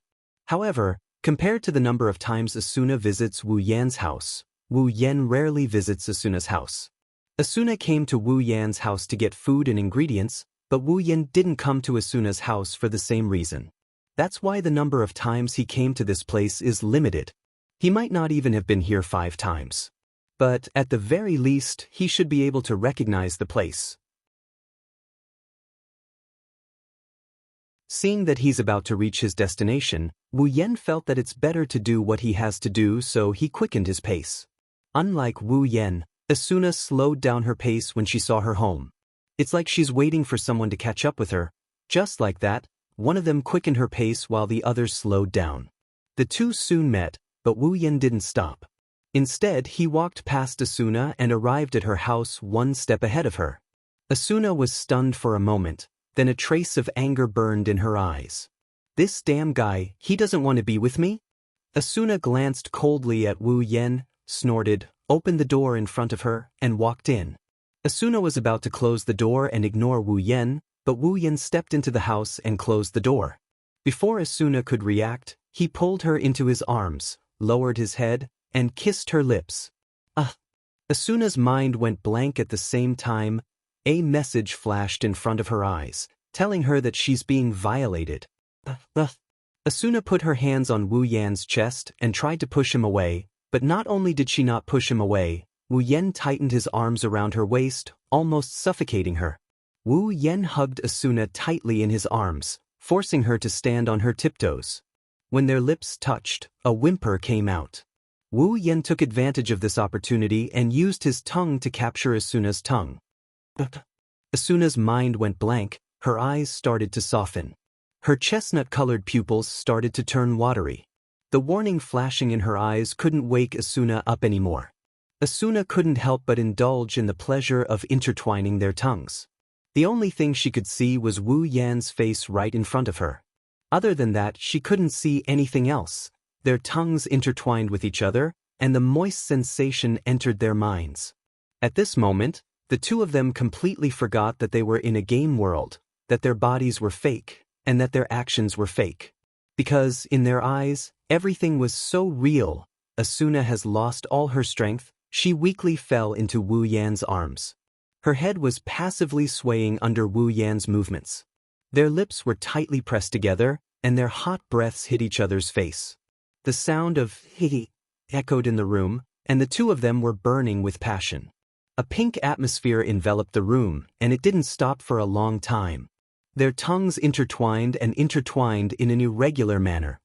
However, compared to the number of times Asuna visits Wu Yan's house, Wu Yen rarely visits Asuna's house. Asuna came to Wu Yan's house to get food and ingredients, but Wu Yen didn't come to Asuna's house for the same reason. That's why the number of times he came to this place is limited. He might not even have been here 5 times. But at the very least, he should be able to recognize the place. Seeing that he's about to reach his destination, Wu Yen felt that it's better to do what he has to do, so he quickened his pace. Unlike Wu Yen, Asuna slowed down her pace when she saw her home. It's like she's waiting for someone to catch up with her. Just like that, one of them quickened her pace while the others slowed down. The two soon met, but Wu Yen didn't stop. Instead, he walked past Asuna and arrived at her house one step ahead of her. Asuna was stunned for a moment, then a trace of anger burned in her eyes. This damn guy, he doesn't want to be with me? Asuna glanced coldly at Wu Yen, snorted, opened the door in front of her, and walked in. Asuna was about to close the door and ignore Wu Yen, but Wu Yen stepped into the house and closed the door. Before Asuna could react, he pulled her into his arms, lowered his head, and kissed her lips. Asuna's mind went blank at the same time. A message flashed in front of her eyes, telling her that she's being violated. Asuna put her hands on Wu Yan's chest and tried to push him away, but not only did she not push him away, Wu Yen tightened his arms around her waist, almost suffocating her. Wu Yen hugged Asuna tightly in his arms, forcing her to stand on her tiptoes. When their lips touched, a whimper came out. Wu Yen took advantage of this opportunity and used his tongue to capture Asuna's tongue. Asuna's mind went blank, her eyes started to soften. Her chestnut-colored pupils started to turn watery. The warning flashing in her eyes couldn't wake Asuna up anymore. Asuna couldn't help but indulge in the pleasure of intertwining their tongues. The only thing she could see was Wu Yan's face right in front of her. Other than that, she couldn't see anything else. Their tongues intertwined with each other, and the moist sensation entered their minds. At this moment, the two of them completely forgot that they were in a game world, that their bodies were fake, and that their actions were fake. Because, in their eyes, everything was so real. Asuna has lost all her strength. She weakly fell into Wu Yan's arms. Her head was passively swaying under Wu Yan's movements. Their lips were tightly pressed together, and their hot breaths hit each other's face. The sound of "hee" echoed in the room, and the two of them were burning with passion. A pink atmosphere enveloped the room, and it didn't stop for a long time. Their tongues intertwined and intertwined in an irregular manner.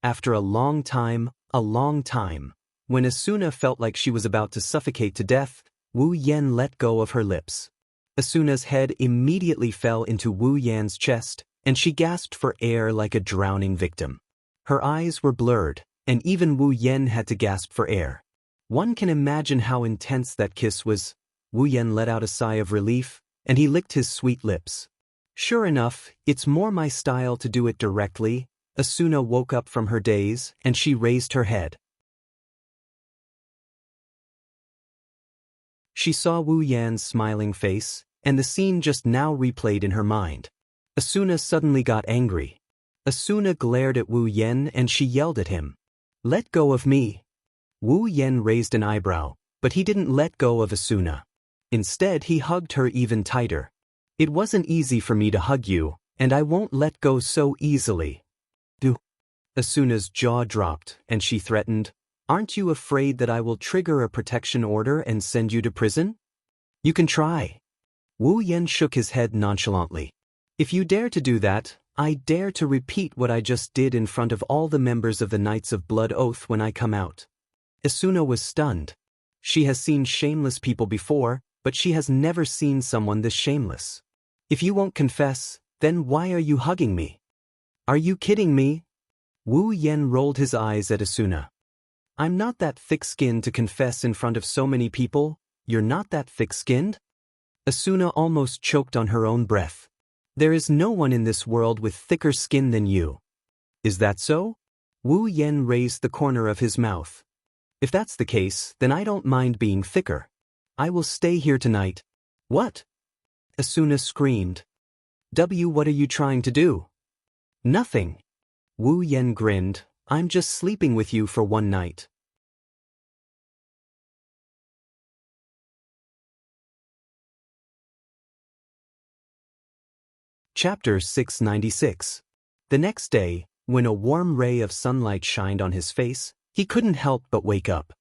After a long time, when Asuna felt like she was about to suffocate to death, Wu Yen let go of her lips. Asuna's head immediately fell into Wu Yan's chest, and she gasped for air like a drowning victim. Her eyes were blurred, and even Wu Yen had to gasp for air. One can imagine how intense that kiss was. Wu Yen let out a sigh of relief, and he licked his sweet lips. Sure enough, it's more my style to do it directly. Asuna woke up from her daze, and she raised her head. She saw Wu Yan's smiling face, and the scene just now replayed in her mind. Asuna suddenly got angry. Asuna glared at Wu Yen and she yelled at him. "Let go of me." Wu Yen raised an eyebrow, but he didn't let go of Asuna. Instead, he hugged her even tighter. "It wasn't easy for me to hug you, and I won't let go so easily." Asuna's jaw dropped, and she threatened, "Aren't you afraid that I will trigger a protection order and send you to prison?" "You can try." Wu Yen shook his head nonchalantly. "If you dare to do that, I dare to repeat what I just did in front of all the members of the Knights of Blood Oath when I come out." Asuna was stunned. She has seen shameless people before, but she has never seen someone this shameless. "If you won't confess, then why are you hugging me? Are you kidding me?" Wu Yen rolled his eyes at Asuna. "I'm not that thick-skinned to confess in front of so many people." "You're not that thick-skinned?" Asuna almost choked on her own breath. "There is no one in this world with thicker skin than you." "Is that so?" Wu Yen raised the corner of his mouth. "If that's the case, then I don't mind being thicker. I will stay here tonight." "What?" Asuna screamed. What are you trying to do?" "Nothing." Wu Yen grinned. "I'm just sleeping with you for one night." Chapter 696. The next day, when a warm ray of sunlight shined on his face, he couldn't help but wake up.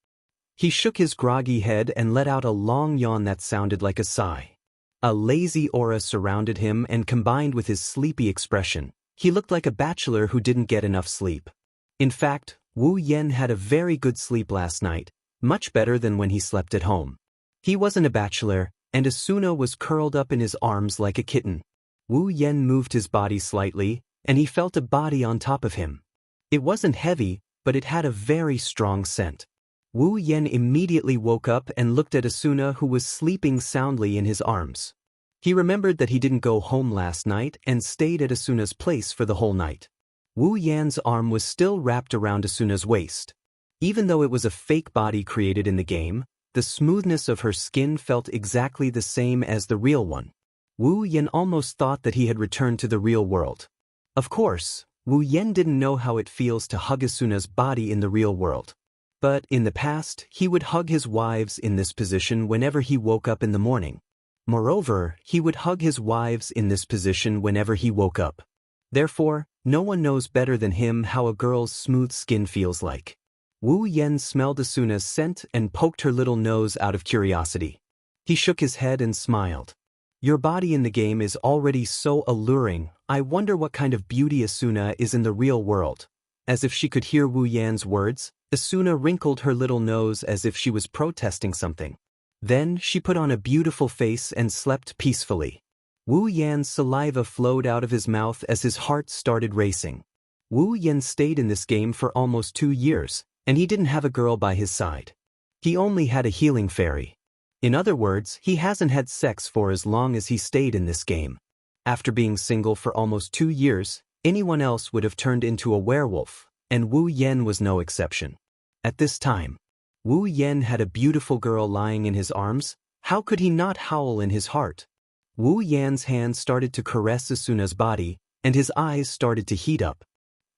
He shook his groggy head and let out a long yawn that sounded like a sigh. A lazy aura surrounded him, and combined with his sleepy expression, he looked like a bachelor who didn't get enough sleep. In fact, Wu Yen had a very good sleep last night, much better than when he slept at home. He wasn't a bachelor, and Asuna was curled up in his arms like a kitten. Wu Yen moved his body slightly, and he felt a body on top of him. It wasn't heavy, but it had a very strong scent. Wu Yen immediately woke up and looked at Asuna, who was sleeping soundly in his arms. He remembered that he didn't go home last night and stayed at Asuna's place for the whole night. Wu Yan's arm was still wrapped around Asuna's waist. Even though it was a fake body created in the game, the smoothness of her skin felt exactly the same as the real one. Wu Yen almost thought that he had returned to the real world. Of course, Wu Yen didn't know how it feels to hug Asuna's body in the real world. But in the past, he would hug his wives in this position whenever he woke up in the morning. Moreover, he would hug his wives in this position whenever he woke up. Therefore, no one knows better than him how a girl's smooth skin feels like. Wu Yen smelled Asuna's scent and poked her little nose out of curiosity. He shook his head and smiled. Your body in the game is already so alluring, I wonder what kind of beauty Asuna is in the real world. As if she could hear Wu Yan's words, Asuna wrinkled her little nose as if she was protesting something. Then she put on a beautiful face and slept peacefully. Wu Yan's saliva flowed out of his mouth as his heart started racing. Wu Yan stayed in this game for almost 2 years, and he didn't have a girl by his side. He only had a healing fairy. In other words, he hasn't had sex for as long as he stayed in this game. After being single for almost 2 years, anyone else would have turned into a werewolf, and Wu Yan was no exception. At this time, Wu Yan had a beautiful girl lying in his arms. How could he not howl in his heart? Wu Yan's hand started to caress Asuna's body, and his eyes started to heat up.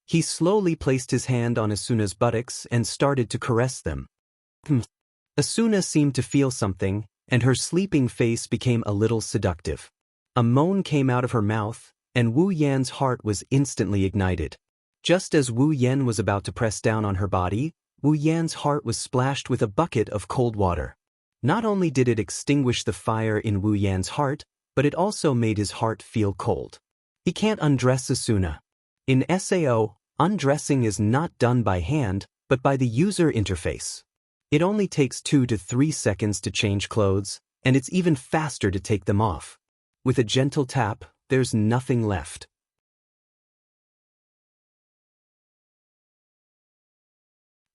He slowly placed his hand on Asuna's buttocks and started to caress them. Asuna seemed to feel something, and her sleeping face became a little seductive. A moan came out of her mouth, and Wu Yan's heart was instantly ignited. Just as Wu Yan was about to press down on her body, Wu Yan's heart was splashed with a bucket of cold water. Not only did it extinguish the fire in Wu Yan's heart, but it also made his heart feel cold. He can't undress Asuna. In SAO, undressing is not done by hand, but by the user interface. It only takes 2 to 3 seconds to change clothes, and it's even faster to take them off. With a gentle tap, there's nothing left.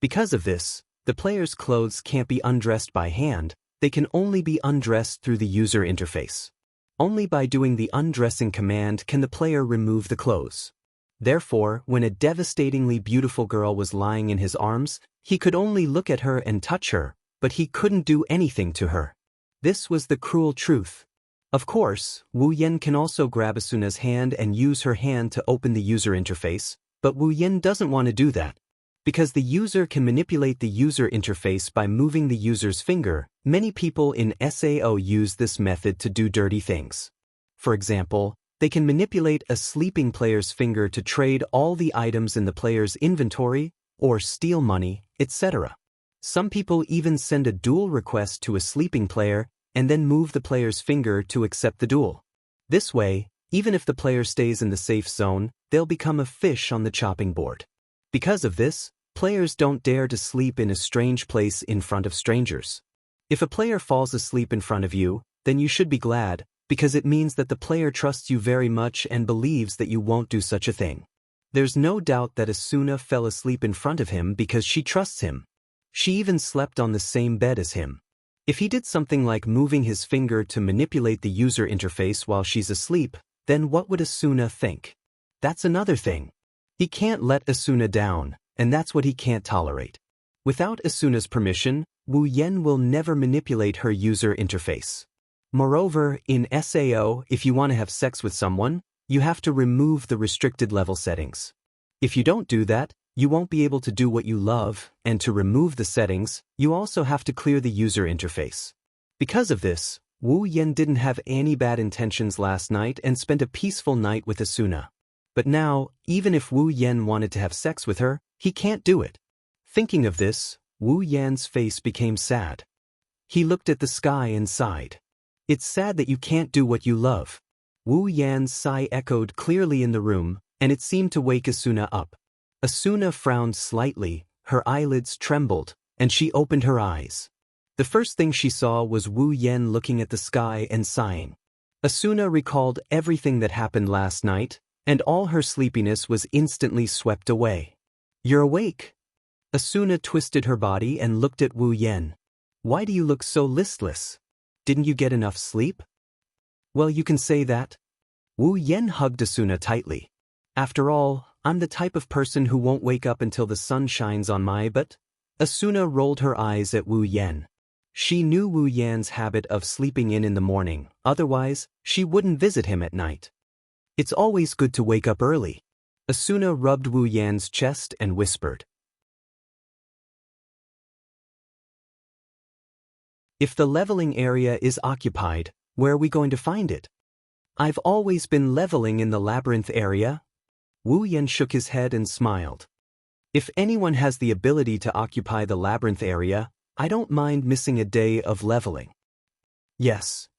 Because of this, the player's clothes can't be undressed by hand, they can only be undressed through the user interface. Only by doing the undressing command can the player remove the clothes. Therefore, when a devastatingly beautiful girl was lying in his arms, he could only look at her and touch her, but he couldn't do anything to her. This was the cruel truth. Of course, Wu Yan can also grab Asuna's hand and use her hand to open the user interface, but Wu Yan doesn't want to do that. Because the user can manipulate the user interface by moving the user's finger, many people in SAO use this method to do dirty things. For example, they can manipulate a sleeping player's finger to trade all the items in the player's inventory, or steal money, etc. Some people even send a duel request to a sleeping player and then move the player's finger to accept the duel. This way, even if the player stays in the safe zone, they'll become a fish on the chopping board. Because of this, players don't dare to sleep in a strange place in front of strangers. If a player falls asleep in front of you, then you should be glad, because it means that the player trusts you very much and believes that you won't do such a thing. There's no doubt that Asuna fell asleep in front of him because she trusts him. She even slept on the same bed as him. If he did something like moving his finger to manipulate the user interface while she's asleep, then what would Asuna think? That's another thing. He can't let Asuna down, and that's what he can't tolerate. Without Asuna's permission, Wu Yan will never manipulate her user interface. Moreover, in SAO, if you want to have sex with someone, you have to remove the restricted level settings. If you don't do that, you won't be able to do what you love, and to remove the settings, you also have to clear the user interface. Because of this, Wu Yan didn't have any bad intentions last night and spent a peaceful night with Asuna. But now, even if Wu Yan wanted to have sex with her, he can't do it. Thinking of this, Wu Yan's face became sad. He looked at the sky and sighed. It's sad that you can't do what you love. Wu Yan's sigh echoed clearly in the room, and it seemed to wake Asuna up. Asuna frowned slightly, her eyelids trembled, and she opened her eyes. The first thing she saw was Wu Yan looking at the sky and sighing. Asuna recalled everything that happened last night, and all her sleepiness was instantly swept away. You're awake. Asuna twisted her body and looked at Wu Yan. Why do you look so listless? Didn't you get enough sleep? Well, you can say that. Wu Yan hugged Asuna tightly. After all, I'm the type of person who won't wake up until the sun shines on my butt. Asuna rolled her eyes at Wu Yan. She knew Wu Yan's habit of sleeping in the morning, otherwise, she wouldn't visit him at night. It's always good to wake up early. Asuna rubbed Wu Yan's chest and whispered. If the leveling area is occupied, where are we going to find it? I've always been leveling in the labyrinth area. Wu Yan shook his head and smiled. If anyone has the ability to occupy the labyrinth area, I don't mind missing a day of leveling. Yes,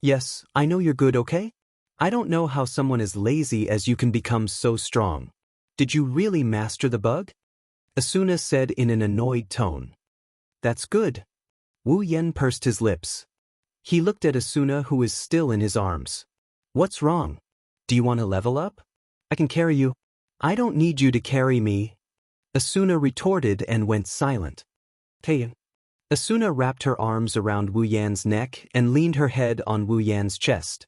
Yes, I know you're good, okay? I don't know how someone as lazy as you can become so strong. Did you really master the bug? Asuna said in an annoyed tone. That's good. Wu Yen pursed his lips. He looked at Asuna, who is still in his arms. What's wrong? Do you want to level up? I can carry you. I don't need you to carry me. Asuna retorted and went silent. Hey. Asuna wrapped her arms around Wu Yan's neck and leaned her head on Wu Yan's chest.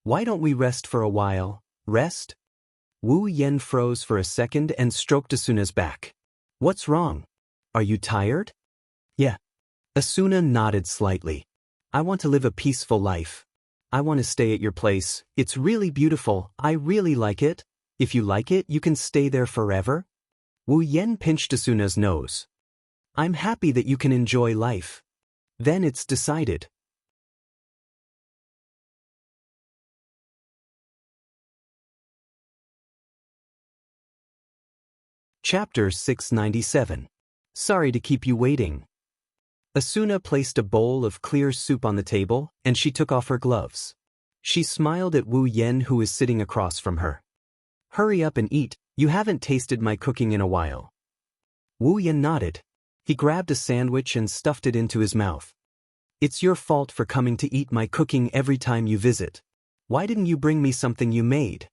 Why don't we rest for a while? Rest? Wu Yen froze for a second and stroked Asuna's back. What's wrong? Are you tired? Yeah. Asuna nodded slightly. I want to live a peaceful life. I want to stay at your place. It's really beautiful. I really like it. If you like it, you can stay there forever. Wu Yen pinched Asuna's nose. I'm happy that you can enjoy life. Then it's decided. Chapter 697. Sorry to keep you waiting. Asuna placed a bowl of clear soup on the table, and she took off her gloves. She smiled at Wu Yen, who is sitting across from her. Hurry up and eat, you haven't tasted my cooking in a while. Wu Yen nodded. He grabbed a sandwich and stuffed it into his mouth. It's your fault for coming to eat my cooking every time you visit. Why didn't you bring me something you made?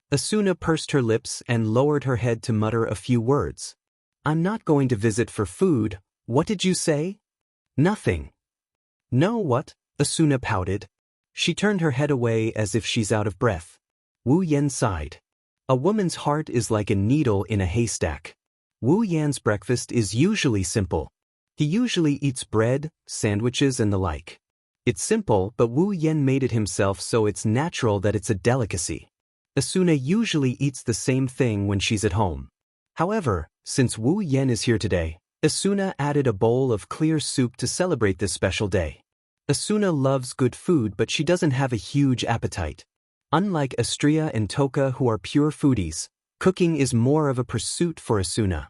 Asuna pursed her lips and lowered her head to mutter a few words. I'm not going to visit for food. What did you say? Nothing. No, what? Asuna pouted. She turned her head away as if she's out of breath. Wu Yen sighed. A woman's heart is like a needle in a haystack. Wu Yan's breakfast is usually simple. He usually eats bread, sandwiches and the like. It's simple, but Wu Yen made it himself, so it's natural that it's a delicacy. Asuna usually eats the same thing when she's at home. However, since Wu Yen is here today, Asuna added a bowl of clear soup to celebrate this special day. Asuna loves good food, but she doesn't have a huge appetite. Unlike Astria and Toka, who are pure foodies, cooking is more of a pursuit for Asuna.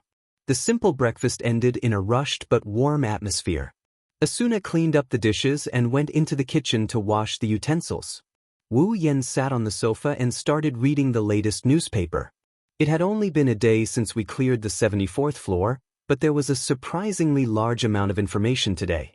The simple breakfast ended in a rushed but warm atmosphere. Asuna cleaned up the dishes and went into the kitchen to wash the utensils. Wu Yen sat on the sofa and started reading the latest newspaper. It had only been a day since we cleared the 74th floor, but there was a surprisingly large amount of information today.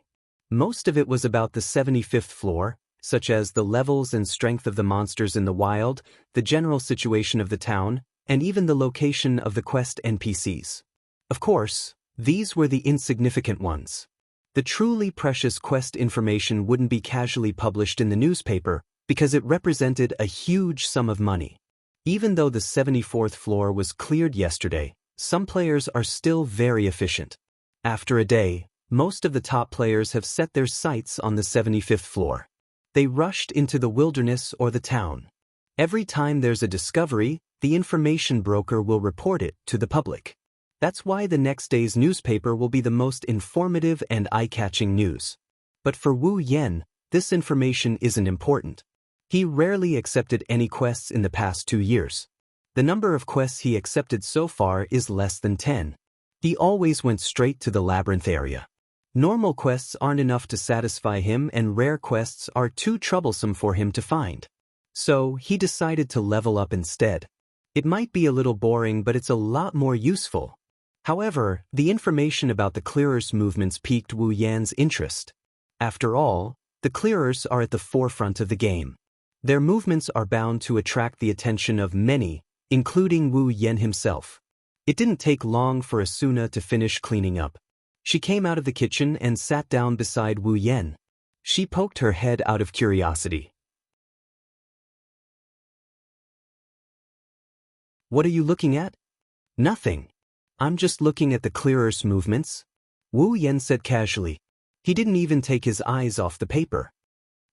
Most of it was about the 75th floor, such as the levels and strength of the monsters in the wild, the general situation of the town, and even the location of the quest NPCs. Of course, these were the insignificant ones. The truly precious quest information wouldn't be casually published in the newspaper because it represented a huge sum of money. Even though the 74th floor was cleared yesterday, some players are still very efficient. After a day, most of the top players have set their sights on the 75th floor. They rushed into the wilderness or the town. Every time there's a discovery, the information broker will report it to the public. That's why the next day's newspaper will be the most informative and eye-catching news. But for Wu Yen, this information isn't important. He rarely accepted any quests in the past 2 years. The number of quests he accepted so far is less than 10. He always went straight to the labyrinth area. Normal quests aren't enough to satisfy him, and rare quests are too troublesome for him to find. So he decided to level up instead. It might be a little boring, but it's a lot more useful. However, the information about the clearers' movements piqued Wu Yan's interest. After all, the clearers are at the forefront of the game. Their movements are bound to attract the attention of many, including Wu Yen himself. It didn't take long for Asuna to finish cleaning up. She came out of the kitchen and sat down beside Wu Yen. She poked her head out of curiosity. What are you looking at? Nothing. I'm just looking at the clearers' movements, Wu Yen said casually. He didn't even take his eyes off the paper.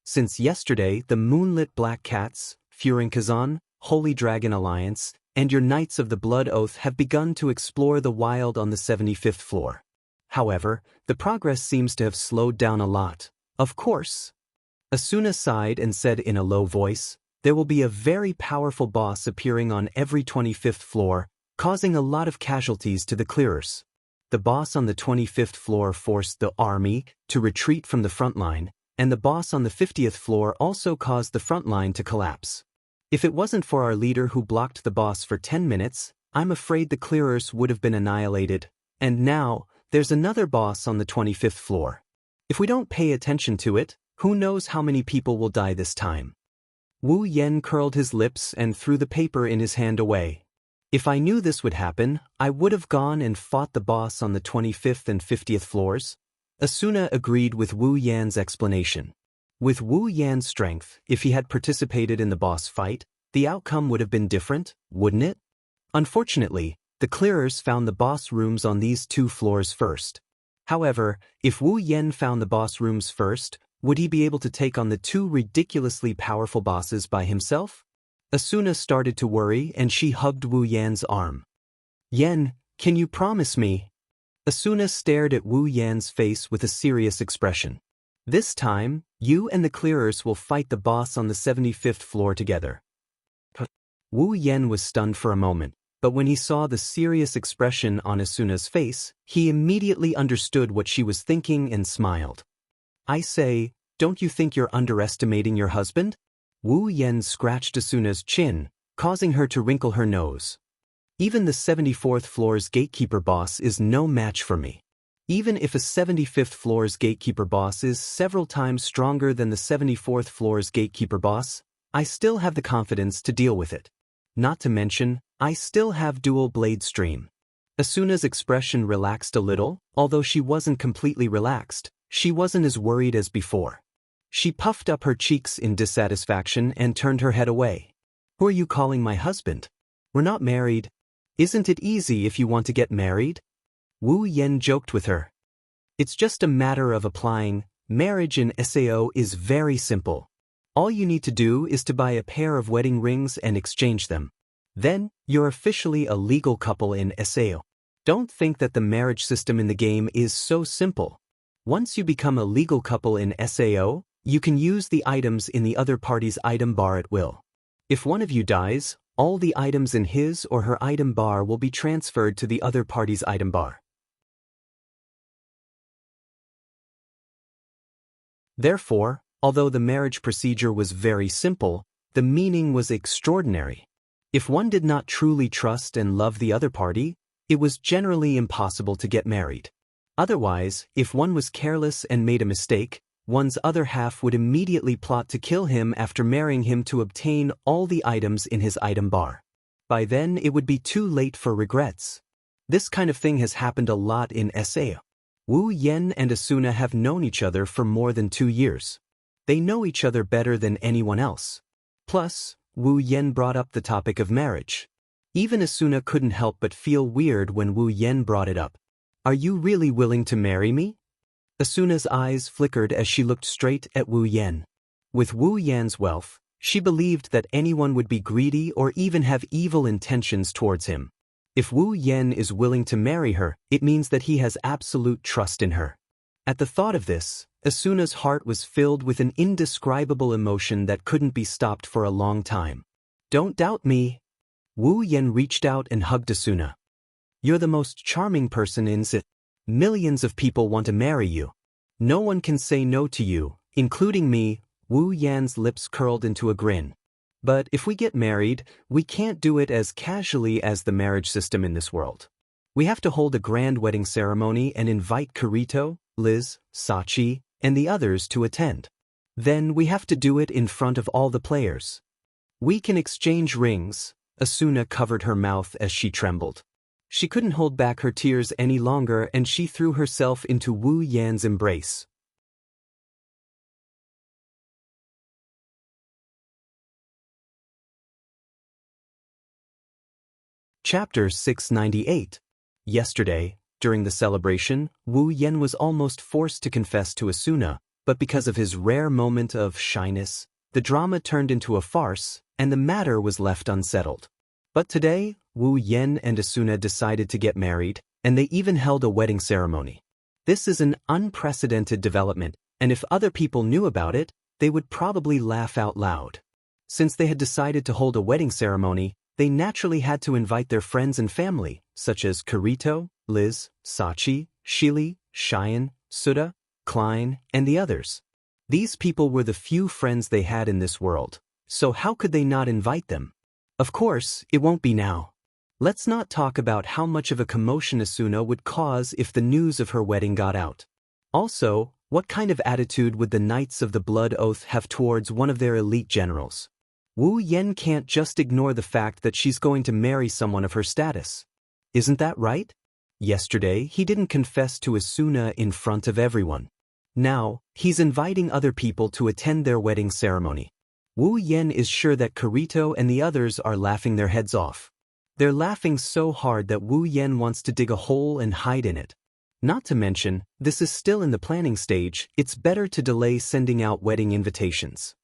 Since yesterday, the Moonlit Black Cats, Furinkazan, Holy Dragon Alliance, and your Knights of the Blood Oath have begun to explore the wild on the 75th floor. However, the progress seems to have slowed down a lot. Of course. Asuna sighed and said in a low voice, there will be a very powerful boss appearing on every 25th floor, causing a lot of casualties to the clearers. The boss on the 25th floor forced the army to retreat from the front line, and the boss on the 50th floor also caused the front line to collapse. If it wasn't for our leader who blocked the boss for 10 minutes, I'm afraid the clearers would have been annihilated. And now, there's another boss on the 25th floor. If we don't pay attention to it, who knows how many people will die this time. Wu Yen curled his lips and threw the paper in his hand away. If I knew this would happen, I would have gone and fought the boss on the 25th and 50th floors. Asuna agreed with Wu Yan's explanation. With Wu Yan's strength, if he had participated in the boss fight, the outcome would have been different, wouldn't it? Unfortunately, the clearers found the boss rooms on these 2 floors first. However, if Wu Yen found the boss rooms first, would he be able to take on the 2 ridiculously powerful bosses by himself? Asuna started to worry and she hugged Wu Yan's arm. Yen, can you promise me? Asuna stared at Wu Yan's face with a serious expression. This time, you and the clearers will fight the boss on the 75th floor together. Wu Yen was stunned for a moment, but when he saw the serious expression on Asuna's face, he immediately understood what she was thinking and smiled. I say, don't you think you're underestimating your husband? Wu Yen scratched Asuna's chin, causing her to wrinkle her nose. Even the 74th floor's gatekeeper boss is no match for me. Even if a 75th floor's gatekeeper boss is several times stronger than the 74th floor's gatekeeper boss, I still have the confidence to deal with it. Not to mention, I still have dual blade stream. Asuna's expression relaxed a little, although she wasn't completely relaxed, she wasn't as worried as before. She puffed up her cheeks in dissatisfaction and turned her head away. Who are you calling my husband? We're not married. Isn't it easy if you want to get married? Wu Yen joked with her. It's just a matter of applying. Marriage in SAO is very simple. All you need to do is to buy a pair of wedding rings and exchange them. Then, you're officially a legal couple in SAO. Don't think that the marriage system in the game is so simple. Once you become a legal couple in SAO, you can use the items in the other party's item bar at will. If one of you dies, all the items in his or her item bar will be transferred to the other party's item bar. Therefore, although the marriage procedure was very simple, the meaning was extraordinary. If one did not truly trust and love the other party, it was generally impossible to get married. Otherwise, if one was careless and made a mistake, one's other half would immediately plot to kill him after marrying him to obtain all the items in his item bar. By then, it would be too late for regrets. This kind of thing has happened a lot in SAO. Wu Yen and Asuna have known each other for more than 2 years. They know each other better than anyone else. Plus, Wu Yen brought up the topic of marriage. Even Asuna couldn't help but feel weird when Wu Yen brought it up. Are you really willing to marry me? Asuna's eyes flickered as she looked straight at Wu Yen. With Wu Yan's wealth, she believed that anyone would be greedy or even have evil intentions towards him. If Wu Yen is willing to marry her, it means that he has absolute trust in her. At the thought of this, Asuna's heart was filled with an indescribable emotion that couldn't be stopped for a long time. Don't doubt me. Wu Yen reached out and hugged Asuna. You're the most charming person in SAO. Millions of people want to marry you. No one can say no to you, including me. Wu Yan's lips curled into a grin. But if we get married, we can't do it as casually as the marriage system in this world. We have to hold a grand wedding ceremony and invite Kirito, Liz, Sachi, and the others to attend. Then we have to do it in front of all the players. We can exchange rings. Asuna covered her mouth as she trembled. She couldn't hold back her tears any longer and she threw herself into Wu Yan's embrace. Chapter 698. Yesterday, during the celebration, Wu Yen was almost forced to confess to Asuna, but because of his rare moment of shyness, the drama turned into a farce, and the matter was left unsettled. But today, Wu Yen and Asuna decided to get married, and they even held a wedding ceremony. This is an unprecedented development, and if other people knew about it, they would probably laugh out loud. Since they had decided to hold a wedding ceremony, they naturally had to invite their friends and family, such as Kirito, Liz, Sachi, Shili, Cheyenne, Suda, Klein, and the others. These people were the few friends they had in this world, so how could they not invite them? Of course, it won't be now. Let's not talk about how much of a commotion Asuna would cause if the news of her wedding got out. Also, what kind of attitude would the Knights of the Blood Oath have towards one of their elite generals? Wu Yan can't just ignore the fact that she's going to marry someone of her status. Isn't that right? Yesterday, he didn't confess to Asuna in front of everyone. Now, he's inviting other people to attend their wedding ceremony. Wu Yan is sure that Kirito and the others are laughing their heads off. They're laughing so hard that Wu Yan wants to dig a hole and hide in it. Not to mention, this is still in the planning stage, it's better to delay sending out wedding invitations.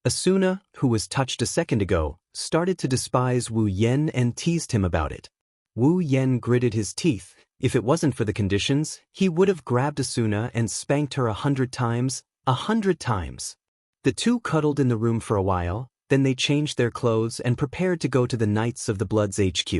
Asuna, who was touched a second ago, started to despise Wu Yan and teased him about it. Wu Yan gritted his teeth. If it wasn't for the conditions, he would have grabbed Asuna and spanked her 100 times, 100 times. The two cuddled in the room for a while, then they changed their clothes and prepared to go to the Knights of the Blood's HQ.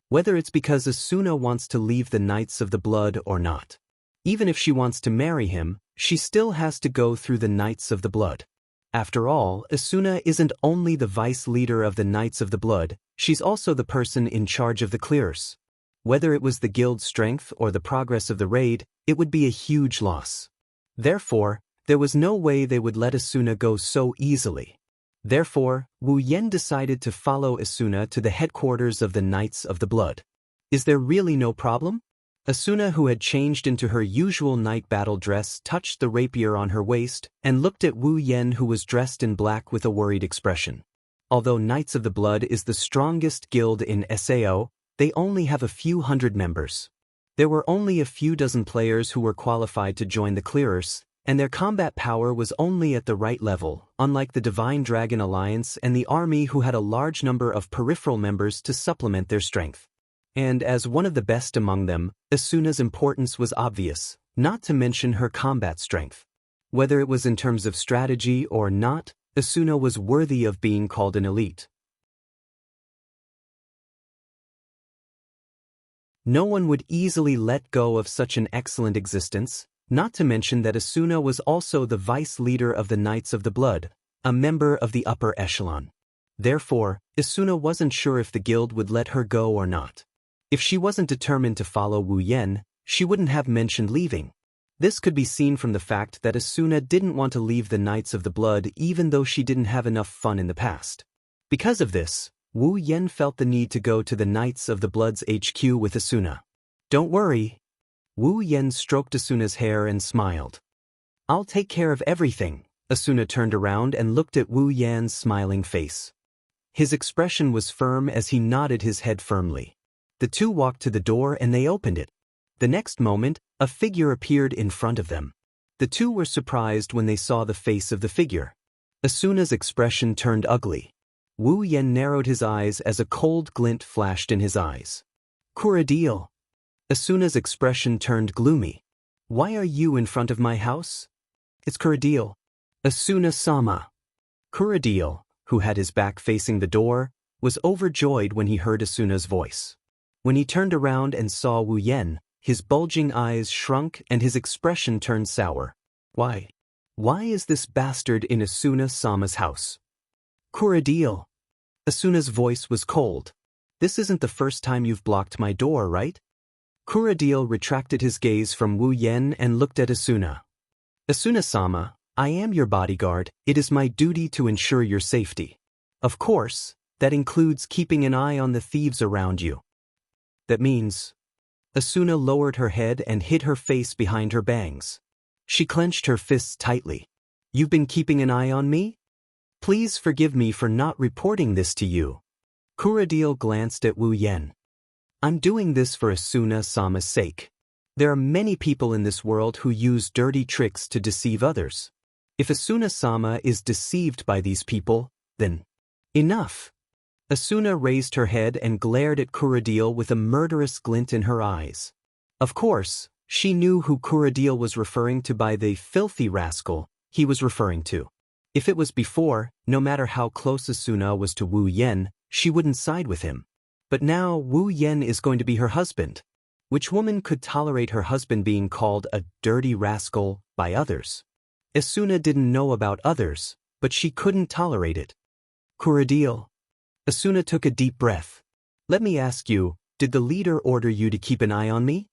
Whether it's because Asuna wants to leave the Knights of the Blood or not. Even if she wants to marry him, she still has to go through the Knights of the Blood. After all, Asuna isn't only the vice leader of the Knights of the Blood, she's also the person in charge of the clearers. Whether it was the guild's strength or the progress of the raid, it would be a huge loss. Therefore, there was no way they would let Asuna go so easily. Therefore, Wu Yan decided to follow Asuna to the headquarters of the Knights of the Blood. Is there really no problem? Asuna, who had changed into her usual night battle dress, touched the rapier on her waist and looked at Wu Yan, who was dressed in black with a worried expression. Although Knights of the Blood is the strongest guild in SAO, they only have a few hundred members. There were only a few dozen players who were qualified to join the clearers, and their combat power was only at the right level, unlike the Divine Dragon Alliance and the army, who had a large number of peripheral members to supplement their strength. And as one of the best among them, Asuna's importance was obvious, not to mention her combat strength. Whether it was in terms of strategy or not, Asuna was worthy of being called an elite. No one would easily let go of such an excellent existence, not to mention that Asuna was also the vice leader of the Knights of the Blood, a member of the upper echelon. Therefore, Asuna wasn't sure if the guild would let her go or not. If she wasn't determined to follow Wu Yan, she wouldn't have mentioned leaving. This could be seen from the fact that Asuna didn't want to leave the Knights of the Blood even though she didn't have enough fun in the past. Because of this, Wu Yan felt the need to go to the Knights of the Blood's HQ with Asuna. Don't worry. Wu Yan stroked Asuna's hair and smiled. I'll take care of everything. Asuna turned around and looked at Wu Yan's smiling face. His expression was firm as he nodded his head firmly. The two walked to the door and they opened it. The next moment, a figure appeared in front of them. The two were surprised when they saw the face of the figure. Asuna's expression turned ugly. Wu Yan narrowed his eyes as a cold glint flashed in his eyes. Kuradil. Asuna's expression turned gloomy. Why are you in front of my house? It's Kuradil. Asuna-sama. Kuradil, who had his back facing the door, was overjoyed when he heard Asuna's voice. When he turned around and saw Wu Yan, his bulging eyes shrunk and his expression turned sour. Why? Why is this bastard in Asuna-sama's house? Kuradil. Asuna's voice was cold. This isn't the first time you've blocked my door, right? Kuradil retracted his gaze from Wu Yan and looked at Asuna. Asuna-sama, I am your bodyguard. It is my duty to ensure your safety. Of course, that includes keeping an eye on the thieves around you. That means... Asuna lowered her head and hid her face behind her bangs. She clenched her fists tightly. You've been keeping an eye on me? Please forgive me for not reporting this to you. Kuradil glanced at Wu Yan. I'm doing this for Asuna-sama's sake. There are many people in this world who use dirty tricks to deceive others. If Asuna-sama is deceived by these people, then... Enough! Asuna raised her head and glared at Kuradil with a murderous glint in her eyes. Of course, she knew who Kuradil was referring to by the filthy rascal he was referring to. If it was before, no matter how close Asuna was to Wu Yan, she wouldn't side with him. But now Wu Yan is going to be her husband. Which woman could tolerate her husband being called a dirty rascal by others? Asuna didn't know about others, but she couldn't tolerate it. Kuradiel. Asuna took a deep breath. Let me ask you, did the leader order you to keep an eye on me?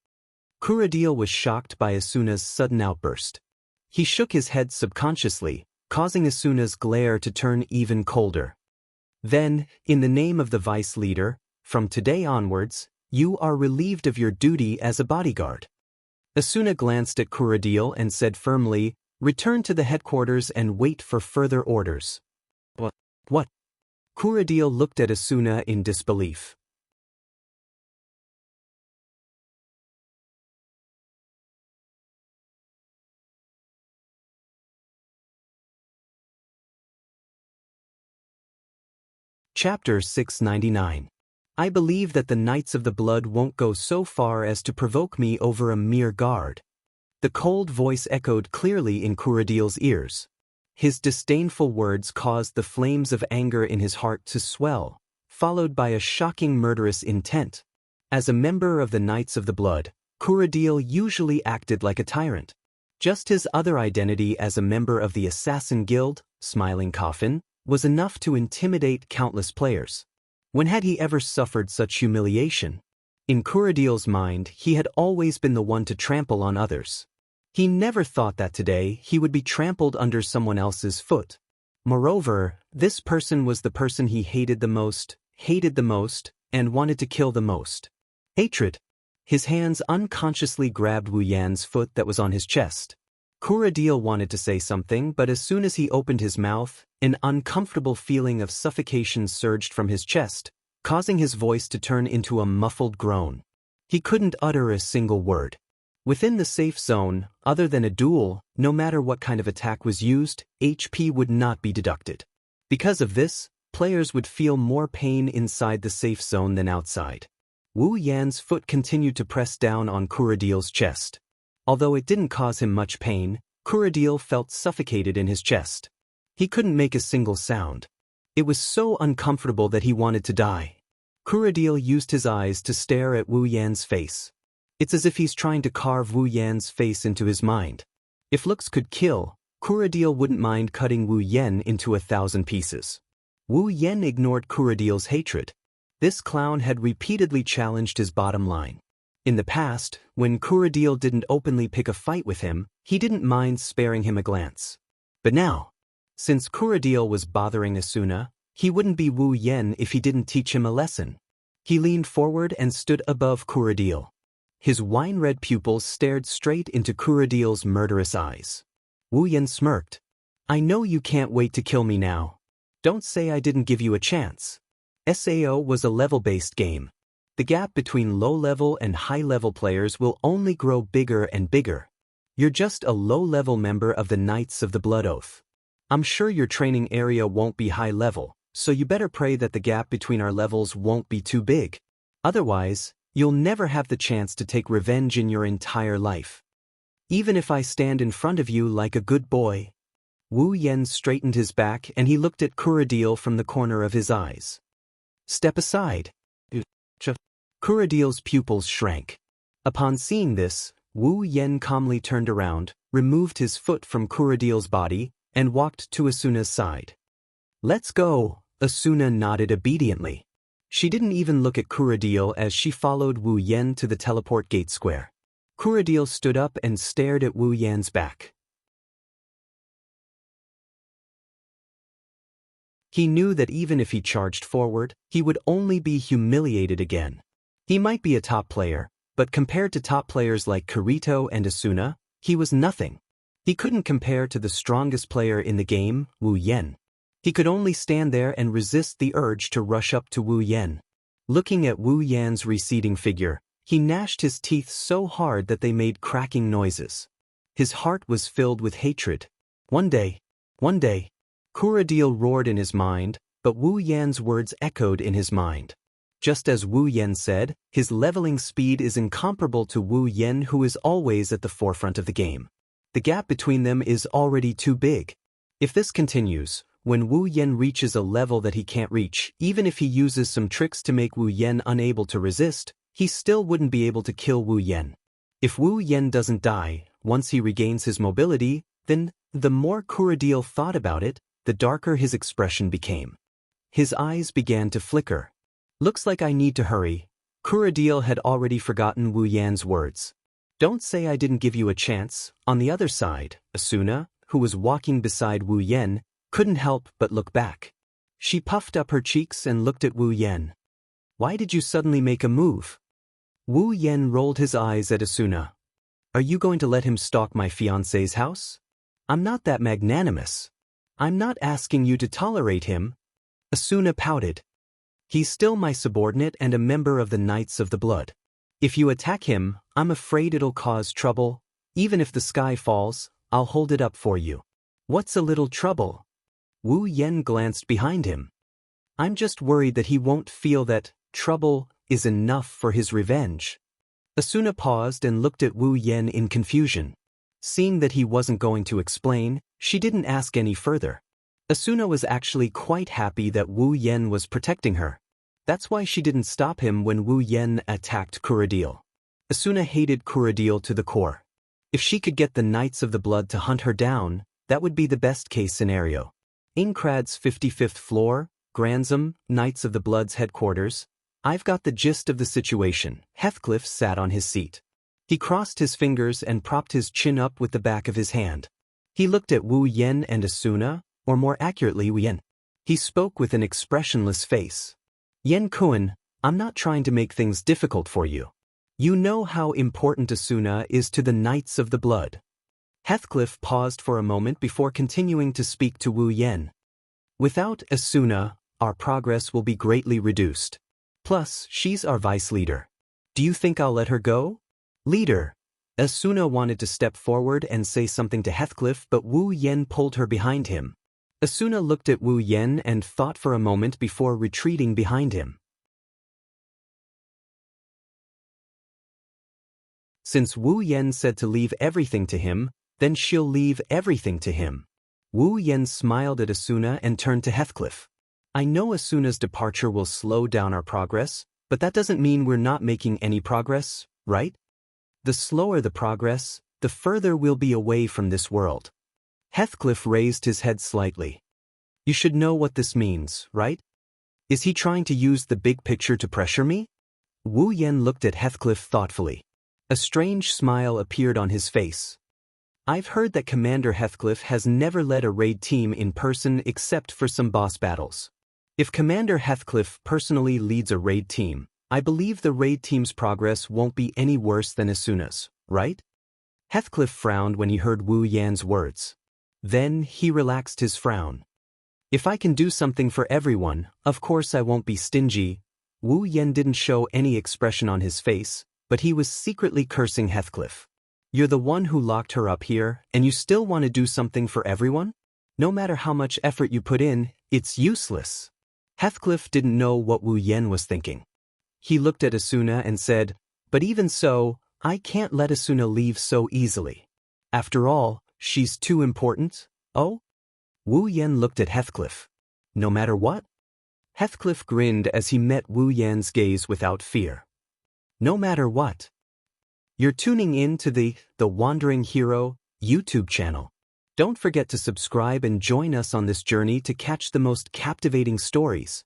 Kuradiel was shocked by Asuna's sudden outburst. He shook his head subconsciously, causing Asuna's glare to turn even colder. Then, in the name of the vice leader, from today onwards, you are relieved of your duty as a bodyguard. Asuna glanced at Kuradiel and said firmly, return to the headquarters and wait for further orders. What? Kuradiel looked at Asuna in disbelief. Chapter 699. I believe that the Knights of the Blood won't go so far as to provoke me over a mere guard. The cold voice echoed clearly in Kuradiel's ears. His disdainful words caused the flames of anger in his heart to swell, followed by a shocking murderous intent. As a member of the Knights of the Blood, Kuradiel usually acted like a tyrant. Just his other identity as a member of the Assassin Guild, Smiling Coffin, was enough to intimidate countless players. When had he ever suffered such humiliation? In Kuradiel's mind, he had always been the one to trample on others. He never thought that today he would be trampled under someone else's foot. Moreover, this person was the person he hated the most, and wanted to kill the most. Hatred. His hands unconsciously grabbed Wu Yan's foot that was on his chest. Kuradiel wanted to say something, but as soon as he opened his mouth, an uncomfortable feeling of suffocation surged from his chest, causing his voice to turn into a muffled groan. He couldn't utter a single word. Within the safe zone, other than a duel, no matter what kind of attack was used, HP would not be deducted. Because of this, players would feel more pain inside the safe zone than outside. Wu Yan's foot continued to press down on Kuradiel's chest. Although it didn't cause him much pain, Kuradiel felt suffocated in his chest. He couldn't make a single sound. It was so uncomfortable that he wanted to die. Kuradiel used his eyes to stare at Wu Yan's face. It's as if he's trying to carve Wu Yan's face into his mind. If looks could kill, Kuradiel wouldn't mind cutting Wu Yan into 1,000 pieces. Wu Yan ignored Kuradiel's hatred. This clown had repeatedly challenged his bottom line. In the past, when Kuradiel didn't openly pick a fight with him, he didn't mind sparing him a glance. But now, since Kuradiel was bothering Asuna, he wouldn't be Wu Yan if he didn't teach him a lesson. He leaned forward and stood above Kuradiel. His wine-red pupils stared straight into Kuradiel's murderous eyes. Wu Yan smirked. I know you can't wait to kill me now. Don't say I didn't give you a chance. SAO was a level-based game. The gap between low-level and high-level players will only grow bigger and bigger. You're just a low-level member of the Knights of the Blood Oath. I'm sure your training area won't be high-level, so you better pray that the gap between our levels won't be too big. Otherwise, you'll never have the chance to take revenge in your entire life. Even if I stand in front of you like a good boy. Wu Yan straightened his back and he looked at Kuradiel from the corner of his eyes. Step aside. Kuradiel's pupils shrank. Upon seeing this, Wu Yan calmly turned around, removed his foot from Kuradiel's body, and walked to Asuna's side. Let's go, Asuna nodded obediently. She didn't even look at Kuradiel as she followed Wu Yan to the teleport gate square. Kuradiel stood up and stared at Wu Yan's back. He knew that even if he charged forward, he would only be humiliated again. He might be a top player, but compared to top players like Kirito and Asuna, he was nothing. He couldn't compare to the strongest player in the game, Wu Yan. He could only stand there and resist the urge to rush up to Wu Yan. Looking at Wu Yan's receding figure, he gnashed his teeth so hard that they made cracking noises. His heart was filled with hatred. One day, Kuradiel roared in his mind, but Wu Yan's words echoed in his mind. Just as Wu Yan said, his leveling speed is incomparable to Wu Yan, who is always at the forefront of the game. The gap between them is already too big. If this continues, when Wu Yan reaches a level that he can't reach, even if he uses some tricks to make Wu Yan unable to resist, he still wouldn't be able to kill Wu Yan. If Wu Yan doesn't die, once he regains his mobility, Then, the more Kuradil thought about it, the darker his expression became. His eyes began to flicker. Looks like I need to hurry. Kuradil had already forgotten Wu Yan's words. Don't say I didn't give you a chance. On the other side, Asuna, who was walking beside Wu Yan, couldn't help but look back. She puffed up her cheeks and looked at Wu Yan. Why did you suddenly make a move? Wu Yan rolled his eyes at Asuna. Are you going to let him stalk my fiancé's house? I'm not that magnanimous. I'm not asking you to tolerate him. Asuna pouted. He's still my subordinate and a member of the Knights of the Blood. If you attack him, I'm afraid it'll cause trouble. Even if the sky falls, I'll hold it up for you. What's a little trouble? Wu Yan glanced behind him. I'm just worried that he won't feel that trouble is enough for his revenge. Asuna paused and looked at Wu Yan in confusion. Seeing that he wasn't going to explain, she didn't ask any further. Asuna was actually quite happy that Wu Yan was protecting her. That's why she didn't stop him when Wu Yan attacked Kuradil. Asuna hated Kuradil to the core. If she could get the Knights of the Blood to hunt her down, that would be the best-case scenario. Aincrad's 55th floor, Grantham, Knights of the Blood's headquarters. I've got the gist of the situation. Heathcliff sat on his seat. He crossed his fingers and propped his chin up with the back of his hand. He looked at Wu Yan and Asuna, or more accurately Wu Yan. He spoke with an expressionless face. Yan Kuan, I'm not trying to make things difficult for you. You know how important Asuna is to the Knights of the Blood. Heathcliff paused for a moment before continuing to speak to Wu Yan. Without Asuna, our progress will be greatly reduced. Plus, she's our vice leader. Do you think I'll let her go? Leader. Asuna wanted to step forward and say something to Heathcliff, but Wu Yan pulled her behind him. Asuna looked at Wu Yan and thought for a moment before retreating behind him. Since Wu Yan said to leave everything to him, then she'll leave everything to him. Wu Yan smiled at Asuna and turned to Heathcliff. I know Asuna's departure will slow down our progress, but that doesn't mean we're not making any progress, right? The slower the progress, the further we'll be away from this world. Heathcliff raised his head slightly. You should know what this means, right? Is he trying to use the big picture to pressure me? Wu Yan looked at Heathcliff thoughtfully. A strange smile appeared on his face. I've heard that Commander Heathcliff has never led a raid team in person except for some boss battles. If Commander Heathcliff personally leads a raid team, I believe the raid team's progress won't be any worse than Asuna's, right? Heathcliff frowned when he heard Wu Yan's words. Then he relaxed his frown. If I can do something for everyone, of course I won't be stingy. Wu Yan didn't show any expression on his face, but he was secretly cursing Heathcliff. You're the one who locked her up here, and you still want to do something for everyone? No matter how much effort you put in, it's useless. Heathcliff didn't know what Wu Yan was thinking. He looked at Asuna and said, but even so, I can't let Asuna leave so easily. After all, she's too important. Oh? Wu Yan looked at Heathcliff. No matter what? Heathcliff grinned as he met Wu Yan's gaze without fear. No matter what. You're tuning in to the Wandering Hero YouTube channel. Don't forget to subscribe and join us on this journey to catch the most captivating stories.